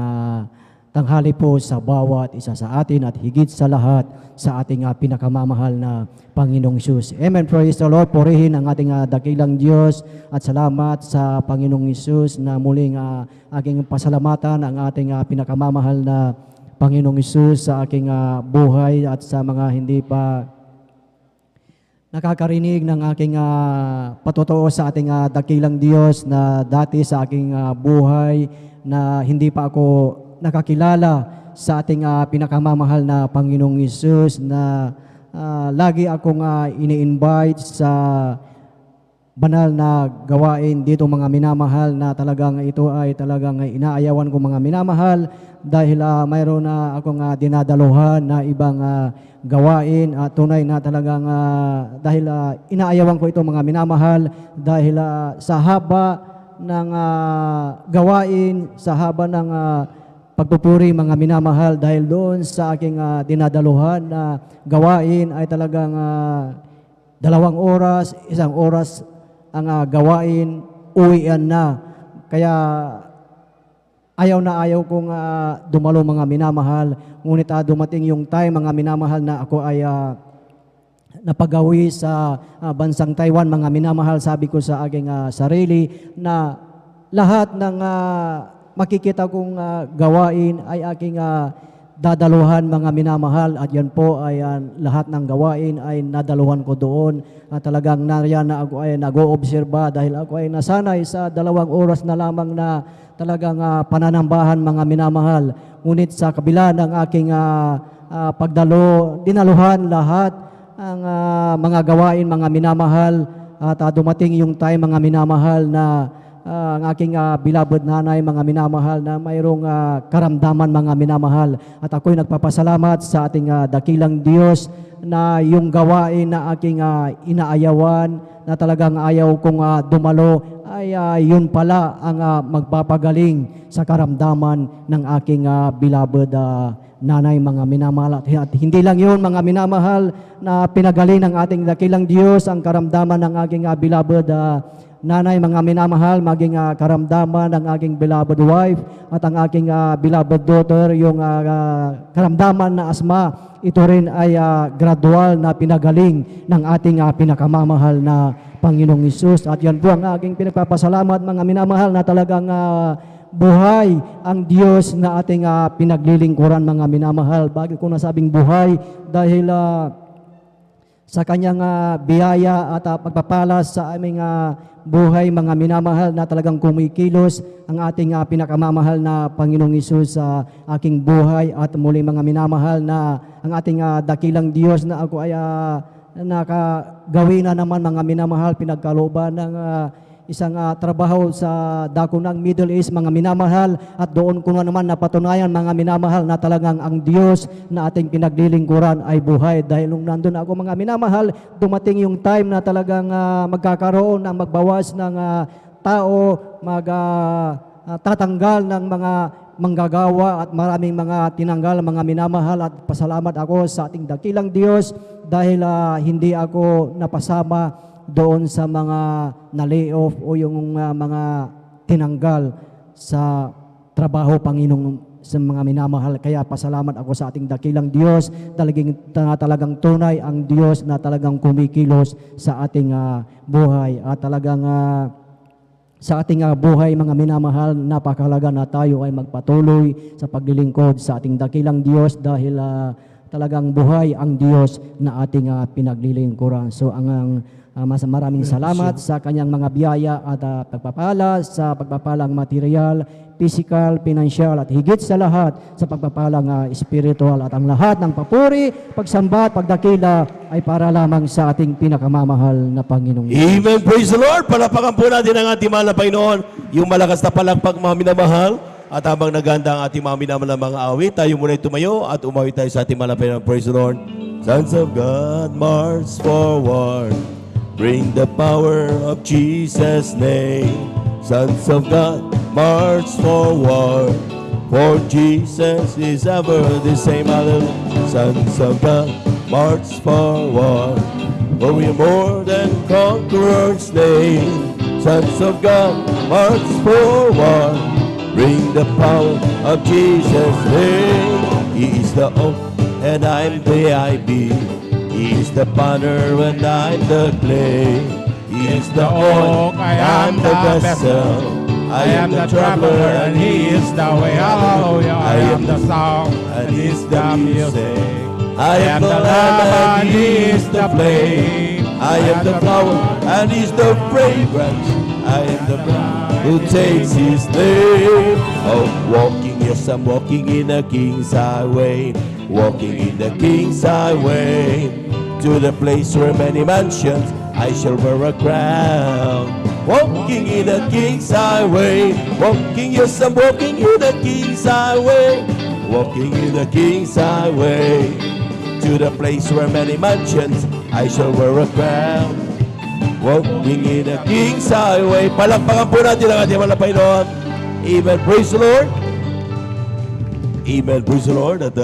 tanghali po sa bawat isa sa atin, at higit sa lahat sa ating pinakamamahal na Panginoong Hesus. Amen. Praise the Lord. Purihin ang ating dakilang Diyos, at salamat sa Panginoong Hesus na muling aking pasalamatan ang ating pinakamamahal na Panginoong Hesus sa aking buhay, at sa mga hindi pa nakakarinig ng aking patotoo sa ating dakilang Diyos na dati sa aking buhay na hindi pa ako nakakilala sa ating pinakamamahal na Panginoong Hesus, na lagi akong ini-invite sa banal na gawain dito mga minamahal, na talagang ito ay talagang inaayawan ko mga minamahal, dahil mayroon na akong dinadaluhan na ibang gawain, at tunay na talagang dahil inaayawan ko ito mga minamahal, dahil sa haba ng gawain, sa haba ng pagpupuri mga minamahal, dahil doon sa aking dinadaluhan na gawain ay talagang 2 oras, 1 oras ang gawain, uwian na. Kaya ayaw na ayaw kong dumalo mga minamahal. Ngunit dumating yung time mga minamahal na ako ay napagawi sa bansang Taiwan mga minamahal. Sabi ko sa aking sarili na lahat ng makikita kong gawain ay aking dadaluhan mga minamahal, at yan po ay lahat ng gawain ay nadaluhan ko doon. At talagang nariyan na ako ay nag-oobserba, dahil ako ay nasanay sa 2 oras na lamang na talagang pananambahan mga minamahal. Ngunit sa kabila ng aking pagdalo, dinaluhan lahat ang mga gawain mga minamahal, at dumating yung time mga minamahal na ang aking beloved nanay mga minamahal na mayroong karamdaman mga minamahal, at ako'y nagpapasalamat sa ating dakilang Diyos na yung gawain na aking inaayawan na talagang ayaw kong dumalo ay yun pala ang magpapagaling sa karamdaman ng aking beloved nanay mga minamahal. At hindi lang yun mga minamahal na pinagaling ng ating dakilang Diyos ang karamdaman ng aking beloved nanay, mga minamahal, maging karamdaman ng aking beloved wife at ang aking beloved daughter, yung karamdaman na asma, ito rin ay gradual na pinagaling ng ating pinakamamahal na Panginoong Hesus. At yan po ang aking pinagpapasalamat, mga minamahal, na talagang buhay ang Diyos na ating pinaglilingkuran, mga minamahal. Bakit ko nasabing buhay? Dahil sa kanyang biyaya at pagpapala sa aming buhay, mga minamahal, na talagang kumikilos ang ating pinakamamahal na Panginoong Hesus sa aking buhay. At muli, mga minamahal, na ang ating dakilang Diyos na ako ay nakagawin na naman, mga minamahal, pinagkalooban ng isang trabaho sa dako ng Middle East, mga minamahal, at doon ko na naman napatunayan, mga minamahal, na talagang ang Diyos na ating pinaglilingkuran ay buhay. Dahil nung nandun ako, mga minamahal, dumating yung time na talagang magkakaroon ng magbawas ng tao, tatanggal ng mga manggagawa at maraming mga tinanggal, mga minamahal, at pasalamat ako sa ating dakilang Diyos dahil hindi ako napasama doon sa mga na-layoff o yung mga tinanggal sa trabaho, Panginoong, sa mga minamahal. Kaya pasalamat ako sa ating dakilang Diyos, talagang tunay ang Diyos na talagang kumikilos sa ating buhay. At talagang sa ating buhay, mga minamahal, napakahalaga na tayo ay magpatuloy sa paglilingkod sa ating dakilang Diyos dahil talagang buhay ang Diyos na ating pinaglilingkuran. So maraming salamat sa kanyang mga biyaya at pagpapala, sa pagpapalang material, physical, financial, at higit sa lahat sa pagpapalang spiritual. At ang lahat ng papuri, pagsamba at pagdakila ay para lamang sa ating pinakamamahal na Panginoong Diyos. Amen. Praise the Lord. Palapakan po natin ang ating mahal na Panginoon. Yung malakas na palakpak, mga minamahal. At habang naganda ang ating mga minamahal na mga awit, tayo muna tumayo at umawit tayo sa ating mahal na Panginoon. Praise the Lord. Sons of God, march forward. Bring the power of Jesus' name. Sons of God, march forward. For Jesus is ever the same. Hallelujah. Sons of God, march forward. For we are more than conquerors' name. Sons of God, march forward. Bring the power of Jesus' name. He is the oak and I'm the ivy. He is the potter and I'm the clay. He is the oil, I am I'm the the vessel. I am the traveler and he is the way. Hallelujah. I am the song and he is the music. I am the lamb and he is the flame. I am the flower and he is the fragrance. I am the man who takes his name. Oh, walking, yes, I'm walking in the King's highway. Walking in the King's highway. To the place where many mansions I shall wear a crown. Walking in the King's highway. Walking, yes, I'm walking in the King's highway. Walking in the King's highway. To the place where many mansions I shall wear a crown. Walking in the King's highway. Palakpakan po natin ang ating mga Panginoon. Amen. Praise the Lord. Amen. Praise the Lord. At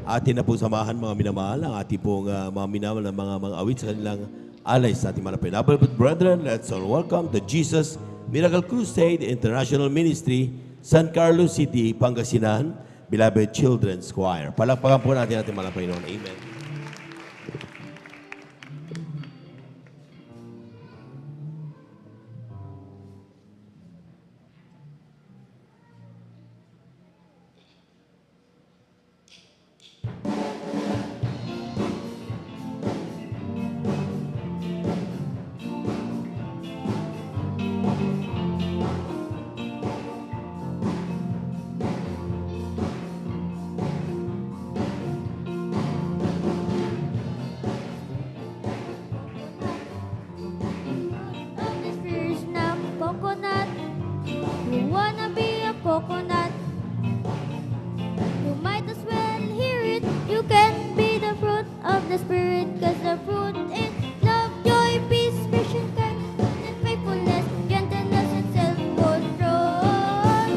atin na po samahan, mga minamahal, ang ating pong mga minamahal na mga awit sa kanilang alay sa ating mga Panginoon. But brethren, let's all welcome the Jesus Miracle Crusade International Ministry, San Carlos City, Pangasinan, Beloved Children's Choir. Palakpakan po natin ating mga Panginoon. Amen. Of this fish na coconut, you wanna be a coconut. You might as well hear it. You can be the fruit of the Spirit, 'cause the fruit is love, joy, peace, patience, kindness, and faithfulness, gentleness, and self-control.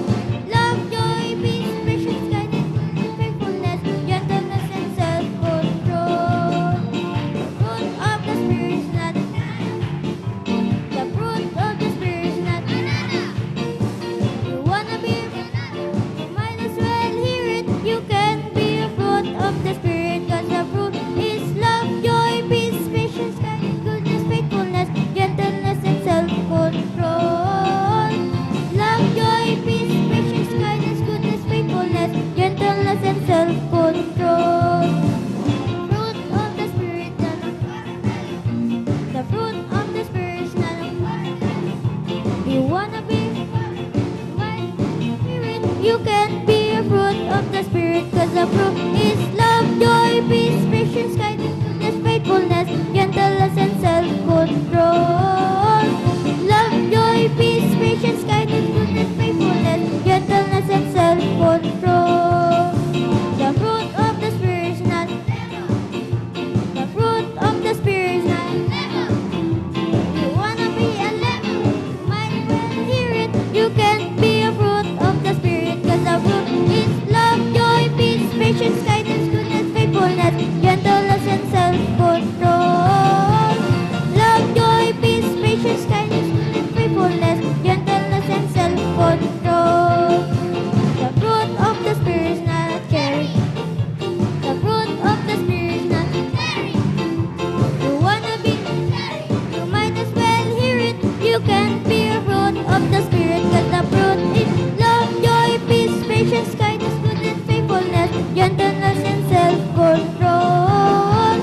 Love, joy, peace, patience, kindness, and faithfulness, gentleness, and self-control. Fruit of the Spirit is not the fruit of the Spirit you can be a fruit of the Spirit. Cause the fruit is love, joy, peace, patience, kindness, goodness, faithfulness, gentleness, and self-control. Love, joy, peace, patience, kindness, goodness, faithfulness, gentleness, and self-control. The fruit of the Spirit is not. The fruit of the Spirit is not. You wanna be a lemon? Might as well hear it. You can be a fruit of the Spirit. Cause the fruit is love, joy, peace, patience, kindness, goodness, faithfulness, gentleness, and self-control. Love, joy, peace, patience, kindness, goodness, faithfulness, gentleness, and self-control. The fruit of the Spirit is not a cherry. The fruit of the Spirit is not a cherry. You wanna be a cherry? You might as well hear it. You can be a fruit of the Spirit. Cause the fruit is love, joy, peace, patience, kindness, goodness, faithfulness, gentleness, and self-control.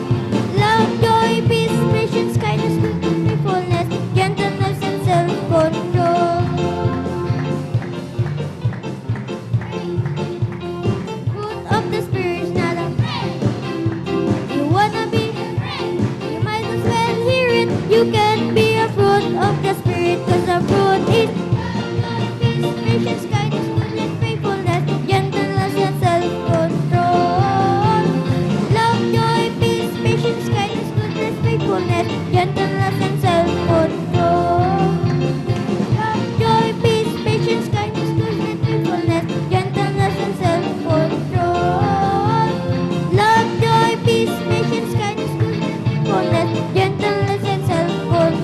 Love, joy, peace, patience, kindness, goodness, faithfulness, gentleness, and self-control. Fruit of the Spirit is not a. You wanna be. You might as well hear it. You can be a fruit of the Spirit. Cause the fruit is peace, patience, kindness, goodness, faithfulness, gentleness, and self-control. Love, joy, peace, patience, kindness, goodness, faithfulness, gentleness, and self-control. Love, joy, peace, patience, kindness, goodness, faithfulness, gentleness, and self-control. Love, joy, peace, patience, kindness, goodness, faithfulness, gentleness, and self-control.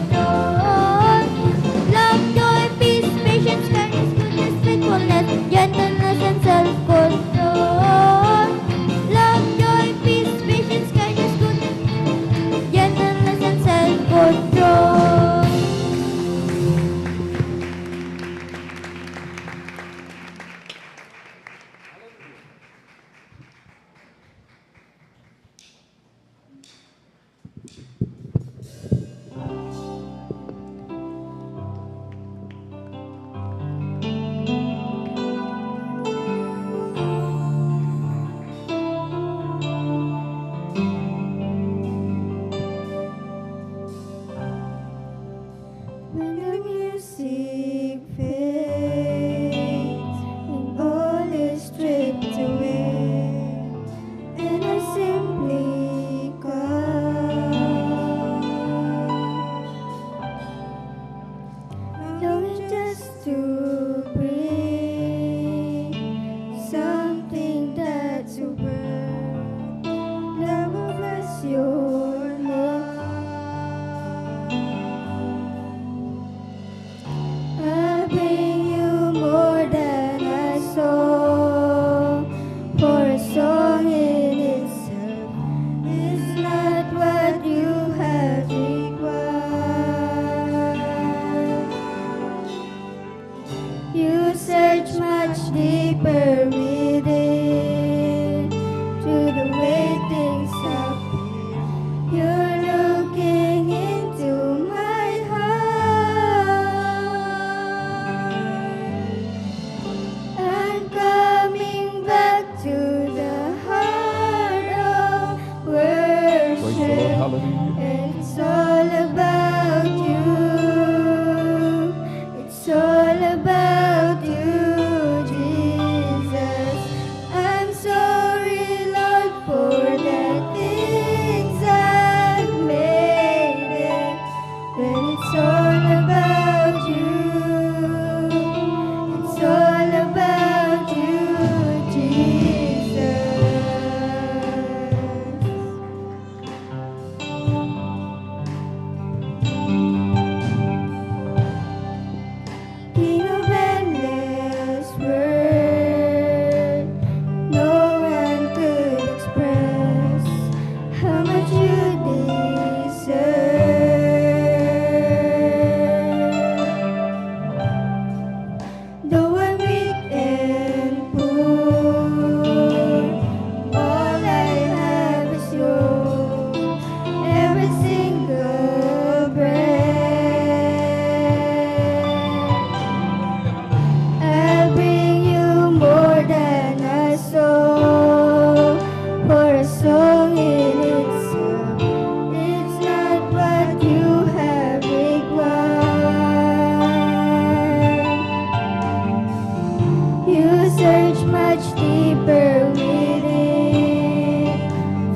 search much deeper within,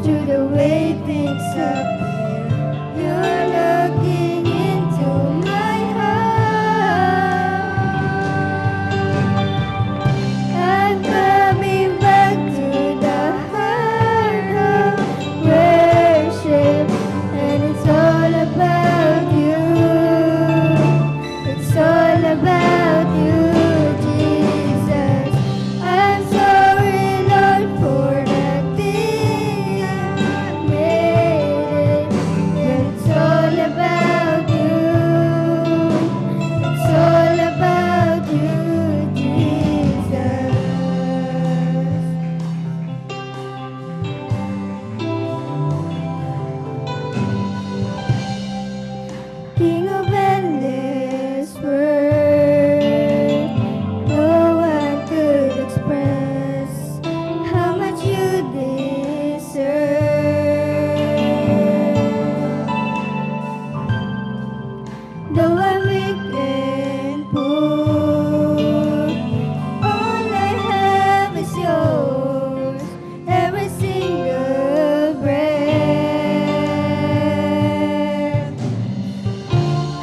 to the way things appear. You're looking into my heart. I'm coming back to the heart of worship, and it's all about you. It's all about you, Jesus. I'm sorry, Lord, for the thing I made it. It's all about you. It's all about you, Jesus. King of endless worth, no one could express how much you deserve. Though I'm weak and poor, all I have is yours, every single breath.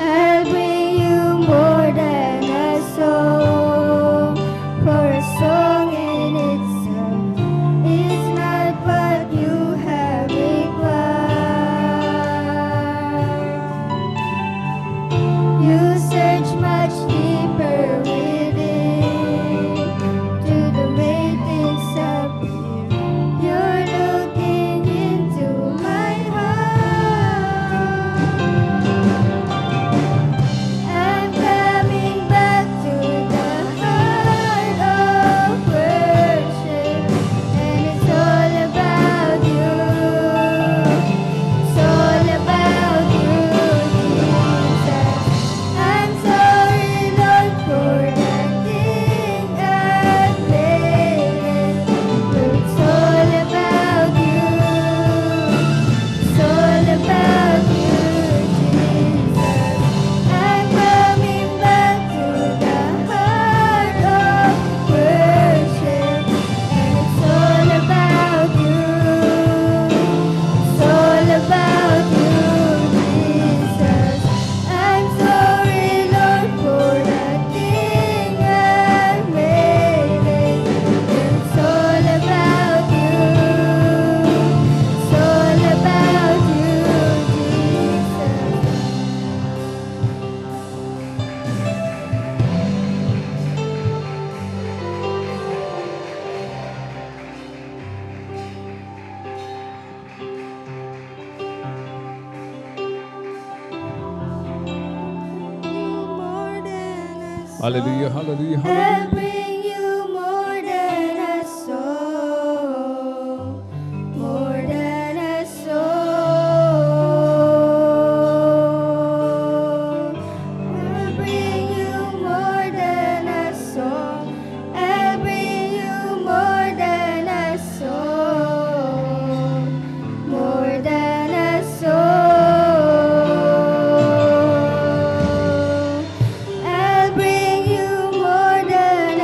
I'll bring you more than a song, for a song in itself is not what you have required. You search much deeper within, to the way things appear. You're looking into my heart. I'm coming back to the heart of worship, and it's all about you. It's all about you, Jesus. I'm sorry, Lord, for the thing I've made it. But it's all about you. It's all about you, Jesus. I'm coming back to the heart of worship, and it's all about you. It's all about you, Jesus. I'm sorry, Lord, for the thing I've made it. It's all about you. It's all about you, Jesus. More than a Hallelujah, hallelujah, I'll hallelujah. bring you more than a song, more than a song. I'll bring you more than a song. I'll bring you more than a song, more than a song. I'll bring you more than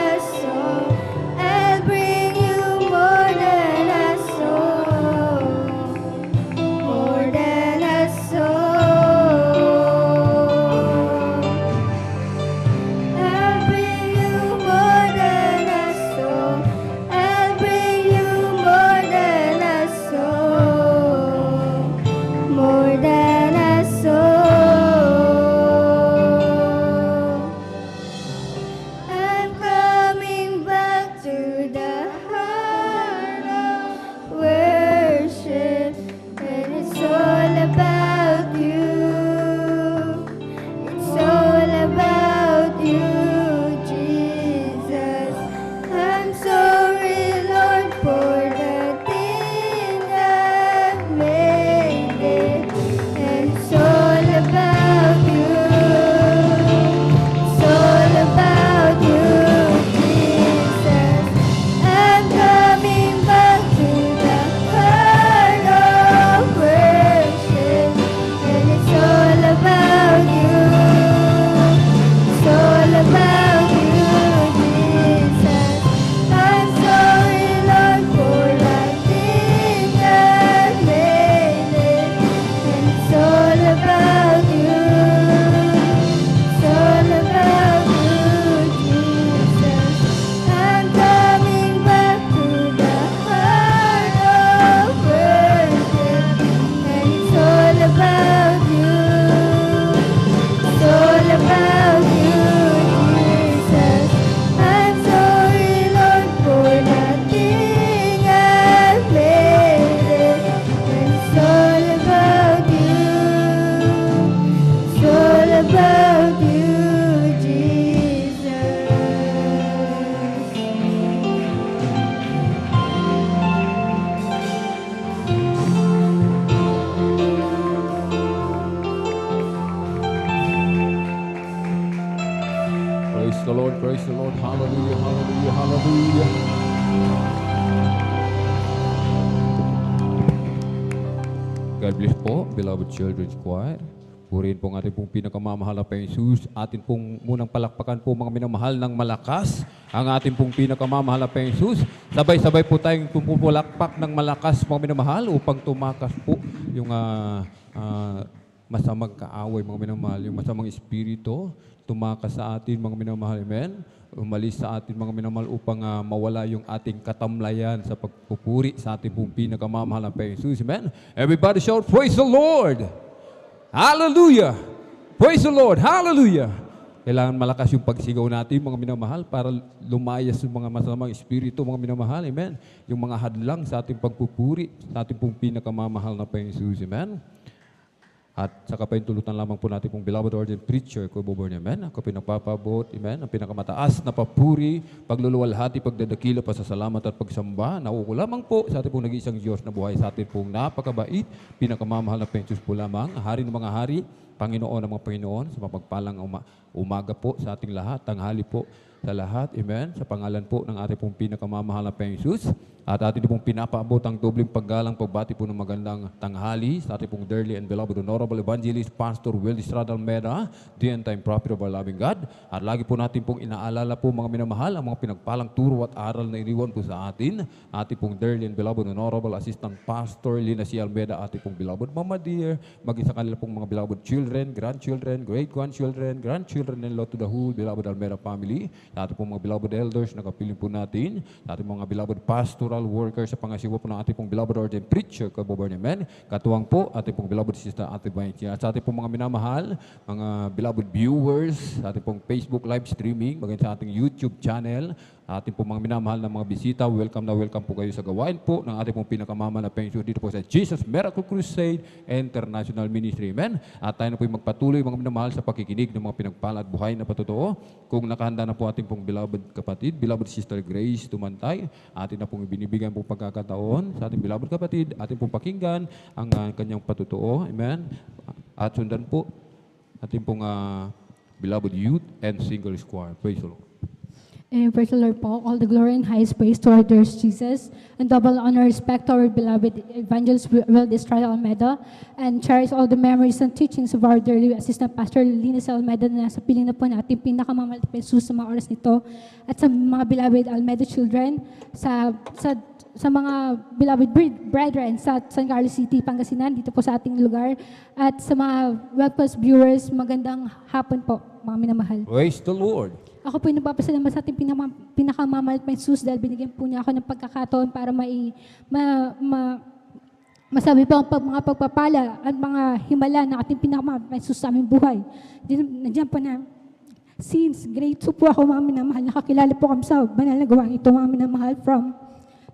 Hallelujah. God bless po, beloved children's choir. Purihin po ang ating pong pinakamamahal na Jesus. Atin pong munang palakpakan po mga minamahal ng malakas. Ang ating pong pinakamamahal na Jesus. Sabay-sabay po tayong pumupulakpak ng malakas mga minamahal upang tumakas po yung masamang kaaway mga minamahal. Yung masamang espiritu tumakas sa atin mga minamahal. Amen. Umalis sa atin mga minamahal upang mawala yung ating katamlayan sa pagpupuri sa ating pong pinakamamahal na Jesus. Amen. Everybody shout, praise the Lord! Hallelujah! Praise the Lord! Hallelujah! Kailangan malakas yung pagsigaw natin mga minamahal para lumayas yung mga masamang espiritu mga minamahal. Amen. Yung mga hadlang sa ating pagpupuri sa ating pong pinakamamahal na Jesus. Amen. At sa kapahintulutan lamang po natin pong beloved ordained preacher, Kuya Boborn, amen. Ako pinagpapabot, amen, ang pinakamataas na papuri, pagluluwalhati, pagdadakila, pasasalamat at pagsamba, nauuko lamang po sa ating pong nag-iisang Diyos na buhay sa ating pong napakabait, pinakamamahal na Jesus po lamang, hari ng mga hari, Panginoon ng mga Panginoon, sa mapagpalang umaga po sa ating lahat, tanghali po sa lahat, amen, sa pangalan po ng ating pong pinakamamahal na Jesus. At atin pong pinapaabot ang dobling paggalang pagbati po ng magandang tanghali sa ating pong dearly and beloved Honorable Evangelist Pastor Will Estrada Almeida, the end-time prophet of our loving God. At lagi po natin pong inaalala po mga minamahal ang mga pinagpalang turo at aral na iniwan po sa atin. Ating pong dearly and beloved Honorable Assistant Pastor Lina C. Almeida, ating pong beloved Mama Dear, maging sa kanila pong mga beloved children, grandchildren, great-grandchildren, grandchildren and Lord to the whole beloved Almeida family. Sa ating pong mga beloved elders na kapiling po natin, sa ating mga beloved pastoral workers sa pangasiwa po ng ating pong beloved ordained preacher, Kuya Boborn, amen. Katuwang po, ating pong beloved sister, Ate Valentina. At sa ating pong mga minamahal, mga beloved viewers, sa ating pong Facebook live streaming, maging sa ating YouTube channel, ating pong mga minamahal na mga bisita, welcome na welcome po kayo sa gawain po ng ating pong pinakamamahal na pension dito po sa Jesus Miracle Crusade International Ministry, amen. At tayo na po magpatuloy mga minamahal sa pakikinig ng mga pinagpala at buhay na patotoo. Kung nakahanda na po ating pong beloved kapatid, beloved Sister Grace Tumantay, atin na pong binibigyan pong pagkakataon sa ating beloved kapatid, ating pong pakinggan ang kanyang patotoo, amen. At sundan po ating pong beloved youth and single choir. Praise the Lord. And praise the Lord po. All the glory and highest praise to our dear Jesus, and double honor, respect to our beloved Evangelist Will Estrada Almeida, and cherish all the memories and teachings of our dear Assistant Pastor Lina C. Almeida na nasa piling na po natin pinakamamahal na Jesus sa mga oras nito, at sa mga beloved Almeida children, sa mga beloved brethren sa San Carlos City, Pangasinan, dito po sa ating lugar, at sa mga webcast viewers, magandang hapon po, mga minamahal. Praise the Lord. Ako po yung nagpapasalamat sa ating pinakamamahal na Jesus dahil binigyan po niya ako ng pagkakataon para masabi po ang mga pagpapala at mga himala na ating pinakamamahal na Jesus sa aming buhay. Nandiyan po na, since grade 2 po ako mga minamahal, nakakilala po kami sa banal na gawang ito mga minamahal from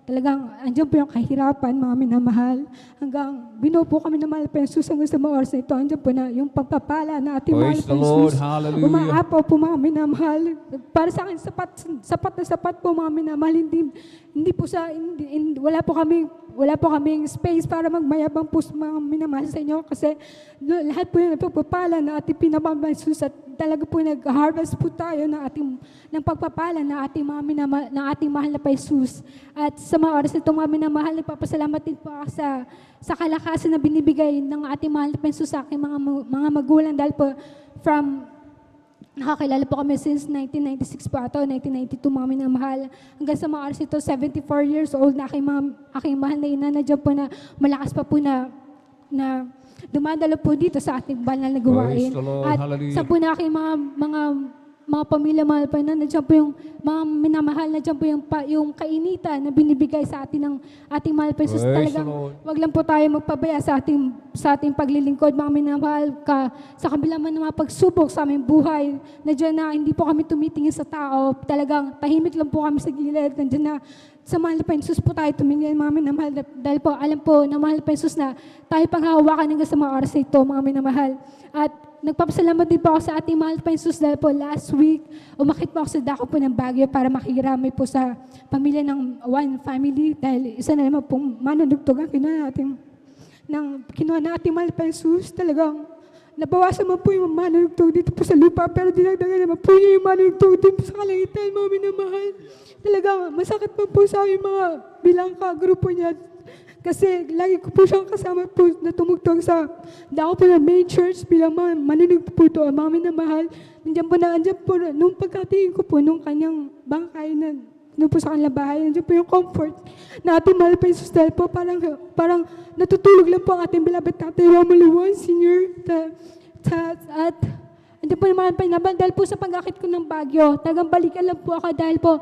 talagang andyan po yung kahirapan, mga minamahal. Hanggang binuo po kami ng mahal pa Jesus hanggang sa mga oras na ito. Andyan po na yung pagpapala na ating mahal Praise pa the Lord. Jesus. Hallelujah. Umaapaw po mga minamahal. Para sa akin, sapat po mga minamahal. Hindi po wala po kaming space para magmayabang po sa mga minamahal sa inyo. Kasi lahat po yung pagpapala na ating pinamahal Jesus at talaga po nag-harvest po tayo ng pagpapala na ating mga minamahal, ng ating mahal na pa Jesus. At sa mga oras nito mga minamahal, nagpapasalamat din po ako sa kalakasan na binibigay ng ating mahal na pa Jesus sa aking mga magulang dahil po nakakilala po kami since 1996 po ato, 1992 mga minamahal. Hanggang sa mga oras ito, 74 years old na aking mahal na ina na dyan po na malakas pa po na dumadalo po dito sa ating banal na gawain. Praise the Lord. At Hallelujah. sa po na aking mga pamilya mahal pa na nandiyan po yung mga minamahal, nandiyan po yung kainitan na binibigay sa atin ng ating mahal pa Jesus. Praise Talagang the Lord. wag lang po tayo magpabaya sa ating paglilingkod, mga minamahal, sa kabila man ng mga pagsubok sa aming buhay, nandiyan na hindi po kami tumitingin sa tao, talagang tahimik lang po kami sa gilid, nandiyan na sa mahal pa Jesus po tayo tumingin, mga minamahal, dahil po alam po na mahal pa Jesus na tayo panghahawakan hanggang sa mga oras na ito, mga minamahal. At nagpapasalamat din po ako sa ating mahal pa Jesus dahil po last week, umakit po ako sa dako po ng Baguio para makikiramay po sa pamilya ng One Family dahil isa na naman pong manunugtog ang kinuha natin mahal pa Jesus. Talagang nabawasan man po yung manunugtog dito po sa lupa, pero dinagdagan naman po niya yung manunugtog dito po sa kalangitan, mga minamahal. Talagang masakit man po sa aming mga bilang ka-grupo niya. Kasi lagi ko po siyang kasama po na tumugtog sa dako po ng main church bilang mga manunugtog po ito, mga minamahal. Nandiyan po, nung pagkatingin ko po, nung kanyang bangkay na doon po sa kanilang bahay, nandiyan po yung comfort na ating mahal pa Jesus dahil po parang natutulog lang po ang ating beloved Tatay Romulo Senior. At nandiyan po yung mga pinaban dahil po sa pag-akit ko ng Baguio, talagang balikan lang po ako dahil po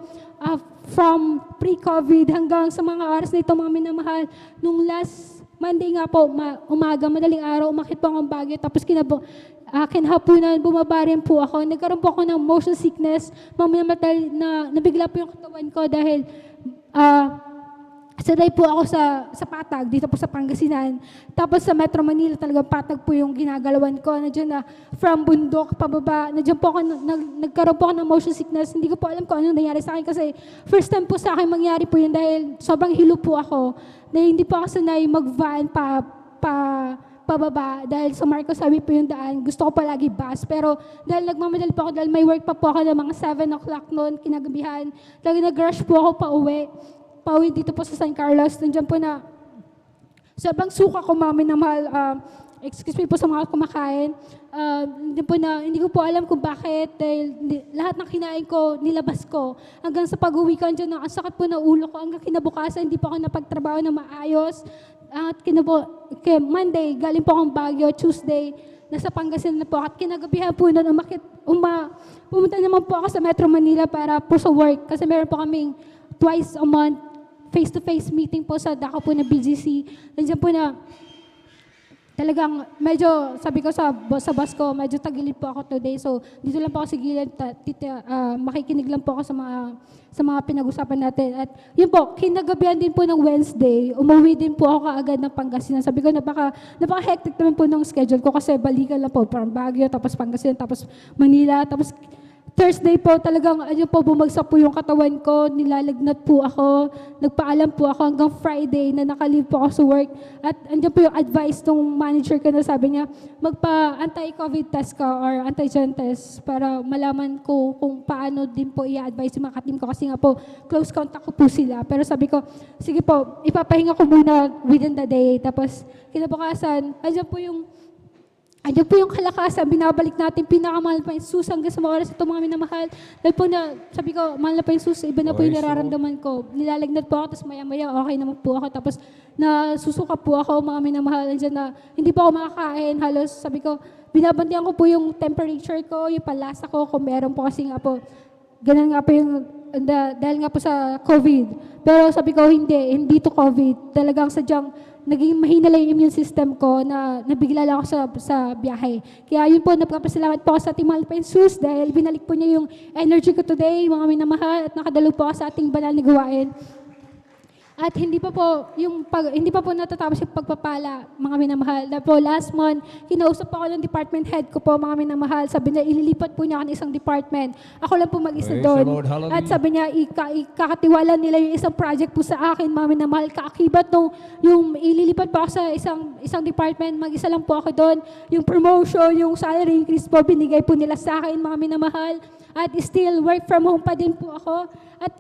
from pre-COVID hanggang sa mga oras na ito, mga minamahal, nung last Monday nga po, umaga, madaling araw, umakit po akong Baguio, tapos kinahapunan, bumaba rin po ako. Nagkaroon po ako ng motion sickness. Mamaya na nabigla po yung katawan ko dahil sanay po ako sa patag, dito po sa Pangasinan. Tapos sa Metro Manila talaga patag po yung ginagalawan ko. Nandiyan na from bundok, pababa. Nandiyan po ako, nagkaroon po ako ng motion sickness. Hindi ko po alam kung anong nangyari sa akin kasi first time po sa akin mangyari po yun dahil sobrang hilo po ako na hindi po ako sanay mag-van pababa dahil sa Marcos sabi po yung daan, gusto ko palagi bus. Pero dahil nagmamadali po ako, dahil may work pa po ako ng mga 7 o'clock noon, kinagabihan, talaga nag-rush po ako pauwi dito po sa San Carlos. Nandiyan po na, sobrang suka ko, mga minamahal, excuse me po sa mga kumakain. Hindi ko po alam kung bakit, dahil lahat ng kinain ko, nilabas ko. Hanggang sa pag-uwi ko, ang sakit po na ulo ko, hanggang kinabukasan, hindi po ako napagtrabaho na maayos. At Monday, galing po akong Baguio, Tuesday, nasa Pangasinan na po. At kinagabihan po na pumunta naman po ako sa Metro Manila para po sa work. Kasi meron po kaming twice a month face-to-face meeting po sa dako po na BGC. Nandiyan po na talagang medyo, sabi ko sa boss ko, medyo tagilid po ako today. So, dito lang po ako sa gilid, makikinig lang po ako sa mga pinag-usapan natin. At yun po, kinagabihan din po ng Wednesday, umuwi din po ako kaagad ng Pangasinan. Sabi ko, napaka-hectic naman po ng schedule ko kasi balikan lang po, parang Baguio, tapos Pangasinan, tapos Manila, tapos Thursday po talagang bumagsak po yung katawan ko, nilalagnat po ako, nagpaalam po ako hanggang Friday na nakalib po ako sa work. At andyan po yung advice ng manager ko na sabi niya, magpa-anti-COVID test ka or antigen test para malaman ko kung paano din po i-advise yung mga katim ko kasi nga po close contact ko po sila. Pero sabi ko, sige po, ipapahinga ko muna within the day. Tapos kinabukasan, andyan po yung kalakasan, binabalik natin, pinakamahal pa yung sus hanggang sa mga oras ito, mga minamahal. Dahil po sabi ko, mahal na pa yung sus, iba na po yung nararamdaman ko. Nilalagnat po ako, tapos maya-maya, okay naman po ako. Tapos nasusuka po ako, mga minamahal, nandiyan na hindi po ako makakain, halos, sabi ko, binabantiyan ko po yung temperature ko, yung palasa ko, kung meron po kasi nga po, ganun nga po yung, dahil nga po sa COVID. Pero sabi ko, hindi to COVID. Talagang sadyang, naging mahina lang yung immune system ko na nabigla lang ako sa biyahe. Kaya yun po, napapasalamat po ako sa ating mahal pa Jesus dahil binalik po niya yung energy ko today, mga minamahal, at nakadalo po ako sa ating banal na gawain. At hindi pa po natatapos yung pagpapala, mga minamahal. Dahil po last month, kinausap ako ng department head ko po, mga minamahal. Sabi niya, ililipat po niya ako ng isang department. Ako lang po mag-isa doon. At sabi niya, ikakatiwala nila yung isang project po sa akin, mga minamahal. Kaakibat yung ililipat po ako sa isang department, mag-isa lang po ako doon. Yung promotion, yung salary increase po, binigay po nila sa akin, mga minamahal. At still, work from home pa din po ako. At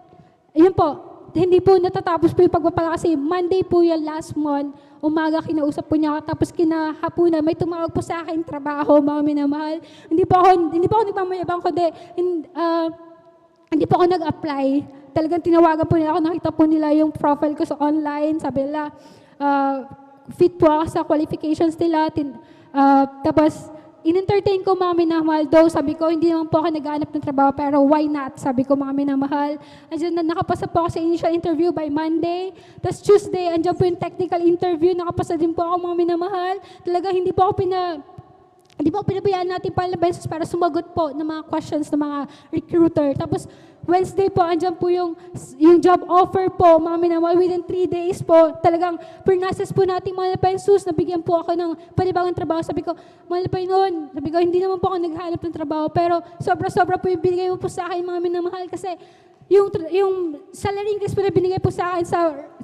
yun po, hindi po natatapos po yung pagpapala kasi Monday po yung last month, umaga kinausap po niya ako, tapos kinahapunan, may tumawag po sa akin trabaho, mga minamahal. Hindi po ako nagmamayabang, kundi hindi po ako nag-apply. Talagang tinawagan po nila ako, nakita po nila yung profile ko sa online, sabi nila, fit po ako sa qualifications nila, tapos in-entertain ko, mga minamahal, though sabi ko, hindi naman po ako nag-aanap ng trabaho, pero why not? Sabi ko, mga minamahal. Andiyan nakapasa po ako sa initial interview by Monday. Tapos Tuesday, andiyan po yung technical interview, nakapasa din po ako, mga minamahal. Talaga, hindi po ako pinabayaan natin palabeses para sumagot po ng mga questions ng mga recruiter. Tapos Wednesday po, andyan po yung job offer po, mga minamahal, within 3 days po, talagang pernasas po natin mga napensus, nabigyan po ako ng panibagong trabaho. Sabi ko, mga napay noon, sabi ko, hindi naman po ako naghahanap ng trabaho, pero sobra-sobra po yung binigay mo po sa akin, mga minamahal, kasi yung salary increase po na binigay po sa akin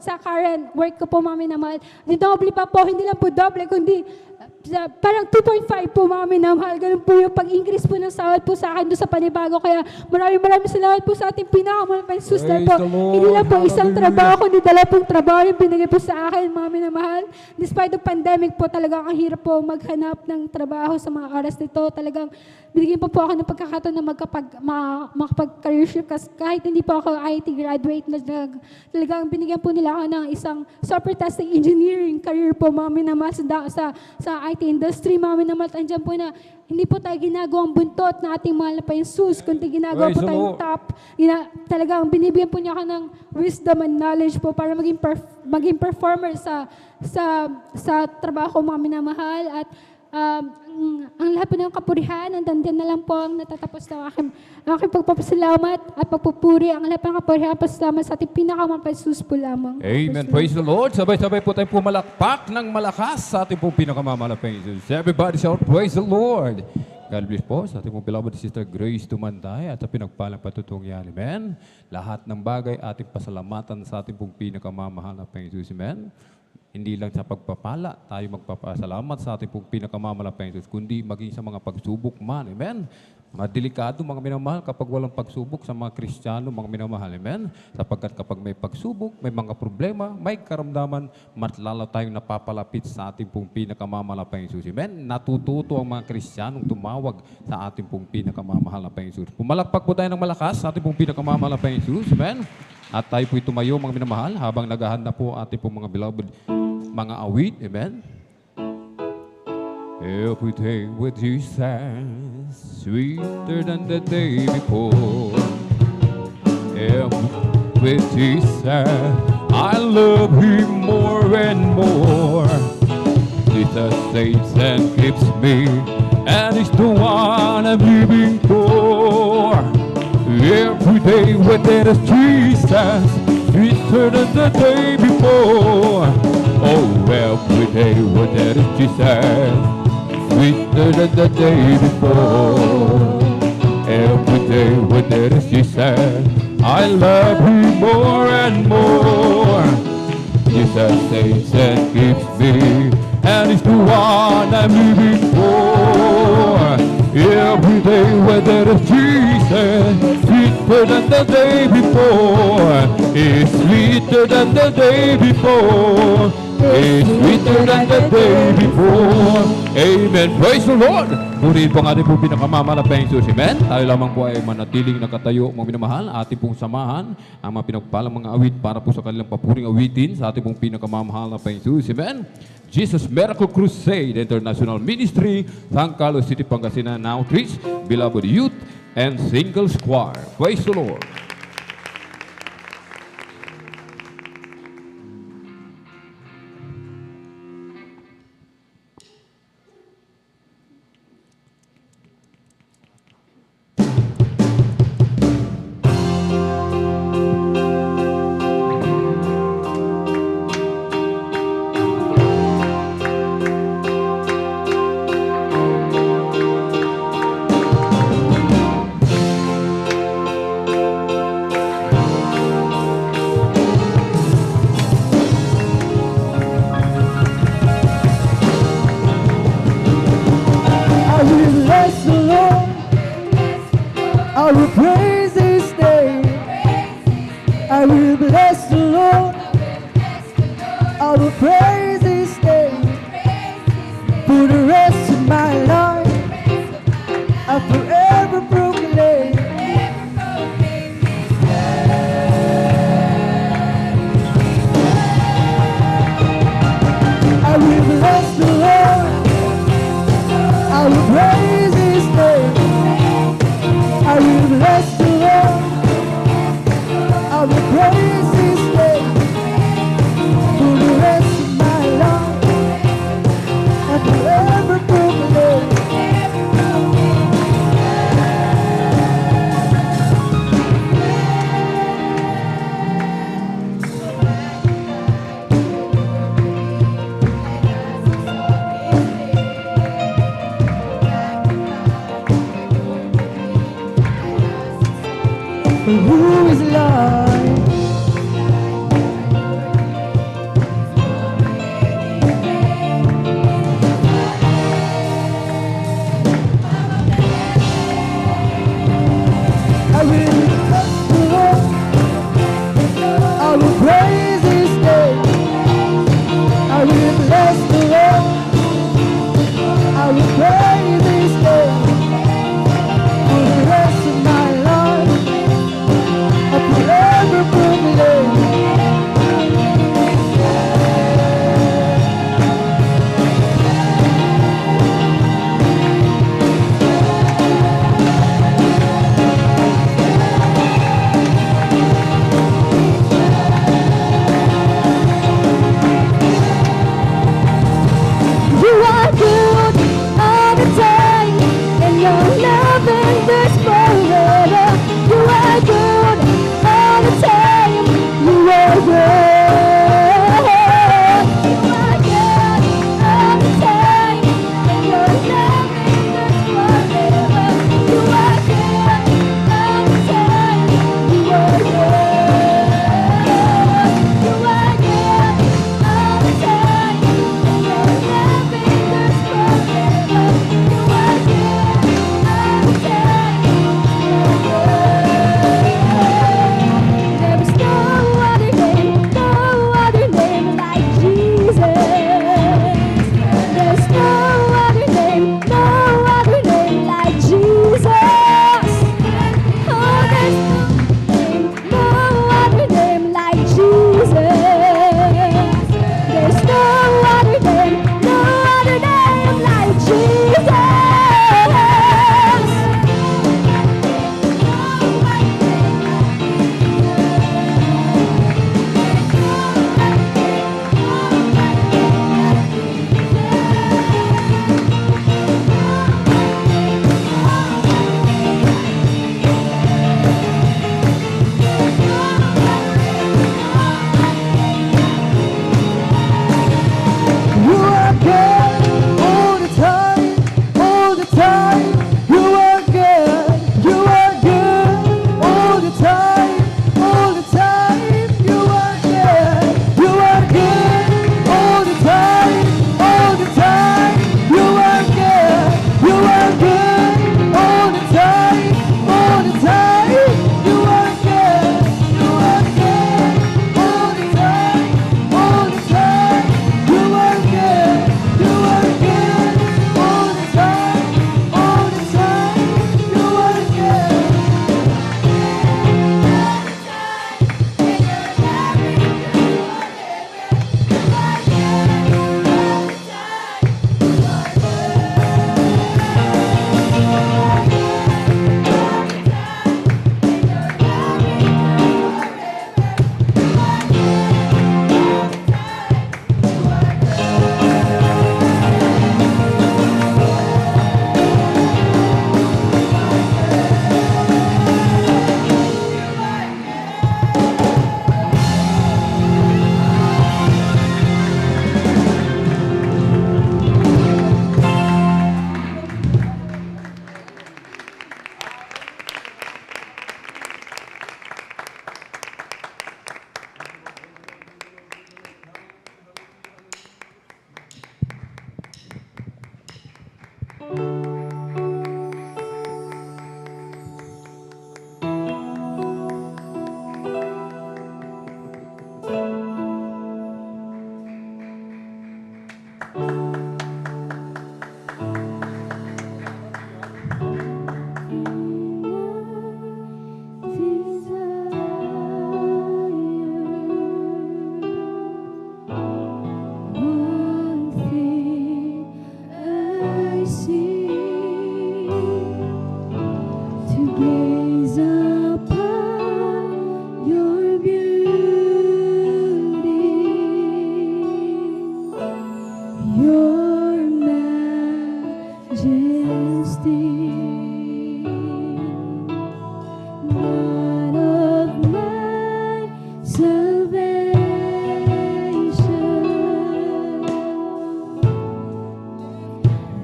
sa current work ko po, mga minamahal, doble pa po, hindi lang po doble, kundi parang 2.5 po mga minamahal. Ganun po yung pag-increase po ng sahod po sa akin doon sa panibago. Kaya maraming salamat po sa ating pinakamahal na Jesus. Dahil po, Praise the Lord. hindi lang po isang Hallelujah. trabaho, kundi dala pong trabaho yung binigay po sa akin mga minamahal. Despite the pandemic po, talagang ang hirap po maghanap ng trabaho sa mga oras nito. Talagang binigyan po ako ng pagkakataon na makapag-career shift kahit hindi po ako IT graduate na talagang binigyan po nila ako ng isang software testing engineering career po mga minamahal sa IT industry mga minamahal. Andyan po na hindi po tayo ginagawang buntot na ating mahal na pa Jesus, kundi ginagawa Praise po the tayong Lord. top. Talagang binibigyan po niya ako ng wisdom and knowledge po para maging performer sa trabaho ko mga minamahal. At ang lahat po ng kapurihan, ang dandan na lang po ang natatapos ng aking pagpapasalamat at pagpupuri. Ang lahat ng kapurihan, pasalamat sa ating pinakamahal na Jesus po lamang. Amen. Praise the Lord. Sabay-sabay po tayong pumalakpak ng malakas sa ating pong pinakamamalaking Jesus. Everybody shout, praise the Lord. God bless po sa ating pong beloved Sister Grace Tumanday at sa pinagpalang patutong yan. Amen. Lahat ng bagay ating pasalamatan sa ating pong pinakamamahal na Jesus. Amen. Hindi lang sa pagpapala tayo magpapasalamat sa ating pong pinakamamalaking Jesus, kundi maging sa mga pagsubok man. Amen. Madelikado mga minamahal kapag walang pagsubok sa mga Kristiyano, mga minamahal. Amen. Sapagkat kapag may pagsubok, may mga problema, may karamdaman, mas lalo tayong napapalapit sa ating pong pinakamamalaking Jesus. Amen. Natututo ang mga Kristiyanong tumawag sa ating pong pinakamamahal na Jesus. Pumalakpak po tayo ng malakas sa ating pong pinakamamalaking Jesus. Amen. At tayo po'y tumayo mga minamahal habang naghahanda po ating pong mga beloved mga awit. Amen. Every day with Jesus, sweeter than the day before. With Jesus, I love Him more and more. Jesus saves and keeps me, and He's the one I'm living for. Every day with Jesus, sweeter than the day before. Oh, every day with Jesus, sweeter than the day before. Every day with Jesus, I love Him more and more. Jesus saves and keeps me, and He's the one I'm living for. Every day with Jesus, sweeter than the day before. It's sweeter than the day before. It's sweeter than the day before. Amen. Praise the Lord. Purihin po ang ating pong pinakamamalaking Jesus. Amen. Tayo lamang po ay manatiling nakatayo, mga minamahal. Ating pong samahan ang mga pinagpalang mga awit para po sa kanilang papuring awitin sa ating pong pinakamamahal na Jesus. Amen. Jesus Miracle Crusade International Ministry, San Carlos City, Pangasinan Outreach, Beloved Youth, and Singles Choir. Praise the Lord. I will bless the Lord. I will praise His name. I will bless the Lord. I will praise His name for the rest of my life. I forever proclaim. I will bless the Lord. I will praise His name. I will bless the Lord. I will praise His name for the rest of my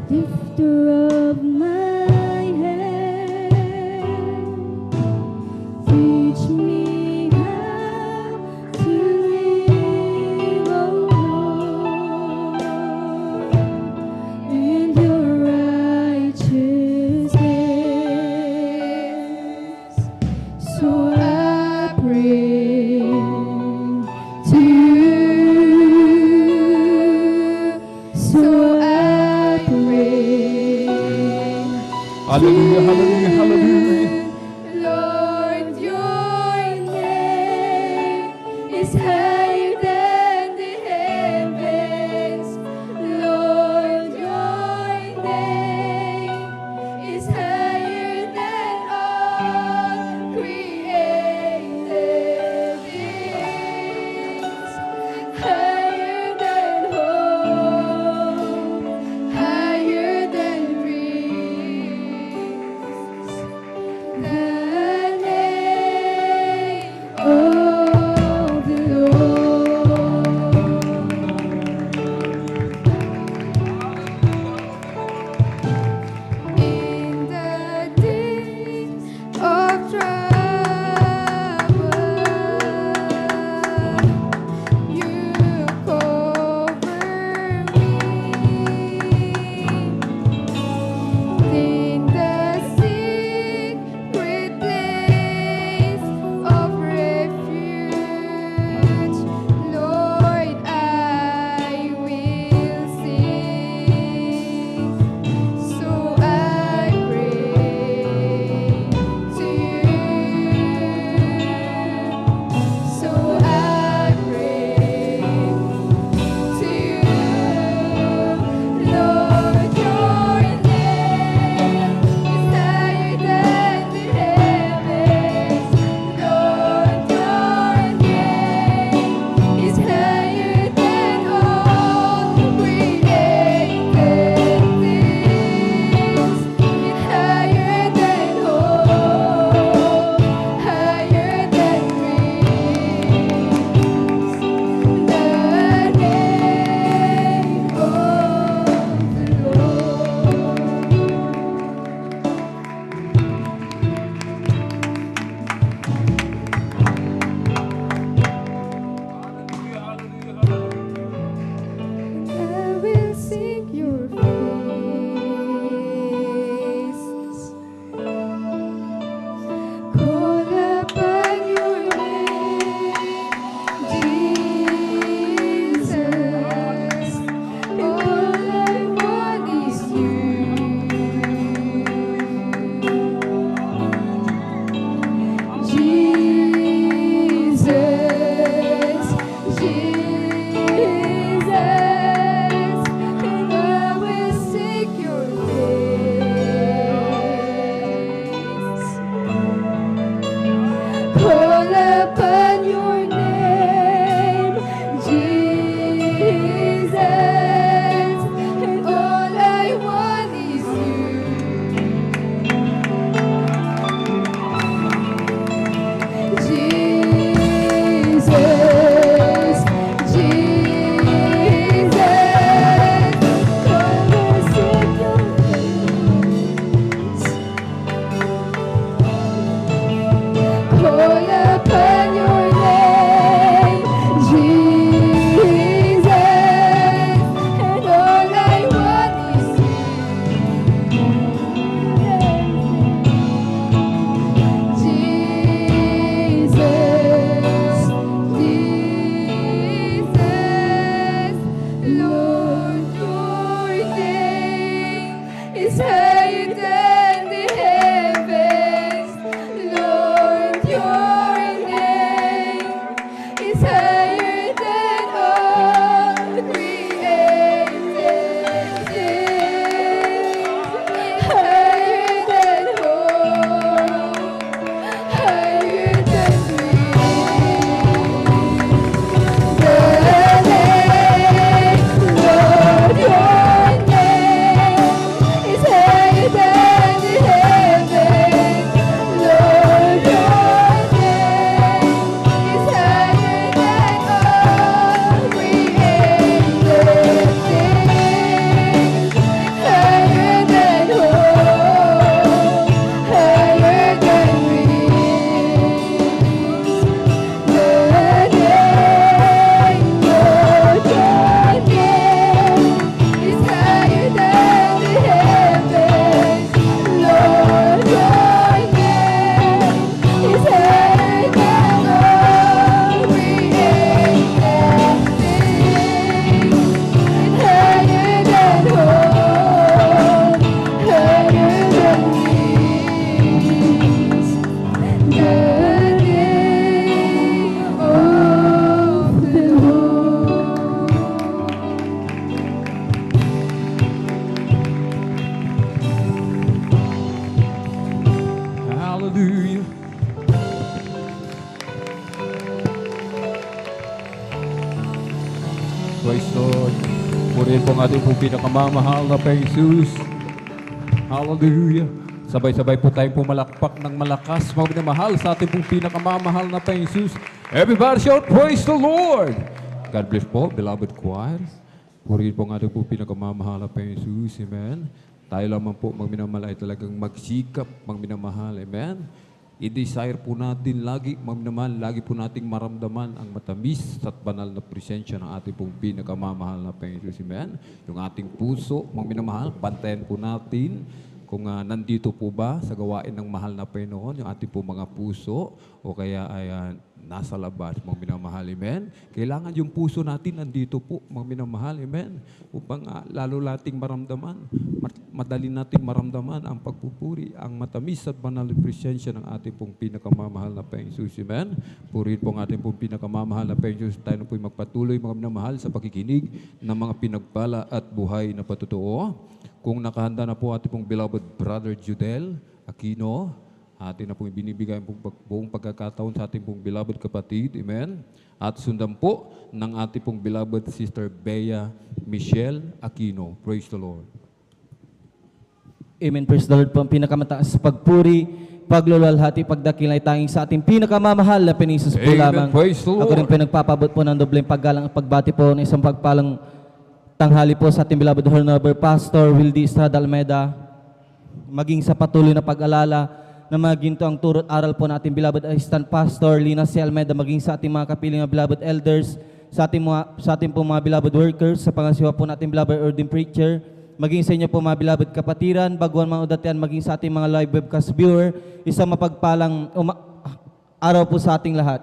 Lifter of my head, teach me how to live, oh Lord, in your righteousness. So I pray to you. So I pray. Hallelujah, hallelujah, hallelujah. Lord, your name is higher than the heavens. Lord, your name is higher than all created things, higher than hope, higher than dreams. The name of the Lord. In the days of trouble, you cover me. In the secret place of refuge, Lord, I will sing. So I pray to you. So I pray to you. Lord, your name is higher than the heavens. Lord, your name is higher than all created things, higher than hope, higher than dreams. The name of the Lord. I will seek your face, call upon your name, Jesus. All I want is you. Jesus, Jesus, and I will seek your face. Call upon your name, Jesus, and all I want is you. Jesus, Jesus, come and seek your face. Call upon your name, Jesus, and all I want is you. Jesus, Jesus, Lord, your name is higher than the heavens. Lord, your name is higher than all created things, higher than hope, higher than dreams. The name, Lord, your name is higher than the heavens. Lord, your name is higher Praise the Lord. Purihin po ang ating pong pinakamamahal na Panginoong Jesus. Hallelujah. Sabay-sabay po tayong pumalakpak ng malakas, mga minamahal, sa ating pong pinakamamahal na Panginoong Jesus. Everybody shout, praise the Lord! God bless po, beloved choir. Purihin po ang ating pong pinakamamahal na Panginoong Jesus. Amen. Tayo lamang po, mga minamahal, ay talagang magsikap, mga minamahal. Amen. I-desire po natin lagi, mga minamahal, lagi po nating maramdaman ang matamis at banal na presensya ng ating pong pinakamamahal na Panginoong Jesus. Amen. Yung ating puso, mga minamahal, bantayan po natin kung nandito po ba sa gawain ng mahal na Panginoon, yung ating po mga puso, o kaya ay nasa labas, mga minamahal, amen. Kailangan yung puso natin nandito po, mga minamahal, amen. Upang lalo nating maramdaman, madali nating maramdaman ang pagpupuri, ang matamis at banal na presensya ng ating pong pinakamamahal na Panginoon Jesus, amen. Purihin po ang ating pong pinakamamahal na Panginoon Jesus. Tayo na po'y magpatuloy, mga minamahal, sa pakikinig ng mga pinagpala at buhay na patutuo. Kung nakahanda na po ating pong beloved Brother Judel Aquino, atin na pong binibigay ang buong pagkakataon sa ating pong beloved kapatid, amen. At sundan po ng ating pong beloved Sister Bea Michelle Aquino. Praise the Lord. Amen. Praise the Lord po. Ang pinakamataas pagpuri, pagluluwalhati, pagdakil ay tanging sa ating pinakamamahal na Panginoon po Amen. lamang. Praise the Lord. Ako rin po nagpapabot po ng dobleng paggalang at pagbati po ng isang pagpalang tanghali po sa ating beloved Honorable Pastor Wildy Estrada Almeida, maging sa patuloy na pag-alala na maging ang turot aral po na ating beloved Assistant Pastor Lina C. Almeida, maging sa ating mga kapiling na beloved elders, sa ating po mga beloved workers, sa pangasiwa po nating beloved ordained preacher, maging sa inyo po mga beloved kapatiran, baguhan mga udatian, maging sa ating mga live webcast viewer, isang mapagpalang araw po sa ating lahat.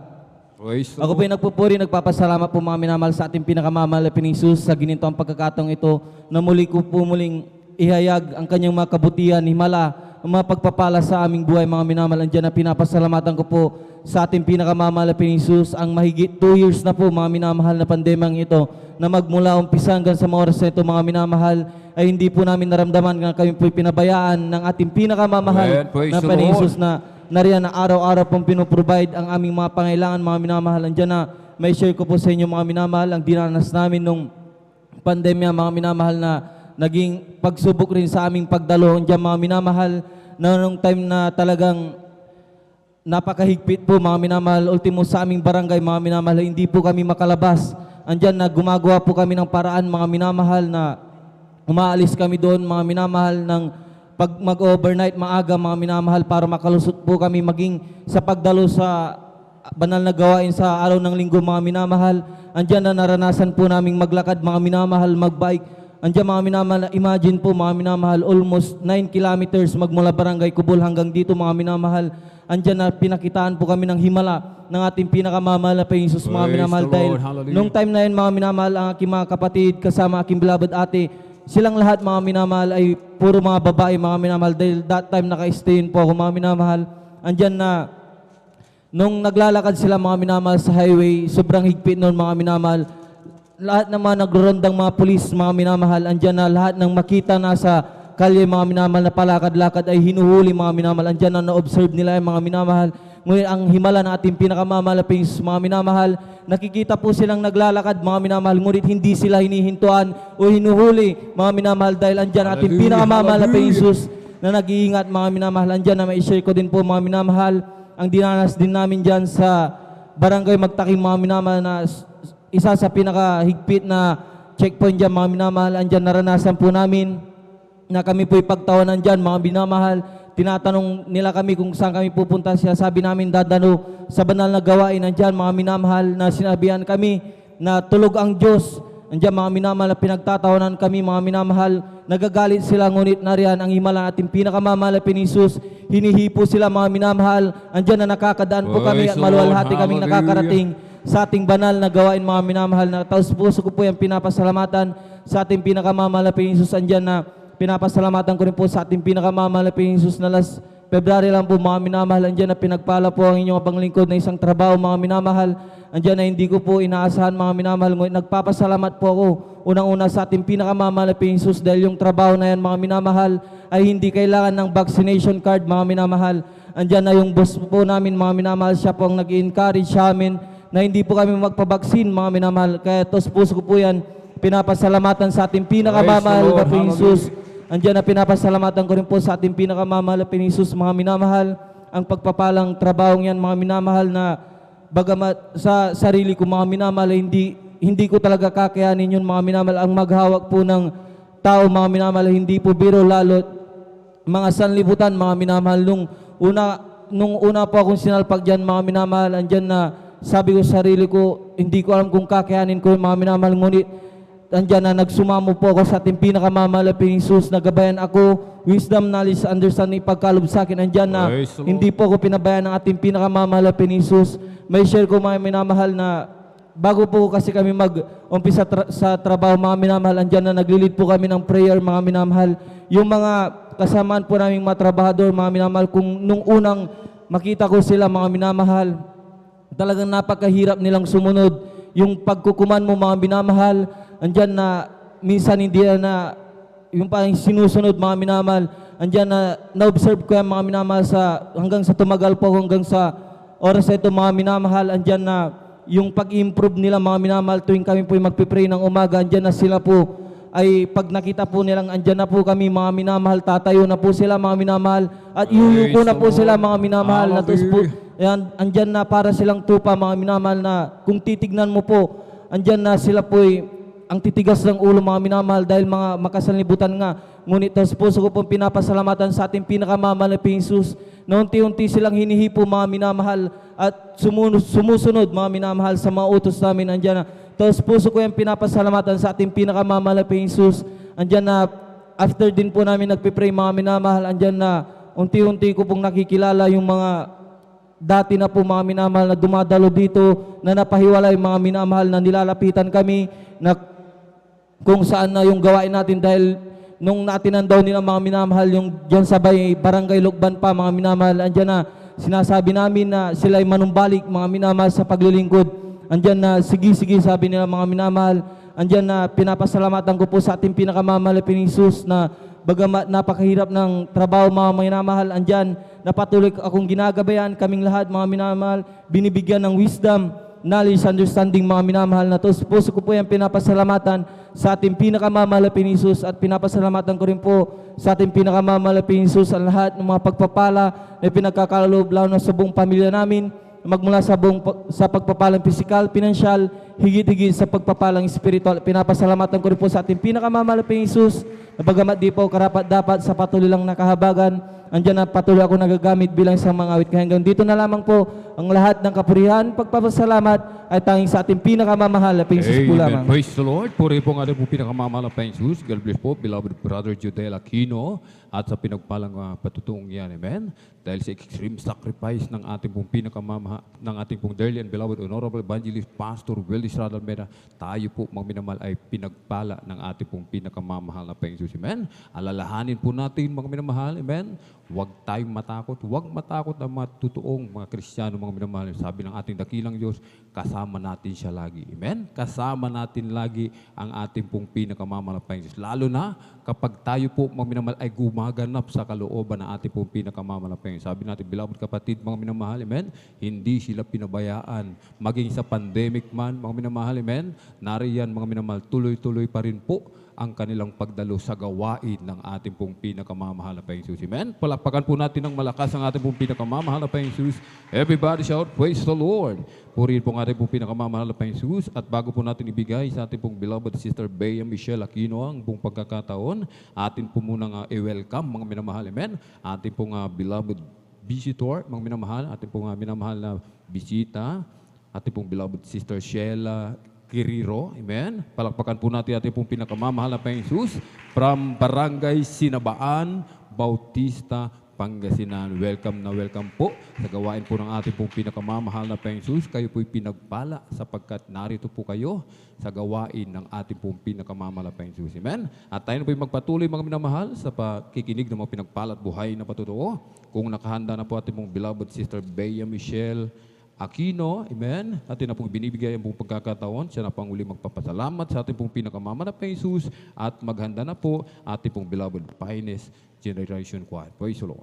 Ako po yung nagpupuri, nagpapasalamat po mga minamahal sa ating pinakamamahal na Panginoon sa ginintong pagkakataong ito na muli ko po muling ihayag ang kanyang mga kabutihan, himala, ang mga pagpapala sa aming buhay mga minamahal. Andiyan na pinapasalamatan ko po sa ating pinakamamahal na Panginoon ang mahigit 2 years na po mga minamahal na pandemyang ito na magmula umpisa hanggang sa mga oras na ito mga minamahal ay hindi po namin naramdaman na kami po pinabayaan ng ating pinakamamahal na Panginoon na nariyan na araw-araw pong pinoprovide ang aming mga pangailangan, mga minamahal. Andiyan na may share ko po sa inyo mga minamahal ang dinanas namin nung pandemya, mga minamahal, na naging pagsubok rin sa aming pagdalo. Andiyan mga minamahal, na nung time na talagang napakahigpit po mga minamahal, ultimo sa aming barangay mga minamahal, hindi po kami makalabas. Andiyan na gumagawa po kami ng paraan mga minamahal na umaalis kami doon mga minamahal ng pag mag-overnight maaga mga minamahal para makalusot po kami maging sa pagdalo sa banal na gawain sa araw ng linggo mga minamahal. Andiyan na naranasan po naming maglakad mga minamahal, magbike. Andiyan mga minamahal, imagine po mga minamahal, almost 9 kilometers magmula barangay Kubol hanggang dito mga minamahal. Andiyan na pinakitaan po kami ng himala ng ating pinakamamahal na Panginoon mga minamahal. Dahil nung time na yun mga minamahal, ang aking mga kapatid kasama aking beloved ate, silang lahat mga minamahal ay puro mga babae mga minamahal. Dahil that time naka-stayin po ako mga minamahal. Andyan na nung naglalakad sila mga minamahal sa highway, sobrang higpit noon mga minamahal. Lahat ng mga nagrorondang mga pulis mga minamahal, andyan na lahat ng makita na sa kalye mga minamahal na palakad-lakad ay hinuhuli mga minamahal. Andyan na na-observe nila yung mga minamahal. Ngunit ang himala ng ating pinakamamahal na Panginoon mga minamahal, nakikita po silang naglalakad mga minamahal, ngunit hindi sila hinihintuan o hinuhuli mga minamahal dahil andyan ating pinakamamahal na Panginoon na nag-iingat mga minamahal. Andyan na mai-share ko din po mga minamahal ang dinanas din namin dyan sa barangay Magtaking mga minamahal na isa sa pinakahigpit na checkpoint dyan mga minamahal. Andyan naranasan po namin na kami po'y pagtawanan dyan mga minamahal. Tinatanong nila kami kung saan kami pupunta. Siya sabi namin dadano sa banal na gawain. Andyan mga minamahal na sinabihan kami na tulog ang Diyos. Andyan mga minamahal na pinagtatawanan kami mga minamahal. Nagagalit sila ngunit nariyan ang himala ating pinakamamahal na Panginoon. Hinihipo sila mga minamahal. Andyan na nakakadaan po kami at maluwalhati kaming nakakarating sa ating banal na gawain mga minamahal. Na taos puso ko po yung pinapasalamatan sa ating pinakamamahal na Panginoon. Andyan na pinapasalamatan ko rin po sa ating pinakamamahal na Panginoon na last February lang po mga minamahal. Andyan na pinagpala po ang inyong panglingkod na isang trabaho mga minamahal. Andyan na hindi ko po inaasahan mga minamahal. Ngunit nagpapasalamat po ako unang-una sa ating pinakamamahal na Panginoon dahil yung trabaho na yan mga minamahal ay hindi kailangan ng vaccination card mga minamahal. Andyan na yung boss po namin mga minamahal. Siya po ang nag-encourage sa amin na hindi po kami magpabaksin, mga minamahal. Kaya tos puso ko po yan, pinapasalamatan sa ating pinakamamahal na Panginoong Jesus. Andiyan na pinapasalamatan ko rin po sa ating pinakamamahal na Panginoong Jesus, mga minamahal. Ang pagpapalang trabahong yan, mga minamahal, na bagamat sa sarili ko, mga minamahal, hindi ko talaga kakayanin yun, mga minamahal. Ang maghawak po ng tao, mga minamahal, hindi po biro, lalo mga sanlibutan, mga minamahal. Nung una po akong sinalpag dyan, mga minamahal, andyan na sabi ko sa sarili ko, hindi ko alam kung kakayanin ko yung mga minamahal, ngunit andyan na nagsumamo po ako sa ating pinakamamahal na Panginoong Jesus, nagabayan ako, wisdom, knowledge, understanding, pagkalob sa akin. Andyan na hindi po ako pinabayaan ng ating pinakamamahal na Panginoong Jesus. May share ko, mga minamahal, na bago po kasi kami mag-umpisa sa trabaho, mga minamahal, andyan na naglilid po kami ng prayer, mga minamahal. Yung mga kasamaan po naming mga trabahador, mga minamahal, kung nung unang makita ko sila, mga minamahal, talagang napakahirap nilang sumunod. Yung pagkukuman mo, mga minamahal, andyan na minsan hindi na yung parang sinusunod, mga minamahal. Andyan na na-observe ko yan, mga minamahal, hanggang sa tumagal po, hanggang sa oras na ito, mga minamahal. Andyan na yung pag-improve nila, mga minamahal, tuwing kami po magpipray ng umaga, andyan na sila po, ay pag nakita po nilang andyan na po kami, mga minamahal, tatayo na po sila, mga minamahal, at yuyuko na po sila, mga minamahal, na tapos po, andyan na para silang tupa, mga minamahal, na kung titignan mo po, andyan na sila po, ang titigas ng ulo, mga minamahal, dahil mga makasanlibutan nga. Ngunit tapos puso ko pong pinapasalamatan sa ating pinakamamahal na Panginoong Jesus, na unti-unti silang hinihipo, mga minamahal, at sumusunod, mga minamahal, sa mga utos namin. Andyan na tapos puso ko yung pinapasalamatan sa ating pinakamamahal na Panginoong Jesus. Andyan na after din po namin nagpipray, mga minamahal, andyan na unti-unti ko pong nakikilala yung mga dati na po, mga minamahal, na dumadalo dito, na napahiwalay, mga minamahal, na nilalapitan kami, na kung saan na yung gawain natin, dahil nung naatinan daw nila, mga minamahal, yung dyan sa Barangay Lukban pa, mga minamahal, andyan na sinasabi namin na sila ay manumbalik, mga minamahal, sa paglilingkod. Andyan na, sige, sabi nila, mga minamahal. Andyan na pinapasalamatan ko po sa ating pinakamamahal na Panginoong Jesus, na bagamat napakahirap ng trabaho, mga minamahal, andyan na patuloy akong ginagabayan, kaming lahat, mga minamahal, binibigyan ng wisdom, knowledge, understanding, mga minamahal, na tos puso ko po yung pinapasalamatan sa ating pinakamamahal na Panginoong Jesus, at pinapasalamatan ko rin po sa ating pinakamamahal na Panginoong Jesus ang lahat ng mga pagpapala na pinagkakaloob, lalo na sa buong pamilya namin, magmula sa pagpapalang pisikal, pinansyal, higit-higit sa pagpapalang spiritual. Pinapasalamatan ko rin po sa ating pinakamamahal na Panginoong Jesus, na bagamat di po karapat-dapat sa patuloy lang nakahabagan, andyan na patuloy ako nagagamit bilang isang mga awit. Kaya hanggang dito na lamang po ang lahat ng kapurihan, pagpapasalamat ay tanging sa ating pinakamamahal na Panginoong Jesus po lamang. Praise the Lord. Puri po ang ating pinakamamahal na Panginoong Jesus. God bless po, beloved brother Judel Aquino, at sa pinagpalang patutuong yan. Amen. Dahil sa extreme sacrifice ng ating pong ng ating pong dearly and beloved Honorable Evangelist Pastor Will Estrada Almeida, tayo po, mga minamahal, ay pinagpala ng ating pong pinakamamahal na Panginoong Jesus. Amen. Alalahanin po natin, mga minamahal. Amen. Huwag tayong matakot. Huwag matakot ang mga totoong mga Kristiyano, mga minamahal. Sabi ng ating dakilang Diyos, kasama natin siya lagi. Amen? Kasama natin lagi ang ating pong pinakamamahal na Panginoon. Lalo na kapag tayo po, mga minamahal, ay gumaganap sa kalooban ng ating pong pinakamamahal na Panginoon. Sabi natin, beloved kapatid, mga minamahal, amen? Hindi sila pinabayaan. Maging sa pandemic man, mga minamahal, amen? Nariyan, mga minamahal, tuloy-tuloy pa rin po ang kanilang pagdalo sa gawain ng ating pong pinakamamahal na Panginoon. Amen? Palakpakan po natin ng malakas ang ating pong pinakamamahal na Panginoon. Everybody shout, praise the Lord. Purihin po ang ating pong pinakamamahal na Panginoon. At bago po natin ibigay sa ating pong beloved Sister Bea Michelle Aquino ang buong pagkakataon, atin po munang i-welcome, mga minamahal. Amen? Ating pong beloved visitor, mga minamahal, ating pong minamahal na bisita, ating pong beloved Sister Sheila Kiriro, amen. Palakpakan po natin ating pong pinakamamahal na Panginoong Jesus from Barangay Sinabaan, Bautista, Pangasinan. Welcome na welcome po sa gawain po ng ating pong pinakamamahal na Panginoong Jesus. Kayo po'y pinagpala sapagkat narito po kayo sa gawain ng ating pong pinakamamahal na Panginoong Jesus. Amen. At tayo na po'y magpatuloy, mga minamahal, sa pakikinig ng mga pinagpala at buhay na patutuo. Kung nakahanda na po ating pong beloved Sister Bea Michelle Aquino, amen. Atin na pong binibigay ang pong pagkakataon. Siya na pang uli magpapasalamat sa ating pong pinakamamahal na Panginoong Jesus at maghanda na po ating pong beloved Finest Generation Choir. Praise the Lord.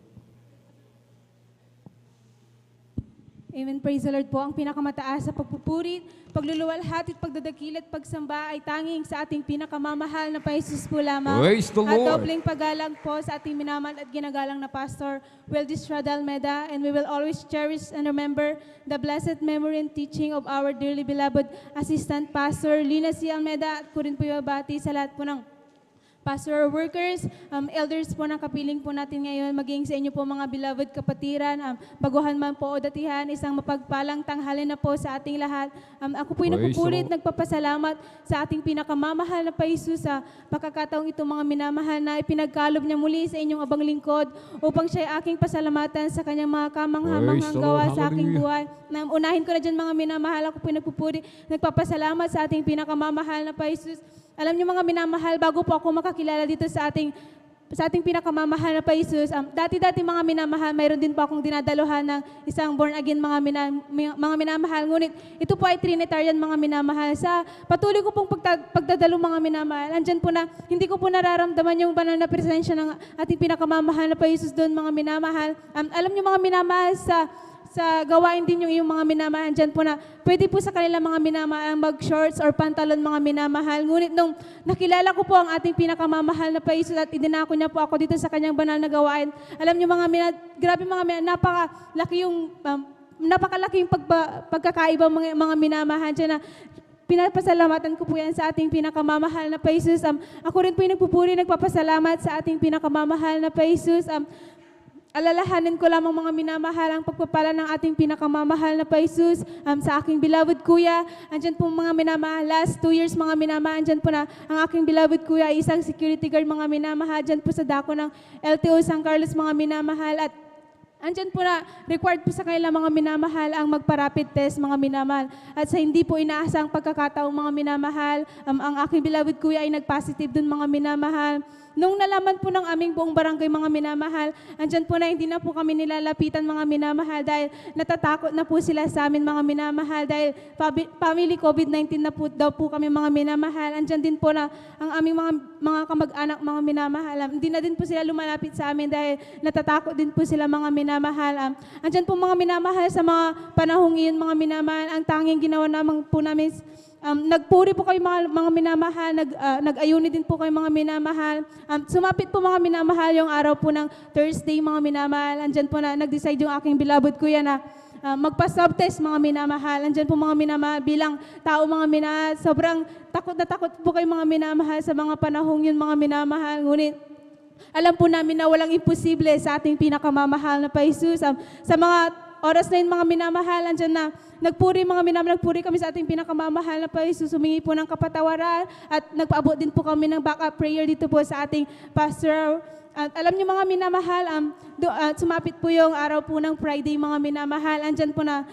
Amen. Praise the Lord po. Ang pinakamataas sa pagpupuri, pagluluwalhati at pagdadakil at pagsamba ay tanging sa ating pinakamamahal na Jesus po lamang. Praise the At Lord. dobleng paggalang po sa ating minamahal at ginagalang na Pastor Wildis Rada Almeda, and we will always cherish and remember the blessed memory and teaching of our dearly beloved Assistant Pastor Lina C. Almeda, at ko rin po ibabati sa lahat po ng pastoral workers, elders po ng kapiling po natin ngayon, maging sa inyo po mga beloved kapatiran, baguhan man po o datihan, isang mapagpalang tanghali na po sa ating lahat. Ako po'y Praise nagpupulit, the Lord. nagpapasalamat sa ating pinakamamahal na Jesus sa pagkakataong itong mga minamahal na ipinagkalob niya muli sa inyong abang lingkod upang siya'y aking pasalamatan sa kanyang mga kamanghamanghang Praise the gawa Lord. sa aking Hallelujah. buhay. Unahin ko na dyan mga minamahal, ako po'y nagpupuri, nagpapasalamat sa ating pinakamamahal na Jesus. Alam niyo mga minamahal, bago po ako makakilala dito sa ating pinakamamahal na Jesus, dati-dati mga minamahal, mayroon din po akong dinadaluhan ng isang born again mga minamahal. Ngunit ito po ay Trinitarian mga minamahal. Sa patuloy ko pong pagdadalo mga minamahal, andyan po na hindi ko po nararamdaman yung banal na presensya ng ating pinakamamahal na Jesus doon mga minamahal. Alam niyo mga minamahal, sa gawain din yung mga minamahal, dyan po na pwede po sa kanila mga minamahal mag-shorts or pantalon mga minamahal. Ngunit nung nakilala ko po ang ating pinakamamahal na Jesus at idinako niya po ako dito sa kanyang banal na gawain, alam niyo grabe mga napakalaking pagkakaiba mga minamahal dyan na pinapasalamatan ko po yan sa ating pinakamamahal na Jesus. Ako rin po yung nagpupuri, nagpapasalamat sa ating pinakamamahal na Jesus. Alalahanin ko lamang mga minamahal ang pagpapala ng ating pinakamamahal na Jesus sa aking beloved kuya. Andyan po mga minamahal, last 2 years mga minamahal, andyan po na ang aking beloved kuya ay isang security guard mga minamahal, andyan po sa dako ng LTO San Carlos mga minamahal, at andyan po na required po sa kanila mga minamahal ang magpa-rapid test mga minamahal. At sa hindi po inaasang pagkakataong mga minamahal, ang aking beloved kuya ay nag-positive dun mga minamahal. Nung nalaman po ng aming buong barangay mga minamahal, andyan po na hindi na po kami nilalapitan mga minamahal dahil natatakot na po sila sa amin mga minamahal dahil family COVID-19 na po daw po kami mga minamahal. Andyan din po na ang aming mga kamag-anak mga minamahal. Hindi na din po sila lumalapit sa amin dahil natatakot din po sila mga minamahal. Andyan po mga minamahal sa mga panahong iyon mga minamahal, ang tanging ginawa naman po namin, nagpuri po kayo mga minamahal, nag-ayuni din po kayo mga minamahal. Sumapit po mga minamahal yung araw po ng Thursday mga minamahal. Andyan po na nag-decide yung aking beloved kuya na magpa-subtest mga minamahal. Andyan po mga minamahal bilang tao mga minamahal. Sobrang takot na takot po kayo mga minamahal sa mga panahong yun mga minamahal. Ngunit alam po namin na walang imposible sa ating pinakamamahal na Jesus. Sa mga oras na yun mga minamahal, andyan na nagpuri mga minamahal, nagpuri kami sa ating pinakamamahal na Jesus, humingi po ng kapatawaran at nagpaabot din po kami ng backup prayer dito po sa ating pastor. At alam niyo mga minamahal, sumapit po yung araw po ng Friday mga minamahal. Andyan po na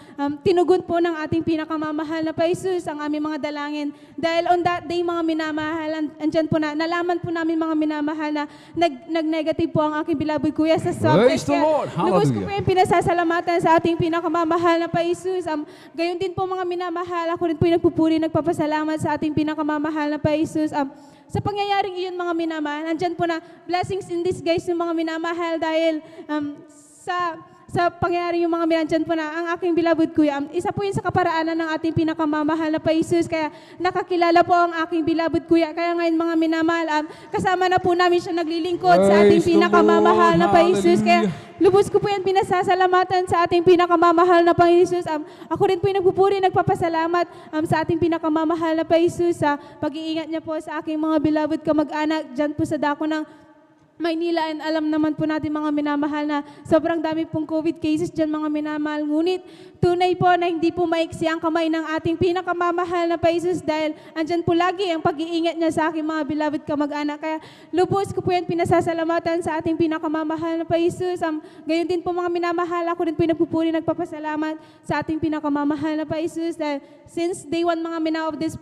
tinugon po ng ating pinakamamahal na Jesus ang aming mga dalangin. Dahil on that day mga minamahal, andyan po na nalaman po namin mga minamahal na nag-negative po ang aking beloved kuya sa Praise subtest. the Lord. Lubos ko po Hallelujah. yung pinasasalamatan sa ating pinakamamahal na Jesus. Gayon din po mga minamahal, ako rin po yung nagpupuri, nagpapasalamat sa ating pinakamamahal na Jesus. Sa pangyayaring iyon mga minamahal, andyan po na blessings in disguise ng mga minamahal dahil sa pangyayaring yung mga minandyan po na ang aking beloved kuya, isa po yun sa kaparaanan ng ating pinakamamahal na Jesus, kaya nakakilala po ang aking beloved kuya. Kaya ngayon mga minamahal, kasama na po namin siya naglilingkod sa ating Praise the pinakamamahal Lord. na Jesus. Kaya Hallelujah. lubos ko po yan pinasasalamatan sa ating pinakamamahal na Jesus. Ako rin po yung nagpupuri, nagpapasalamat sa ating pinakamamahal na Jesus sa pag-iingat niya po sa aking mga beloved kamag-anak dyan po sa dako ng Maynila, and alam naman po natin mga minamahal na sobrang dami pong COVID cases dyan mga minamahal. Ngunit tunay po na hindi po maiksi ang kamay ng ating pinakamamahal na Jesus dahil andyan po lagi ang pag-iingat niya sa aking mga beloved kamag-anak. Kaya lubos ko po yan pinasasalamatan sa ating pinakamamahal na Jesus. Gayon din po mga minamahal, ako rin po yung nagpupuri, nagpapasalamat sa ating pinakamamahal na Jesus dahil since day one mga of this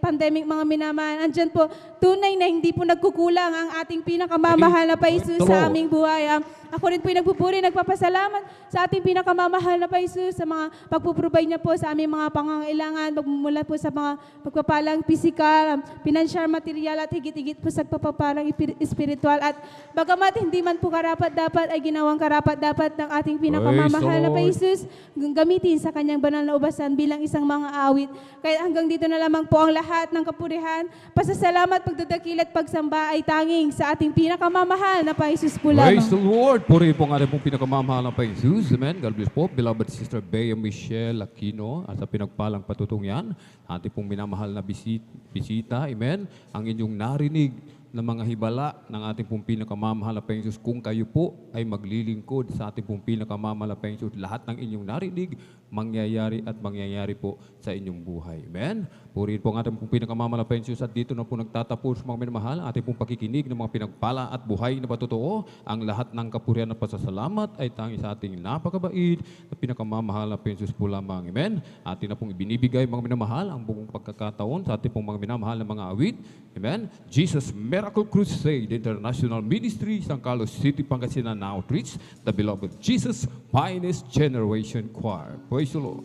pandemic mga minamahal, andyan po tunay na hindi po nagkukulang ang ating pinakamamahal na Jesus sa aming buhay. Ako rin po'y nagpupuri, nagpapasalamat sa ating pinakamamahal na Jesus sa mga pagpuprovide niya po sa aming mga pangangailangan, magmumula po sa mga pagpapalang physical, financial, material at higit-higit po sa pagpapalang spiritual. At bagamat hindi man po karapat-dapat ay ginawang karapat-dapat ng ating pinakamamahal na Jesus, gamitin sa kanyang banal na ubasan bilang isang mga awit. Kaya hanggang dito na lamang po ang lahat ng kapurihan, pasasalamat, pagdadakil at pagsamba ay tanging sa ating pinakamamahal na Jesus po lamang. Praise the Lord! Puri po ang ating pong pinakamamahal na Jesus. Amen. God bless po, beloved Sister Bea Michelle Aquino, at sa pinagpalang patutungyan, ating pong minamahal na bisita. Amen. Ang inyong narinig na mga hibala ng ating pong pinakamamahal na Jesus, kung kayo po ay maglilingkod sa ating pong pinakamamahal na Jesus, lahat ng inyong narinig, mangyayari po sa inyong buhay. Amen? Purihin po ang ating pong pinakamamahal na Jesus, at dito na po nagtatapos mga minamahal, ating pong pakikinig ng mga pinagpala at buhay na patotoo. Ang lahat ng kapurihan at pasasalamat ay tangi sa ating napakabait na pinakamamahal na Jesus po lamang. Amen? Atin na pong ibinibigay mga minamahal ang buong pagkakataon sa ating pong mga minamahal na mga awit. Amen? Jesus Miracle Crusade International Ministry, San Carlos City, Pangasinan Outreach, the beloved Jesus Finest Generation Choir. Praise the Lord.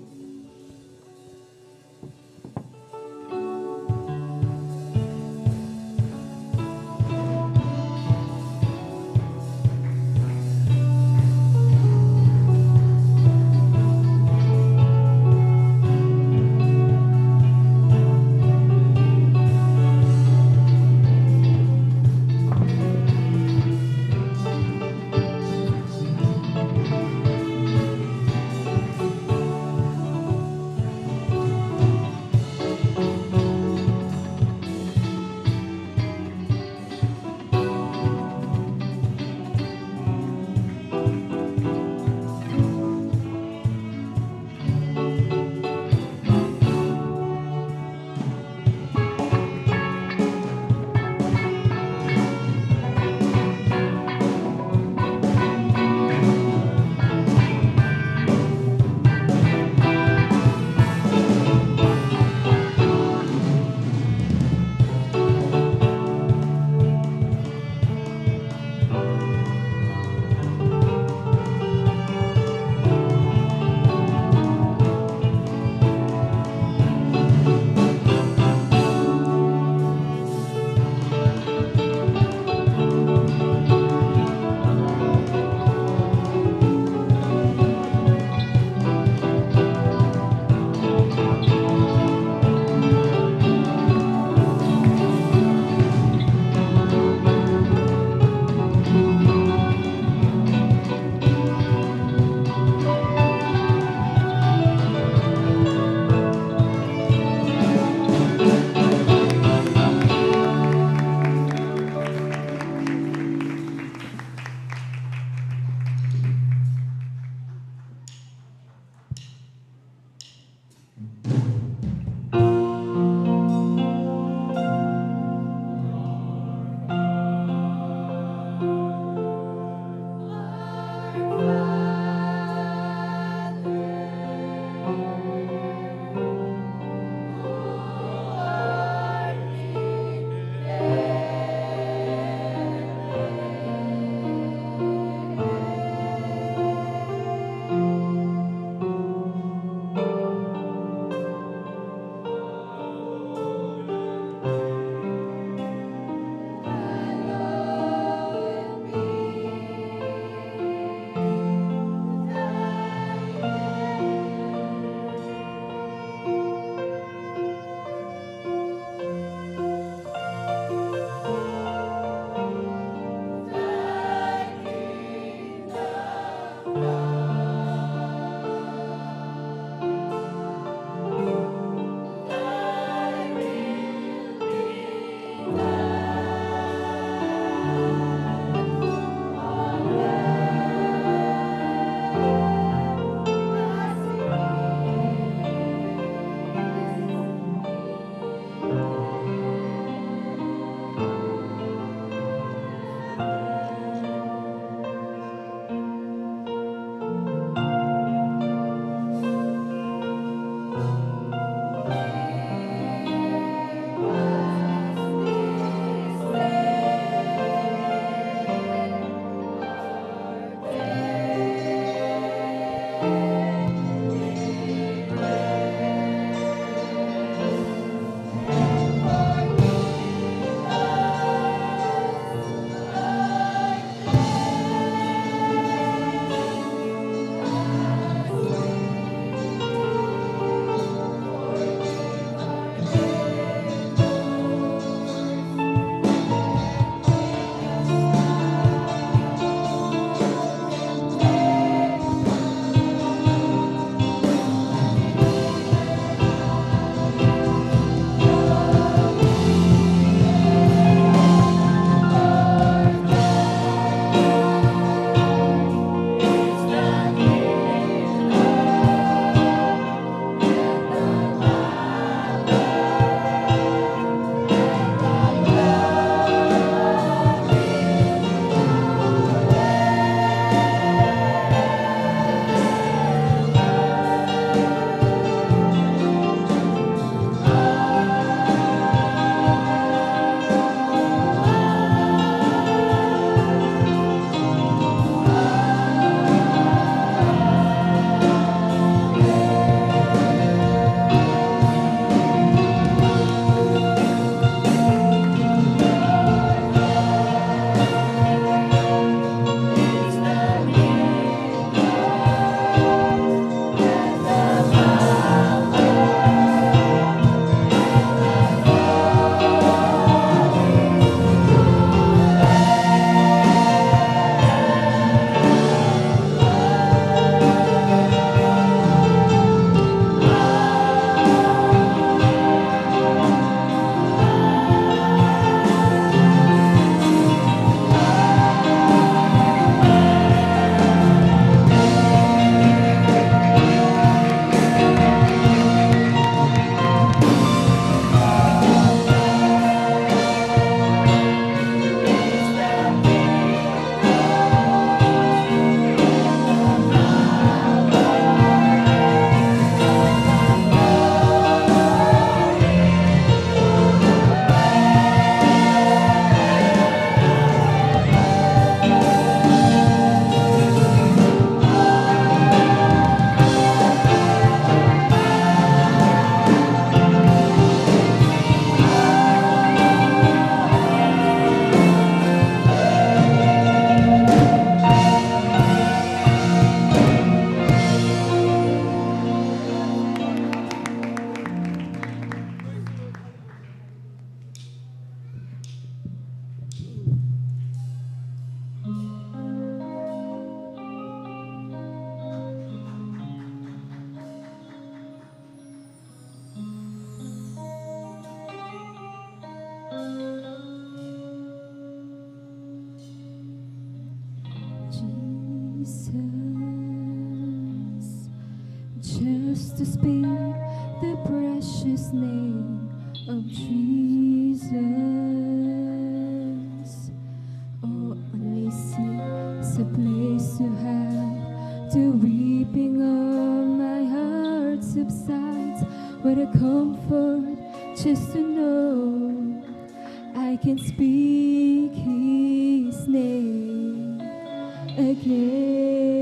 Jesus, just to speak the precious name of Jesus. Oh, when I see it's a place to have the weeping of my heart subsides. What a comfort just to know I can speak His name again.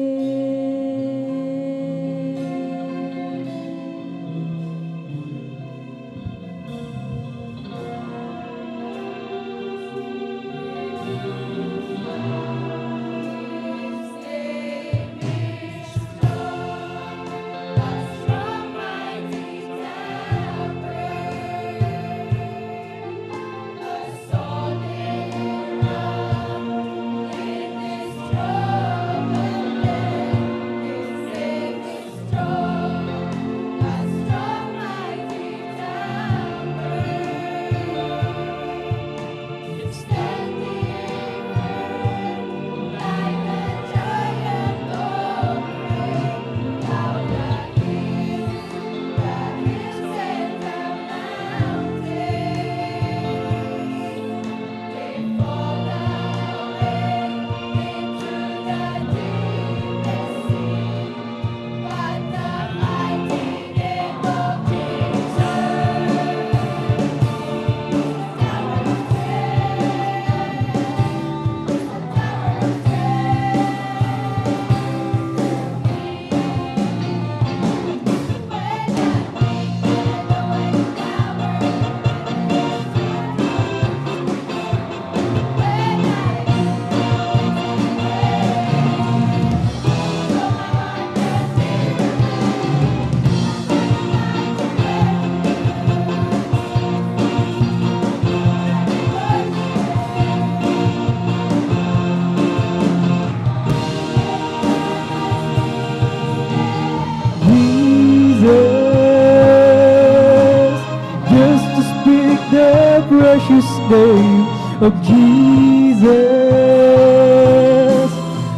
precious name of Jesus.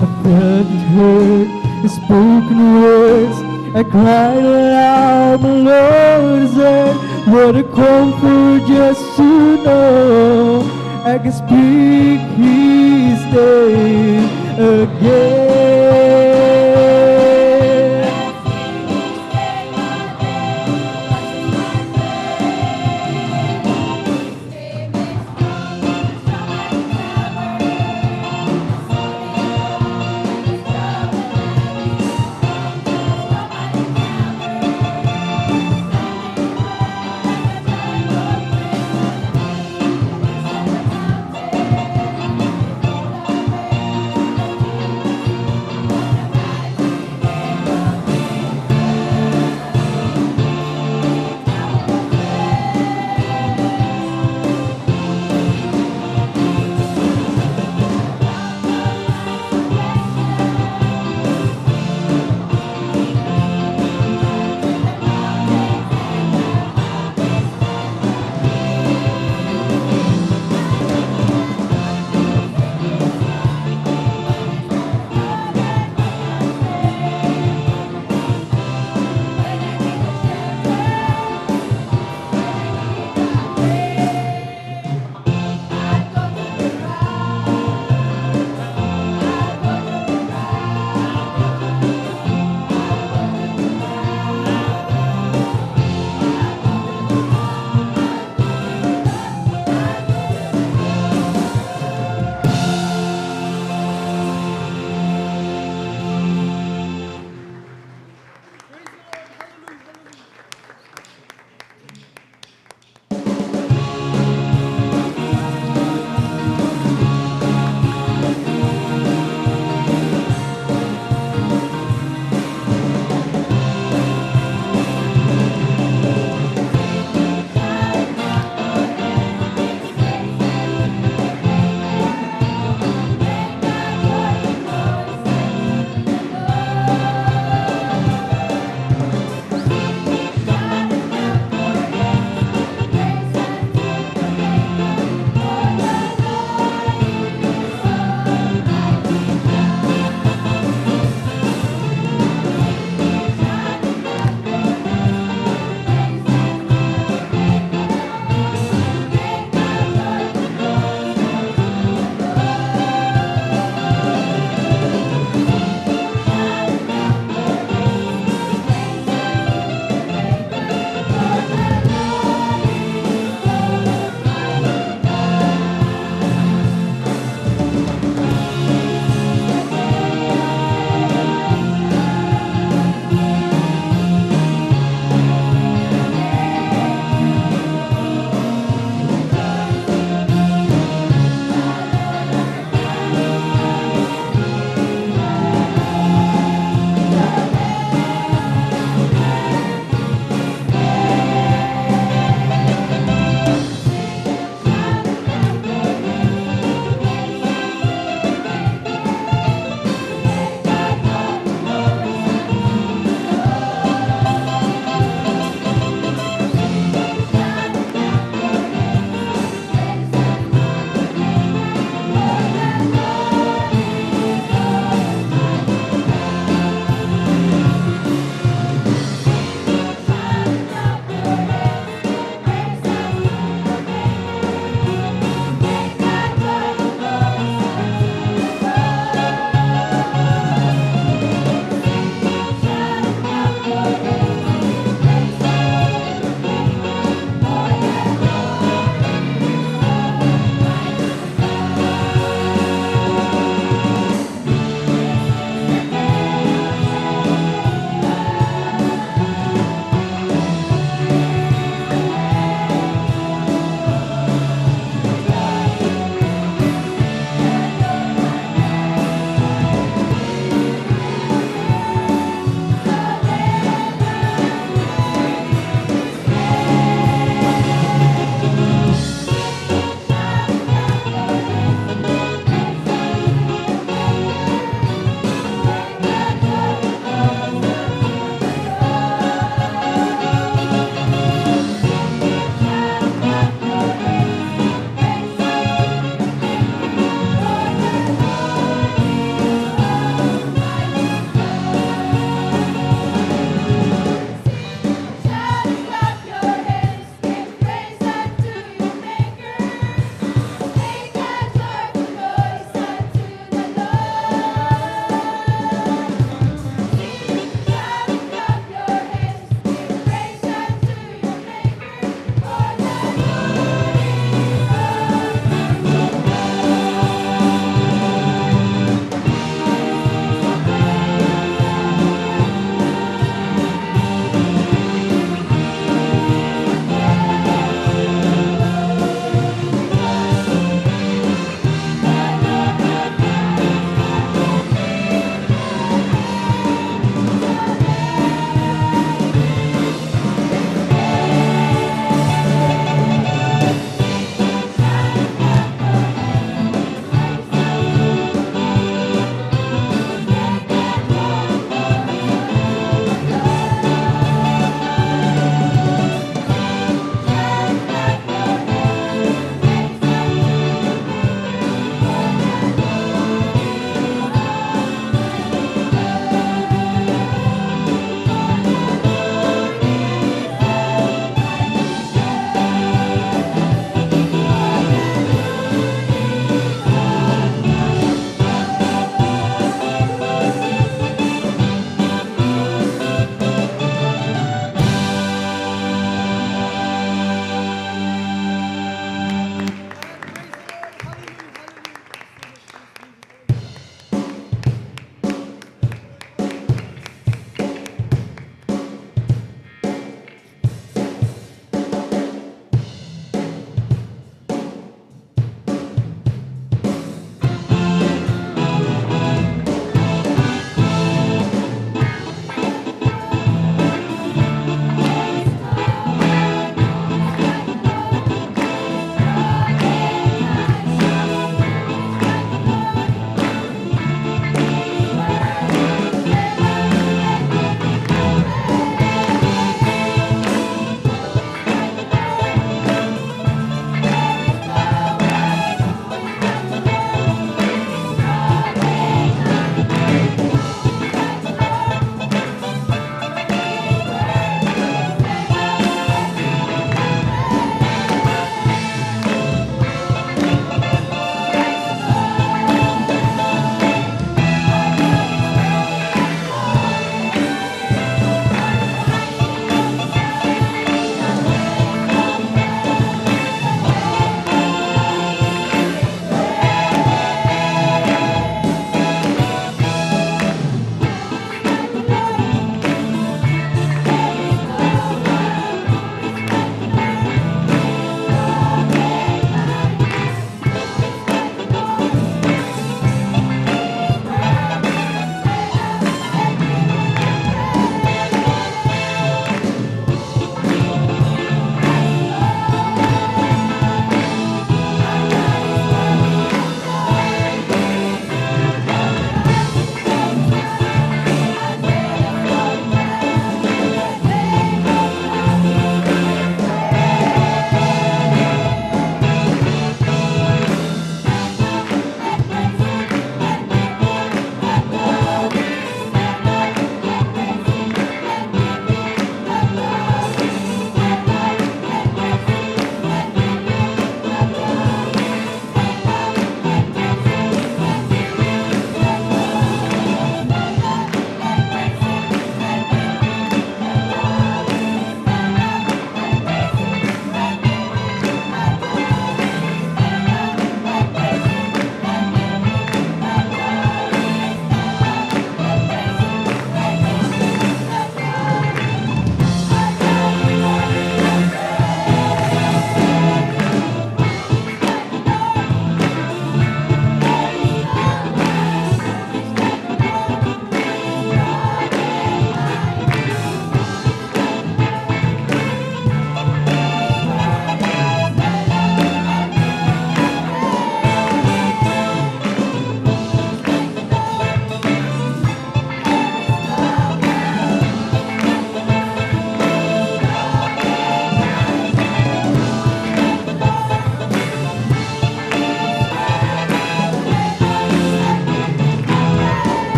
I felt and heard His spoken words. I cried aloud, my Lord is there. What a comfort just to know I can speak His name again.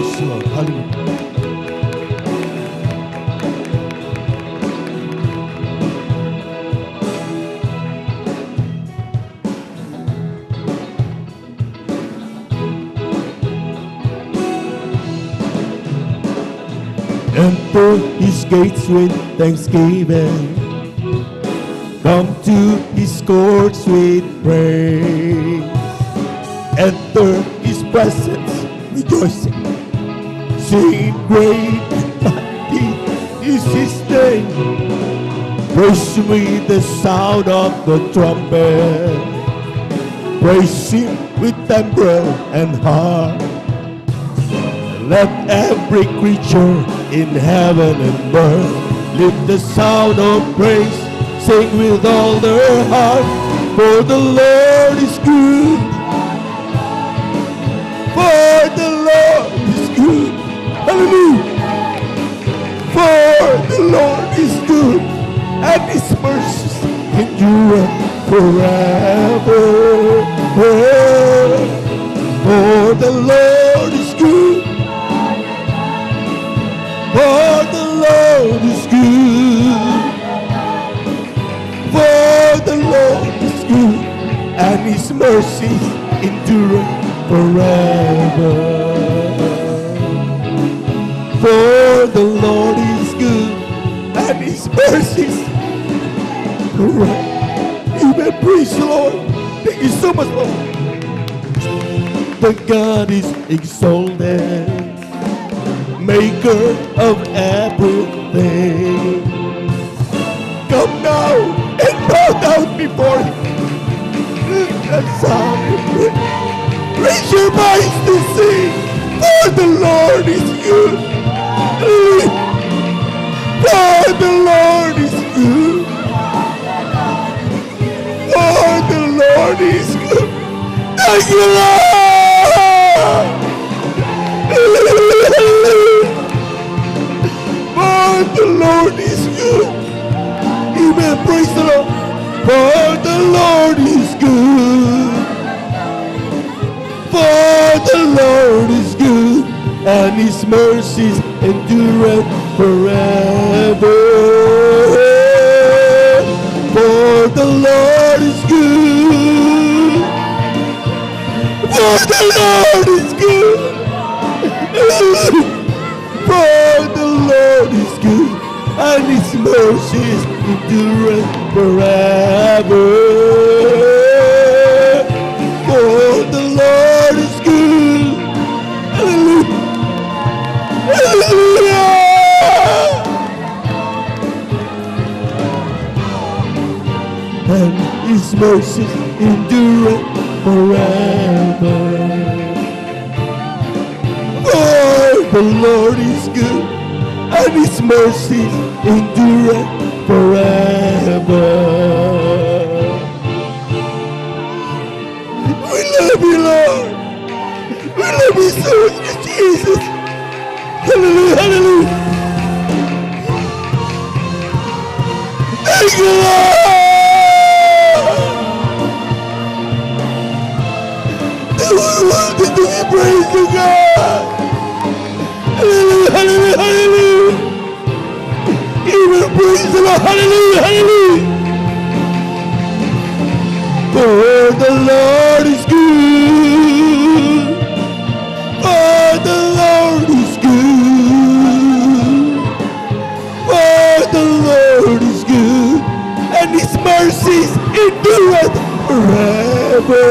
Praise the Lord. Hallelujah. Enter his gates with thanksgiving. Come to his courts with praise. Enter his presence rejoicing. Sing great and mighty is his name. Praise him with the sound of the trumpet. Praise him with timbrel and harp. Let every creature in heaven and earth lift the sound of praise, sing with all their heart, for the Lord is good. For the Lord is good. Hallelujah. For the Lord is good, and his mercies endure forever. For the Lord is good. For the Lord is good. For the Lord is good, and his mercies endure forever. For the Lord is good, and his mercies forever. Amen. Praise the Lord. Thank you so much, Lord. The God is exalted, maker of everything. Come now and bow down before him. That's how we pray. Raise your minds to sing, for the Lord is good. For the Lord is good. For the Lord is good. Thank you, Lord. For the Lord is good. Amen. Praise the Lord. For the Lord is good. For the Lord is good, and his mercies endure forever. For the Lord is good. For the Lord is good. For the Lord is good, and his mercies endure forever. For the Lord is good. Hallelujah. Hallelujah. And his mercies endure forever. For the Lord is good, and his mercies endure forever. We love you, Lord. We love you so much, Jesus. Hallelujah, hallelujah. Thank you, Lord. The whole world is to be praised to God. Hallelujah, hallelujah, hallelujah. Even praise the Lord. Hallelujah, hallelujah. For the Lord is good. For the Lord is good. For the Lord is good, and his mercies endure forever.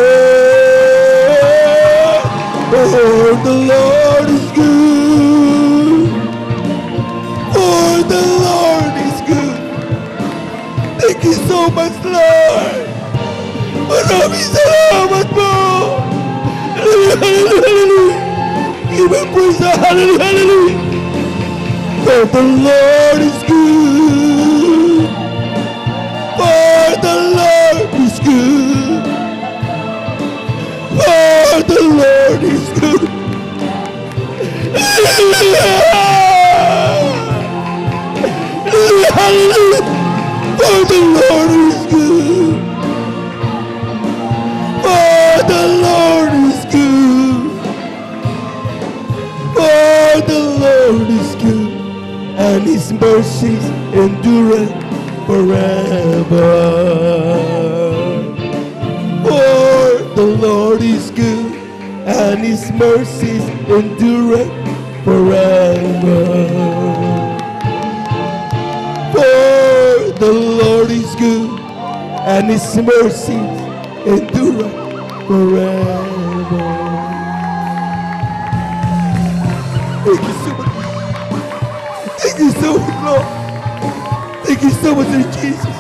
For the Lord is good. For the Lord is good. Thank you so much, Lord. Maraming salamat po. Hallelujah, hallelujah, hallelujah. Give him praise, hallelujah, hallelujah. For the Lord is good. For the Lord is good. For the Lord is good. Hallelujah. Hallelujah. For the Lord is good. For the Lord is good. For and His mercies endure forever. For the Lord is good, and His mercies endure forever. For the Lord is good, and His mercies endure forever. Thank you so much. Thank you so much, Lord. Thank you so much, Lord Jesus.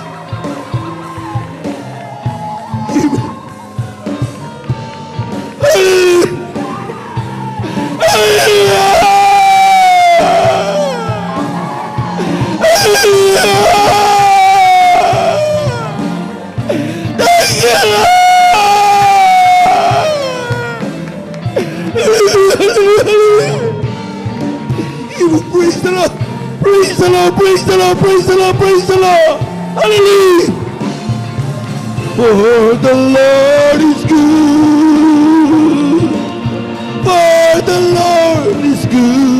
Praise the Lord, praise the Lord, praise the Lord, praise the Lord, praise the Lord. Hallelujah. For the Lord is good. For the Lord is good.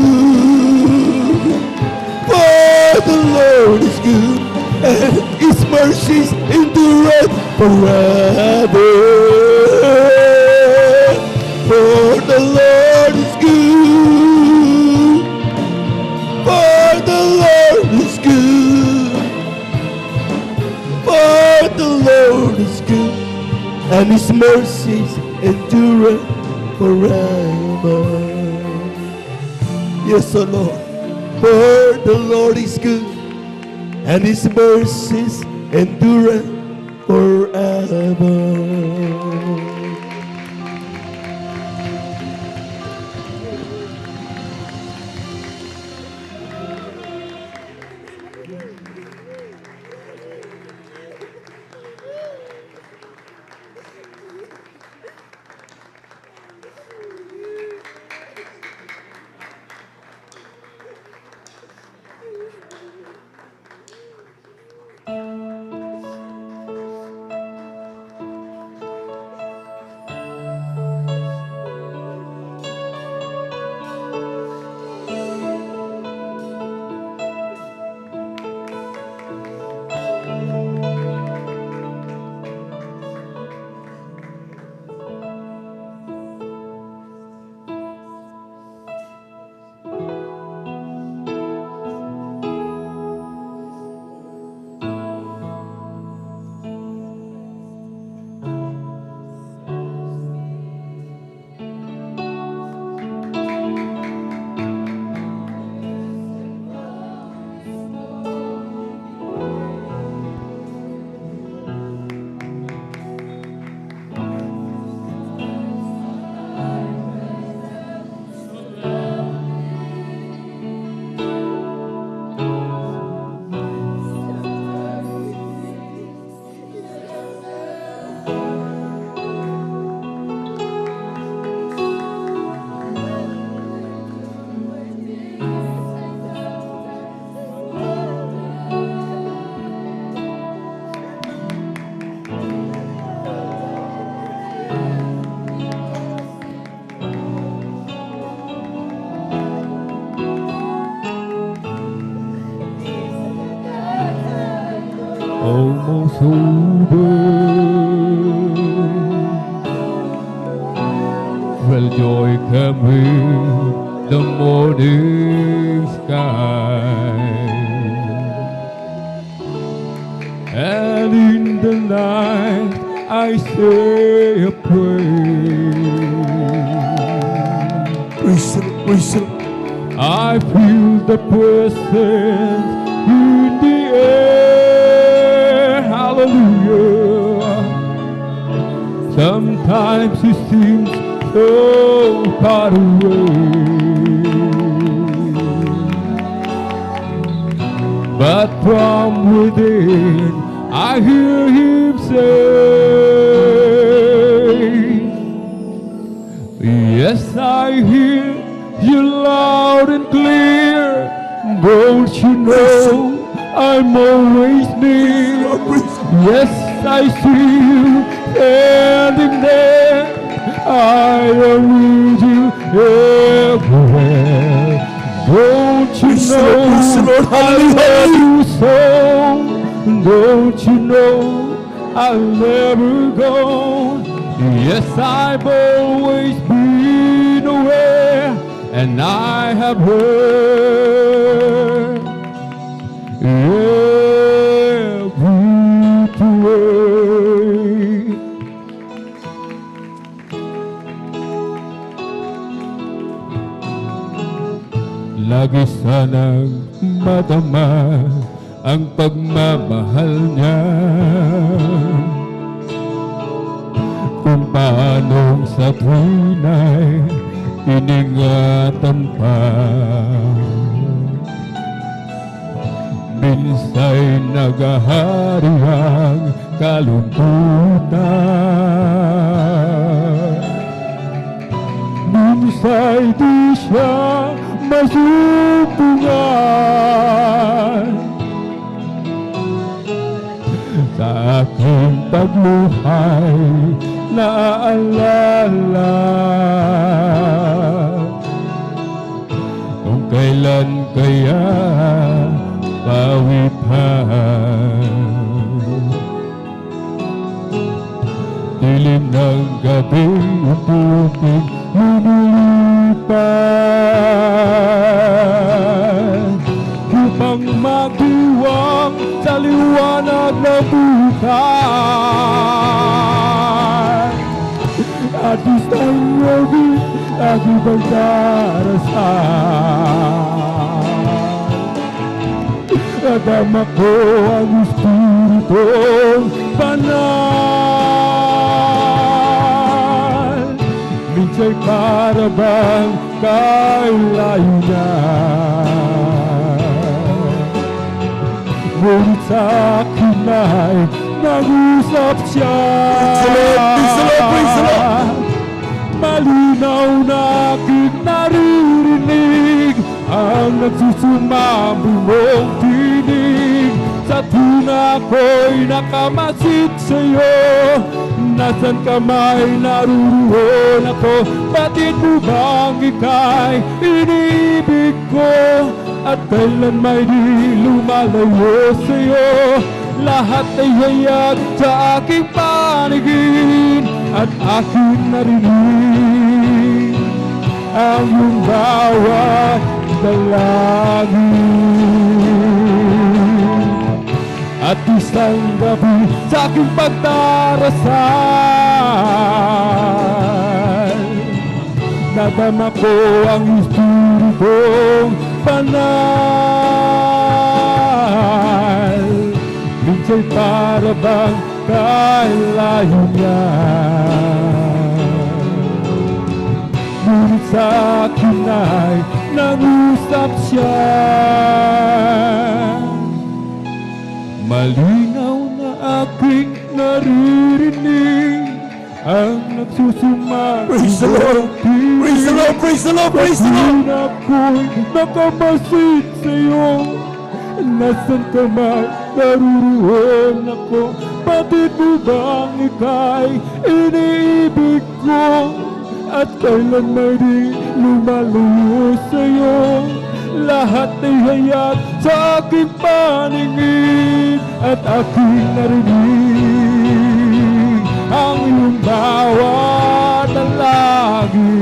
For the Lord is good, and His mercies endure forever. For the Lord is good. For the Lord is good. For the Lord is good, and His mercies endure forever. Yes, O Lord. For the Lord is good, and His mercies endure forever. Almost over. Well, joy can bring the morning sky, and in the night I say a prayer. Praise the Lord. I feel the presence in the air. Hallelujah. Sometimes it seems so far away, but from within I hear Him say, yes, I hear you loud and clear. Don't you know I'm always near? Yes, I see you standing there. I am with you everywhere. Don't you know Lord. I love you so. Don't you know I'll never go? Yes, I've always been aware, and I have heard every way. Lagi sanang madama ang pagmamahal niya, kung paano sa tuwina'y iningatan pa. Minsa'y nagahari ang kalungkutan, minsa'y di siya masumpungan. Sa aking pagluhay naaalala kung kailan kaya bawi pa. Dilim ng gabi unti-unting lumilipas upang magdiwang sa liwanag na buhay. At isang gabi aking pagdarasal, nadama ko ang Espiritong Banal. Minsa'y para bang kay layo na, ngunit sa akin ay nag-usap siya. Praise the Lord, praise the Lord. Malinaw na aking naririnig ang nagsusumambong mong tinig. Sa tuna ko'y nakamasid sa'yo, nasan ka may naruroon ako. Batid mo bang ika'y iniibig ko, at kailan may di lumalayo sa'yo. Lahat ay hayag sa aking paningin, at aking narinig ang iyong bawat dalangin. At isang gabi sa aking pagdarasal, nadama ko ang Espiritong Banal. Minsa'y para bang kay layo niya, ngunit sa akin ay nag-usap siya. Malinaw na aking naririnig ang nagsusumang. Praise the Lord. Praise the Lord. Praise the Lord. Praise the Lord. Ako'y nakamasid sa'yo, nasan ka man naruroon ako. Batid mo bang ika'y iniibig ko, at kailan may di lumalayo sa'yo. Lahat ay hayag sa aking paningin, at aking narinig ang iyong bawat dalangin.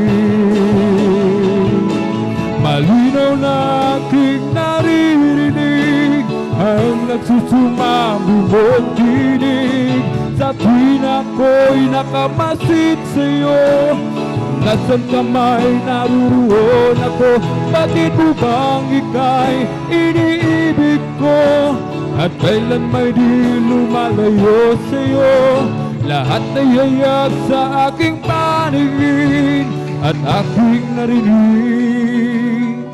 Malinaw na aking naririnig ang nagsusumambong mong tinig. Sa tuwing ako'y nakamasid sa'yo, nasan ka may naruroon ako. Batid mo bang ika'y iniibig ko, at kailan may di lumalayo sa'yo. Lahat ay hayag sa aking paningin, at aking narinig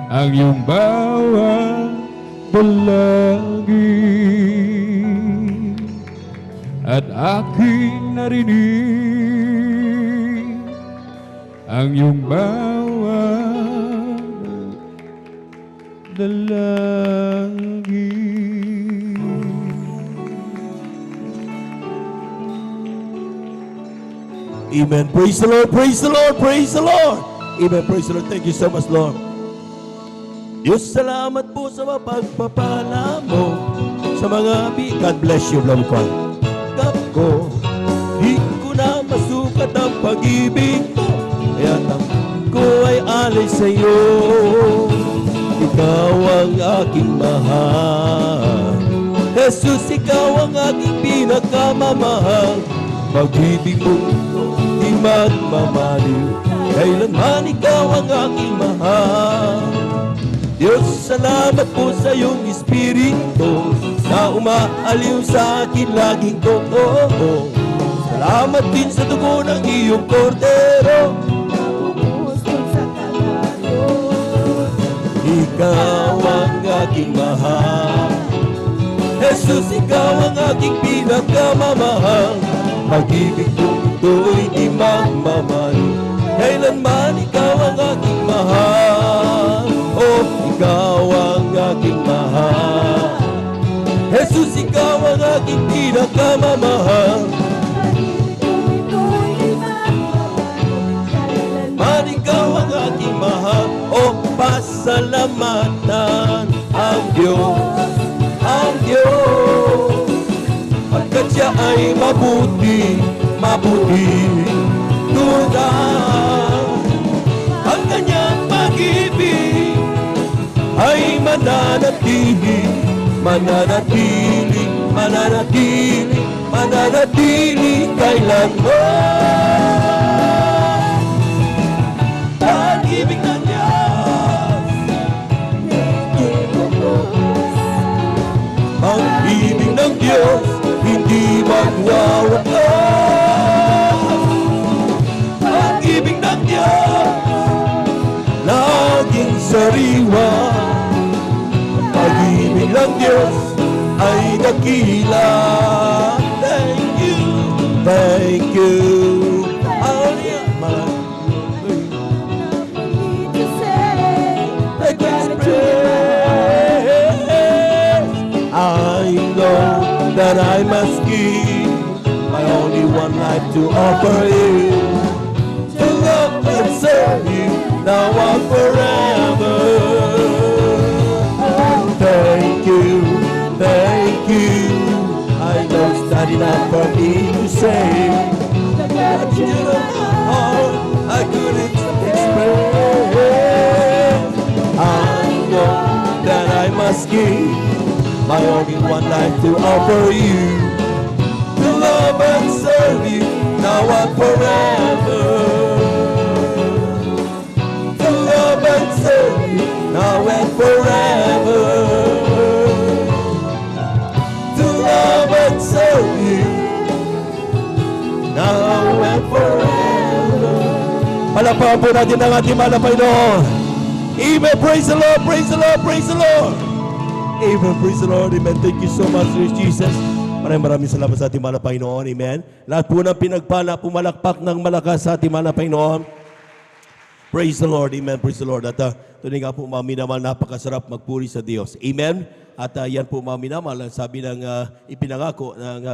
ang iyong bawat dalangin. At aking narinig ang iyong bawat dalangin. Amen. Praise the Lord. Praise the Lord. Praise the Lord. Amen. Praise the Lord. Thank you so much, Lord. Diyos, salamat po sa mapagpapala mo sa mga God bless you, beloved ko. Gap ko, di ko na masukat ang pag-ibig mo, kaya ko ay alay sa iyo. Ikaw ang aking mahal, Jesus, ikaw ang aking pinakamamahal. Pag-ibig mo di magmamaliw, kailanman ikaw ang aking mahal. Diyos, salamat po sa iyong Espiritu na umaaliw sa akin laging totoo. Salamat din sa dugo ng iyong kordero. Ikaw ang aking mahal, Jesus, ikaw ang aking pinakamamahal. Pag-ibig ko ito'y di magmamaliw, kailanman ikaw ang aking mahal. Oh, ikaw ang aking mahal, Jesus, ikaw ang aking pinakamamahal. Man, ikaw ang aking mahal. Oh, pasalamatan ang Diyos, ang Diyos, pagkat siya ay mabuti, mabuti tunay. Ang kanyang pag-ibig ay mananatili, mananatili, mananatili, mananatili kailanman. Pag-ibig ng Diyos, ang ibig ng Diyos hindi magwawakas. Ang ibig ng Diyos laging sariwa. Pag-ibig ng Diyos ay dakila. Thank you, thank you. I know that I must give my only one life to offer you, to love and serve you now and forever. Thank you, thank you. I know it's not enough for me to say that you know I couldn't express. I know that I must give my only one life to offer you, to love and serve you now and forever. To love and serve you now and forever. To love and serve you now and forever. Palakpakan po natin ang ating mahal na Panginoon. Amen. Praise the Lord, praise the Lord, praise the Lord. Amen. Praise the Lord. Amen. Thank you so much, Lord Jesus. Maraming salamat sa ating mahal na Panginoon. Amen. Lahat po ng pinagpala, pumalakpak ng malakas sa ating mahal na Panginoon. Praise the Lord. Amen. Praise the Lord. At tuloy nga po, mga minamahal, napakasarap magpuri sa Diyos. Amen. At yan po, mga minamahal, sabi ng ipinangako ng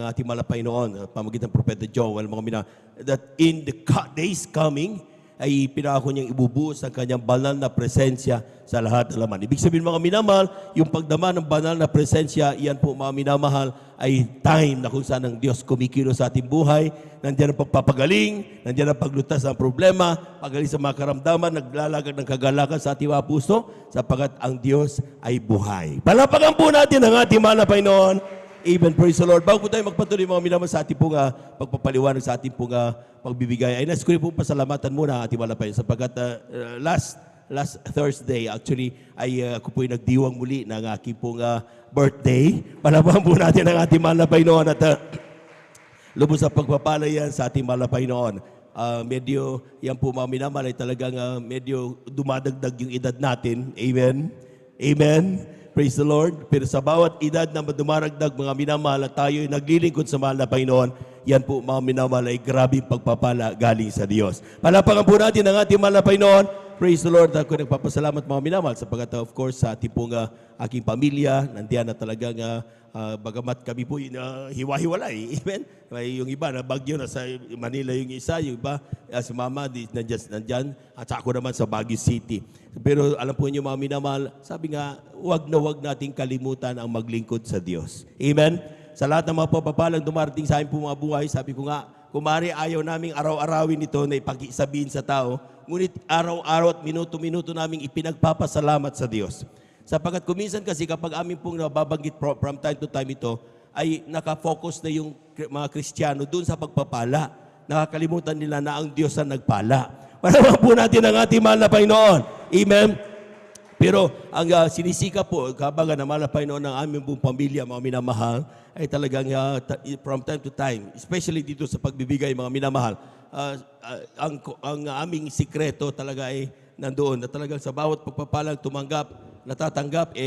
ating mahal na Panginoon, pamagitan ng Propeta Joel, mga minamahal, that in the days coming, ay pinako niyang ibubuhos ang kanyang banal na presensya sa lahat ng laman. Ibig sabihin, mga minamahal, yung pagdama ng banal na presensya, iyan po, mga minamahal, ay time na kung saan ang Diyos kumikilos sa ating buhay. Nandiyan ang pagpapagaling, nandiyan ang paglutas ng problema, pagaling sa mga karamdaman, naglalagak ng kagalakan sa ating mga puso, sapagat ang Diyos ay buhay. Palapakan po natin ang ating mahal na Panginoon. Amen. Praise the Lord. Bago po tayo magpatuloy, mga minamahal, sa ating pong pagpapaliwanag, sa ating pong pagbibigay, ay nais ko rin po pasalamatan muna ating mahal na Panginoon, sapagat last Thursday, actually, ay ako po'y nagdiwang muli ng aking pong birthday. Palapakan po natin ang ating mahal na Panginoon at lubos sa pagpapalayan sa ating mahal na Panginoon. Medyo, yan po, mga minamahal, ay talagang medyo dumadagdag yung edad natin. Amen. Amen. Praise the Lord. Pero sa bawat edad na dumaragdag, mga minamahal, at tayo ay naglilingkod sa mahal na Panginoon, yan po, mga minamahal, ay grabing pagpapala galing sa Diyos. Palapakan po natin ang ating mahal na Panginoon. Praise the Lord. Ako nagpapasalamat mga minamahal sapagat of course sa ating pong aking pamilya, nandiyan na talagang bagamat kami po hiwa-hiwalay. Amen? May yung iba na Baguio na sa Manila yung isa, yung iba si Mama nandyan at ako naman sa Baguio City. Pero alam po niyo mga minamahal, sabi nga, wag nating kalimutan ang maglingkod sa Diyos. Amen? Sa lahat ng mga papapalang dumarating sa amin po mga buhay, sabi ko nga, kumari ayaw naming araw-arawin ito na ipagsabihin sa tao, ngunit araw-araw at minuto-minuto naming ipinagpapasalamat sa Diyos. Sapagkat kuminsan kasi kapag amin pong nababanggit from time to time ito, ay nakafocus na yung mga Kristiyano doon sa pagpapala. Nakakalimutan nila na ang Diyos ang nagpala. Parawan po natin ang ating mahal na Panginoon. Amen? Pero ang sinisika po, kapag na mahal na Panginoon ng aming buong pamilya, mga minamahal, ay talagang from time to time, especially dito sa pagbibigay, mga minamahal, ang aming sikreto talaga ay nandoon na talagang sa bawat pagpapalang natatanggap,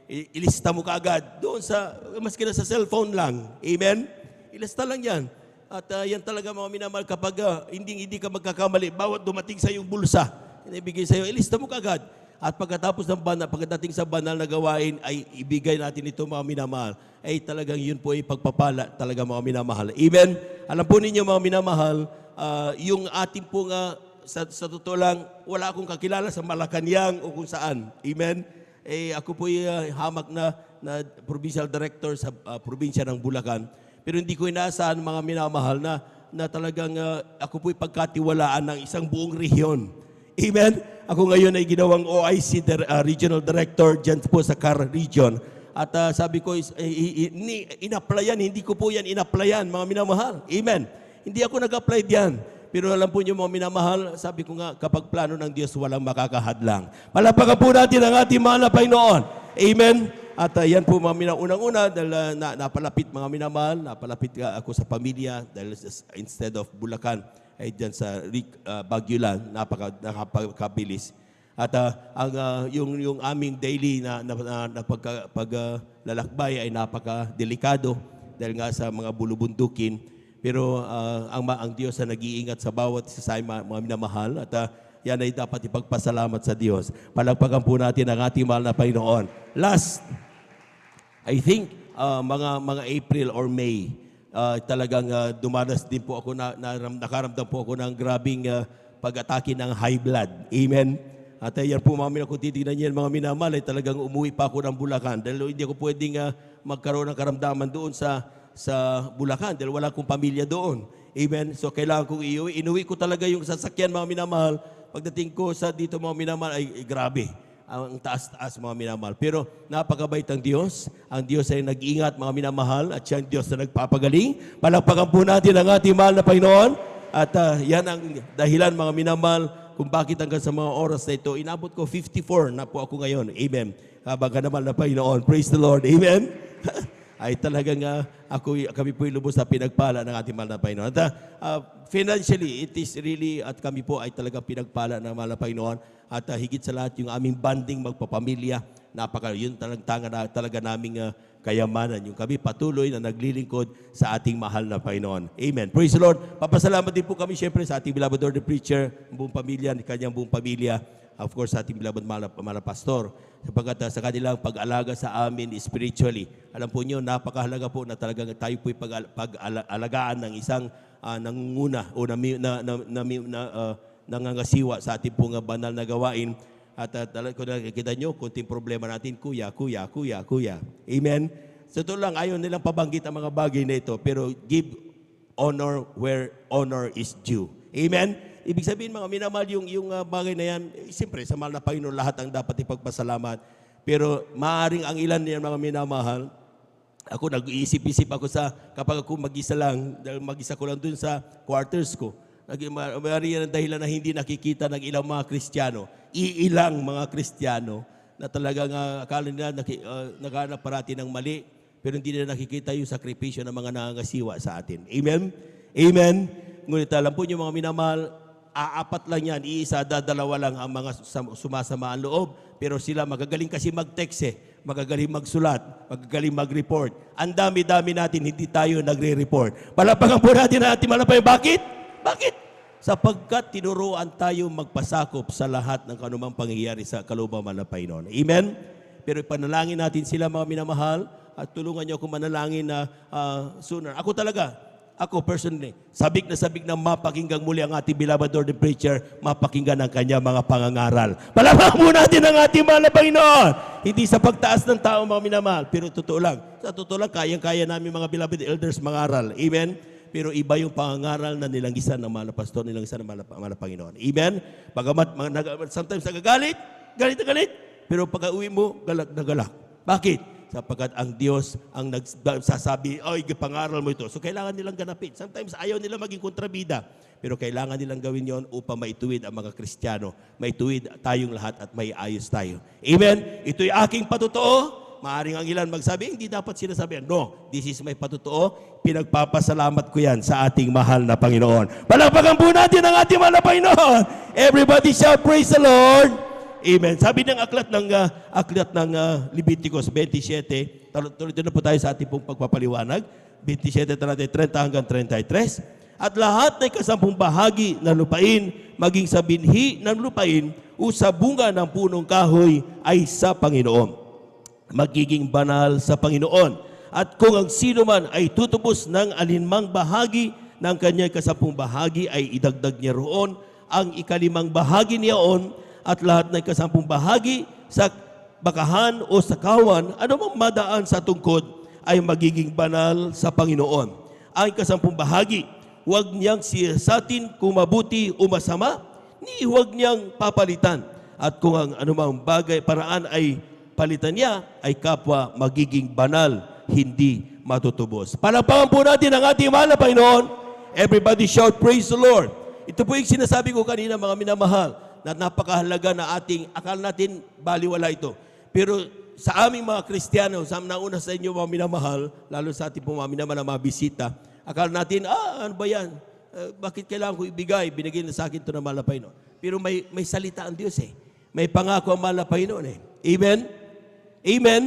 ilista mo kaagad doon sa, maski na sa cellphone lang. Amen? Ilista lang yan. At yan talaga mga minamahal, kapag hindi ka magkakamali, bawat dumating sa iyong bulsa, inibigay sa iyo, ilista mo kaagad. At pagkatapos ng pagdating sa banal na gawain, ay ibigay natin ito mga minamahal. Ay talagang yun po ay pagpapala talaga mga minamahal. Amen? Alam po ninyo mga minamahal, yung ating po nga, sa totoo lang, wala akong kakilala sa Malacanang o kung saan. Amen? Ako po ay hamak na provincial director sa probinsya ng Bulacan. Pero hindi ko inaasahan mga minamahal na talagang ako po ay pagkatiwalaan ng isang buong rehiyon. Amen? Ako ngayon ay ginawang OIC Regional Director dyan po sa Car Region. At sabi ko, in-applyan, hindi ko po yan in-applyan, mga minamahal. Amen? Hindi ako nag-apply diyan. Pero alam po niyo mga minamahal, sabi ko nga, kapag plano ng Diyos, walang makakahadlang. Palapakan po natin ang ating mahal na Panginoon. Amen? At yan po mga unang-una, dahil napalapit mga minamahal, napalapit ako sa pamilya, dahil instead of Bulacan, ay dyan sa Baguio lang, napakabilis. At yung aming daily na paglalakbay ay napakadelikado dahil nga sa mga bulubundukin. Pero ang Diyos na nag-iingat sa bawat isa sa mga minamahal at yan ay dapat ipagpasalamat sa Diyos. Palagpagan po natin ang ating mahal na Panginoon. Last, I think mga April or May, talagang dumanas din po ako, nakaramdam po ako ng grabing pag-atake ng high blood. Amen? At yan po mga kung titignan niyan mga minamahal, ay talagang umuwi pa ako ng Bulacan dahil hindi ako pwedeng magkaroon ng karamdaman doon sa Bulacan dahil wala akong pamilya doon. Amen? So kailangan kong iuwi. Inuwi ko talaga yung sasakyan mga minamahal. Pagdating ko sa dito mga minamahal ay grabe. Ang taas-taas mga minamahal. Pero napakabait ang Diyos. Ang Diyos ay nag-iingat mga minamahal at siya ang Diyos na nagpapagaling. Palakpakan po natin ang ating mahal na Panginoon. At yan ang dahilan mga minamahal kung bakit hanggang sa mga oras na ito. Inabot ko 54 na po ako ngayon. Amen. Habang ka naman na Panginoon. Praise the Lord. Amen. Ay talagang kami po lubos na pinagpala ng ating mahal na Panginoon. At financially, it is really, at kami po ay talagang pinagpala ng mahal na Panginoon. At higit sa lahat, yung aming banding magpapamilya, yun talaga naming kayamanan. Yung kami patuloy na naglilingkod sa ating mahal na Panginoon. Amen. Praise the Lord. Papasalamat din po kami siyempre sa ating beloved Lord the Preacher, ang buong pamilya, kanyang buong pamilya. Of course, sa ating beloved mahal na pastor. Sapagkat sa kanilang pag-alaga sa amin spiritually. Alam po nyo, napakahalaga po na talagang tayo po'y pag-alagaan ng isang nangunguna o nangangasiwa sa ating pong banal na gawain. At kung nakikita nyo, kunting problema natin, kuya. Amen? So ito lang, ayaw nilang pabanggit ang mga bagay na ito, pero give honor where honor is due. Amen? Ibig sabihin mga minamahal, yung bagay na yan, siyempre sa mahal na Panginoon, lahat ang dapat ipagpasalamat. Pero maaring ang ilan niyan mga minamahal, ako nag-iisip-isip ako kapag ako mag-isa lang, dahil mag-isa ko lang dun sa quarters ko. Maaring ang dahilan na hindi nakikita ng ilang mga Kristiyano, iilang mga Kristiyano, na talagang akala nila naghanap parati ng mali, pero hindi nila nakikita yung sakripisyo ng mga nangangasiwa sa atin. Amen? Amen? Ngunit alam po niyo mga minamahal, aapat lang yan, dalawa lang ang mga sumasama ang loob. Pero sila magagaling kasi mag-text magagaling magsulat, magagaling mag-report. Ang dami-dami natin, hindi tayo nagre-report. Palapakan po natin ang ating malapay. Bakit? Bakit? sapagkat tinuruan tayo magpasakop sa lahat ng kanumang pangyayari sa kalooban ng Panginoon. Amen? Pero ipanalangin natin sila mga minamahal at tulungan niyo ako manalangin na sooner. Ako personally, sabik na mapakinggang muli ang ating beloved Lord and Preacher, mapakinggan ang kanya mga pangangaral. Palakpakan po natin ang ating mahal na Panginoon. Hindi sa pagtaas ng tao mga minamahal, pero totoo lang. Sa totoo lang, kayang-kaya namin mga beloved elders mangaral. Amen? Pero iba yung pangangaral na nilangisan ng mahal na pastor, nilangisan ng mahal na Panginoon. Amen? Bagamat sometimes nagagalit, galit na galit, pero pag uwi mo, galak na galak. Bakit? Sapagkat ang Diyos ang nagsasabi, ay, pangaral mo ito. So, kailangan nilang ganapin. Sometimes, ayaw nila maging kontrabida. Pero kailangan nilang gawin yon upang maituwid ang mga Kristiyano. Maituwid tayong lahat at may ayos tayo. Amen? Ito'y aking patotoo. Maaring ang ilan magsabi, hindi dapat sinasabi. No, this is my patotoo. Pinagpapasalamat ko yan sa ating mahal na Panginoon. Palakpakan po natin ang ating mahal na Panginoon. Everybody shout, praise the Lord. Amen. Sabi ng aklat ng Leviticus 27, tuloy na po tayo sa ating pong pagpapaliwanag. 27, 30 hanggang 33. At lahat ng kasampung bahagi ng lupain, maging sa binhi ng lupain o sa bunga ng punong kahoy ay sa Panginoon. Magiging banal sa Panginoon. At kung ang sino man ay tutubos ng alinmang bahagi ng kanyang kasampung bahagi, ay idagdag niya roon ang ikalimang bahagi niyaon at lahat ng kasampung bahagi sa bakahan o sa kawan, anumang madaan sa tungkod ay magiging banal sa Panginoon. Ang kasampung bahagi, huwag niyang siyasatin kung mabuti o masama, ni huwag niyang papalitan. At kung ang anumang bagay, paraan ay palitan niya, ay kapwa magiging banal, hindi matutubos. Palakpakan po natin ang ating mahal na Panginoon. Everybody shout, praise the Lord. Ito po yung sinasabi ko kanina mga minamahal, na napakahalaga na akala natin baliwala ito. Pero sa aming mga Kristiyano, sa nauna sa inyo mga minamahal, lalo sa ating mga minamahal na mga bisita, akala natin, ano ba yan? Bakit kailangan ko ibigay? Binigay na sa akin ito ng mahal na Panginoon. Pero may salita ang Diyos eh. May pangako ang mahal na Panginoon eh. Amen? Amen?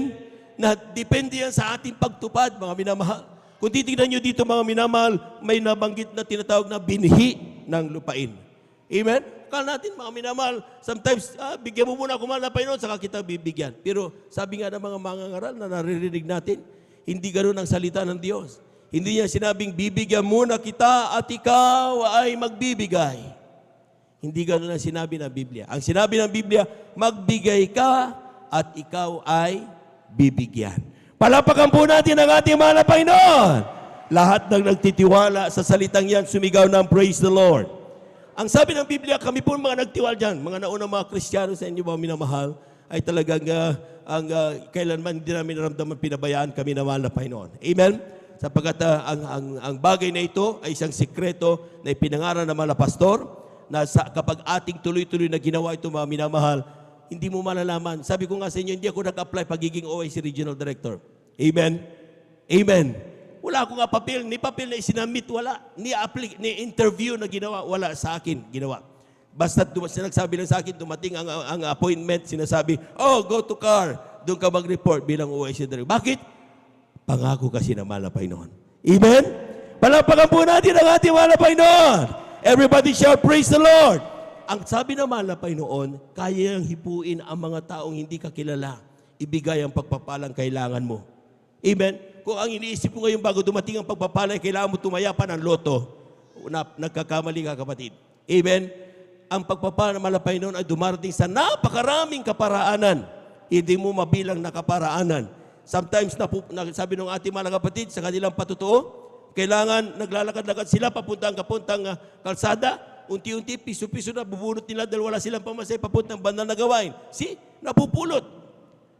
Na depende yan sa ating pagtupad, mga minamahal. Kung titignan nyo dito mga minamahal, may nabanggit na tinatawag na binhi ng lupain. Amen? Akala natin mga minamahal, sometimes, bigyan mo muna ako mahal na Panginoon, saka kita bibigyan. Pero sabi nga ng mga mangangaral na naririnig natin, hindi ganoon ang salita ng Diyos. Hindi niya sinabing, bibigyan muna kita at ikaw ay magbibigay. Hindi ganoon ang sinabi ng Biblia. Ang sinabi ng Biblia, magbigay ka at ikaw ay bibigyan. Palakpakan po natin ang ating mahal na Panginoon. Lahat ng nagtitiwala sa salitang yan, sumigaw ng praise the Lord. Ang sabi ng Biblia, kami po mga nagtiwala dyan, mga naunang mga Kristiyano sa inyo mga minamahal, ay talagang kailanman hindi namin naramdaman pinabayaan kami na mahal na Panginoon. Amen? Sapagkat ang bagay na ito ay isang sikreto na ipinangaral ng mga pastor na kapag ating tuloy-tuloy na ginawa ito mga minamahal, hindi mo malalaman. Sabi ko nga sa inyo, hindi ako nag-apply pagiging OIC Regional Director. Amen? Amen. Wala akong papel, ni papel na isinamit, wala. Ni interview na ginawa, wala sa akin ginawa. Basta sinagsabi lang sa akin, dumating ang appointment, sinasabi, oh, go to CAR, doon ka mag-report bilang OIC Director. Bakit? Pangako kasi ng mahal na Panginoon. Amen? Palakpakan po natin ang ating mahal na Panginoon. Everybody shout, praise the Lord. Ang sabi ng mahal na Panginoon, kaya niyang hipuin ang mga taong hindi ka kilala. Ibigay ang pagpapalang kailangan mo. Amen? Kung ang iniisip mo ngayon bago dumating ang pagpapalay, kailangan mo tumaya pa ng loto. Nagkakamali ka, kapatid. Amen? Ang pagpapala ng mahal na Panginoon ay dumarating sa napakaraming kaparaanan. Hindi mo mabilang na kaparaanan. Sometimes, sabi ng ating mga kapatid, sa kanilang patotoo, kailangan naglalakad-lakad sila papuntang kalsada, unti-unti, piso-piso na, bubunot nila dahil wala silang pamasay papuntang bandang na gawain. Napupulot.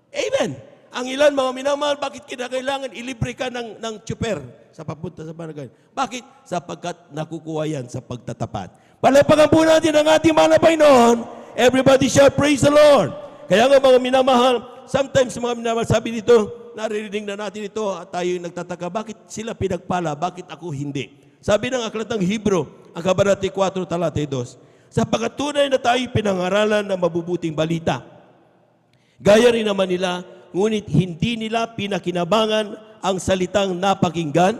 Amen? Ang ilan, mga minamahal, bakit kinakailangan ilibre ka ng tsuper sa papunta sa barangay? Bakit? Sapagkat nakukuha yan sa pagtatapat. Palakpakan po natin ang ating mahal na Panginoon. Everybody shout, praise the Lord. Kaya nga mga minamahal, sometimes mga minamahal, sabi dito, naririnig na natin ito at tayo yung nagtataka, bakit sila pinagpala, bakit ako hindi? Sabi ng aklat ng Hebro, ang kabanata 4, talata 2, sapagkat tunay na tayo pinangaralan ng mabubuting balita. Gaya rin naman nila, ngunit hindi nila pinakinabangan ang salitang napakinggan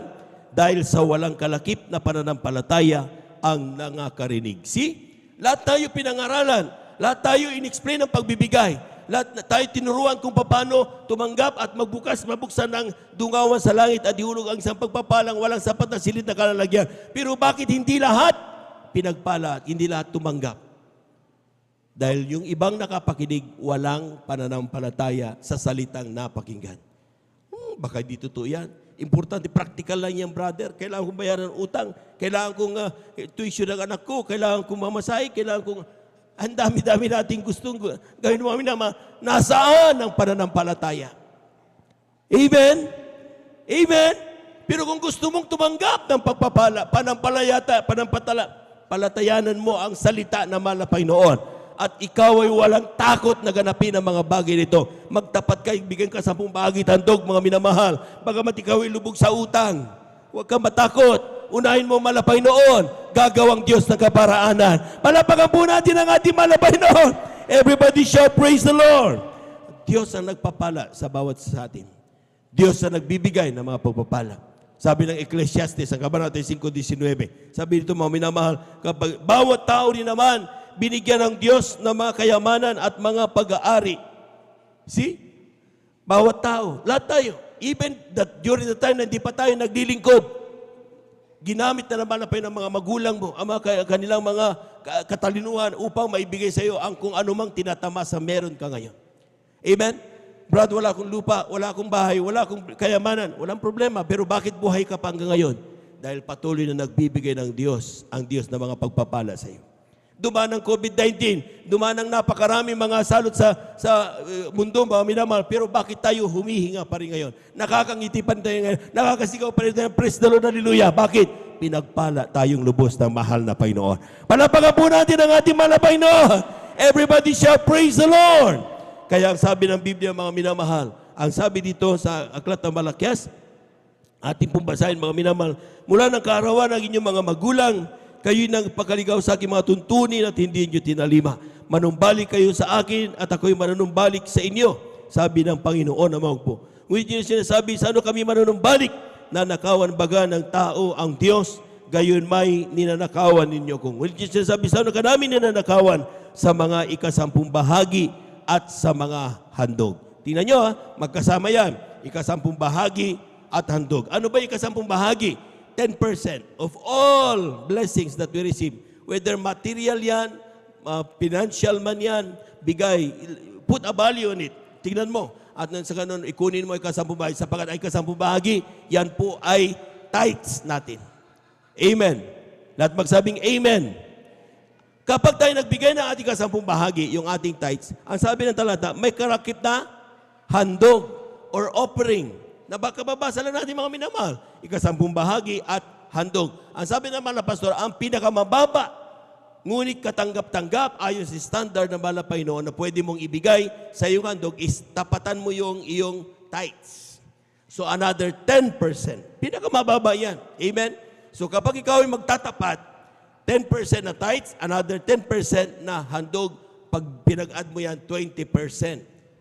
dahil sa walang kalakip na pananampalataya ang nangakarinig. See? Lahat tayo pinangaralan. Lahat tayo in-explain ng pagbibigay. Lahat tayo tinuruan kung paano tumanggap at mabuksan ng dungawan sa langit at ihulog ang isang pagpapalang walang sapat na silid na kalalagyan. Pero bakit hindi lahat pinagpala at hindi lahat tumanggap? Dahil yung ibang nakapakinig, walang pananampalataya sa salitang napakinggan. Baka di totoo yan. Importante, practical lang yan, brother. Kailangan kong bayaran ng utang. Kailangan kong tuition ng anak ko. Kailangan kong mamasahe. Kailangan kong... Ang dami-dami natin gustong gawin mo naman. Nasaan ang pananampalataya? Amen? Amen? Pero kung gusto mong tumanggap ng pagpapala, panampalatayanan mo ang salita na mahal na Panginoon. At ikaw ay walang takot na ganapin ang mga bagay nito. Magtapat ka, bigyan ka 10 bahagi handog, mga minamahal. Bagamat ikaw ay lubog sa utang. Huwag kang matakot. Unahin mo mahal na Panginoon. Gagawang Diyos ng kaparaanan. Palapakan po natin ang ating mahal na Panginoon. Everybody shout, praise the Lord. Diyos ang nagpapala sa bawat sa atin. Diyos ang nagbibigay ng mga pagpapala. Sabi ng Ecclesiastes, ang Kabanata 5:19. Sabi dito mga minamahal, kapag bawat tao rin naman, binigyan ng Diyos ng mga kayamanan at mga pag-aari. See? Bawat tao, lahat tayo. Even that during the time na hindi pa tayo naglilingkod, ginamit na naman ng mga magulang mo, ang mga kanilang mga katalinuhan upang maibigay sa iyo ang kung anumang tinatamasa meron ka ngayon. Amen? Brad, wala akong lupa, wala akong bahay, wala akong kayamanan, walang problema. Pero bakit buhay ka pa hanggang ngayon? Dahil patuloy na nagbibigay ng Diyos, ang Diyos na mga pagpapala sa iyo. Dumaan ng COVID-19, dumaan ng napakarami mga salot sa mundo, mga minamahal. Pero bakit tayo humihinga pa rin ngayon? Nakakangiti pa rin tayo ngayon. Nakakasigaw pa rin tayo. Praise the Lord, hallelujah. Bakit? Pinagpala tayong lubos ng mahal na Panginoon. Palapakan po natin ang ating mahal na Panginoon. Everybody shout, praise the Lord. Kaya ang sabi ng Biblia, mga minamahal, ang sabi dito sa Aklat ng Malakias, ating pong basahin, mga minamahal, mula ng kaarawan ng inyong mga magulang, kayo'y nagpakaligaw sa aking mga tuntunin at hindi niyo tinalima. Manumbalik kayo sa akin at ako'y manunumbalik sa inyo, sabi ng Panginoon naman po. Ngunit niyo sinasabi, sa ano kami manunumbalik? Nanakawan baga ng tao ang Diyos, gayon may ninanakawan ninyo kung. Ngunit niyo sinasabi, sa ano ka namin ninanakawan? Sa mga 10 bahagi at sa mga handog. Tingnan nyo magkasama yan. 10 bahagi at handog. Ano ba 10 bahagi? 10% of all blessings that we receive, whether material yan, financial man yan, bigay, put a value on it. Tingnan mo. At sa ganun, ikunin mo 10 bahagi. Sapagat ay 10 bahagi, yan po ay tithes natin. Amen. Lahat magsabing amen. Kapag tayo nagbigay ng ating 10 bahagi, yung ating tithes, ang sabi ng talata, may karakip na handog or offering. Na baka babasa lang natin mga minamahal. 10 bahagi at handog. Ang sabi naman na pastor, ang pinakamababa, ngunit katanggap-tanggap ayon sa standard ng mahal na Panginoon na pwede mong ibigay sa iyong handog is tapatan mo yung iyong tithes. So another 10%. Pinakamababa yan. Amen? So kapag ikaw ay magtatapat, 10% na tithes, another 10% na handog, pag pinag-add mo yan, 20%.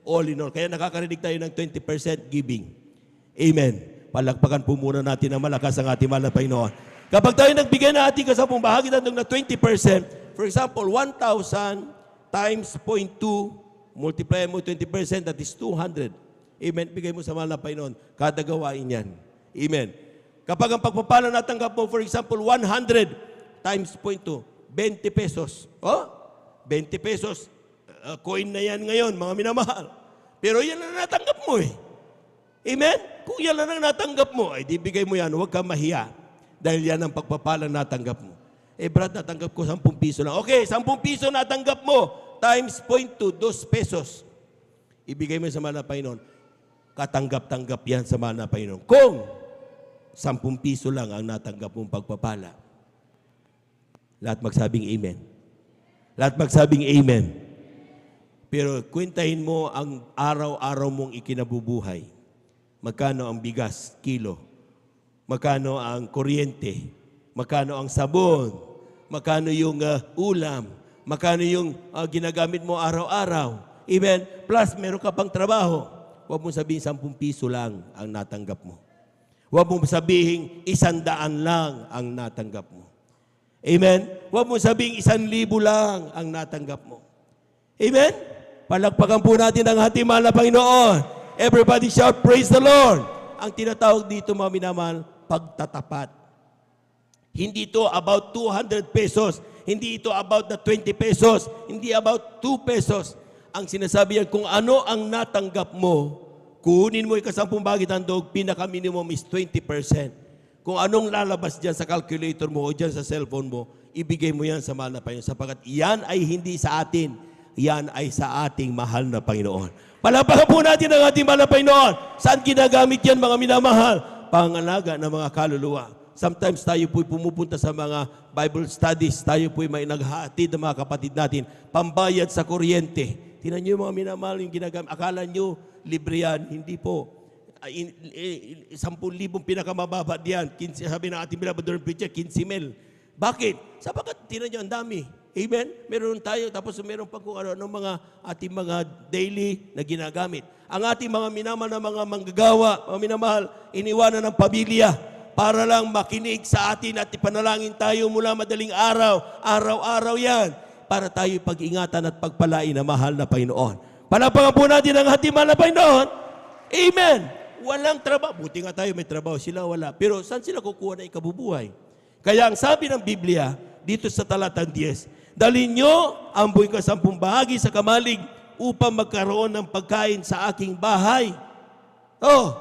All in all. Kaya nakakarinig tayo ng 20% giving. Amen. Palakpakan po muna natin ang malakas ang ating mahal na Panginoon. Kapag tayo nagbigay na ating 10 bahagi na 20%, for example, 1,000 times 0.2, multiply mo 20%, that is 200. Amen. Bigay mo sa mahal na Panginoon. Kada gawain yan. Amen. Kapag ang pagpapala natanggap mo, for example, 100 times 0.2, 20 pesos. Oh, 20 pesos. Coin na yan ngayon, mga minamahal. Pero yan na natanggap mo eh. Amen? Kung yan lang ang natanggap mo, ay di bigay mo yan, huwag kang mahiya. Dahil yan ang pagpapalang natanggap mo. Eh brad, natanggap ko 10 piso lang. Okay, 10 piso natanggap mo, times 0.2, 2 pesos. Ibigay mo sa mahal na Panginoon. Katanggap-tanggap yan sa mahal na Panginoon. Kung 10 piso lang ang natanggap mong pagpapala. Lahat magsabing amen. Lahat magsabing amen. Pero kwentahin mo ang araw-araw mong ikinabubuhay. Magkano ang bigas, kilo? Magkano ang kuryente? Magkano ang sabon? Magkano yung ulam? Magkano yung ginagamit mo araw-araw? Amen? Plus, meron ka pang trabaho. Huwag mong sabihin 10 piso lang ang natanggap mo. Huwag mong sabihin 100 lang ang natanggap mo. Amen? Huwag mo sabing 1,000 lang ang natanggap mo. Amen? Palakpakan po natin ang ating mahal na Panginoon. Everybody shout, praise the Lord. Ang tinatawag dito, mga minamahal, pagtatapat. Hindi ito about 200 pesos. Hindi ito about the 20 pesos. Hindi about 2 pesos. Ang sinasabi yan, kung ano ang natanggap mo, kunin mo ikasampung bagit handog, pinaka-minimum is 20%. Kung anong lalabas dyan sa calculator mo o dyan sa cellphone mo, ibigay mo yan sa mahal na Panginoon. Sapagat yan ay hindi sa atin, yan ay sa ating mahal na Panginoon. Palapakan po natin ang ating mahal na Panginoon. Saan ginagamit yan, mga minamahal? Pangalaga ng mga kaluluwa. Sometimes tayo po'y pumupunta sa mga Bible studies, tayo po'y may naghahatid ng mga kapatid natin, pambayad sa kuryente. Tingnan niyo yung mga minamahal yung ginagamit. Akala niyo, libre yan. Hindi po. 10,000 pinakamababa diyan. Sabi ng ating Bilabador Preacher, 15,000. Bakit? Sapagat tingnan niyo, ang dami. Amen? Meron tayo, tapos meron pa kung ano mga ating mga daily na ginagamit. Ang ating mga minamahal na mga manggagawa, mga minamahal, iniwanan ng pamilya para lang makinig sa atin at ipanalangin tayo mula madaling araw. Araw-araw yan. Para tayo pag-ingatan at pagpalain na mahal na Panginoon. Palapakan po natin ang ating mahal na Panginoon. Amen. Walang trabaho. Buti nga tayo may trabaho, sila wala. Pero saan sila kukuha na ikabubuhay? Kaya ang sabi ng Biblia, dito sa talatang 10, dalhin nyo ang buhay ka 10 bahagi sa kamalig upang magkaroon ng pagkain sa aking bahay. Oh,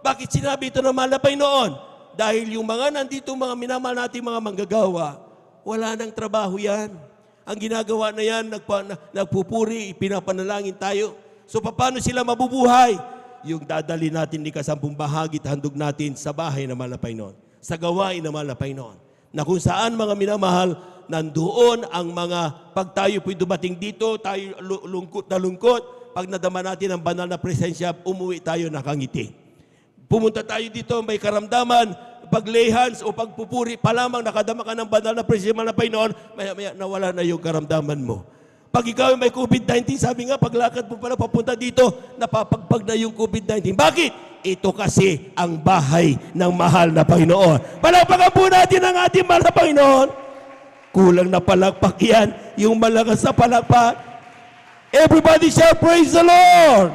bakit sinabi ito ng mahal na Panginoon? Dahil yung mga nandito, mga minamahal nating mga manggagawa, wala nang trabaho yan. Ang ginagawa na yan, nagpupuri, pinapanalangin tayo. So paano sila mabubuhay? Yung dadali natin ni kasampung bahagi at handog natin sa bahay ng mahal na Panginoon. Sa gawain ng mahal na Panginoon. Na kung saan mga minamahal, nandoon ang mga, pag tayo po'y dumating dito, tayo lungkot na lungkot, pag nadama natin ang banal na presensya, umuwi tayo nakangiti. Pumunta tayo dito, may karamdaman, pag lay hands o pagpupuri, palamang nakadama ka ng banal na presensya ng Panginoon, maya-maya nawala na yung karamdaman mo. Pag ikaw may COVID-19, sabi nga, paglakad mo pala papunta dito, napapagpag na yung COVID-19. Bakit? Ito kasi ang bahay ng mahal na Panginoon. Palakpakan po natin ang ating mahal na Panginoon. Kulang na palakpak yan, yung malakas na palakpak. Everybody shall praise the Lord!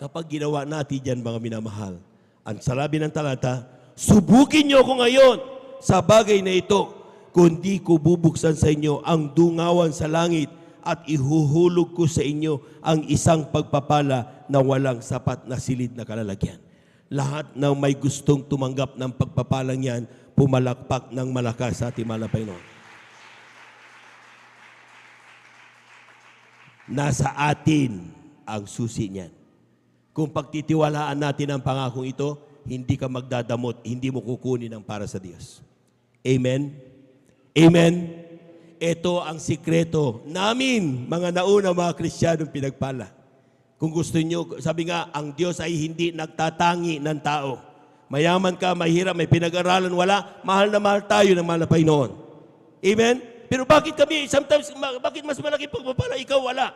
Kapag ginawa natin yan, mga minamahal, ang salabi ng talata, subukin niyo ako ngayon sa bagay na ito, kundi ko bubuksan sa inyo ang dungawan sa langit at ihuhulog ko sa inyo ang isang pagpapala na walang sapat na silid na kalalagyan. Lahat ng may gustong tumanggap ng pagpapalang yan, pumalakpak ng malakas sa ating mahal na Panginoon. Nasa atin ang susi niyan. Kung pagtitiwalaan natin ang pangakong ito, hindi ka magdadamot, hindi mo kukunin ang para sa Diyos. Amen? Amen? Ito ang sikreto namin, mga nauna mga Kristiyanong pinagpala. Kung gusto nyo, sabi nga, ang Diyos ay hindi nagtatangi ng tao. Mayaman ka, mahirap, may pinag-aralan, wala, mahal na mahal tayo ng mahal na Panginoon. Amen? Pero bakit kami, sometimes, bakit mas malaki pagpapala, ikaw wala?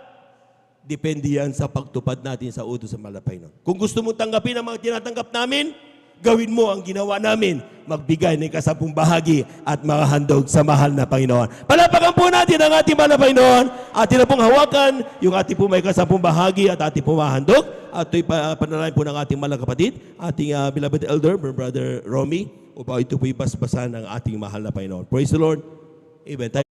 Depende yan sa pagtupad natin sa utos sa mahal na Panginoon. Kung gusto mong tanggapin ang mga tinatanggap namin, gawin mo ang ginawa namin, magbigay ng kasampung bahagi at mga handog sa mahal na Panginoon. Palapakan po natin ang ating mahal na Panginoon, atin na pong hawakan, yung ating po may kasampung bahagi at ating po mahandog, at ito'y panalangin po ng ating mahal na kapatid, ating beloved elder, Brother Romy, upang ito po'y basbasan ng ating mahal na Panginoon. Praise the Lord. Amen.